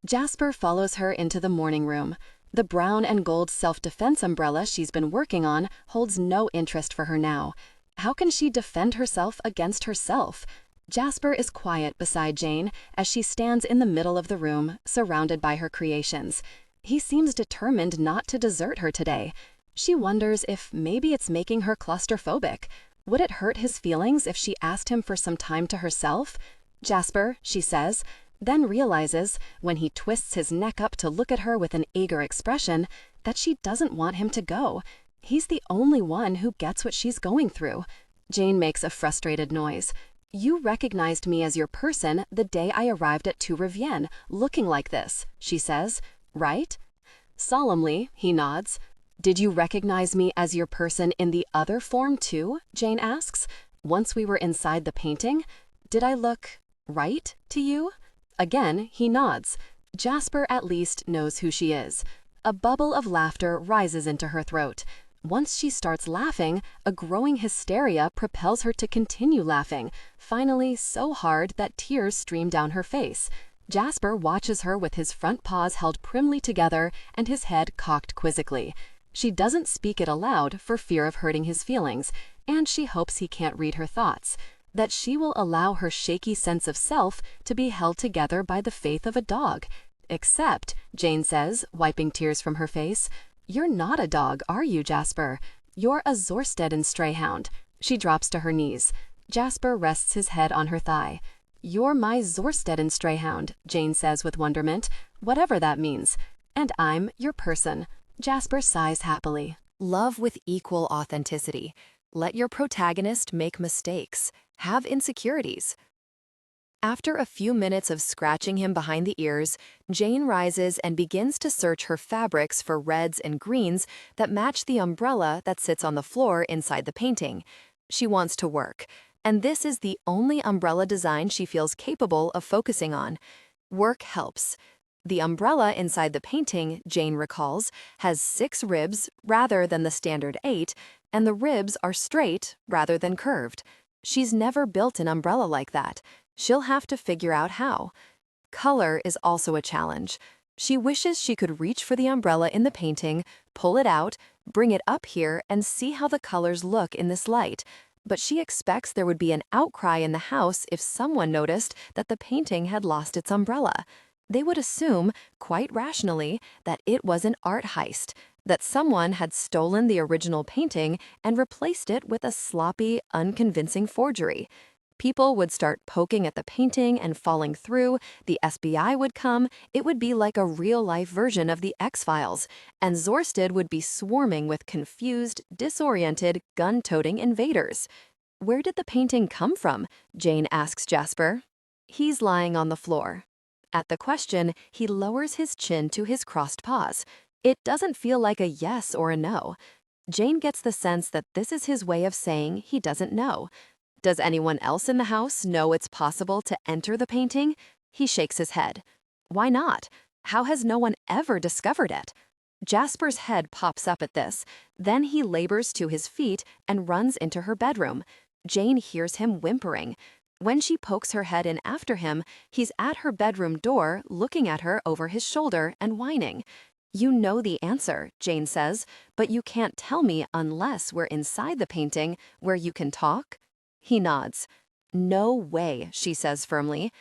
Jasper follows her into the morning room. The brown and gold self-defense umbrella she's been working on holds no interest for her now. How can she defend herself against herself? Jasper is quiet beside Jane as she stands in the middle of the room, surrounded by her creations. He seems determined not to desert her today. She wonders if maybe it's making her claustrophobic. Would it hurt his feelings if she asked him for some time to herself? Jasper, she says, then realizes, when he twists his neck up to look at her with an eager expression, that she doesn't want him to go. He's the only one who gets what she's going through. Jane makes a frustrated noise. You recognized me as your person the day I arrived at Tu Reviens, looking like this, she says, right? Solemnly, he nods. Did you recognize me as your person in the other form too? Jane asks. Once we were inside the painting? Did I look right to you? Again, he nods. Jasper at least knows who she is. A bubble of laughter rises into her throat. Once she starts laughing, a growing hysteria propels her to continue laughing, finally so hard that tears stream down her face. Jasper watches her with his front paws held primly together and his head cocked quizzically. She doesn't speak it aloud for fear of hurting his feelings, and she hopes he can't read her thoughts. That she will allow her shaky sense of self to be held together by the faith of a dog. Except, Jane says, wiping tears from her face, "You're not a dog, are you, Jasper? You're a Zorstetten Strayhound." She drops to her knees. Jasper rests his head on her thigh. "You're my Zorstetten Strayhound," Jane says with wonderment, whatever that means. "And I'm your person." Jasper sighs happily.
Love with equal authenticity. Let your protagonist make mistakes. Have insecurities. After a few minutes of scratching him behind the ears, Jane rises and begins to search her fabrics for reds and greens that match the umbrella that sits on the floor inside the painting. She wants to work, and this is the only umbrella design she feels capable of focusing on. Work helps. The umbrella inside the painting, Jane recalls, has 6 ribs rather than the standard 8, and the ribs are straight rather than curved. She's never built an umbrella like that. She'll have to figure out how. Color is also a challenge. She wishes she could reach for the umbrella in the painting, pull it out, bring it up here, and see how the colors look in this light. But she expects there would be an outcry in the house if someone noticed that the painting had lost its umbrella. They would assume, quite rationally, that it was an art heist, that someone had stolen the original painting and replaced it with a sloppy, unconvincing forgery. People would start poking at the painting and falling through, the FBI would come, it would be like a real-life version of the X-Files, and Zorsted would be swarming with confused, disoriented, gun-toting invaders. "Where did the painting come from?" Jane asks Jasper. He's lying on the floor. At the question, he lowers his chin to his crossed paws. It doesn't feel like a yes or a no. Jane gets the sense that this is his way of saying he doesn't know. Does anyone else in the house know it's possible to enter the painting? He shakes his head. Why not? How has no one ever discovered it? Jasper's head pops up at this. Then he labors to his feet and runs into her bedroom. Jane hears him whimpering. When she pokes her head in after him, he's at her bedroom door, looking at her over his shoulder and whining. "You know the answer," Jane says, "but you can't tell me unless we're inside the painting where you can talk?" He nods. "No way," she says firmly.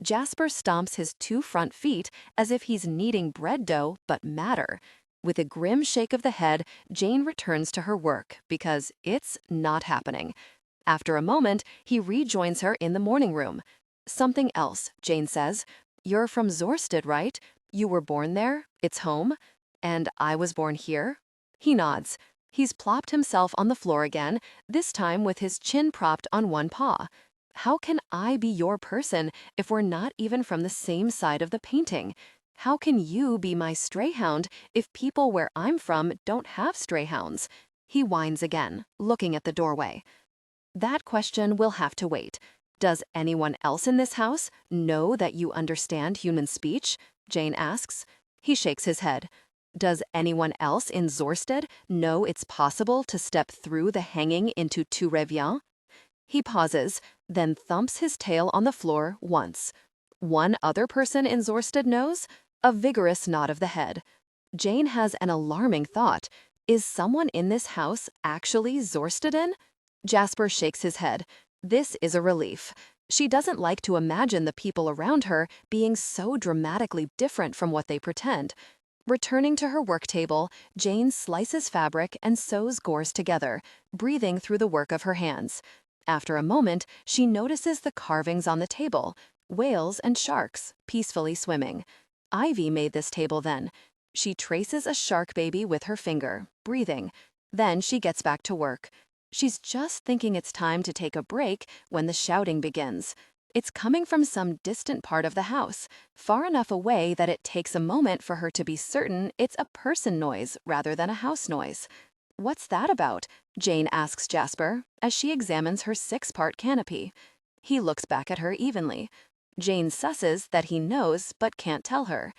Jasper stomps his 2 front feet as if he's kneading bread dough, but madder. With a grim shake of the head, Jane returns to her work because it's not happening. After a moment, he rejoins her in the morning room. "Something else," Jane says. "You're from Zorsted, right? You were born there? It's home? And I was born here?" He nods. He's plopped himself on the floor again, this time with his chin propped on one paw. "How can I be your person if we're not even from the same side of the painting? How can you be my strayhound if people where I'm from don't have strayhounds?" He whines again, looking at the doorway. "That question will have to wait. Does anyone else in this house know that you understand human speech?" Jane asks. He shakes his head. "Does anyone else in Zorsted know it's possible to step through the hanging into Tu Reviens?" He pauses, then thumps his tail on the floor once. "One other person in Zorsted knows?" A vigorous nod of the head. Jane has an alarming thought. Is someone in this house actually Zorsteden? Jasper shakes his head. This is a relief. She doesn't like to imagine the people around her being so dramatically different from what they pretend. Returning to her work table, Jane slices fabric and sews gores together, breathing through the work of her hands. After a moment, she notices the carvings on the table, whales and sharks, peacefully swimming. Ivy made this table then. She traces a shark baby with her finger, breathing. Then she gets back to work. She's just thinking it's time to take a break when the shouting begins. It's coming from some distant part of the house, far enough away that it takes a moment for her to be certain it's a person noise rather than a house noise. "What's that about?" Jane asks Jasper as she examines her 6-part canopy. He looks back at her evenly.
Jane susses that he knows but can't tell her.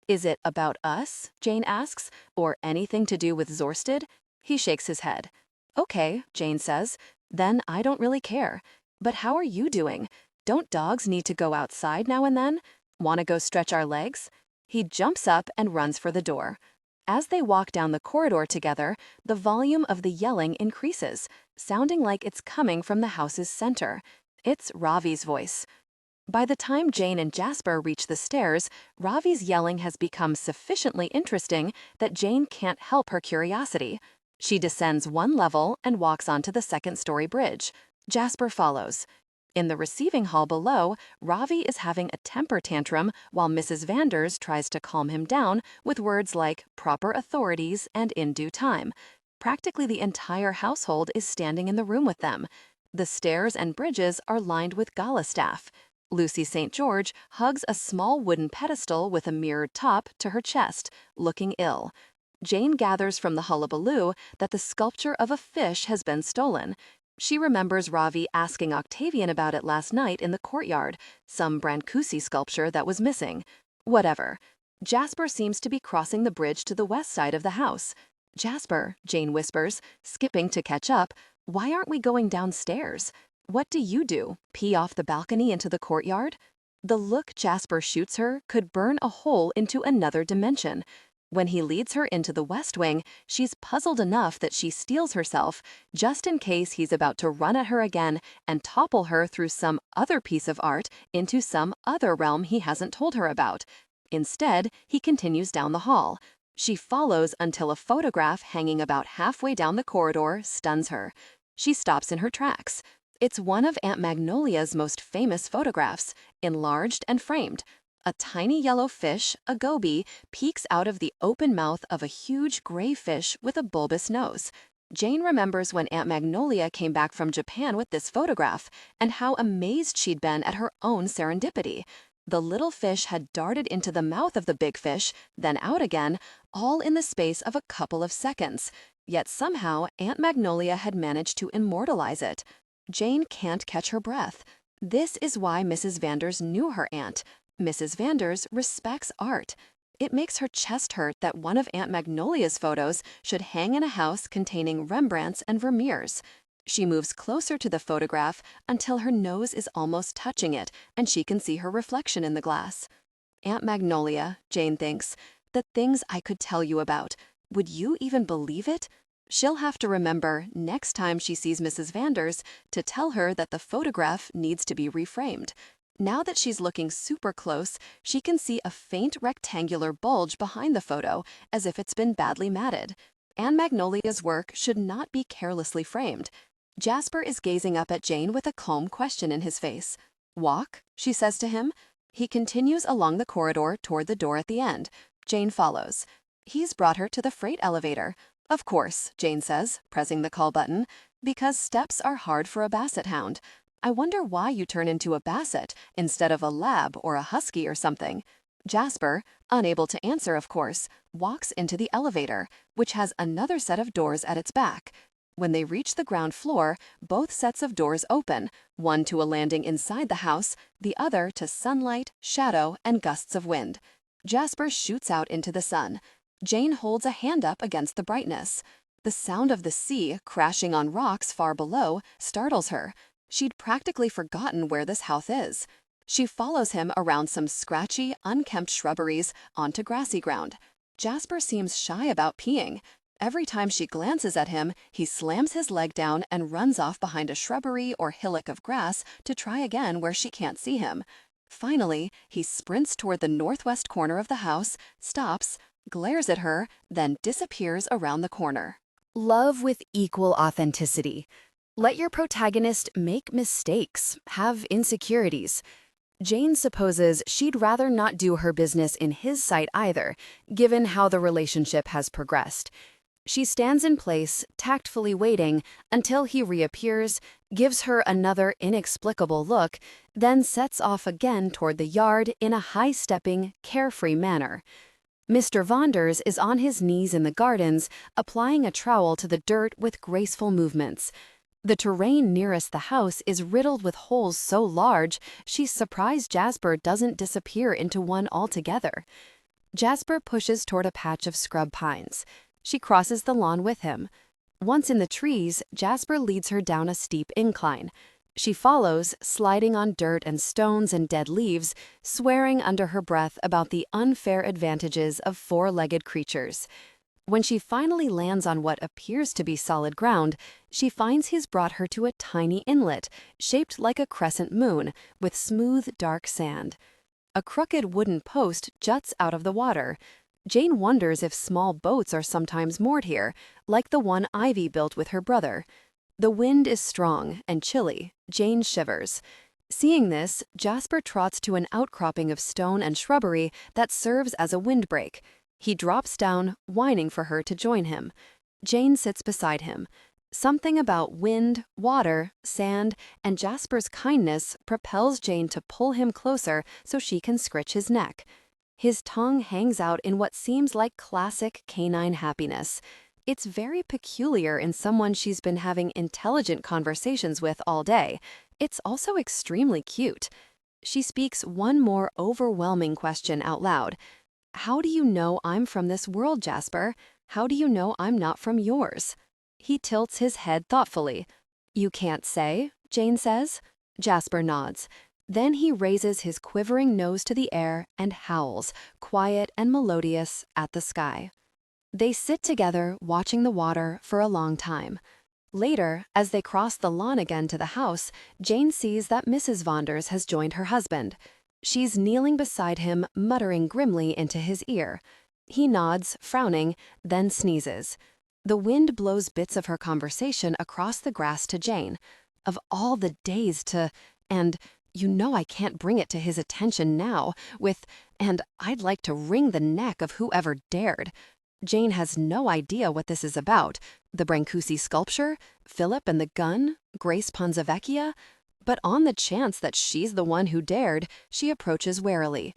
Is it about us, Jane asks, or anything to do with Zorsted? He shakes his head. Okay, Jane says, then I don't really care. But how are you doing? Don't dogs need to go outside now and then? Want to go stretch our legs? He jumps up and runs for the door. As they walk down the corridor together, the volume of the yelling increases, sounding like it's coming from the house's center. It's Ravi's voice. By the time Jane and Jasper reach the stairs, Ravi's yelling has become sufficiently interesting that Jane can't help her curiosity. She descends one level and walks onto the second-story bridge. Jasper follows. In the receiving hall below, Ravi is having a temper tantrum while Mrs. Vanders tries to calm him down with words like proper authorities and in due time. Practically the entire household is standing in the room with them. The stairs and bridges are lined with gala staff. Lucy St. George hugs a small wooden pedestal with a mirrored top to her chest, looking ill. Jane gathers from the hullabaloo that the sculpture of a fish has been stolen. She remembers Ravi asking Octavian about it last night in the courtyard, some Brancusi sculpture that was missing. Whatever. Jasper seems to be crossing the bridge to the west side of the house. Jasper, Jane whispers, skipping to catch up, why aren't we going downstairs? What do you do? Pee off the balcony into the courtyard? The look Jasper shoots her could burn a hole into another dimension. When he leads her into the West Wing, she's puzzled enough that she steels herself, just in case he's about to run at her again and topple her through some other piece of art into some other realm he hasn't told her about. Instead, he continues down the hall. She follows until a photograph hanging about halfway down the corridor stuns her. She stops in her tracks. It's one of Aunt Magnolia's most famous photographs, enlarged and framed. A tiny yellow fish, a goby, peeks out of the open mouth of a huge gray fish with a bulbous nose. Jane remembers when Aunt Magnolia came back from Japan with this photograph and how amazed she'd been at her own serendipity. The little fish had darted into the mouth of the big fish, then out again, all in the space of a couple of seconds. Yet somehow Aunt Magnolia had managed to immortalize it. Jane can't catch her breath. This is why Mrs. Vanders knew her aunt. Mrs. Vanders respects art. It makes her chest hurt that one of Aunt Magnolia's photos should hang in a house containing Rembrandts and Vermeers. She moves closer to the photograph until her nose is almost touching it and she can see her reflection in the glass. Aunt Magnolia, Jane thinks, the things I could tell you about. Would you even believe it? She'll have to remember, next time she sees Mrs. Vanders, to tell her that the photograph needs to be reframed. Now that she's looking super close, she can see a faint rectangular bulge behind the photo, as if it's been badly matted. Aunt Magnolia's work should not be carelessly framed. Jasper is gazing up at Jane with a calm question in his face. Walk, she says to him. He continues along the corridor toward the door at the end. Jane follows. He's brought her to the freight elevator. Of course, Jane says, pressing the call button, because steps are hard for a basset hound. I wonder why you turn into a basset instead of a lab or a husky or something. Jasper, unable to answer of course, walks into the elevator, which has another set of doors at its back. When they reach the ground floor, both sets of doors open, one to a landing inside the house, the other to sunlight, shadow, and gusts of wind. Jasper shoots out into the sun. Jane holds a hand up against the brightness. The sound of the sea crashing on rocks far below startles her. She'd practically forgotten where this house is. She follows him around some scratchy, unkempt shrubberies onto grassy ground. Jasper seems shy about peeing. Every time she glances at him, he slams his leg down and runs off behind a shrubbery or hillock of grass to try again where she can't see him. Finally, he sprints toward the northwest corner of the house, stops, glares at her, then disappears around the corner.
Love with equal authenticity. Let your protagonist make mistakes, have insecurities. Jane supposes she'd rather not do her business in his sight either, given how the relationship has progressed. She stands in place, tactfully waiting until he reappears, gives her another inexplicable look, then sets off again toward the yard in a high-stepping, carefree manner. Mr. Vanders is on his knees in the gardens, applying a trowel to the dirt with graceful movements.
The terrain nearest the house is riddled with holes so large, she's surprised Jasper doesn't disappear into one altogether. Jasper pushes toward a patch of scrub pines. She crosses the lawn with him. Once in the trees, Jasper leads her down a steep incline. She follows, sliding on dirt and stones and dead leaves, swearing under her breath about the unfair advantages of four-legged creatures. When she finally lands on what appears to be solid ground, she finds he's brought her to a tiny inlet, shaped like a crescent moon, with smooth, dark sand. A crooked wooden post juts out of the water. Jane wonders if small boats are sometimes moored here, like the one Ivy built with her brother. The wind is strong and chilly. Jane shivers. Seeing this, Jasper trots to an outcropping of stone and shrubbery that serves as a windbreak. He drops down, whining for her to join him. Jane sits beside him. Something about wind, water, sand, and Jasper's kindness propels Jane to pull him closer so she can scritch his neck. His tongue hangs out in what seems like classic canine happiness. It's very peculiar in someone she's been having intelligent conversations with all day. It's also extremely cute. She speaks one more overwhelming question out loud. "How do you know I'm from this world, Jasper? How do you know I'm not from yours?" He tilts his head thoughtfully. "You can't say," Jane says. Jasper nods. Then he raises his quivering nose to the air and howls, quiet and melodious, at the sky. They sit together, watching the water, for a long time. Later, as they cross the lawn again to the house, Jane sees that Mrs. Vonders has joined her husband. She's kneeling beside him, muttering grimly into his ear. He nods, frowning, then sneezes. The wind blows bits of her conversation across the grass to Jane. Of all the days to... and you know I can't bring it to his attention now, and I'd like to wring the neck of whoever dared. Jane has no idea what this is about. The Brancusi sculpture? Philip and the gun? Grace Ponzavecchia? But on the chance that she's the one who dared, she approaches warily.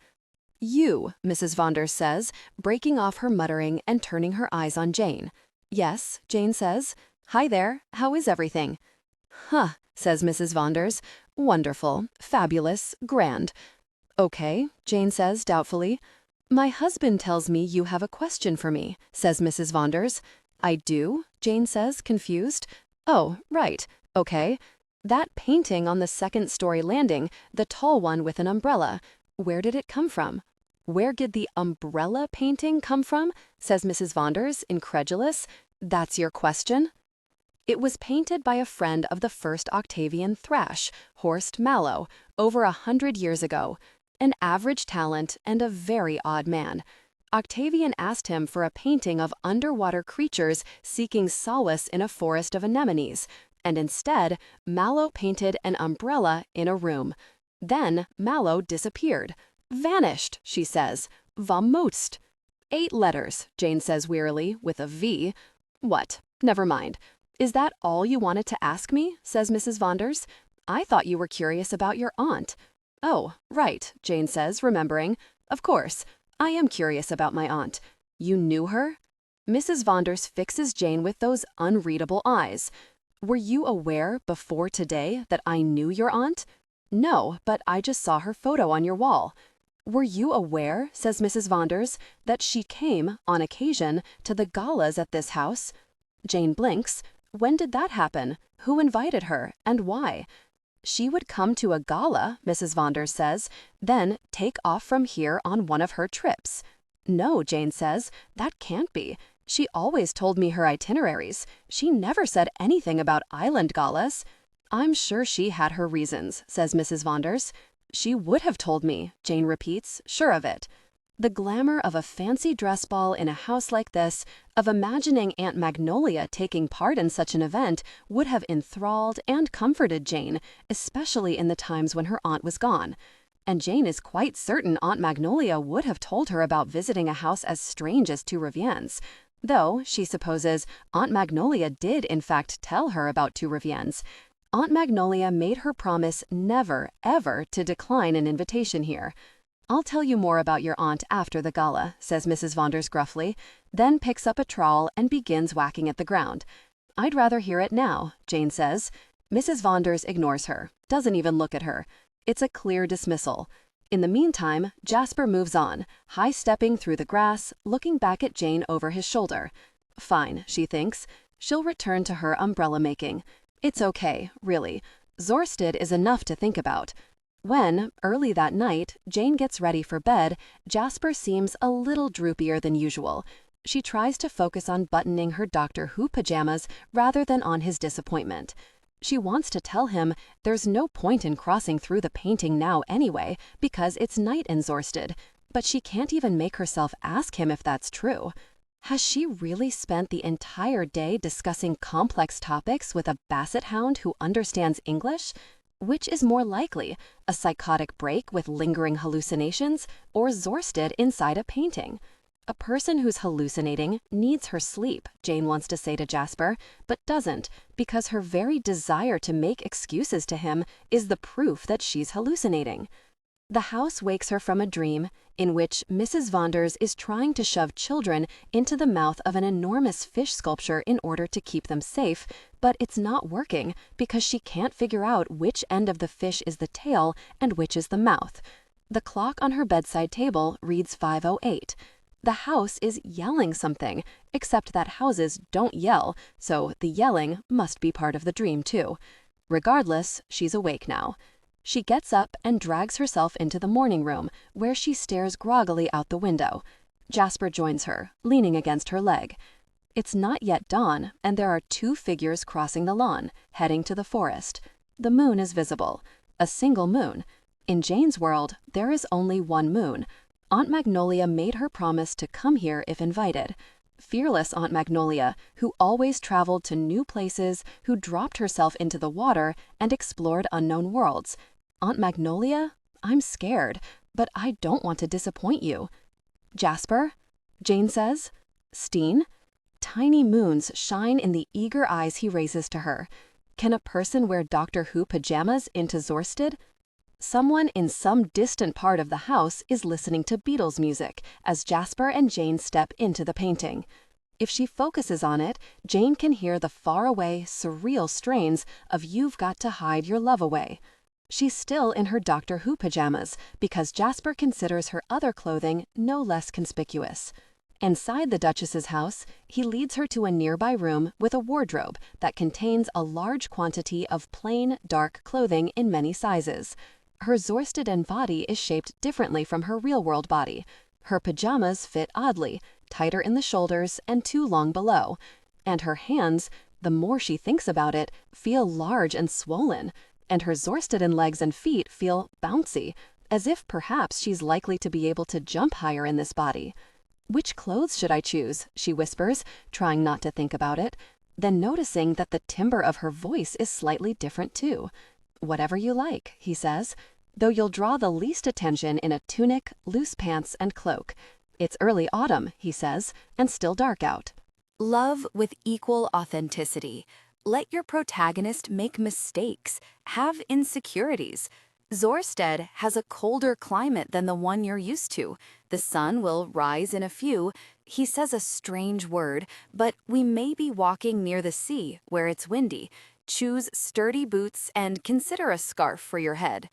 "You," Mrs. Vonders says, breaking off her muttering and turning her eyes on Jane. "Yes," Jane says. "Hi there, how is everything?" "Huh," says Mrs. Vonders. "Wonderful, fabulous, grand." "Okay," Jane says doubtfully. "My husband tells me you have a question for me," says Mrs. Vonders. "I do?" Jane says, confused. "Oh, right, okay. That painting on the second-story landing, the tall one with an umbrella, where did it come from?" "Where did the umbrella painting come from?" says Mrs. Vonders, incredulous. "That's your question?" "It was painted by a friend of the first Octavian Thrash, Horst Mallow, over 100 years ago. An average talent and a very odd man. Octavian asked him for a painting of underwater creatures seeking solace in a forest of anemones, and instead, Mallow painted an umbrella in a room. Then Mallow disappeared. Vanished, she says. Vamoosed. 8 letters, Jane says wearily, with a V. What? Never mind. Is that all you wanted to ask me? Says Mrs. Vonders. I thought you were curious about your aunt. Oh, right, Jane says, remembering. Of course. I am curious about my aunt. You knew her? Mrs. Vonders fixes Jane with those unreadable eyes. Were you aware before today that I knew your aunt? No, but I just saw her photo on your wall. Were you aware, says Mrs. Vonders, that she came, on occasion, to the galas at this house? Jane blinks. When did that happen? Who invited her, and why? She would come to a gala, Mrs. Vonders says, then take off from here on one of her trips. No, Jane says, that can't be. She always told me her itineraries. She never said anything about island galas. I'm sure she had her reasons, says Mrs. Vonders. She would have told me, Jane repeats, sure of it. The glamour of a fancy dress ball in a house like this, of imagining Aunt Magnolia taking part in such an event, would have enthralled and comforted Jane, especially in the times when her aunt was gone. And Jane is quite certain Aunt Magnolia would have told her about visiting a house as strange as Tu Reviens. Though, she supposes, Aunt Magnolia did in fact tell her about Tu Reviens. Aunt Magnolia made her promise never, ever to decline an invitation here. I'll tell you more about your aunt after the gala, says Mrs. Vonders gruffly, then picks up a trowel and begins whacking at the ground. I'd rather hear it now, Jane says. Mrs. Vonders ignores her, doesn't even look at her. It's a clear dismissal. In the meantime, Jasper moves on, high-stepping through the grass, looking back at Jane over his shoulder. Fine, she thinks. She'll return to her umbrella making. It's okay, really. Zorsted is enough to think about. When, early that night, Jane gets ready for bed, Jasper seems a little droopier than usual. She tries to focus on buttoning her Doctor Who pajamas rather than on his disappointment. She wants to tell him there's no point in crossing through the painting now anyway, because it's night in Zorsted, but she can't even make herself ask him if that's true. Has she really spent the entire day discussing complex topics with a basset hound who understands English? Which is more likely, a psychotic break with lingering hallucinations, or Zorsted inside a painting? A person who's hallucinating needs her sleep, Jane wants to say to Jasper, but doesn't, because her very desire to make excuses to him is the proof that she's hallucinating. The house wakes her from a dream in which Mrs. Vonders is trying to shove children into the mouth of an enormous fish sculpture in order to keep them safe, but it's not working because she can't figure out which end of the fish is the tail and which is the mouth. The clock on her bedside table reads 5:08. The house is yelling something, except that houses don't yell, so the yelling must be part of the dream too. Regardless, she's awake now. She gets up and drags herself into the morning room, where she stares groggily out the window. Jasper joins her, leaning against her leg. It's not yet dawn, and there are two figures crossing the lawn, heading to the forest. The moon is visible. A single moon. In Jane's world, there is only one moon. Aunt Magnolia made her promise to come here if invited. Fearless Aunt Magnolia, who always traveled to new places, who dropped herself into the water and explored unknown worlds. Aunt Magnolia, I'm scared, but I don't want to disappoint you. Jasper? Jane says. Steen? Tiny moons shine in the eager eyes he raises to her. Can a person wear Doctor Who pajamas into Zorsted? Someone in some distant part of the house is listening to Beatles music as Jasper and Jane step into the painting. If she focuses on it, Jane can hear the faraway, surreal strains of You've Got to Hide Your Love Away. She's still in her Doctor Who pajamas because Jasper considers her other clothing no less conspicuous. Inside the Duchess's house, he leads her to a nearby room with a wardrobe that contains a large quantity of plain, dark clothing in many sizes. Her Zorsteden body is shaped differently from her real-world body. Her pajamas fit oddly, tighter in the shoulders and too long below. And her hands, the more she thinks about it, feel large and swollen. And her Zorsteden legs and feet feel bouncy, as if perhaps she's likely to be able to jump higher in this body. Which clothes should I choose? She whispers, trying not to think about it, then noticing that the timbre of her voice is slightly different too. Whatever you like, he says, though you'll draw the least attention in a tunic, loose pants, and cloak. It's early autumn, he says, and still dark out.
Love with equal authenticity. Let your protagonist make mistakes, have insecurities. Zorsted has a colder climate than the one you're used to. The sun will rise in a few. He says a strange word, but we may be walking near the sea, where it's windy. Choose sturdy boots and consider a scarf for your head.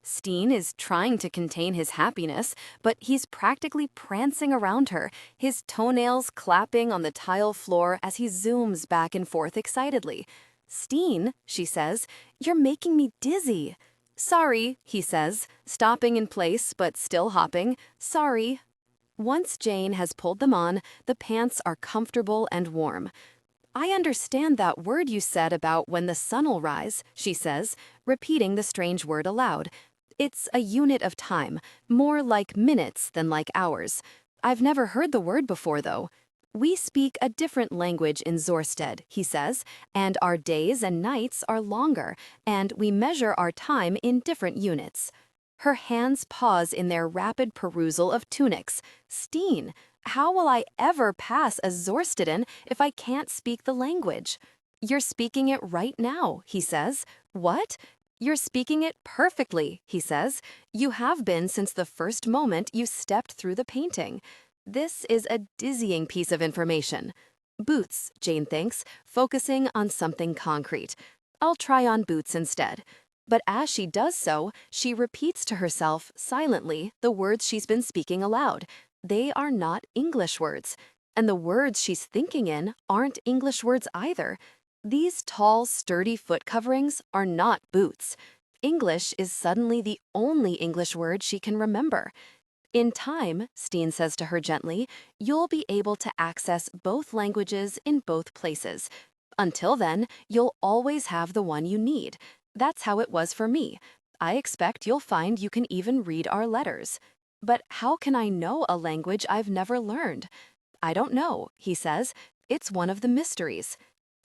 Steen is trying to contain his happiness, but he's practically prancing around her, his toenails clapping on the tile floor as he zooms back and forth excitedly. Steen, she says, you're making me dizzy. Sorry, he says, stopping in place but still hopping. Sorry. Once Jane has pulled them on, the pants are comfortable and warm. I understand that word you said about when the sun'll rise, she says, repeating the strange word aloud. It's a unit of time, more like minutes than like hours. I've never heard the word before, though. We speak a different language in Zorsted, he says, and our days and nights are longer, and we measure our time in different units. Her hands pause in their rapid perusal of tunics. Steen, how will I ever pass as Zorsteden if I can't speak the language? You're speaking it right now, he says. What? You're speaking it perfectly, he says. You have been since the first moment you stepped through the painting. This is a dizzying piece of information. Boots, Jane thinks, focusing on something concrete. I'll try on boots instead. But as she does so, she repeats to herself silently the words she's been speaking aloud. They are not English words. And the words she's thinking in aren't English words either. These tall, sturdy foot coverings are not boots. English is suddenly the only English word she can remember. In time, Steen says to her gently, you'll be able to access both languages in both places. Until then, you'll always have the one you need. That's how it was for me. I expect you'll find you can even read our letters. But how can I know a language I've never learned? I don't know, he says. It's one of the mysteries.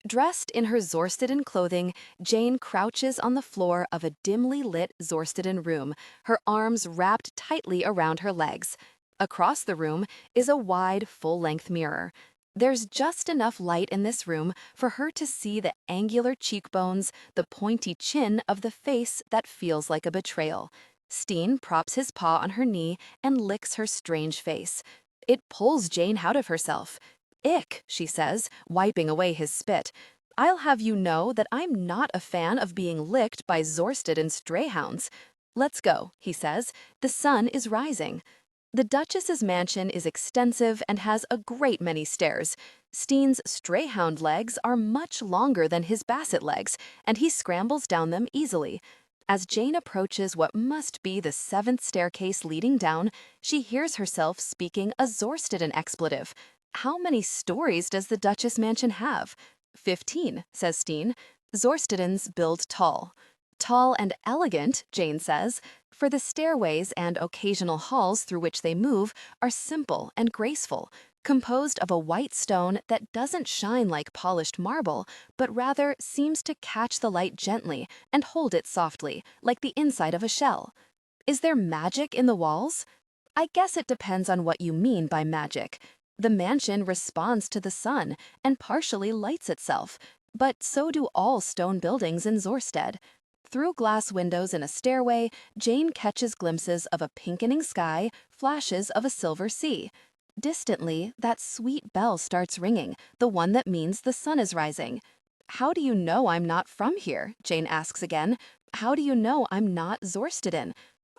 Dressed in her Zorsteden clothing, Jane crouches on the floor of a dimly lit Zorsteden room, her arms wrapped tightly around her legs. Across the room is a wide, full-length mirror. There's just enough light in this room for her to see the angular cheekbones, the pointy chin of the face that feels like a betrayal. Steen props his paw on her knee and licks her strange face. It pulls Jane out of herself. Ick, she says, wiping away his spit. I'll have you know that I'm not a fan of being licked by Zorsteden stray-hounds. Let's go, he says. The sun is rising. The Duchess's mansion is extensive and has a great many stairs. Steen's stray-hound legs are much longer than his basset legs, and he scrambles down them easily. As Jane approaches what must be the 7th staircase leading down, she hears herself speaking a Zorsteden expletive. How many stories does the Duchess mansion have? 15, says Steen. Zorstedens build tall. Tall and elegant, Jane says, for the stairways and occasional halls through which they move are simple and graceful, composed of a white stone that doesn't shine like polished marble, but rather seems to catch the light gently and hold it softly, like the inside of a shell. Is there magic in the walls? I guess it depends on what you mean by magic. The mansion responds to the sun and partially lights itself, but so do all stone buildings in Zorsted. Through glass windows in a stairway, Jane catches glimpses of a pinkening sky, flashes of a silver sea. Distantly, that sweet bell starts ringing, the one that means the sun is rising. How do you know I'm not from here? Jane asks again. How do you know I'm not Zorsteden?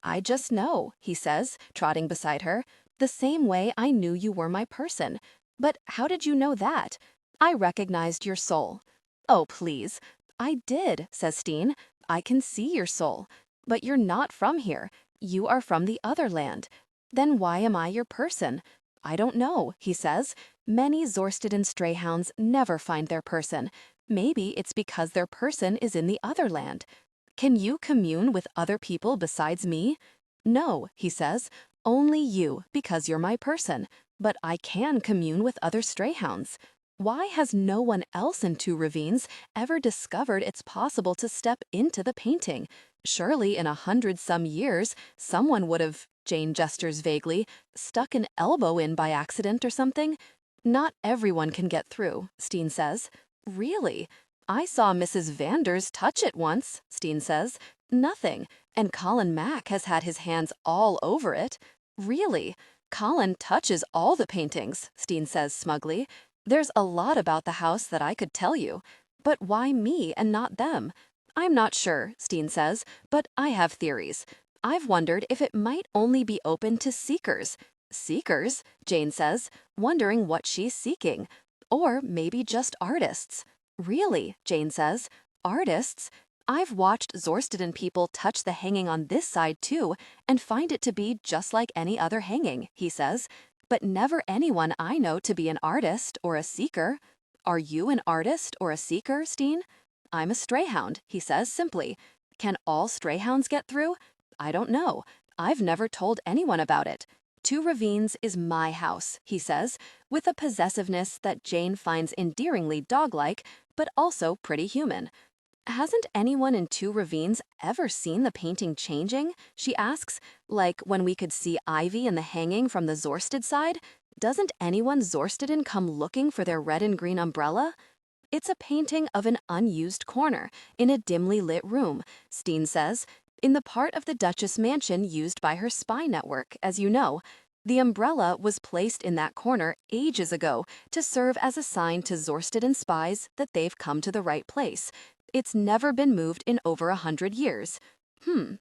I just know, he says, trotting beside her. The same way I knew you were my person. But how did you know that? I recognized your soul. Oh, please. I did, says Steen. I can see your soul. But you're not from here. You are from the other land. Then why am I your person? I don't know, he says. Many Zorsteden strayhounds never find their person. Maybe it's because their person is in the other land. Can you commune with other people besides me? No, he says. Only you, because you're my person. But I can commune with other strayhounds. Why has no one else in Tu Reviens ever discovered it's possible to step into the painting? Surely in 100-some years, someone would have, Jane gestures vaguely, stuck an elbow in by accident or something. Not everyone can get through, Steen says. Really? I saw Mrs. Vanders touch it once, Steen says. Nothing. And Colin Mack has had his hands all over it. Really? Colin touches all the paintings, Steen says smugly. There's a lot about the house that I could tell you. But why me and not them? I'm not sure, Steen says, but I have theories. I've wondered if it might only be open to seekers. Seekers, Jane says, wondering what she's seeking. Or maybe just artists. Really, Jane says, artists? I've watched Zorsteden people touch the hanging on this side too, and find it to be just like any other hanging, he says. But never anyone I know to be an artist or a seeker. Are you an artist or a seeker, Steen? I'm a strayhound, he says simply. Can all strayhounds get through? I don't know. I've never told anyone about it. Tu Reviens is my house, he says, with a possessiveness that Jane finds endearingly dog-like, but also pretty human. Hasn't anyone in Tu Reviens ever seen the painting changing? She asks, like when we could see ivy in the hanging from the Zorsted side? Doesn't anyone Zorsteden come looking for their red and green umbrella? It's a painting of an unused corner in a dimly lit room, Steen says, in the part of the Duchess mansion used by her spy network, as you know.
The umbrella was placed in that corner ages ago to serve as a sign to Zorsted and spies that they've come to the right place. It's never been moved in over 100 years.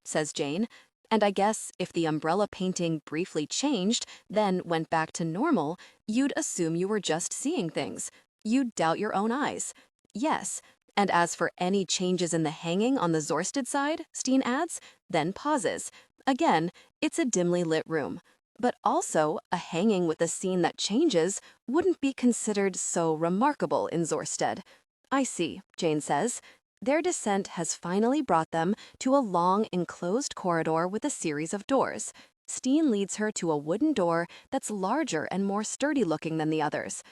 Says Jane. And I guess if the umbrella painting briefly changed, then went back to normal, you'd assume you were just seeing things. You'd doubt your own eyes. Yes. And as for any changes in the hanging on the Zorsted side, Steen adds, then pauses. Again, it's a dimly lit room. But also, a hanging with a scene that changes wouldn't be considered so remarkable in Zorsted. I see, Jane says. Their descent has finally brought them to a long, enclosed corridor with a series of doors. Steen leads her to a wooden door that's larger and more sturdy-looking than the others.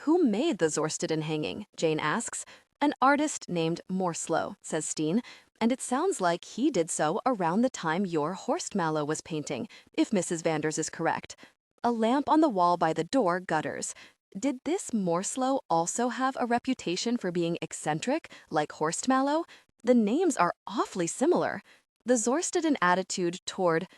Who made the Zorsteden hanging? Jane asks. An artist named Morslow, says Steen, and it sounds like he did so around the time your Horstmallow was painting, if Mrs. Vanders is correct. A lamp on the wall by the door gutters. Did this Morslow also have a reputation for being eccentric, like Horstmallow? The names are awfully similar. The Zorsteden attitude toward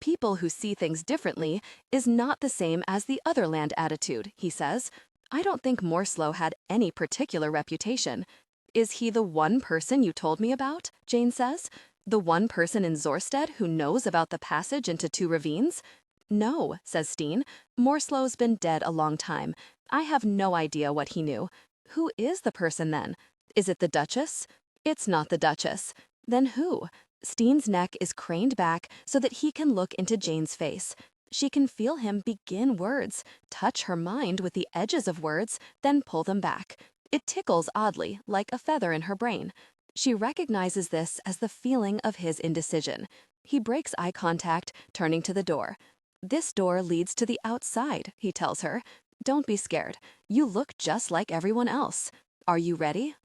people who see things differently is not the same as the other land attitude, he says. I don't think Morslow had any particular reputation. Is he the one person you told me about? Jane says. The one person in Zorsted who knows about the passage into Tu Reviens? No, says Steen. Morslow's been dead a long time. I have no idea what he knew. Who is the person then? Is it the Duchess? It's not the Duchess. Then who? Steen's neck is craned back so that he can look into Jane's face. She can feel him begin words, touch her mind with the edges of words, then pull them back. It tickles oddly, like a feather in her brain. She recognizes this as the feeling of his indecision. He breaks eye contact, turning to the door. This door leads to the outside, he tells her. Don't be scared. You look just like everyone else. Are you ready?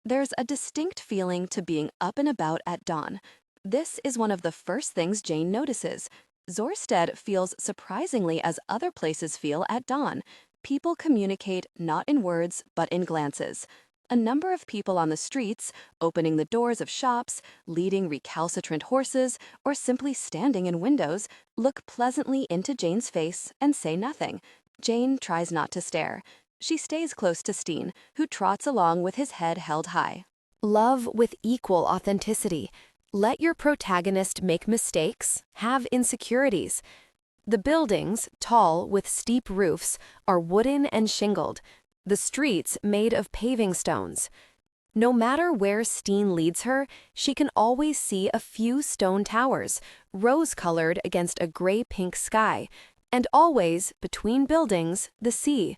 There's a distinct feeling to being up and about at dawn. This is one of the first things Jane notices. Zorsted feels surprisingly as other places feel at dawn. People communicate not in words, but in glances. A number of people on the streets, opening the doors of shops, leading recalcitrant horses, or simply standing in windows, look pleasantly into Jane's face and say nothing. Jane tries not to stare. She stays close to Steen, who trots along with his head held high.
Love with equal authenticity. Let your protagonist make mistakes, have insecurities. The buildings, tall with steep roofs, are wooden and shingled. The streets made of paving stones. No matter where Steen leads her, she can always see a few stone towers, rose-colored against a gray-pink sky, and always, between buildings, the sea.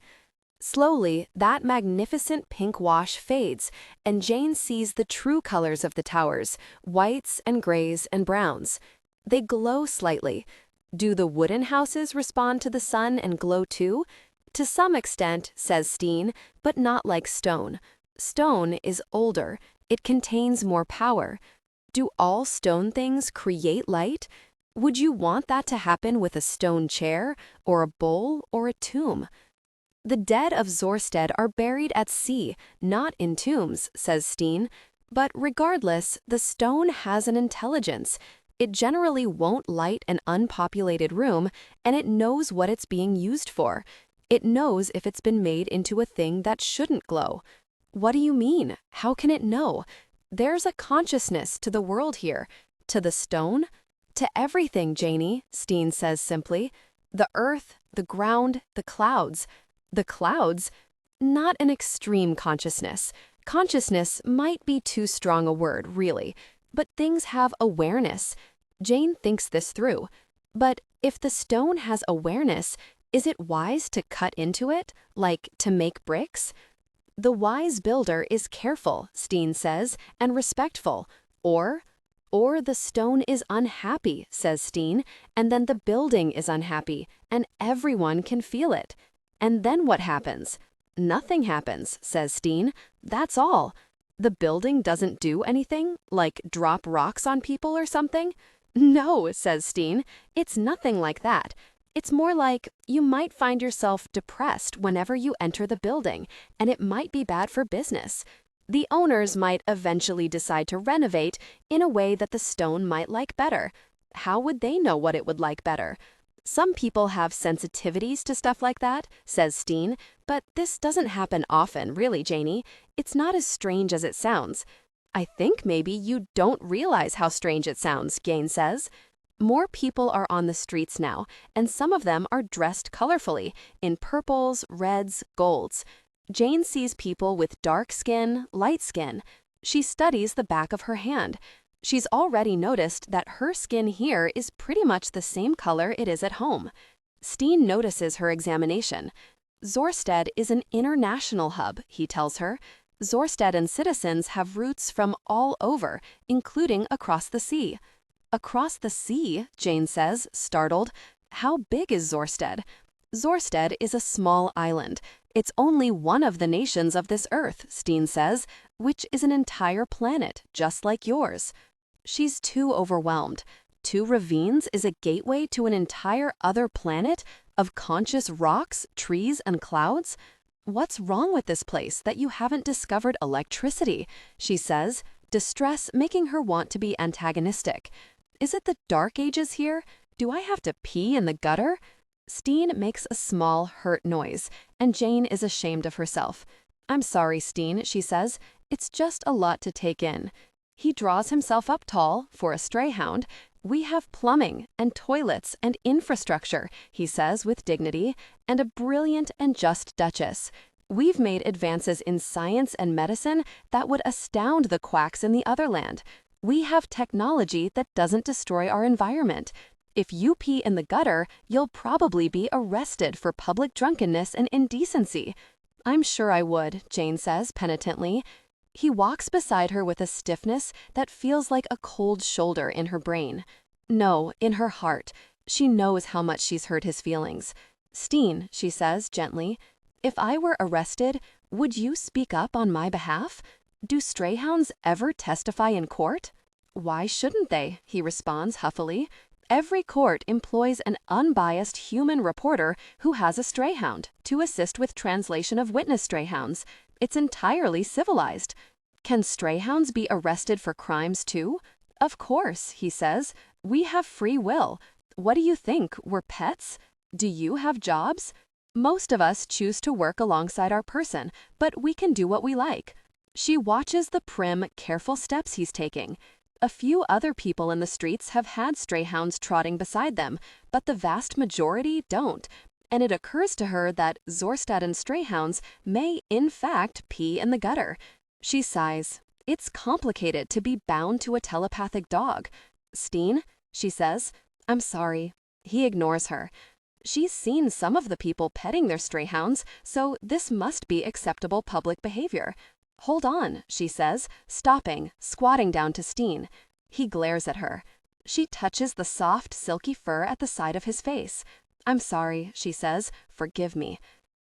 Slowly, that magnificent pink wash fades, and Jane sees the true colors of the towers, whites and grays and browns. They glow slightly. Do the wooden houses respond to the sun and glow too? To some extent, says Steen, but not like stone. Stone is older. It contains more power. Do all stone things create light? Would you want that to happen with a stone chair, or a bowl, or a tomb? The dead of Zorsted are buried at sea, not in tombs, says Steen. But regardless, the stone has an intelligence. It generally won't light an unpopulated room, and it knows what it's being used for. It knows if it's been made into a thing that shouldn't glow. What do you mean? How can it know? There's a consciousness to the world here. To the stone? To everything, Janie, Steen says simply. The earth, the ground, the clouds. The clouds? Not an extreme consciousness. Consciousness might be too strong a word, really. But things have awareness. Jane thinks this through. But if the stone has awareness, is it wise to cut into it, like to make bricks? The wise builder is careful, Steen says, and respectful. Or the stone is unhappy, says Steen, and then the building is unhappy, and everyone can feel it. And then what happens? Nothing happens, says Steen. That's all. The building doesn't do anything, like drop rocks on people or something? No, says Steen. It's nothing like that. It's more like you might find yourself depressed whenever you enter the building, and it might be bad for business. The owners might eventually decide to renovate in a way that the stone might like better. How would they know what it would like better? Some people have sensitivities to stuff like that, says Steen, but this doesn't happen often, really, Janie. It's not as strange as it sounds. I think maybe you don't realize how strange it sounds, Gain says. More people are on the streets now, and some of them are dressed colorfully, in purples, reds, golds. Jane sees people with dark skin, light skin. She studies the back of her hand. She's already noticed that her skin here is pretty much the same color it is at home. Steen notices her examination. Zorsted is an international hub, he tells her. Zorstedan citizens have roots from all over, including across the sea. Across the sea, Jane says, startled. How big is Zorsted? Zorsted is a small island. It's only one of the nations of this earth, Steen says, which is an entire planet, just like yours. She's too overwhelmed. Tu Reviens is a gateway to an entire other planet of conscious rocks, trees, and clouds. What's wrong with this place that you haven't discovered electricity? She says, distress making her want to be antagonistic. Is it the Dark Ages here? Do I have to pee in the gutter? Steen makes a small, hurt noise, and Jane is ashamed of herself. I'm sorry, Steen, she says. It's just a lot to take in. He draws himself up tall, for a stray hound. We have plumbing and toilets and infrastructure, he says with dignity, and a brilliant and just duchess. We've made advances in science and medicine that would astound the quacks in the other land. We have technology that doesn't destroy our environment. If you pee in the gutter, you'll probably be arrested for public drunkenness and indecency. I'm sure I would, Jane says penitently. He walks beside her with a stiffness that feels like a cold shoulder in her brain. No, in her heart. She knows how much she's hurt his feelings. Steen, she says gently, if I were arrested, would you speak up on my behalf? Do stray-hounds ever testify in court? Why shouldn't they? He responds huffily. Every court employs an unbiased human reporter who has a strayhound to assist with translation of witness strayhounds. It's entirely civilized. Can strayhounds be arrested for crimes too? Of course, he says. We have free will. What do you think, we're pets? Do you have jobs? Most of us choose to work alongside our person, but we can do what we like. She watches the prim, careful steps he's taking. A few other people in the streets have had strayhounds trotting beside them, but the vast majority don't. And it occurs to her that Zorstaden strayhounds may, in fact, pee in the gutter. She sighs. It's complicated to be bound to a telepathic dog. Steen, she says, I'm sorry. He ignores her. She's seen some of the people petting their strayhounds, so this must be acceptable public behavior. Hold on, she says, stopping, squatting down to Steen. He glares at her. She touches the soft, silky fur at the side of his face. I'm sorry, she says. Forgive me.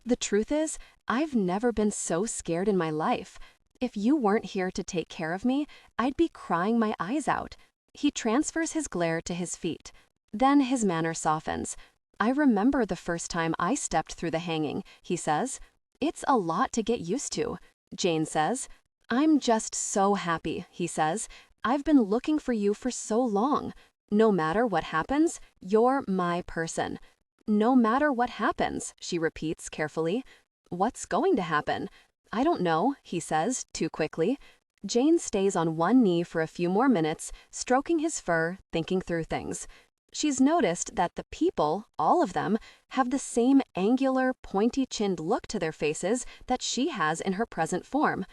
The truth is, I've never been so scared in my life. If you weren't here to take care of me, I'd be crying my eyes out. He transfers his glare to his feet. Then his manner softens. I remember the first time I stepped through the hanging, he says. It's a lot to get used to, Jane says. I'm just so happy, he says. I've been looking for you for so long. No matter what happens, you're my person. No matter what happens, she repeats carefully. What's going to happen? I don't know, he says, too quickly. Jane stays on one knee for a few more minutes, stroking his fur, thinking through things. She's noticed that the people, all of them, have the same angular, pointy-chinned look to their faces that she has in her present form.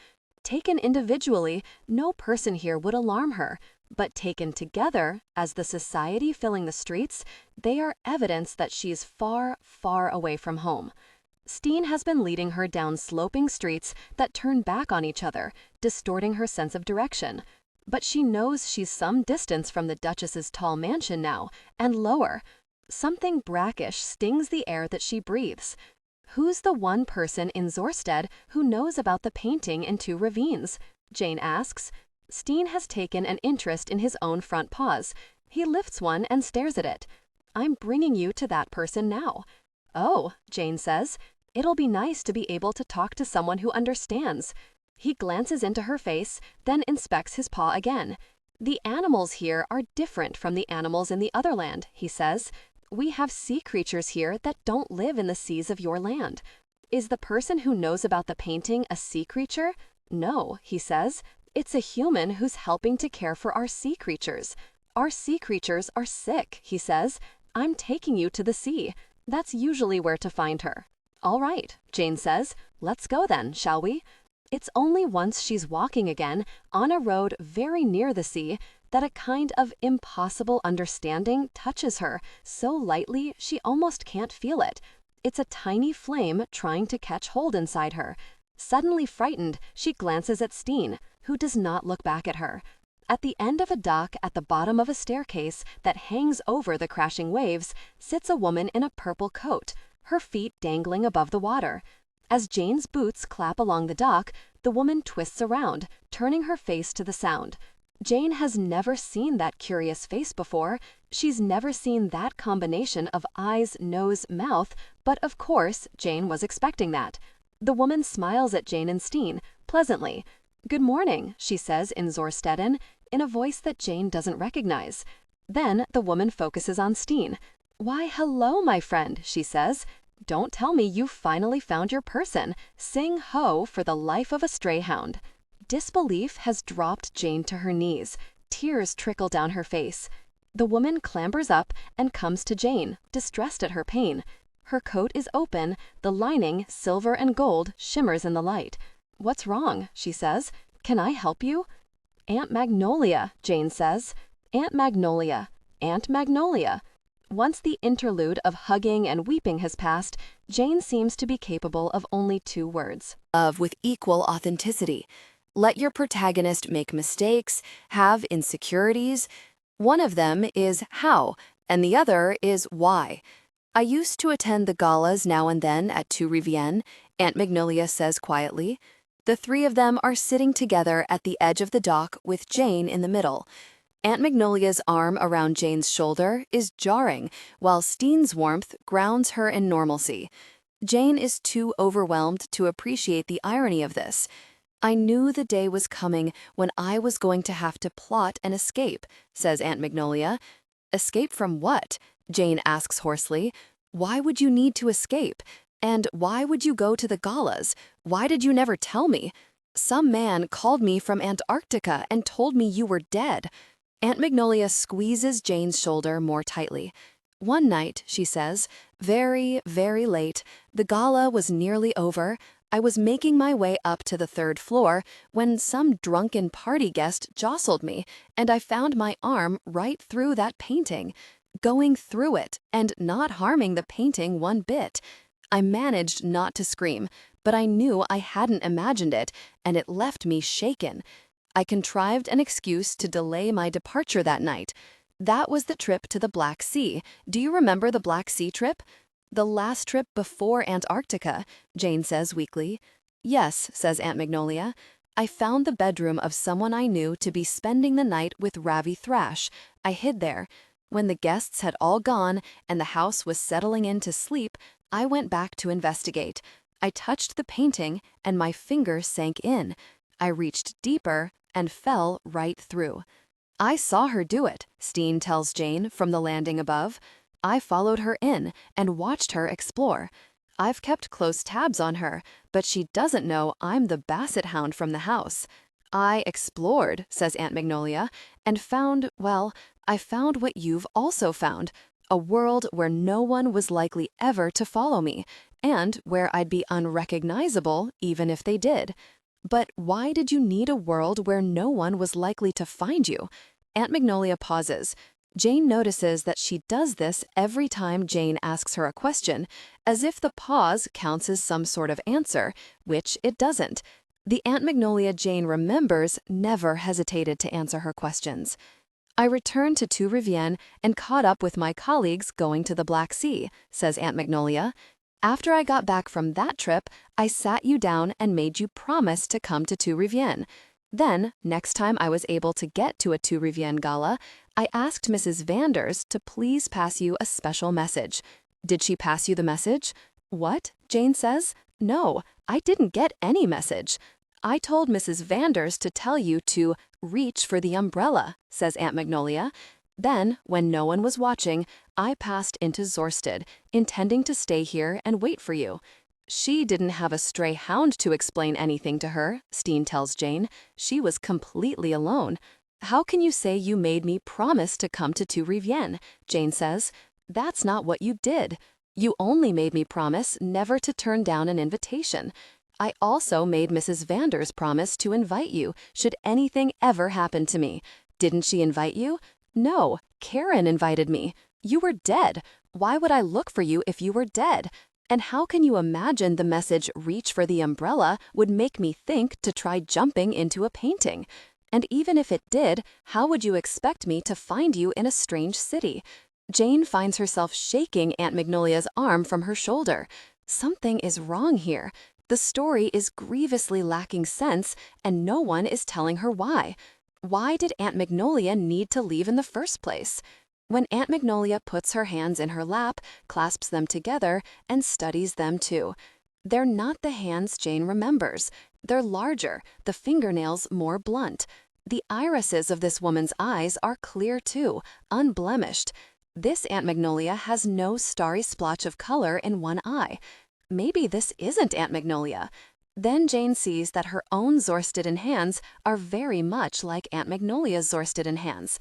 Taken individually, no person here would alarm her, but taken together, as the society filling the streets, they are evidence that she's far, far away from home. Steen has been leading her down sloping streets that turn back on each other, distorting her sense of direction. But she knows she's some distance from the Duchess's tall mansion now, and lower. Something brackish stings the air that she breathes. Who's the one person in Zorsted who knows about the painting in Tu Reviens? Jane asks. Steen has taken an interest in his own front paws. He lifts one and stares at it. I'm bringing you to that person now. Oh, Jane says. It'll be nice to be able to talk to someone who understands. He glances into her face, then inspects his paw again. The animals here are different from the animals in the other land, he says.
We have sea creatures here that don't live in the seas of your land. Is the person who knows about the painting a sea creature? No, he says. It's a human who's helping to care for our sea creatures. Our sea creatures are sick, he says. I'm taking you to the sea. That's usually where to find her. All right, Jane says. Let's go then, shall we? It's only once she's walking again, on a road very near the sea, that a kind of impossible understanding touches her so lightly she almost can't feel it. It's a tiny flame trying to catch hold inside her. Suddenly frightened, she glances at Steen, who does not look back at her. At the end of a dock at the bottom of a staircase that hangs over the crashing waves sits a woman in a purple coat, her feet dangling above the water. As Jane's boots clap along the dock, the woman twists around, turning her face to the sound. Jane has never seen that curious face before. She's never seen that combination of eyes, nose, mouth, but of course, Jane was expecting that. The woman smiles at Jane and Steen, pleasantly. "Good morning," she says in Zorstetten, in a voice that Jane doesn't recognize. Then the woman focuses on Steen. "Why, hello, my friend," she says. "Don't tell me you finally found your person. Sing ho for the life of a stray hound." Disbelief has dropped Jane to her knees. Tears trickle down her face. The woman clambers up and comes to Jane, distressed at her pain. Her coat is open, the lining, silver and gold, shimmers in the light. "What's wrong?" she says. "Can I help you?" "Aunt Magnolia," Jane says. "Aunt Magnolia. Aunt Magnolia." Once the interlude of hugging and weeping has passed, Jane seems to be capable of only 2 words.
With equal authenticity. Let your protagonist make mistakes, have insecurities. One of them is how, and the other is why. I used to attend the galas now and then at Tu Reviens, Aunt Magnolia says quietly. The 3 of them are sitting together at the edge of the dock with Jane in the middle. Aunt Magnolia's arm around Jane's shoulder is jarring, while Steen's warmth grounds her in normalcy. Jane is too overwhelmed to appreciate the irony of this. "I knew the day was coming when I was going to have to plot an escape," says Aunt Magnolia. "Escape from what?" Jane asks hoarsely. "Why would you need to escape? And why would you go to the galas? Why did you never tell me? Some man called me from Antarctica and told me you were dead." Aunt Magnolia squeezes Jane's shoulder more tightly. "One night," she says, "very, very late, the gala was nearly over. I was making my way up to the 3rd floor when some drunken party guest jostled me, and I found my arm right through that painting, going through it and not harming the painting one bit. I managed not to scream, but I knew I hadn't imagined it, and it left me shaken. I contrived an excuse to delay my departure that night. That was the trip to the Black Sea. Do you remember the Black Sea trip?" "The last trip before Antarctica," Jane says weakly. "Yes," says Aunt Magnolia. "I found the bedroom of someone I knew to be spending the night with Ravi Thrash. I hid there. When the guests had all gone and the house was settling in to sleep, I went back to investigate. I touched the painting and my finger sank in. I reached deeper and fell right through. I saw her do it," Steen tells Jane from the landing above. "I followed her in and watched her explore. I've kept close tabs on her, but she doesn't know I'm the basset hound from the house. I explored," says Aunt Magnolia, "and found, well, I found what you've also found, a world where no one was likely ever to follow me, and where I'd be unrecognizable even if they did." "But why did you need a world where no one was likely to find you?" Aunt Magnolia pauses. Jane notices that she does this every time Jane asks her a question, as if the pause counts as some sort of answer, which it doesn't. The Aunt Magnolia Jane remembers never hesitated to answer her questions. "I returned to Tu Reviens and caught up with my colleagues going to the Black Sea," says Aunt Magnolia. "After I got back from that trip, I sat you down and made you promise to come to Tu Reviens. Then, next time I was able to get to a Tu Reviens gala, I asked Mrs. Vanders to please pass you a special message. Did she pass you the message?" "What?" Jane says. "No, I didn't get any message. I told Mrs. Vanders to tell you to reach for the umbrella," says Aunt Magnolia. "Then, when no one was watching,
I passed into Zorsted, intending to stay here and wait for you. She didn't have a stray hound to explain anything to her, Steen tells Jane. She was completely alone. How can you say you made me promise to come to Tu Reviens? Jane says. That's not what you did. You only made me promise never to turn down an invitation. I also made Mrs. Vanders promise to invite you should anything ever happen to me. Didn't she invite you? No, Karen invited me. You were dead. Why would I look for you if you were dead? And how can you imagine the message "reach for the umbrella" would make me think to try jumping into a painting? And even if it did, how would you expect me to find you in a strange city? Jane finds herself shaking Aunt Magnolia's arm from her shoulder. Something is wrong here. The story is grievously lacking sense, and no one is telling her why. Why did Aunt Magnolia need to leave in the first place? When Aunt Magnolia puts her hands in her lap, clasps them together, and studies them too. They're not the hands Jane remembers. They're larger, the fingernails more blunt. The irises of this woman's eyes are clear too, unblemished. This Aunt Magnolia has no starry splotch of color in one eye. Maybe this isn't Aunt Magnolia. Then Jane sees that her own Zorsteden hands are very much like Aunt Magnolia's Zorsteden hands.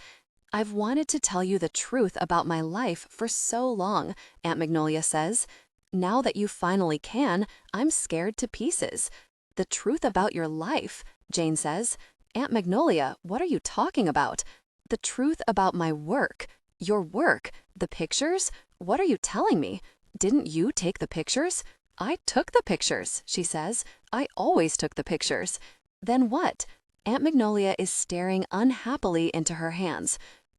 I've wanted to tell you the truth about my life for so long, Aunt Magnolia says. Now that you finally can, I'm scared to pieces. The truth about your life, Jane says. Aunt Magnolia, what are you talking about? The truth about my work. Your work. The pictures? What are you telling me? Didn't you take the pictures? I took the pictures, she says. I always took the pictures. Then what? Aunt Magnolia is staring unhappily into her hands.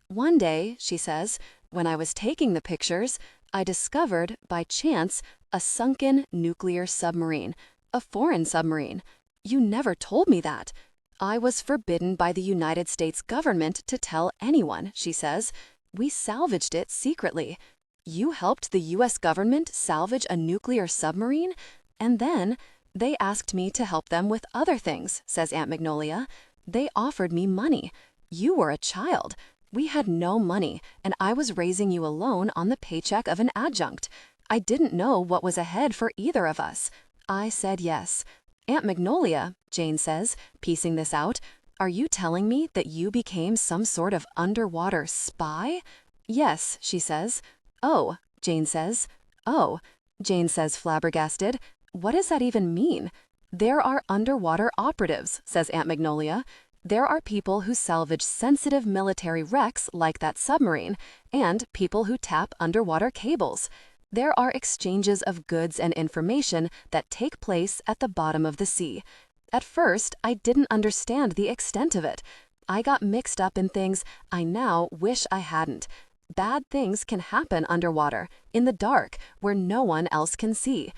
One day, she says, when I was taking the pictures, I discovered, by chance, a sunken nuclear submarine, a foreign submarine. You never told me that. I was forbidden by the United States government to tell anyone, she says. We salvaged it secretly. You helped the U.S. government salvage a nuclear submarine? And then they asked me to help them with other things, says Aunt Magnolia. They offered me money. You were a child. We had no money, and I was raising you alone on the paycheck of an adjunct. I didn't know what was ahead for either of us. I said yes. Aunt Magnolia, Jane says, piecing this out, are you telling me that you became some sort of underwater spy? Yes, she says. Oh, Jane says. Oh, Jane says, flabbergasted. What does that even mean? There are underwater operatives, says Aunt Magnolia. There are people who salvage sensitive military wrecks like that submarine, and people who tap underwater cables. There are exchanges of goods and information that take place at the bottom of the sea. At first, I didn't understand the extent of it. I got mixed up in things I now wish I hadn't. Bad things can happen underwater, in the dark, where no one else can see.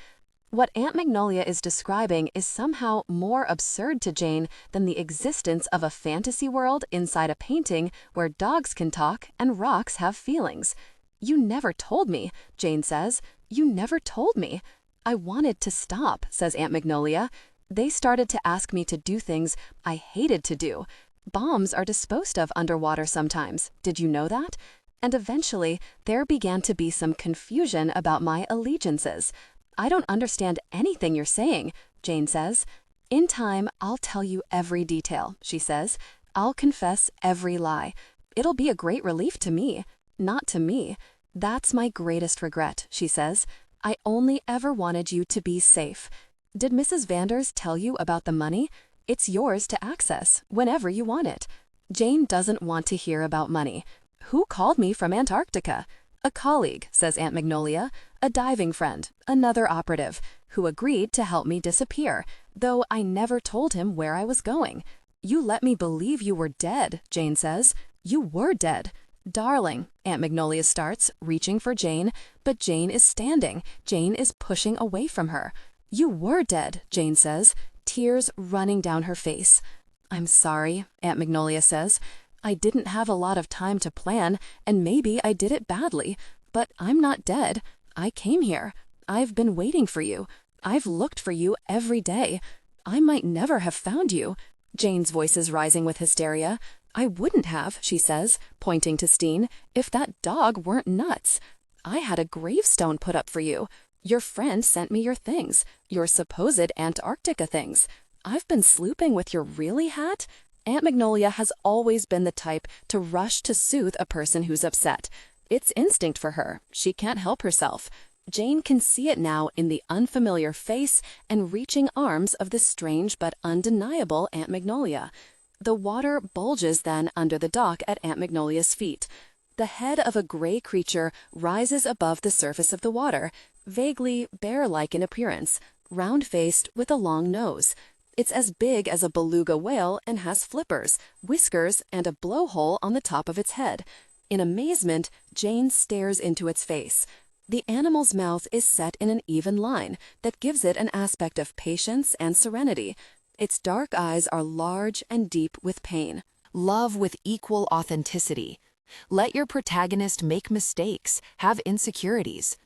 What Aunt Magnolia is describing is somehow more absurd to Jane than the existence of a fantasy world inside a painting where dogs can talk and rocks have feelings. You never told me, Jane says. You never told me. I wanted to stop, says Aunt Magnolia. They started to ask me to do things I hated to do. Bombs are disposed of underwater sometimes. Did you know that? And eventually, there began to be some confusion about my allegiances. I don't understand anything you're saying, Jane says. In time, I'll tell you every detail, she says. I'll confess every lie. It'll be a great relief to me. Not to me. That's my greatest regret, she says. I only ever wanted you to be safe. Did Mrs. Vanders tell you about the money? It's yours to access whenever you want it. Jane doesn't want to hear about money. Who called me from Antarctica? A colleague, says Aunt Magnolia, a diving friend, another operative, who agreed to help me disappear, though I never told him where I was going. You let me believe you were dead, Jane says. You were dead. Darling, Aunt Magnolia starts, reaching for Jane, but Jane is standing. Jane is pushing away from her. You were dead, Jane says, tears running down her face. I'm sorry, Aunt Magnolia says. I didn't have a lot of time to plan, and maybe I did it badly, but I'm not dead. I came here. I've been waiting for you. I've looked for you every day. I might never have found you. Jane's voice is rising with hysteria. I wouldn't have, she says, pointing to Steen, if that dog weren't nuts. I had a gravestone put up for you. Your friend sent me your things, your supposed Antarctica things. I've been slooping with your really hat? Aunt Magnolia has always been the type to rush to soothe a person who's upset. It's instinct for her. She can't help herself. Jane can see it now in the unfamiliar face and reaching arms of the strange but undeniable Aunt Magnolia. The water bulges then under the dock at Aunt Magnolia's feet. The head of a gray creature rises above the surface of the water, vaguely bear-like in appearance, round-faced with a long nose. It's as big as a beluga whale and has flippers, whiskers, and a blowhole on the top of its head. In amazement, Jane stares into its face. The animal's mouth is set in an even line that gives it an aspect of patience and serenity. Its dark eyes are large and deep with pain.
Love with equal authenticity. Let your protagonist make mistakes, have insecurities.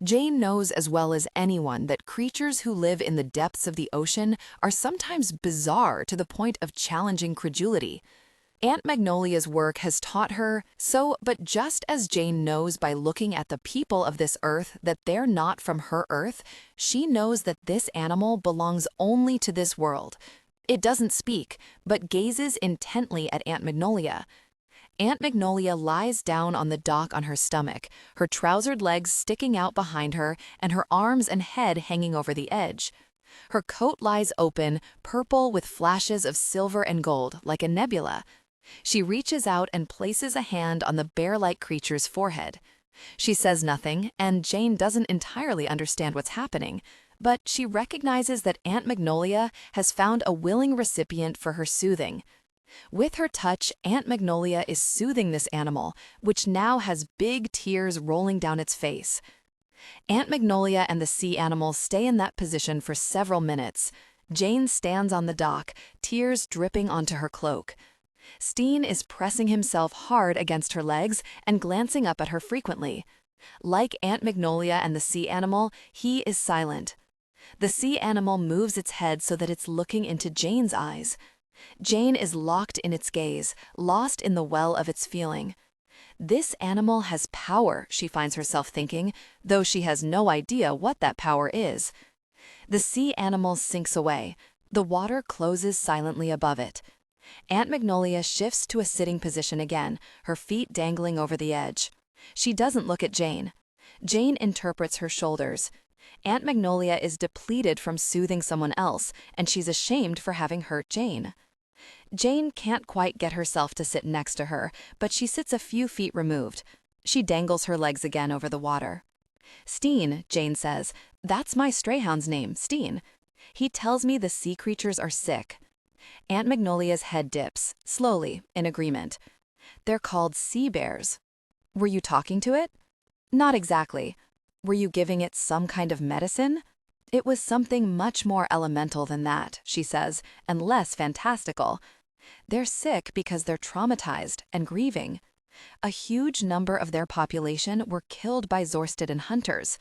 Jane knows as well as anyone that creatures who live in the depths of the ocean are sometimes bizarre to the point of challenging credulity. Aunt Magnolia's work has taught her so, but just as Jane knows by looking at the people of this earth that they're not from her earth, she knows that this animal belongs only to this world. It doesn't speak, but gazes intently at Aunt Magnolia. Aunt Magnolia lies down on the dock on her stomach, her trousered legs sticking out behind her and her arms and head hanging over the edge. Her coat lies open, purple with flashes of silver and gold, like a nebula. She reaches out and places a hand on the bear-like creature's forehead. She says nothing, and Jane doesn't entirely understand what's happening, but she recognizes that Aunt Magnolia has found a willing recipient for her soothing. With her touch, Aunt Magnolia is soothing this animal, which now has big tears rolling down its face. Aunt Magnolia and the sea animal stay in that position for several minutes. Jane stands on the dock, tears dripping onto her cloak. Steen is pressing himself hard against her legs and glancing up at her frequently. Like Aunt Magnolia and the sea animal, he is silent. The sea animal moves its head so that it's looking into Jane's eyes. Jane is locked in its gaze, lost in the well of its feeling. This animal has power, she finds herself thinking, though she has no idea what that power is. The sea animal sinks away. The water closes silently above it. Aunt Magnolia shifts to a sitting position again, her feet dangling over the edge. She doesn't look at Jane. Jane interprets her shoulders. Aunt Magnolia is depleted from soothing someone else, and she's ashamed for having hurt Jane. Jane can't quite get herself to sit next to her, but she sits a few feet removed. She dangles her legs again over the water. Steen, Jane says, that's my strayhound's name, Steen. He tells me the sea creatures are sick. Aunt Magnolia's head dips, slowly, in agreement. They're called sea bears. Were you talking to it? Not exactly. Were you giving it some kind of medicine? It was something much more elemental than that, she says, and less fantastical. They're sick because they're traumatized and grieving. A huge number of their population were killed by Zorsteden hunters.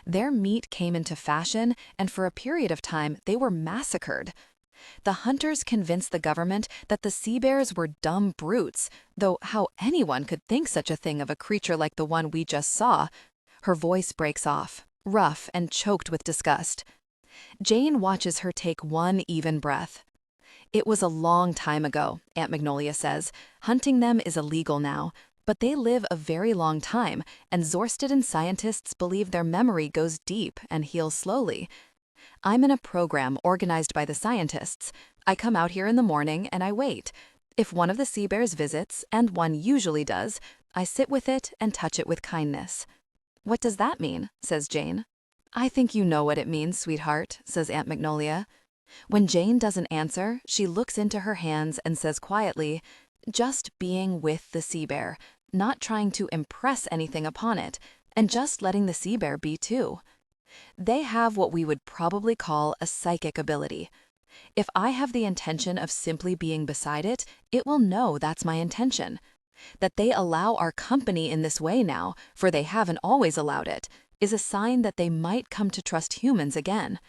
Their meat came into fashion, and for a period of time they were massacred. The hunters convinced the government that the sea bears were dumb brutes, though how anyone could think such a thing of a creature like the one we just saw. Her voice breaks off, rough and choked with disgust. Jane watches her take one even breath. It was a long time ago, Aunt Magnolia says. Hunting them is illegal now, but they live a very long time, and Zorsteden scientists believe their memory goes deep and heals slowly. I'm in a program organized by the scientists. I come out here in the morning and I wait. If one of the sea bears visits, and one usually does, I sit with it and touch it with kindness. What does that mean? Says Jane. I think you know what it means, sweetheart, says Aunt Magnolia. When Jane doesn't answer, she looks into her hands and says quietly, just being with the sea bear, not trying to impress anything upon it, and just letting the sea bear be too. They have what we would probably call a psychic ability. If I have the intention of simply being beside it, it will know that's my intention. That they allow our company in this way now, for they haven't always allowed it, is a sign that they might come to trust humans again.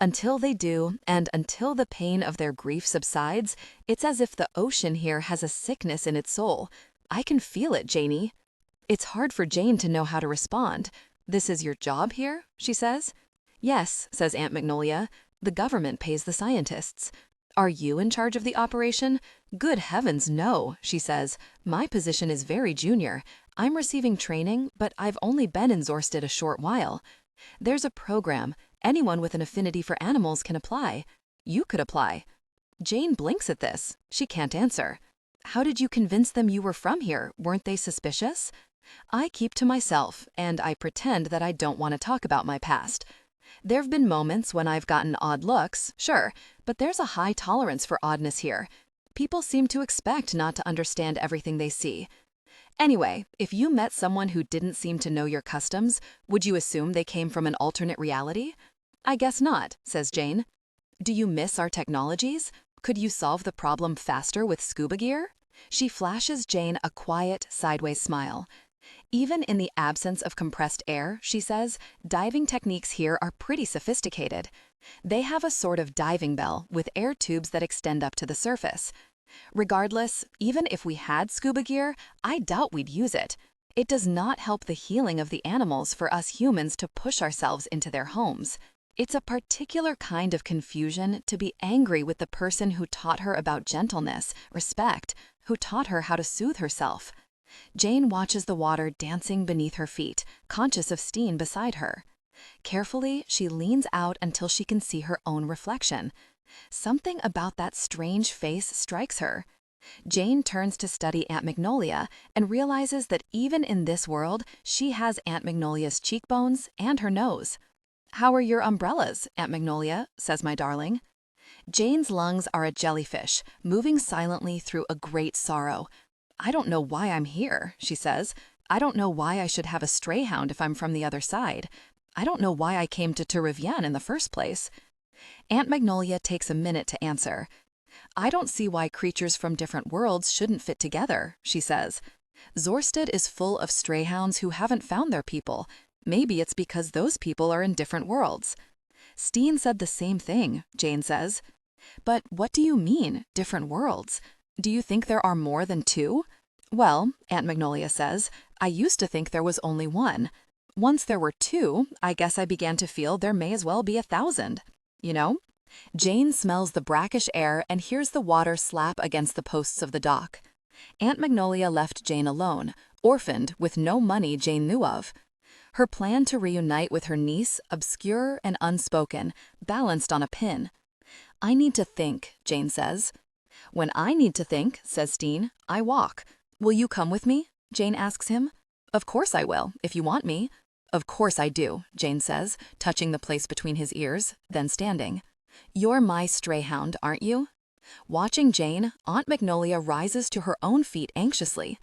Until they do, and until the pain of their grief subsides, it's as if the ocean here has a sickness in its soul. I can feel it, Janie. It's hard for Jane to know how to respond. This is your job here, she says. Yes, says Aunt Magnolia. The government pays the scientists. Are you in charge of the operation? Good heavens, no, she says. My position is very junior. I'm receiving training, but I've only been in Zorsted a short while. There's a program. Anyone with an affinity for animals can apply. You could apply. Jane blinks at this. She can't answer. How did you convince them you were from here? Weren't they suspicious? I keep to myself, and I pretend that I don't want to talk about my past. There've been moments when I've gotten odd looks, sure, but there's a high tolerance for oddness here. People seem to expect not to understand everything they see. Anyway, if you met someone who didn't seem to know your customs, would you assume they came from an alternate reality? I guess not, says Jane. Do you miss our technologies? Could you solve the problem faster with scuba gear? She flashes Jane a quiet, sideways smile. Even in the absence of compressed air, she says, diving techniques here are pretty sophisticated. They have a sort of diving bell with air tubes that extend up to the surface. Regardless, even if we had scuba gear, I doubt we'd use it. It does not help the healing of the animals for us humans to push ourselves into their homes. It's a particular kind of confusion to be angry with the person who taught her about gentleness, respect, who taught her how to soothe herself. Jane watches the water dancing beneath her feet, conscious of Steen beside her. Carefully, she leans out until she can see her own reflection. Something about that strange face strikes her. Jane turns to study Aunt Magnolia and realizes that even in this world, she has Aunt Magnolia's cheekbones and her nose. "How are your umbrellas, Aunt Magnolia?" says my darling. Jane's lungs are a jellyfish, moving silently through a great sorrow. "I don't know why I'm here," she says. "I don't know why I should have a stray hound if I'm from the other side. I don't know why I came to Tu Reviens in the first place." Aunt Magnolia takes a minute to answer. "I don't see why creatures from different worlds shouldn't fit together," she says. "Zorsted is full of stray hounds who haven't found their people. Maybe it's because those people are in different worlds." "Steen said the same thing," Jane says. "But what do you mean, different worlds? Do you think there are more than two?" "Well," Aunt Magnolia says, "I used to think there was only one. Once there were two, I guess I began to feel there may as well be 1,000. You know?" Jane smells the brackish air and hears the water slap against the posts of the dock. Aunt Magnolia left Jane alone, orphaned with no money Jane knew of. Her plan to reunite with her niece, obscure and unspoken, balanced on a pin. "I need to think," Jane says. "When I need to think," says Steen, "I walk. Will you come with me?" Jane asks him. "Of course I will, if you want me." "Of course I do," Jane says, touching the place between his ears, then standing. "You're my stray hound, aren't you?" Watching Jane, Aunt Magnolia rises to her own feet anxiously.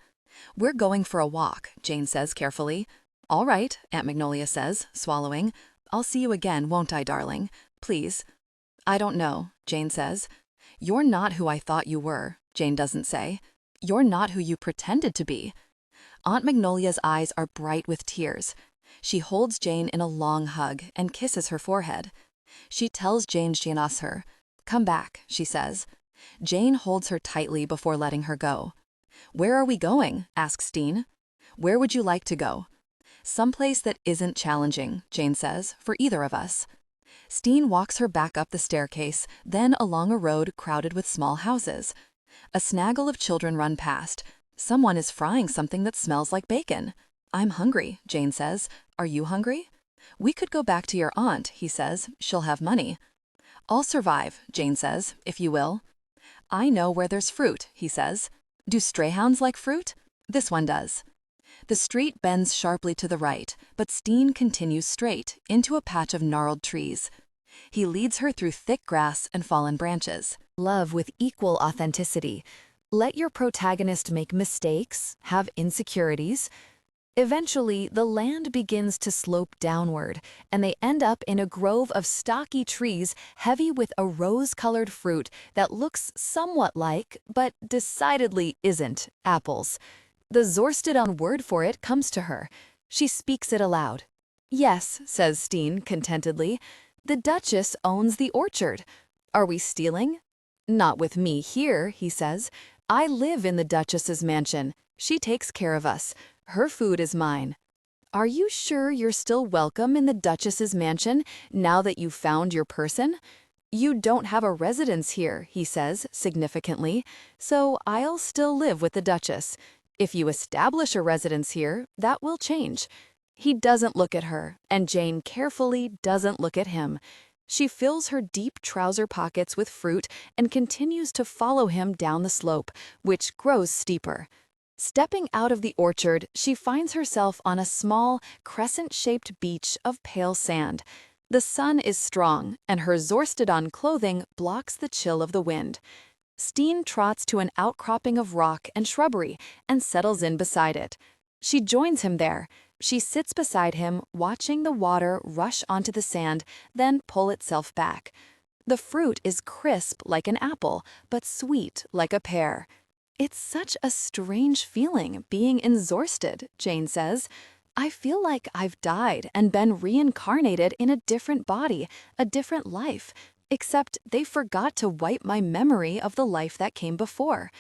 "We're going for a walk," Jane says carefully. "All right," Aunt Magnolia says, swallowing. "I'll see you again, won't I, darling? Please." "I don't know," Jane says. "You're not who I thought you were," Jane doesn't say. "You're not who you pretended to be." Aunt Magnolia's eyes are bright with tears. She holds Jane in a long hug and kisses her forehead. She tells Jane j'aime her. "Come back," she says. Jane holds her tightly before letting her go. "Where are we going?" asks Steen. "Where would you like to go?" "Someplace that isn't challenging," Jane says, "for either of us." Steen walks her back up the staircase, then along a road crowded with small houses. A snaggle of children run past. Someone is frying something that smells like bacon. "I'm hungry," Jane says. "Are you hungry?" "We could go back to your aunt," he says. "She'll have money." "I'll survive," Jane says, "if you will." "I know where there's fruit," he says. "Do strayhounds like fruit?" "This one does." The street bends sharply to the right, but Steen continues straight, into a patch of gnarled trees. He leads her through thick grass and fallen branches.
Love with equal authenticity. Let your protagonist make mistakes, have insecurities. Eventually, the land begins to slope downward, and they end up in a grove of stocky trees heavy with a rose-colored fruit that looks somewhat like, but decidedly isn't, apples. The Zorstedon word for it comes to her. She speaks it aloud. "Yes," says Steen contentedly.
The Duchess owns the orchard. Are we stealing? Not with me here, he says. I live in the Duchess's mansion. She takes care of us. Her food is mine. Are you sure you're still welcome in the Duchess's mansion now that you've found your person? You don't have a residence here, he says significantly, so I'll still live with the Duchess. If you establish a residence here, that will change. He doesn't look at her, and Jane carefully doesn't look at him. She fills her deep trouser pockets with fruit and continues to follow him down the slope, which grows steeper. Stepping out of the orchard, she finds herself on a small, crescent-shaped beach of pale sand. The sun is strong, and her Zorstedon clothing blocks the chill of the wind. Steen trots to an outcropping of rock and shrubbery and settles in beside it. She joins him there. She sits beside him, watching the water rush onto the sand, then pull itself back. The fruit is crisp like an apple, but sweet like a pear. It's such a strange feeling being in Zorsted, Jane says. I feel like I've died and been reincarnated in a different body, a different life, except they forgot to wipe my memory of the life that came before.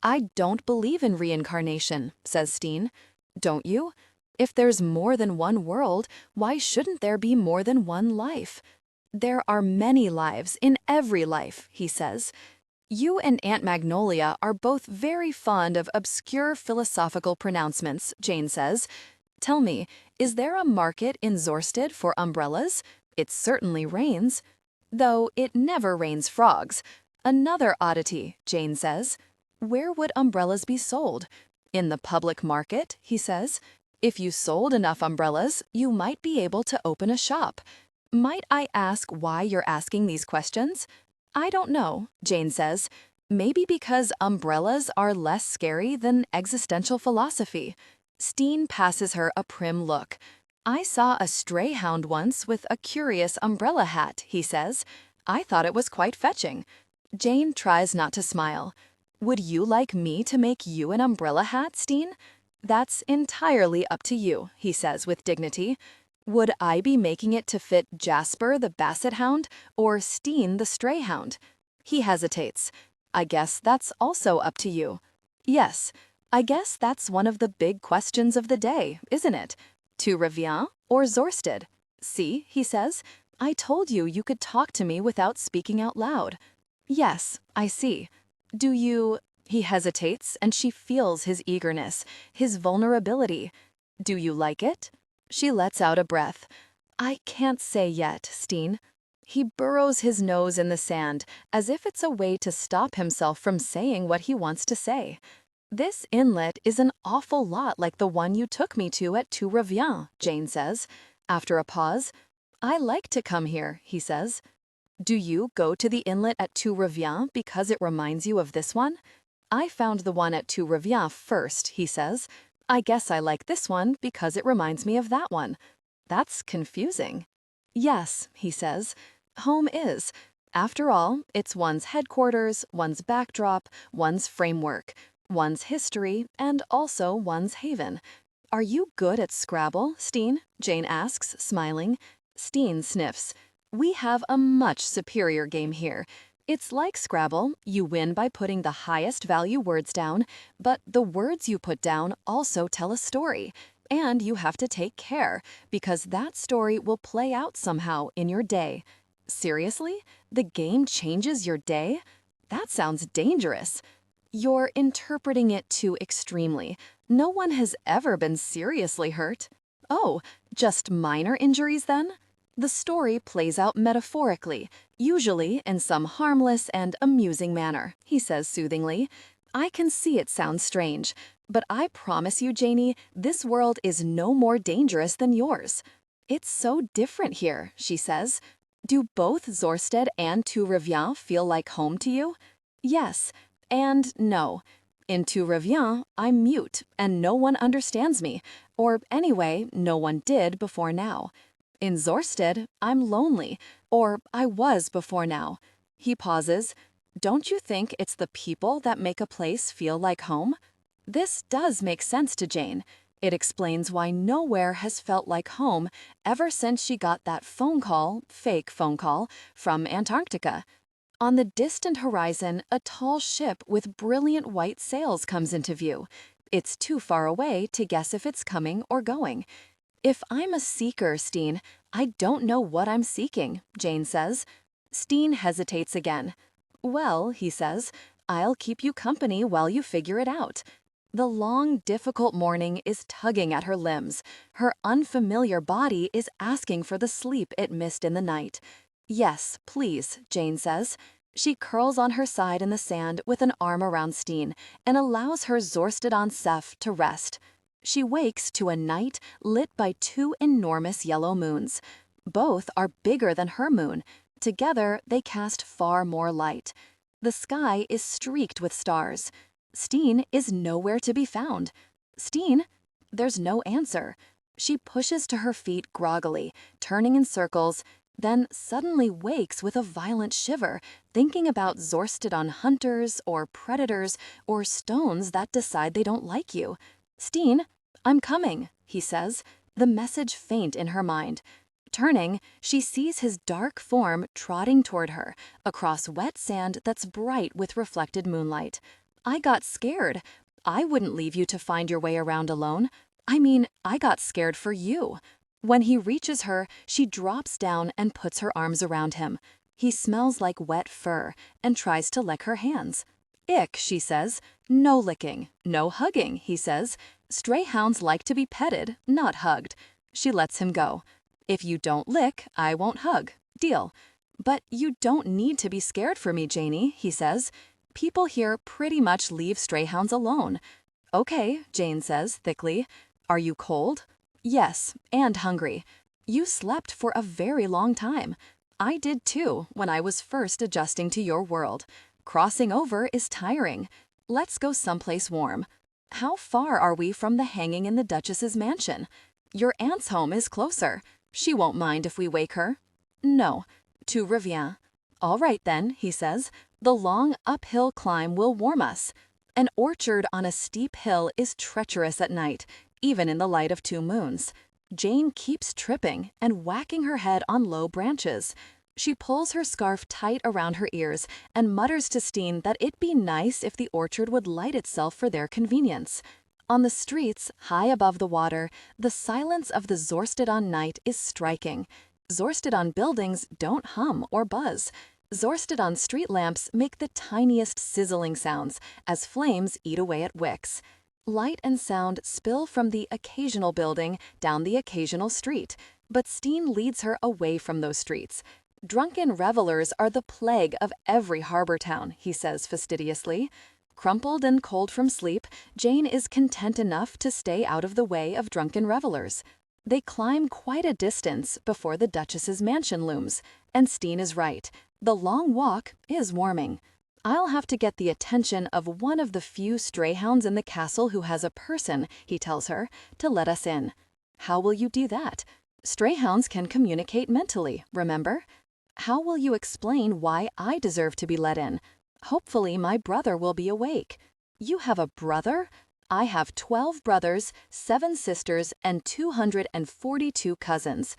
I don't believe in reincarnation, says Steen. Don't you? If there's more than one world, why shouldn't there be more than one life? There are many lives in every life, he says. You and Aunt Magnolia are both very fond of obscure philosophical pronouncements, Jane says. Tell me, is there a market in Zorsted for umbrellas? It certainly rains. Though it never rains frogs. Another oddity, Jane says. Where would umbrellas be sold? In the public market, he says. If you sold enough umbrellas, you might be able to open a shop. Might I ask why you're asking these questions? I don't know, Jane says. Maybe because umbrellas are less scary than existential philosophy. Steen passes her a prim look. I saw a stray hound once with a curious umbrella hat, he says. I thought it was quite fetching. Jane tries not to smile. Would you like me to make you an umbrella hat, Steen? That's entirely up to you, he says with dignity. Would I be making it to fit Jasper the basset hound or Steen the stray hound? He hesitates. I guess that's also up to you. Yes, I guess that's one of the big questions of the day, isn't it? Tu Reviens or Zorsted? See, he says, I told you you could talk to me without speaking out loud. Yes, I see. Do you... He hesitates, and she feels his eagerness, his vulnerability. Do you like it? She lets out a breath. I can't say yet, Steen. He burrows his nose in the sand, as if it's a way to stop himself from saying what he wants to say. This inlet is an awful lot like the one you took me to at Tu Reviens, Jane says. After a pause, I like to come here, he says. Do you go to the inlet at Tu Reviens because it reminds you of this one? I found the one at Tu Reviens first, he says. I guess I like this one because it reminds me of that one. That's confusing. Yes, he says. Home is. After all, it's one's headquarters, one's backdrop, one's framework, one's history, and also one's haven. Are you good at Scrabble, Steen? Jane asks, smiling. Steen sniffs. We have a much superior game here. It's like Scrabble, you win by putting the highest value words down, but the words you put down also tell a story. And you have to take care, because that story will play out somehow in your day. Seriously? The game changes your day? That sounds dangerous. You're interpreting it too extremely. No one has ever been seriously hurt. Oh, just minor injuries then? The story plays out metaphorically, usually in some harmless and amusing manner, he says soothingly. I can see it sounds strange, but I promise you, Janie, this world is no more dangerous than yours. It's so different here, she says. Do both Zorsted and Tu Reviens feel like home to you? Yes, and no. In Tu Reviens, I'm mute, and no one understands me, or anyway, no one did before now. In Zorsted, I'm lonely, or I was before now. He pauses. Don't you think it's the people that make a place feel like home? This does make sense to Jane. It explains why nowhere has felt like home ever since she got that fake phone call, from Antarctica. On the distant horizon, a tall ship with brilliant white sails comes into view. It's too far away to guess if it's coming or going. If I'm a seeker, Steen, I don't know what I'm seeking, Jane says. Steen hesitates again. Well, he says, I'll keep you company while you figure it out. The long, difficult morning is tugging at her limbs. Her unfamiliar body is asking for the sleep it missed in the night. Yes, please, Jane says. She curls on her side in the sand with an arm around Steen and allows her Zorstedon Seth to rest. She wakes to a night lit by two enormous yellow moons. Both are bigger than her moon. Together, they cast far more light. The sky is streaked with stars. Steen is nowhere to be found. Steen? There's no answer. She pushes to her feet groggily, turning in circles, then suddenly wakes with a violent shiver, thinking about Zorstedon hunters or predators or stones that decide they don't like you. Steen, I'm coming, he says, the message faint in her mind. Turning, she sees his dark form trotting toward her, across wet sand that's bright with reflected moonlight. I got scared. I wouldn't leave you to find your way around alone. I mean, I got scared for you. When he reaches her, she drops down and puts her arms around him. He smells like wet fur and tries to lick her hands. Ick, she says. No licking, no hugging, he says. Stray hounds like to be petted, not hugged. She lets him go. If you don't lick, I won't hug. Deal. But you don't need to be scared for me, Janie, he says. People here pretty much leave stray hounds alone. Okay, Jane says thickly. Are you cold? Yes, and hungry. You slept for a very long time. I did too when I was first adjusting to your world. Crossing over is tiring. Let's go someplace warm. How far are we from the hanging in the Duchess's mansion? Your aunt's home is closer. She won't mind if we wake her. No. Tu Reviens. All right then, he says. The long uphill climb will warm us. An orchard on a steep hill is treacherous at night, even in the light of two moons. Jane keeps tripping and whacking her head on low branches. She pulls her scarf tight around her ears and mutters to Steen that it'd be nice if the orchard would light itself for their convenience. On the streets, high above the water, the silence of the Zorstedon night is striking. Zorstedon buildings don't hum or buzz. Zorstedon street lamps make the tiniest sizzling sounds as flames eat away at wicks. Light and sound spill from the occasional building down the occasional street, but Steen leads her away from those streets. Drunken revelers are the plague of every harbor town, he says fastidiously. Crumpled and cold from sleep, Jane is content enough to stay out of the way of drunken revelers. They climb quite a distance before the Duchess's mansion looms, and Steen is right. The long walk is warming. I'll have to get the attention of one of the few stray hounds in the castle who has a person, he tells her, to let us in. How will you do that? Stray hounds can communicate mentally, remember? How will you explain why I deserve to be let in? Hopefully my brother will be awake. You have a brother? I have 12 brothers, 7 sisters, and 242 cousins.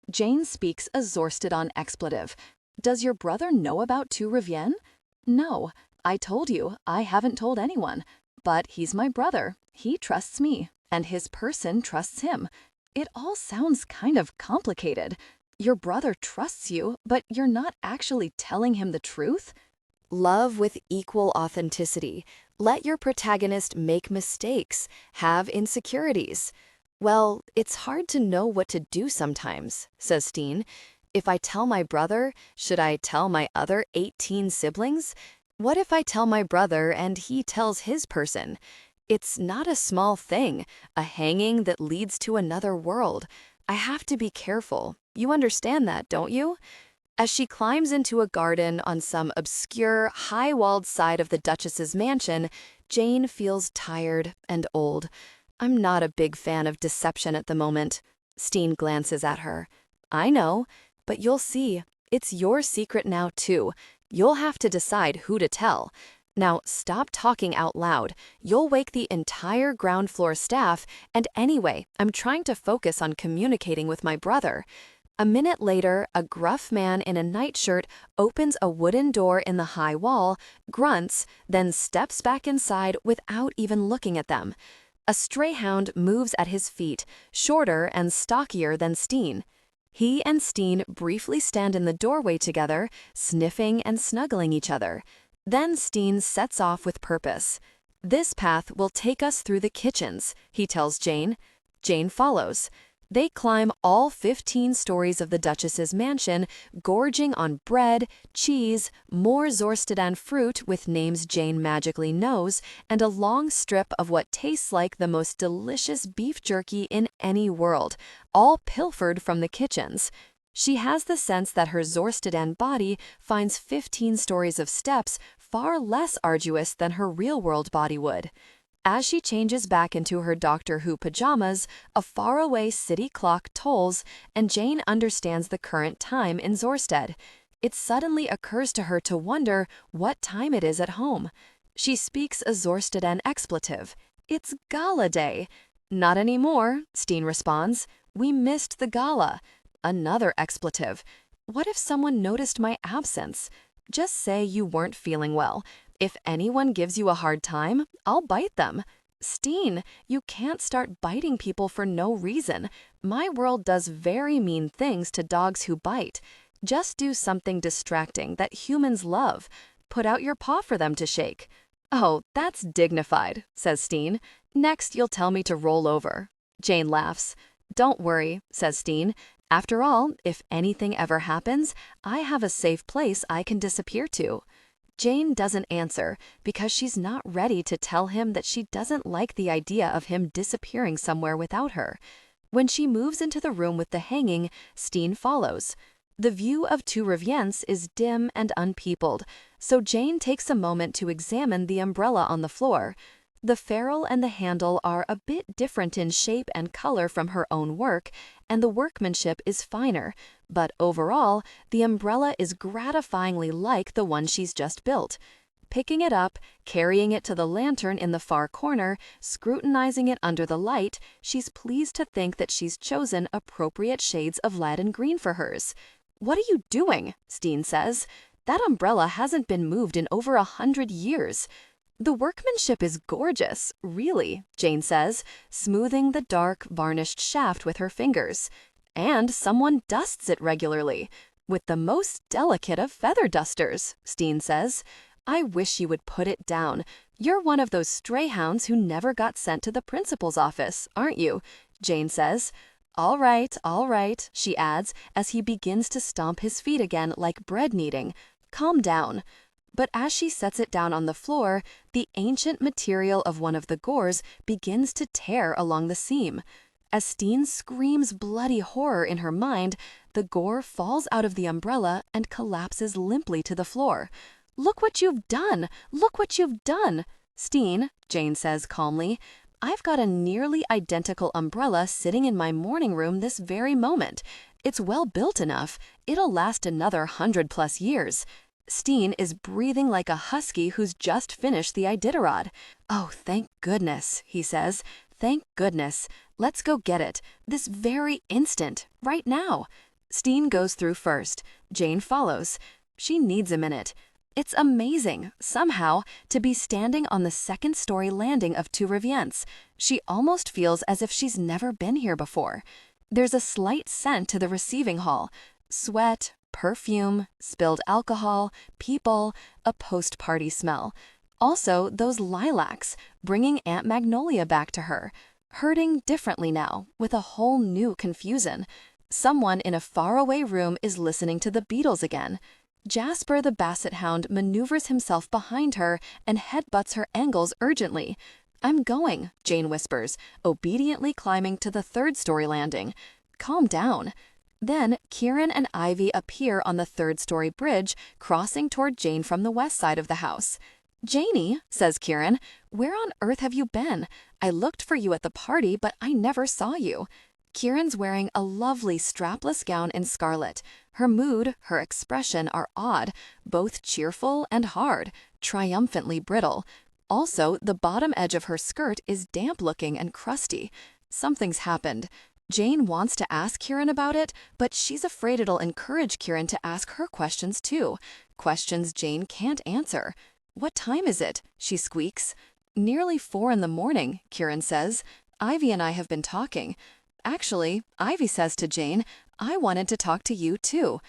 Jane speaks a Zorstedon expletive. Does your brother know about Tu Reviens? No, I told you, I haven't told anyone. But he's my brother. He trusts me, and his person trusts him. It all sounds kind of complicated. Your brother trusts you, but you're not actually telling him the truth?
Love with equal authenticity. Let your protagonist make mistakes, have insecurities. Well, it's hard to know what to do sometimes, says Steen. If I tell my brother, should I tell my other 18 siblings? What if I tell my brother and he tells his person? It's not a small thing, a hanging that leads to another world. I have to be careful. You understand that, don't you? As she climbs into a garden on some obscure, high-walled side of the Duchess's mansion, Jane feels tired and old. I'm not a big fan of deception at the moment. Steen glances at her. I know, but you'll see. It's your secret now, too. You'll have to decide who to tell.
Now, stop talking out loud. You'll wake the entire ground floor staff, and anyway, I'm trying to focus on communicating with my brother. A minute later, a gruff man in a nightshirt opens a wooden door in the high wall, grunts, then steps back inside without even looking at them. A stray hound moves at his feet, shorter and stockier than Steen. He and Steen briefly stand in the doorway together, sniffing and snuggling each other. Then Steen sets off with purpose. "This path will take us through the kitchens," he tells Jane. Jane follows. They climb all 15 stories of the Duchess's mansion, gorging on bread, cheese, more Zorstedan fruit with names Jane magically knows, and a long strip of what tastes like the most delicious beef jerky in any world, all pilfered from the kitchens. She has the sense that her Zorstedan body finds 15 stories of steps far less arduous than her real-world body would. As she changes back into her Doctor Who pajamas, a faraway city clock tolls, and Jane understands the current time in Zorstead. It suddenly occurs to her to wonder what time it is at home. She speaks a Zorstedan expletive. "It's gala day." "Not anymore," Steen responds. "We missed the gala." Another expletive. "What if someone noticed my absence?" "Just say you weren't feeling well. If anyone gives you a hard time, I'll bite them." "Steen, you can't start biting people for no reason. My world does very mean things to dogs who bite. Just do something distracting that humans love. Put out your paw for them to shake." "Oh, that's dignified," says Steen. "Next, you'll tell me to roll over." Jane laughs. "Don't worry," says Steen. "After all, if anything ever happens, I have a safe place I can disappear to." Jane doesn't answer because she's not ready to tell him that she doesn't like the idea of him disappearing somewhere without her. When she moves into the room with the hanging, Steen follows. The view of Tu Reviens is dim and unpeopled, so Jane takes a moment to examine the umbrella on the floor. The ferrule and the handle are a bit different in shape and color from her own work, and the workmanship is finer, but overall, the umbrella is gratifyingly like the one she's just built. Picking it up, carrying it to the lantern in the far corner, scrutinizing it under the light, she's pleased to think that she's chosen appropriate shades of Latin green for hers. "What are you doing?" Steen says. "That umbrella hasn't been moved in over 100 years." "The workmanship is gorgeous, really," Jane says, smoothing the dark, varnished shaft with her fingers. "And someone dusts it regularly. With the most delicate of feather dusters," Steen says. "I wish you would put it down. You're one of those stray hounds who never got sent to the principal's office, aren't you?" Jane says. All right," she adds as he begins to stomp his feet again like bread kneading. "Calm down." But as she sets it down on the floor, the ancient material of one of the gores begins to tear along the seam. As Steen screams bloody horror in her mind, the gore falls out of the umbrella and collapses limply to the floor. "Look what you've done! Look what you've done!" "Steen," Jane says calmly, "I've got a nearly identical umbrella sitting in my morning room this very moment. It's well built enough. It'll last another 100+ years." Steen is breathing like a husky who's just finished the Iditarod. "Oh, thank goodness," he says. "Thank goodness. Let's go get it. This very instant. Right now." Steen goes through first. Jane follows. She needs a minute. It's amazing, somehow, to be standing on the second-story landing of Tu Reviens. She almost feels as if she's never been here before. There's a slight scent to the receiving hall. Sweat, perfume, spilled alcohol, people, a post-party smell. Also, those lilacs, bringing Aunt Magnolia back to her. Hurting differently now, with a whole new confusion. Someone in a faraway room is listening to the Beatles again. Jasper the Basset Hound maneuvers himself behind her and headbutts her ankles urgently. "I'm going," Jane whispers, obediently climbing to the third-story landing. "Calm down." Then Kieran and Ivy appear on the third-story bridge, crossing toward Jane from the west side of the house. "Janie," says Kieran, "where on earth have you been? I looked for you at the party, but I never saw you." Kieran's wearing a lovely strapless gown in scarlet. Her mood, her expression are odd, both cheerful and hard. triumphantly brittle. Also, the bottom edge of her skirt is damp-looking and crusty. Something's happened. Jane wants to ask Kieran about it, but she's afraid it'll encourage Kieran to ask her questions too. Questions Jane can't answer. "What time is it?" she squeaks. "Nearly 4 in the morning," Kieran says. "Ivy and I have been talking." Actually, Ivy says to Jane, "I wanted to talk to you too."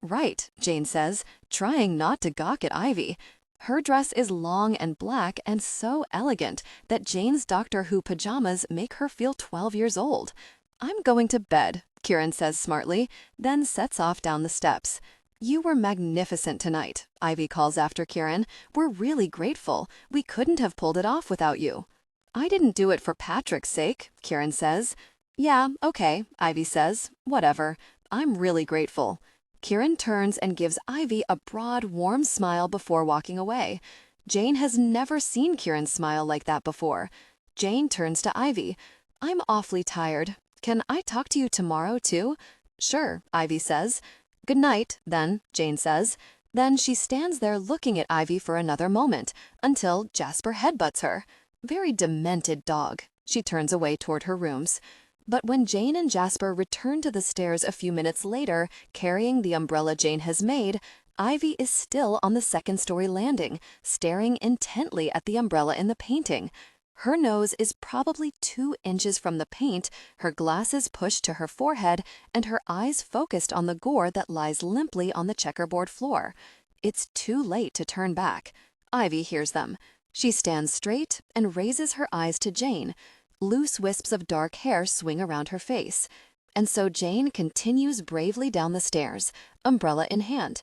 "Right," Jane says, trying not to gawk at Ivy. Her dress is long and black and so elegant that Jane's Doctor Who pajamas make her feel 12 years old. "I'm going to bed," Kieran says smartly, then sets off down the steps. "You were magnificent tonight," Ivy calls after Kieran. "We're really grateful. We couldn't have pulled it off without you." "I didn't do it for Patrick's sake," Kieran says. "Yeah, okay," Ivy says. "Whatever. I'm really grateful." Kieran turns and gives Ivy a broad, warm smile before walking away. Jane has never seen Kieran smile like that before. Jane turns to Ivy. "I'm awfully tired. Can I talk to you tomorrow, too?" "Sure," Ivy says. "Good night, then," Jane says. Then she stands there looking at Ivy for another moment, until Jasper headbutts her. Very demented dog. She turns away toward her rooms. But when Jane and Jasper return to the stairs a few minutes later, carrying the umbrella Jane has made, Ivy is still on the second-story landing, staring intently at the umbrella in the painting. Her nose is probably 2 inches from the paint, her glasses pushed to her forehead, and her eyes focused on the gore that lies limply on the checkerboard floor. It's too late to turn back. Ivy hears them. She stands straight and raises her eyes to Jane. Loose wisps of dark hair swing around her face. And so Jane continues bravely down the stairs, umbrella in hand.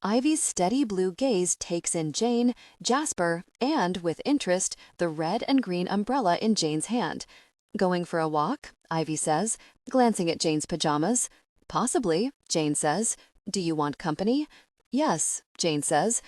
Ivy's steady blue gaze takes in Jane, Jasper, and, with interest, the red and green umbrella in Jane's hand. "Going for a walk?" Ivy says, glancing at Jane's pajamas. "Possibly," Jane says. "Do you want company?" "Yes," Jane says.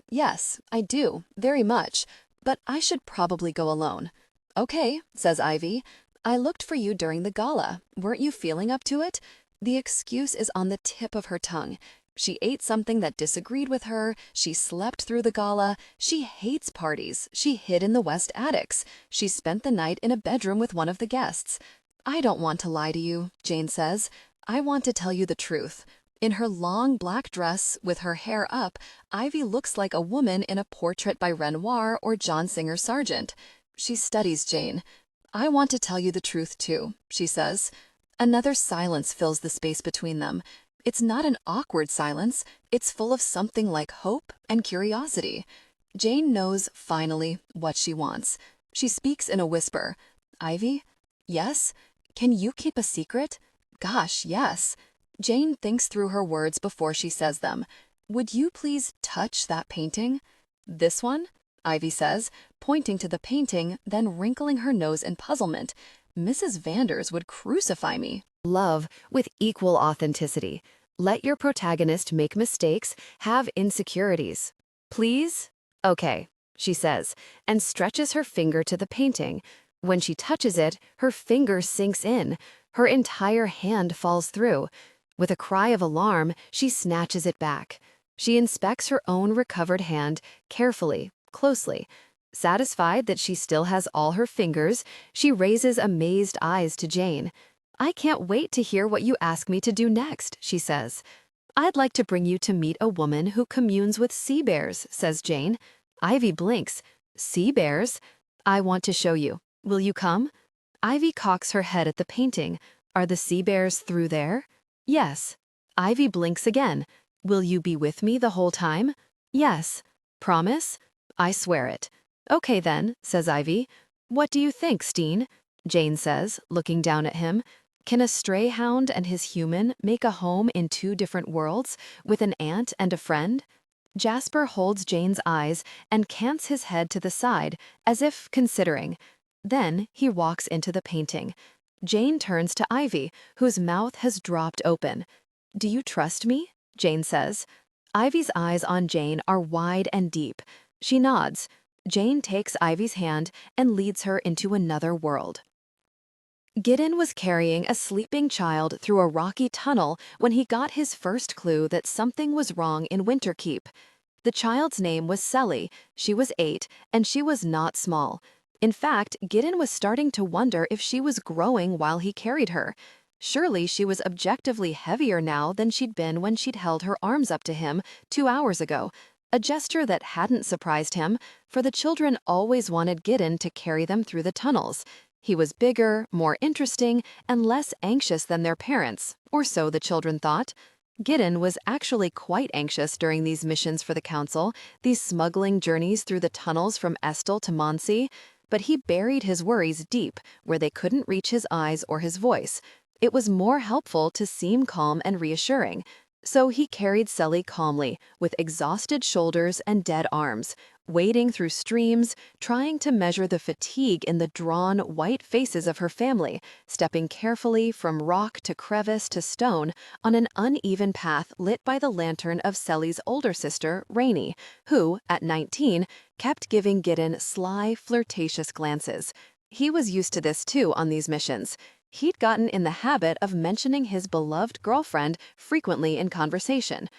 Yes, I do, very much, but I should probably go alone." "Okay," says Ivy. "I looked for you during the gala. Weren't you feeling up to it?" The excuse is on the tip of her tongue. She ate something that disagreed with her, she slept through the gala, she hates parties, she hid in the West Attics, she spent the night in a bedroom with one of the guests. "I don't want to lie to you," Jane says. "I want to tell you the truth." In her long black dress, with her hair up, Ivy looks like a woman in a portrait by Renoir or John Singer Sargent. She studies Jane. "I want to tell you the truth, too," she says. Another silence fills the space between them. It's not an awkward silence. It's full of something like hope and curiosity. Jane knows, finally, what she wants. She speaks in a whisper. "Ivy?" "Yes?" "Can you keep a secret?" "Gosh, yes." Jane thinks through her words before she says them. "Would you please touch that painting?" "This one?" Ivy says, pointing to the painting, then wrinkling her nose in puzzlement. "Mrs. Vanders would crucify me."
Love with equal authenticity. Let your protagonist make mistakes, have insecurities. "Please?" "Okay," she says, and stretches her finger to the painting. When she touches it, her finger sinks in. Her entire hand falls through. With a cry of alarm, she snatches it back. She inspects her own recovered hand carefully, closely. Satisfied that she still has all her fingers, she raises amazed eyes to Jane. "I can't wait to hear what you ask me to do next," she says. "I'd like to bring you to meet a woman who communes with sea bears," says Jane. Ivy blinks. "Sea bears? I want to show you. Will you come?" Ivy cocks her head at the painting. "Are the sea bears through there?" "Yes." Ivy blinks again. "Will you be with me the whole time?" "Yes." "Promise?" "I swear it." "Okay then," says Ivy. "What do you think, Steen?" Jane says, looking down at him. Can a stray hound and his human make a home in 2 different worlds, with an aunt and a friend? Jasper holds Jane's eyes and cants his head to the side, as if considering. Then he walks into the painting. Jane turns to Ivy, whose mouth has dropped open. "Do you trust me?" Jane says. Ivy's eyes on Jane are wide and deep. She nods. Jane takes Ivy's hand and leads her into another world. Gideon was carrying a sleeping child through a rocky tunnel when he got his first clue that something was wrong in Winterkeep.
The child's name was Selly. She was 8, and she was not small. In fact, Gideon was starting to wonder if she was growing while he carried her. Surely she was objectively heavier now than she'd been when she'd held her arms up to him 2 hours ago, a gesture that hadn't surprised him, for the children always wanted Gideon to carry them through the tunnels. He was bigger, more interesting, and less anxious than their parents, or so the children thought. Gideon was actually quite anxious during these missions for the council, these smuggling journeys through the tunnels from Estel to Monsey, but he buried his worries deep, where they couldn't reach his eyes or his voice. It was more helpful to seem calm and reassuring. So he carried Selly calmly, with exhausted shoulders and dead arms, wading through streams, trying to measure the fatigue in the drawn, white faces of her family, stepping carefully from rock to crevice to stone on an uneven path lit by the lantern of Selly's older sister, Rainey, who, at 19, kept giving Gideon sly, flirtatious glances. He was used to this too on these missions. He'd gotten in the habit of mentioning his beloved girlfriend frequently in conversation.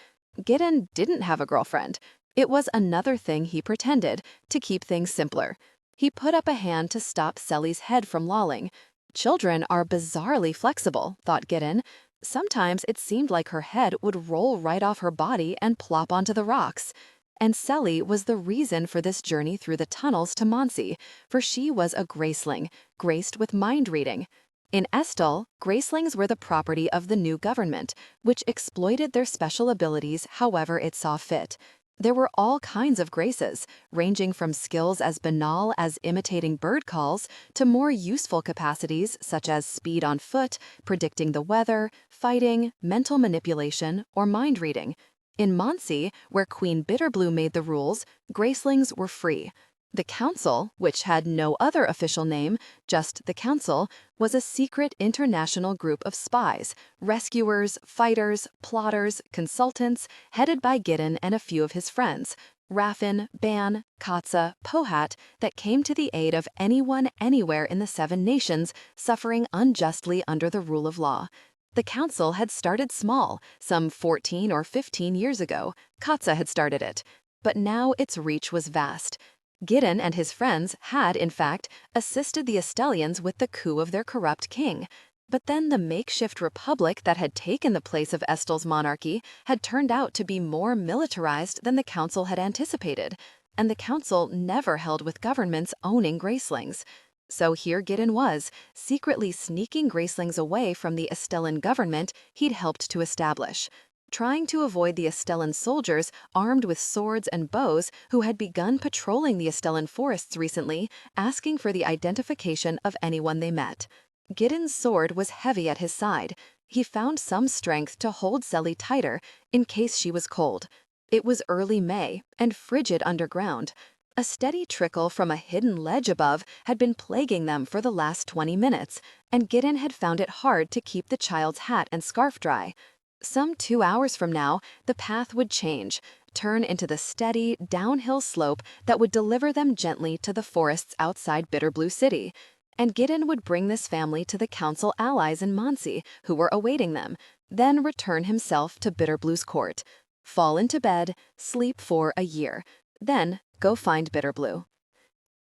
Gideon didn't have a girlfriend. It was another thing he pretended, to keep things simpler. He put up a hand to stop Selly's head from lolling. Children are bizarrely flexible, thought Gideon. Sometimes it seemed like her head would roll right off her body and plop onto the rocks. And Selly was the reason for this journey through the tunnels to Monsey, for she was a graceling, graced with mind reading. In Estel, gracelings were the property of the new government, which exploited their special abilities however it saw fit. There were all kinds of graces, ranging from skills as banal as imitating bird calls to more useful capacities such as speed on foot, predicting the weather, fighting, mental manipulation, or mind reading. In Monsey, where Queen Bitterblue made the rules, gracelings were free. The Council, which had no other official name, just the Council, was a secret international group of spies, rescuers, fighters, plotters, consultants, headed by Gideon and a few of his friends, Raffin, Ban, Katza, Pohat, that came to the aid of anyone anywhere in the 7 nations suffering unjustly under the rule of law. The Council had started small, some 14 or 15 years ago. Katza had started it. But now its reach was vast. Gideon and his friends had, in fact, assisted the Estelians with the coup of their corrupt king. But then the makeshift republic that had taken the place of Estel's monarchy had turned out to be more militarized than the council had anticipated, and the council never held with governments owning gracelings. So here Gideon was, secretly sneaking gracelings away from the Estellan government he'd helped to establish, trying to avoid the Estellan soldiers armed with swords and bows who had begun patrolling the Estellan forests recently, asking for the identification of anyone they met. Gideon's sword was heavy at his side. He found some strength to hold Selly tighter in case she was cold. It was early May and frigid underground. A steady trickle from a hidden ledge above had been plaguing them for the last 20 minutes, and Gideon had found it hard to keep the child's hat and scarf dry. Some 2 hours from now, the path would change, turn into the steady, downhill slope that would deliver them gently to the forests outside Bitterblue City. And Gideon would bring this family to the council allies in Monsey who were awaiting them, then return himself to Bitterblue's court, fall into bed, sleep for a year, then go find Bitterblue.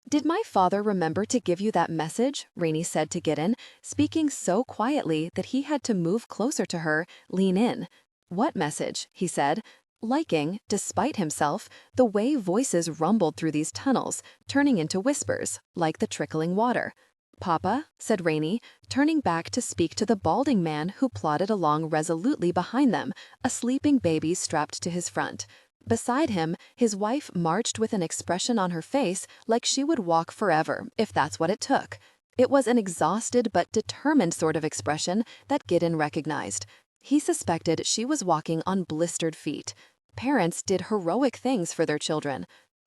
"Did my father remember to give you that message?" Rainey said to Gideon, speaking so quietly that he had to move closer to her, lean in. "What message?" he said, liking, despite himself, the way voices rumbled through these tunnels, turning into whispers, like the trickling water. "Papa," said Rainey, turning back to speak to the balding man who plodded along resolutely behind them, a sleeping baby strapped to his front. Beside him, his wife marched with an expression on her face like she would walk forever, if that's what it took. It was an exhausted but determined sort of expression that Gideon recognized. He suspected she was walking on blistered feet. Parents did heroic things for their children.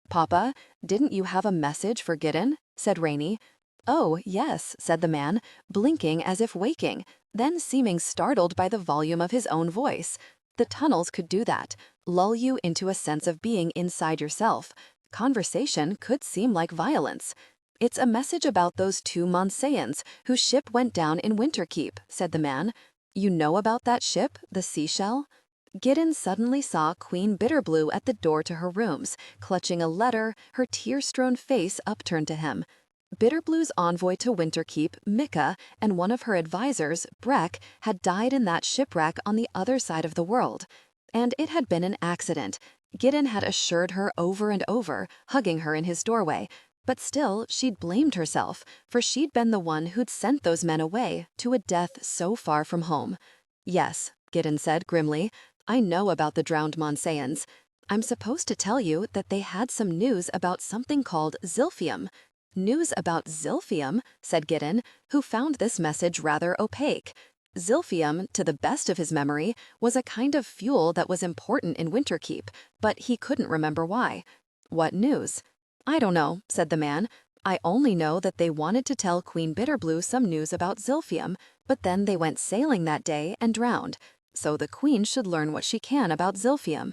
"Papa, didn't you have a message for Gideon?" said Rainey. "Oh, yes," said the man, blinking as if waking, then seeming startled by the volume of his own voice. The tunnels could do that, lull you into a sense of being inside yourself. Conversation could seem like violence. "It's a message about those 2 Monseyans whose ship went down in Winterkeep," said the man. "You know about that ship, the Seashell?" Gideon suddenly saw Queen Bitterblue at the door to her rooms, clutching a letter, her tear-strewn face upturned to him. Bitterblue's envoy to Winterkeep, Mika, and one of her advisors, Breck, had died in that shipwreck on the other side of the world. And it had been an accident. Gideon had assured her over and over, hugging her in his doorway. But still, she'd blamed herself, for she'd been the one who'd sent those men away to a death so far from home. Yes, Gideon said grimly, I know about the drowned Monseans. I'm supposed to tell you that they had some news about something called Zilphium. News about Zilphium, said Gideon, who found this message rather opaque. Zilphium, to the best of his memory, was a kind of fuel that was important in Winterkeep, but he couldn't remember why. What news? I don't know, said the man. I only know that they wanted to tell Queen Bitterblue some news about Zilphium, but then they went sailing that day and drowned. So the queen should learn what she can about Zilphium.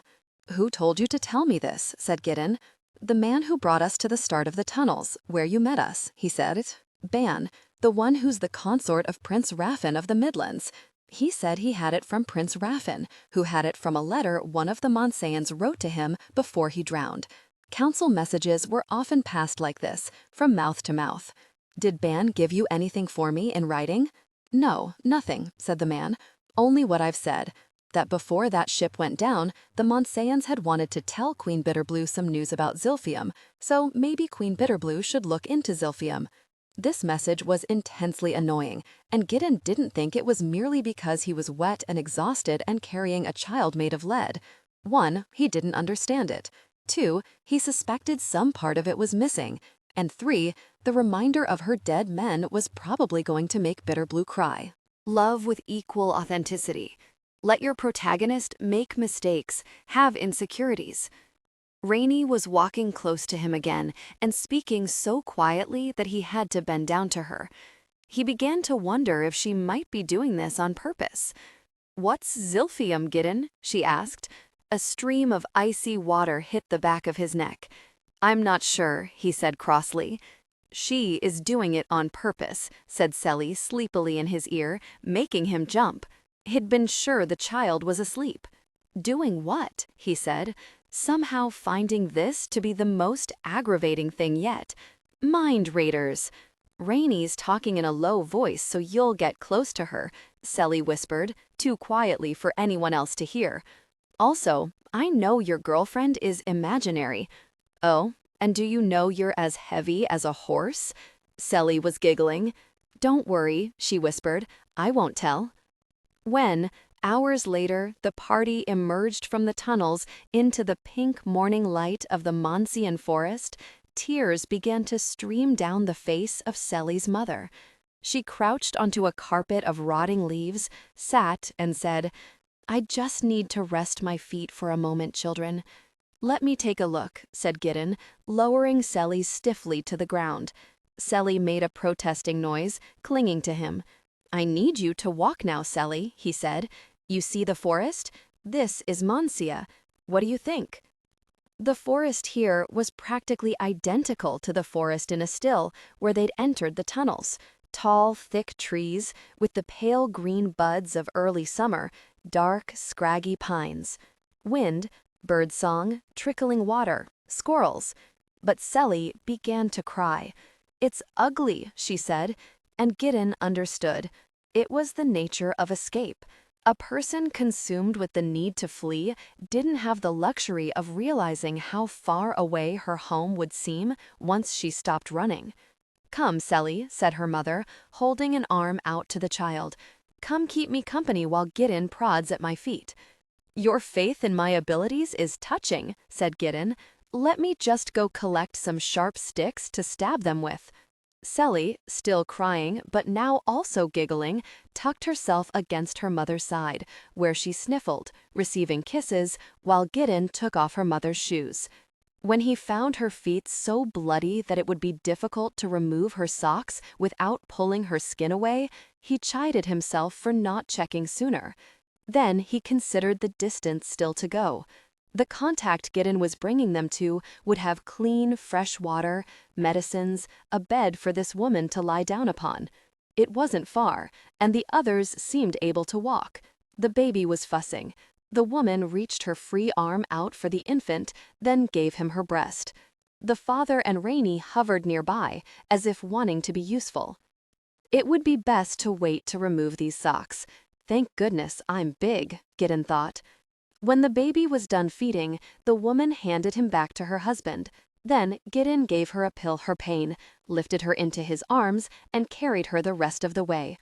Who told you to tell me this? Said Gideon. The man who brought us to the start of the tunnels, where you met us, he said. Ban, the one who's the consort of Prince Raffin of the Midlands. He said he had it from Prince Raffin, who had it from a letter one of the Monseans wrote to him before he drowned. Council messages were often passed like this, from mouth to mouth. Did Ban give you anything for me in writing? No, nothing, said the man. Only what I've said, that before that ship went down, the Monseans had wanted to tell Queen Bitterblue some news about Zilphium, so maybe Queen Bitterblue should look into Zilphium. This message was intensely annoying, and Gideon didn't think it was merely because he was wet and exhausted and carrying a child made of lead. 1, he didn't understand it. 2, he suspected some part of it was missing. And 3, the reminder of her dead men was probably going to make Bitterblue cry.
Love with equal authenticity. Let your protagonist make mistakes, have insecurities. Rainey was walking close to him again and speaking so quietly that he had to bend down to her. He began to wonder if she might be doing this on purpose. "What's Zilphium, Gideon?" she asked. A stream of icy water hit the back of his neck. "I'm not sure," he said crossly. "She is doing it on purpose," said Selly sleepily in his ear, making him jump. He'd been sure the child was asleep. "Doing what?" he said, somehow finding this to be the most aggravating thing yet. "Mind raiders." "Rainey's talking in a low voice so you'll get close to her," Selly whispered, too quietly for anyone else to hear. "Also, I know your girlfriend is imaginary." "Oh, and do you know you're as heavy as a horse?" Selly was giggling. "Don't worry," she whispered. "I won't tell." When, hours later, the party emerged from the tunnels into the pink morning light of the Monsean forest, tears began to stream down the face of Selly's mother. She crouched onto a carpet of rotting leaves, sat, and said, "I just need to rest my feet for a moment, children." "Let me take a look," said Gideon, lowering Selly stiffly to the ground. Selly made a protesting noise, clinging to him. "I need you to walk now, Selly," he said. "You see the forest? This is Monsia. What do you think?" The forest here was practically identical to the forest in Estill, where they'd entered the tunnels. Tall, thick trees, with the pale green buds of early summer, dark, scraggy pines. Wind, birdsong, trickling water, squirrels. But Selly began to cry. "It's ugly," she said, and Gideon understood. It was the nature of escape. A person consumed with the need to flee didn't have the luxury of realizing how far away her home would seem once she stopped running. "Come, Selly," said her mother, holding an arm out to the child. "Come keep me company while Gideon prods at my feet." "Your faith in my abilities is touching," said Gideon. "Let me just go collect some sharp sticks to stab them with." Selly, still crying but now also giggling, tucked herself against her mother's side, where she sniffled, receiving kisses, while Gideon took off her mother's shoes. When he found her feet so bloody that it would be difficult to remove her socks without pulling her skin away, he chided himself for not checking sooner. Then he considered the distance still to go. The contact Gideon was bringing them to would have clean, fresh water, medicines, a bed for this woman to lie down upon. It wasn't far, and the others seemed able to walk. The baby was fussing.
The woman reached her free arm out for the infant, then gave him her breast. The father and Rainey hovered nearby, as if wanting to be useful. It would be best to wait to remove these socks. Thank goodness I'm big, Gideon thought. When the baby was done feeding, the woman handed him back to her husband. Then Gideon gave her a pill her pain, lifted her into his arms, and carried her the rest of the way.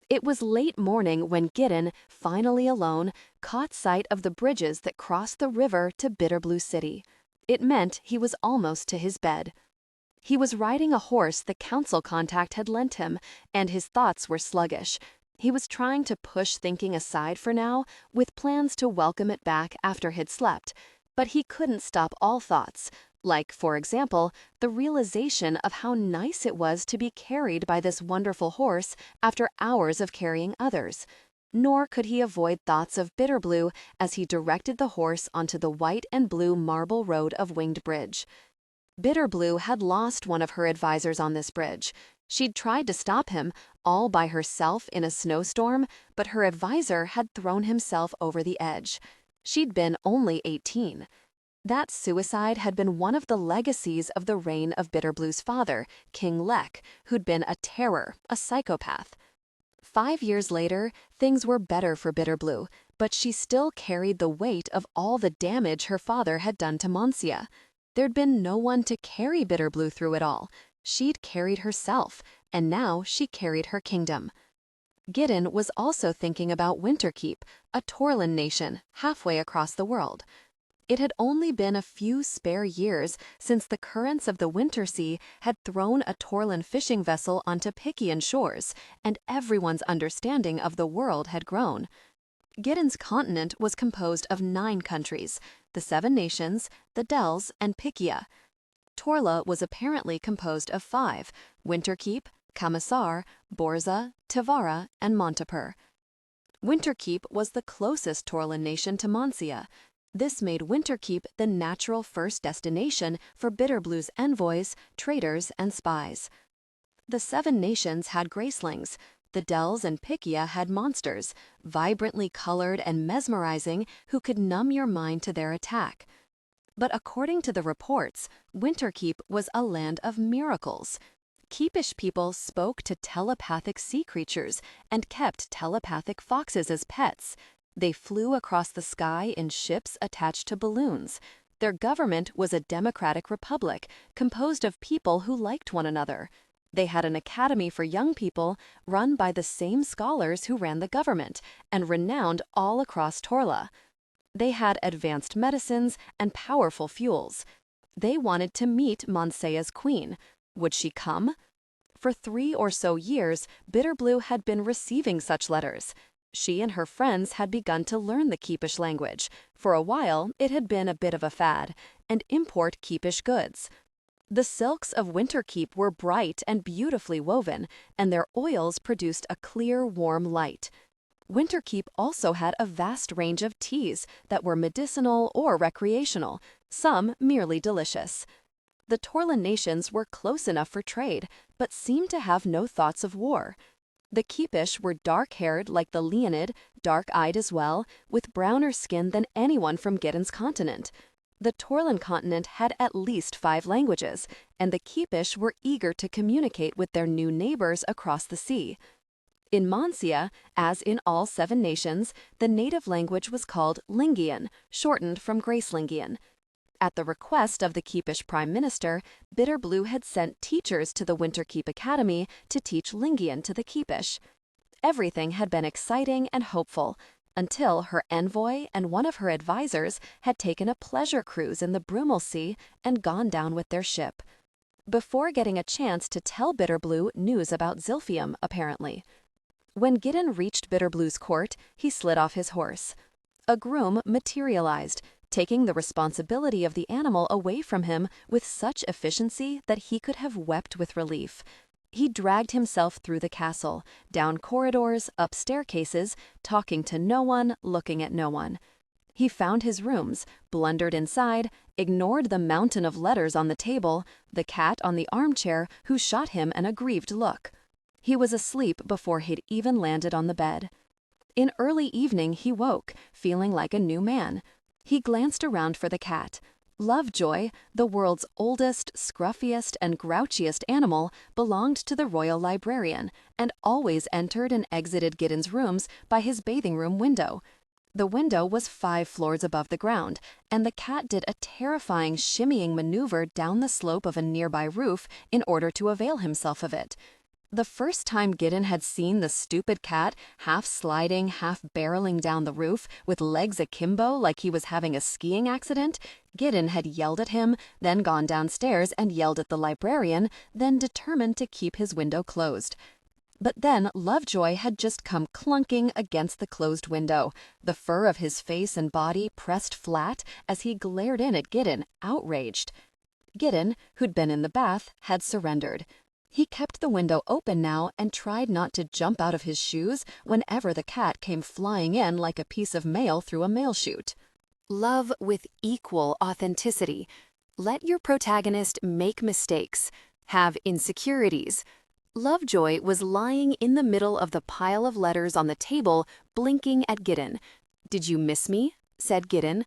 It was late morning when Gideon, finally alone, caught sight of the bridges that crossed the river to Bitterblue City. It meant he was almost to his bed. He was riding a horse the council contact had lent him, and his thoughts were sluggish. He was trying to push thinking aside for now, with plans to welcome it back after he'd slept. But he couldn't stop all thoughts, like, for example, the realization of how nice it was to be carried by this wonderful horse after hours of carrying others. Nor could he avoid thoughts of Bitterblue as he directed the horse onto the white and blue marble road of Winged Bridge. Bitterblue had lost one of her advisors on this bridge. She'd tried to stop him, all by herself in a snowstorm, but her advisor had thrown himself over the edge. She'd been only 18. That suicide had been one of the legacies of the reign of Bitterblue's father, King Lek, who'd been a terror, a psychopath. 5 years later, things were better for Bitterblue, but she still carried the weight of all the damage her father had done to Monsieur. There'd been no one to carry Bitterblue through it all. She'd carried herself, and now she carried her kingdom. Gideon was also thinking about Winterkeep, a Torlin nation halfway across the world. It had only been a few spare years since the currents of the Winter Sea had thrown a Torlin fishing vessel onto Piccian shores, and everyone's understanding of the world had grown. Gideon's continent was composed of 9 countries, the 7 nations, the Dells, and Piccia. Torla was apparently composed of 5, Winterkeep, Camisar, Borza, Tavara, and Montepur. Winterkeep was the closest Torlin nation to Monsieur. This made Winterkeep the natural first destination for Bitterblue's envoys, traders, and spies. The 7 nations had gracelings. The Dells and Piccia had monsters, vibrantly colored and mesmerizing, who could numb your mind to their attack. But according to the reports, Winterkeep was a land of miracles. Keepish people spoke to telepathic sea creatures and kept telepathic foxes as pets. They flew across the sky in ships attached to balloons. Their government was a democratic republic composed of people who liked one another. They had an academy for young people run by the same scholars who ran the government and renowned all across Torla. They had advanced medicines and powerful fuels. They wanted to meet Monsea's queen. Would she come? For 3 or so years, Bitterblue had been receiving such letters. She and her friends had begun to learn the Keepish language. For a while, it had been a bit of a fad, and import Keepish goods. The silks of Winterkeep were bright and beautifully woven, and their oils produced a clear, warm light. Winterkeep also had a vast range of teas that were medicinal or recreational, some merely delicious. The Torlin nations were close enough for trade, but seemed to have no thoughts of war. The Keepish were dark-haired like the Leonid, dark-eyed as well, with browner skin than anyone from Gideon's continent. The Torlin continent had at least 5 languages, and the Keepish were eager to communicate with their new neighbors across the sea. In Monsieur, as in all 7 nations, the native language was called Lingian, shortened from Gracelingian. At the request of the Keepish Prime Minister, Bitterblue had sent teachers to the Winterkeep Academy to teach Lingian to the Keepish. Everything had been exciting and hopeful, until her envoy and one of her advisors had taken a pleasure cruise in the Brummel Sea and gone down with their ship. Before getting a chance to tell Bitterblue news about Zilphium, apparently. When Gideon reached Bitterblue's court, he slid off his horse. A groom materialized, taking the responsibility of the animal away from him with such efficiency that he could have wept with relief. He dragged himself through the castle, down corridors, up staircases, talking to no one, looking at no one. He found his rooms, blundered inside, ignored the mountain of letters on the table, the cat on the armchair who shot him an aggrieved look. He was asleep before he'd even landed on the bed. In early evening he woke, feeling like a new man. He glanced around for the cat. Lovejoy, the world's oldest, scruffiest, and grouchiest animal, belonged to the royal librarian, and always entered and exited Giddens' rooms by his bathing room window. The window was 5 floors above the ground, and the cat did a terrifying shimmying maneuver down the slope of a nearby roof in order to avail himself of it. The first time Giddens had seen the stupid cat half sliding, half barreling down the roof with legs akimbo like he was having a skiing accident, Giddens had yelled at him, then gone downstairs and yelled at the librarian, then determined to keep his window closed. But then Lovejoy had just come clunking against the closed window, the fur of his face and body pressed flat as he glared in at Giddens, outraged. Giddens, who'd been in the bath, had surrendered. He kept the window open now and tried not to jump out of his shoes whenever the cat came flying in like a piece of mail through a mail chute.
Love with equal authenticity. Let your protagonist make mistakes, have insecurities. Lovejoy was lying in the middle of the pile of letters on the table, blinking at Giddens. "Did you miss me?" said Giddens.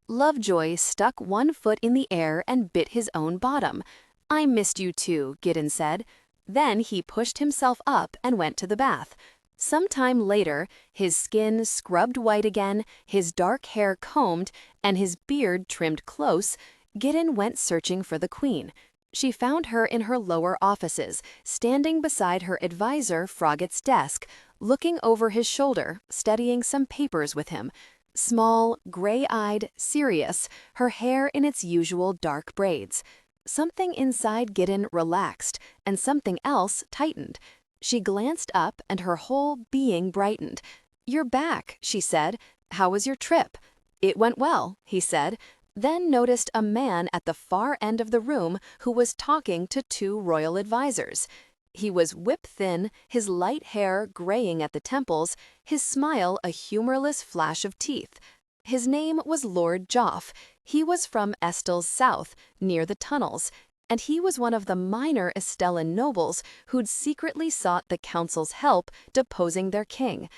Lovejoy stuck one foot in the air and bit his own bottom. "I missed you too," Giddens said. Then he pushed himself up and went to the bath. Some time later, his skin scrubbed white again, his dark hair combed, and his beard trimmed close, Giddens went searching for the Queen. She found her in her lower offices, standing beside her advisor Froggett's desk, looking over his shoulder, studying some papers with him. Small, gray-eyed, serious, her hair in its usual dark braids. Something inside Giddens relaxed, and something else tightened. She glanced up, and her whole being brightened. "You're back," she said. "How was your trip?" "It went well," he said, then noticed a man at the far end of the room who was talking to 2 royal advisors. He was whip-thin, his light hair graying at the temples, his smile a humorless flash of teeth. His name was Lord Joff. He was from Estel's south, near the tunnels, and he was one of the minor Estellan nobles who'd secretly sought the council's help deposing their king.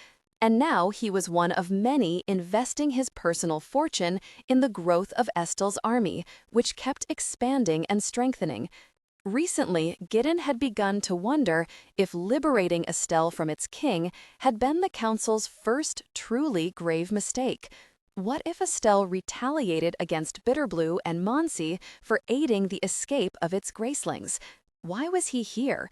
And now he was one of many investing his personal fortune in the growth of Estel's army, which kept expanding and strengthening. Recently, Giddens had begun to wonder if liberating Estelle from its king had been the council's first truly grave mistake. What if Estelle retaliated against Bitterblue and Monsey for aiding the escape of its gracelings? Why was he here?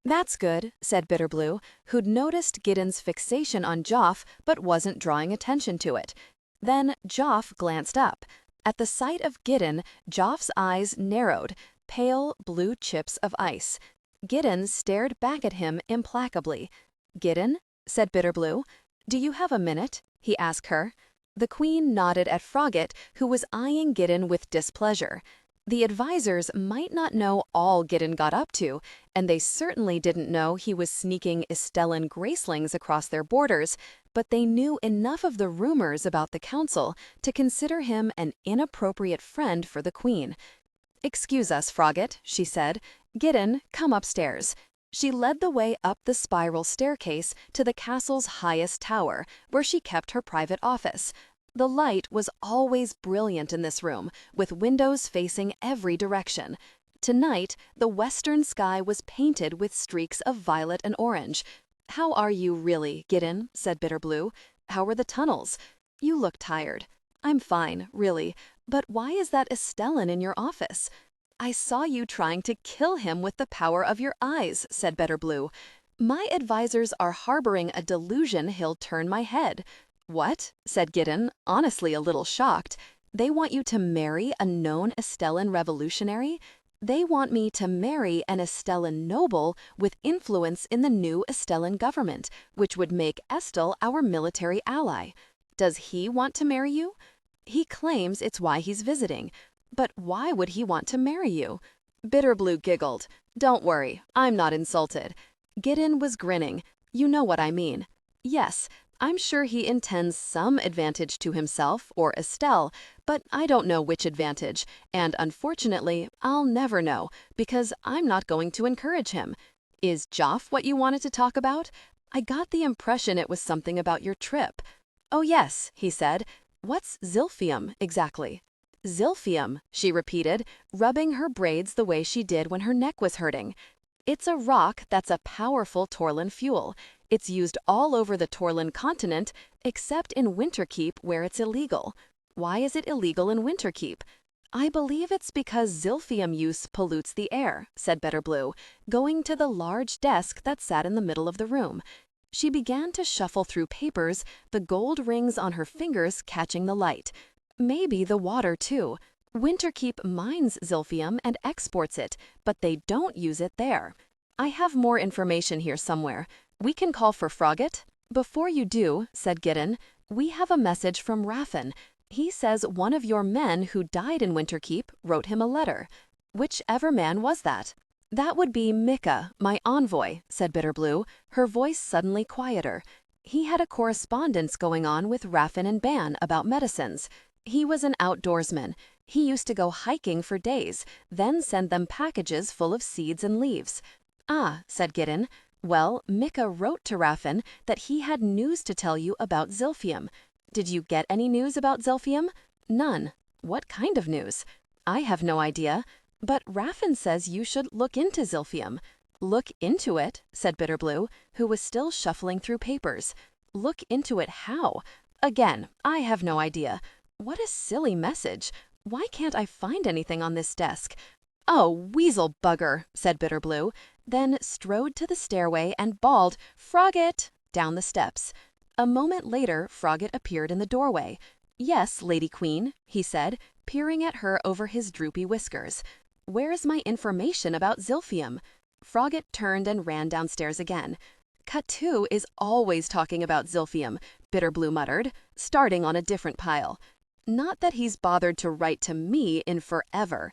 "That's good," said Bitterblue, who'd noticed Giddens' fixation on Joff but wasn't drawing attention to it. Then Joff glanced up. At the sight of Giddens, Joff's eyes narrowed, pale blue chips of ice. Giddens stared back at him implacably. "Giddens," said Bitterblue. "Do you have a minute?" he asked her. The Queen nodded at Froggett, who was eyeing Giddens with displeasure. The advisors might not know all Giddens got up to, and they certainly didn't know he was sneaking Estellan gracelings across their borders, but they knew enough of the rumors about the council to consider him an inappropriate friend for the Queen. "Excuse us, Froggett," she said. "Giddens, come upstairs." She led the way up the spiral staircase to the castle's highest tower, where she kept her private office. The light was always brilliant in this room, with windows facing every direction. Tonight, the western sky was painted with streaks of violet and orange. "How are you really, Giddens?" said Bitterblue. "How are the tunnels? You look tired." "I'm fine, really. But why is that Estellan in your office?" "I saw you trying to kill him with the power of your eyes," said Bitterblue. "My advisors are harboring a delusion he'll turn my head." "What?" said Giddens, honestly a little shocked. "They want you to marry a known Estellan revolutionary? They want me to marry an Estellan noble with influence in the new Estellan government, which would make Estelle our military ally. Does he want to marry you?" "He claims it's why he's visiting. But why would he want to marry you?" Bitterblue giggled. "Don't worry, I'm not insulted." Giddens was grinning. "You know what I mean." "Yes, I'm sure he intends some advantage to himself or Estelle, but I don't know which advantage, and unfortunately, I'll never know, because I'm not going to encourage him. Is Joff what you wanted to talk about?
I got the impression it was something about your trip. Oh yes, he said. What's zilphium, exactly? Zilphium, she repeated, rubbing her braids the way she did when her neck was hurting. It's a rock that's a powerful Torlan fuel. It's used all over the Torlan continent, except in Winterkeep where it's illegal. Why is it illegal in Winterkeep? I believe it's because zilphium use pollutes the air, said Bitterblue, going to the large desk that sat in the middle of the room. She began to shuffle through papers, the gold rings on her fingers catching the light. Maybe the water, too. Winterkeep mines zilphium and exports it, but they don't use it there. I have more information here somewhere. We can call for Frogget? Before you do, said Gideon, we have a message from Raffin. He says one of your men who died in Winterkeep wrote him a letter. Whichever man was that? That would be Micah, my envoy, said Bitterblue, her voice suddenly quieter. He had a correspondence going on with Raffin and Ban about medicines. He was an outdoorsman. He used to go hiking for days, then send them packages full of seeds and leaves. Ah, said Gideon. Well, Micah wrote to Raffin that he had news to tell you about zilphium. Did you get any news about zilphium? None. What kind of news? I have no idea. But Raffin says you should look into zilphium. Look into it, said Bitterblue, who was still shuffling through papers. Look into it how? Again, I have no idea. What a silly message. Why can't I find anything on this desk? Oh, weasel bugger, said Bitterblue, then strode to the stairway and bawled, Frogget, down the steps. A moment later, Frogget appeared in the doorway. Yes, Lady Queen, he said, peering at her over his droopy whiskers. Where's my information about zilphium? Frogget turned and ran downstairs again. Katu is always talking about zilphium, Bitterblue muttered, starting on a different pile. Not that he's bothered to write to me in forever.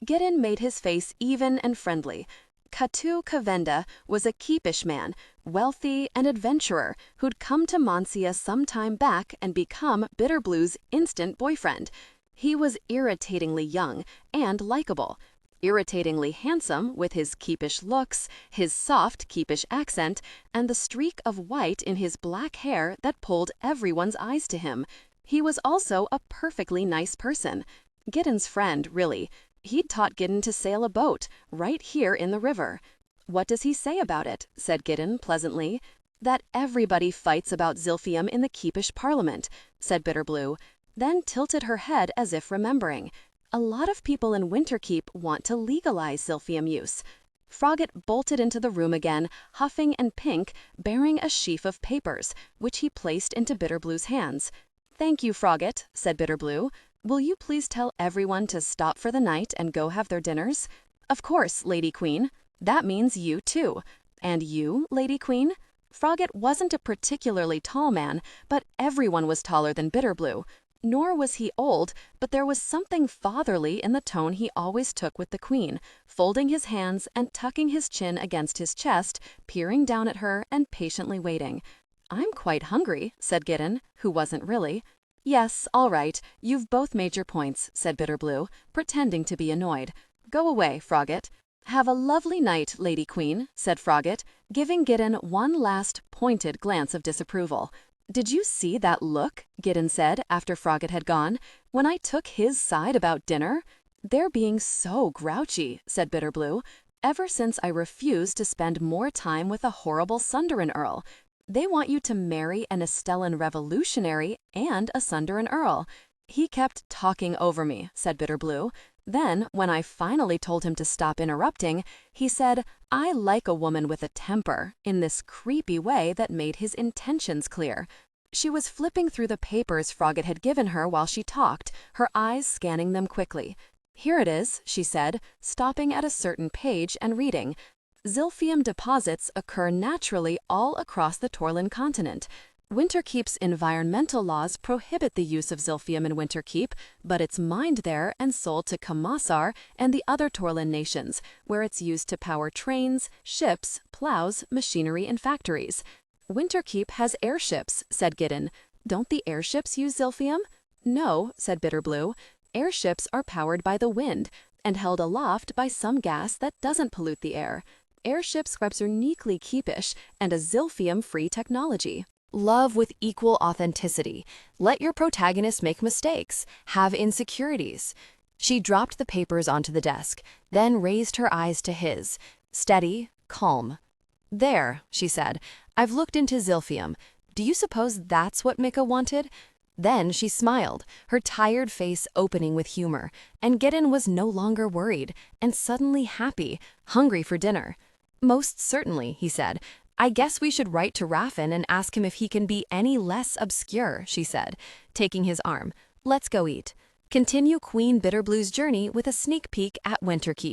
Gideon made his face even and friendly. Katu Kavenda was a keepish man, wealthy and adventurer, who'd come to Mancia some time back and become Bitterblue's instant boyfriend. He was irritatingly young and likable. Irritatingly handsome with his keepish looks, his soft keepish accent, and the streak of white in his black hair that pulled everyone's eyes to him. He was also a perfectly nice person. Gideon's friend, really. He'd taught Gideon to sail a boat, right here in the river. What does he say about it? Said Gideon pleasantly. That everybody fights about zilphium in the keepish parliament, said Bitterblue, then tilted her head as if remembering. A lot of people in Winterkeep want to legalize zilphium use. Frogget bolted into the room again, huffing and pink, bearing a sheaf of papers, which he placed into Bitterblue's hands. Thank you, Frogget, said Bitterblue. Will you please tell everyone to stop for the night and go have their dinners? Of course, Lady Queen. That means you, too. And you, Lady Queen? Frogget wasn't a particularly tall man, but everyone was taller than Bitterblue. Nor was he old, but there was something fatherly in the tone he always took with the Queen, folding his hands and tucking his chin against his chest, peering down at her and patiently waiting. I'm quite hungry, said Gideon, who wasn't really. Yes, all right, you've both made your points, said Bitterblue, pretending to be annoyed. Go away, Frogget. Have a lovely night, Lady Queen, said Frogget, giving Gideon one last pointed glance of disapproval. Did you see that look? Gideon said after Frogget had gone, when I took his side about dinner? They're being so grouchy, said Bitterblue, ever since I refused to spend more time with a horrible Sunderin Earl. They want you to marry an Estellan revolutionary and a Sunderin Earl. He kept talking over me, said Bitterblue. Then, when I finally told him to stop interrupting, he said, I like a woman with a temper, in this creepy way that made his intentions clear. She was flipping through the papers Frogget had given her while she talked, her eyes scanning them quickly. Here it is, she said, stopping at a certain page and reading. Zilphium deposits occur naturally all across the Torlan continent. Winterkeep's environmental laws prohibit the use of zilphium in Winterkeep, but it's mined there and sold to Kamassar and the other Torlan nations, where it's used to power trains, ships, plows, machinery, and factories. Winterkeep has airships, said Gideon. Don't the airships use zilphium? No, said Bitterblue. Airships are powered by the wind and held aloft by some gas that doesn't pollute the air. airships are uniquely keepish and a zilphium-free technology.
Love with equal authenticity. Let your protagonist make mistakes, have insecurities. She dropped the papers onto the desk, then raised her eyes to his. Steady, calm. There, she said. I've looked into Zilphium. Do you suppose that's what Mika wanted? Then she smiled, her tired face opening with humor, and Gideon was no longer worried, and suddenly happy, hungry for dinner. Most certainly, he said. I guess we should write to Raffin and ask him if he can be any less obscure, she said, taking his arm. Let's go eat. Continue Queen Bitterblue's journey with a sneak peek at Winterkeep.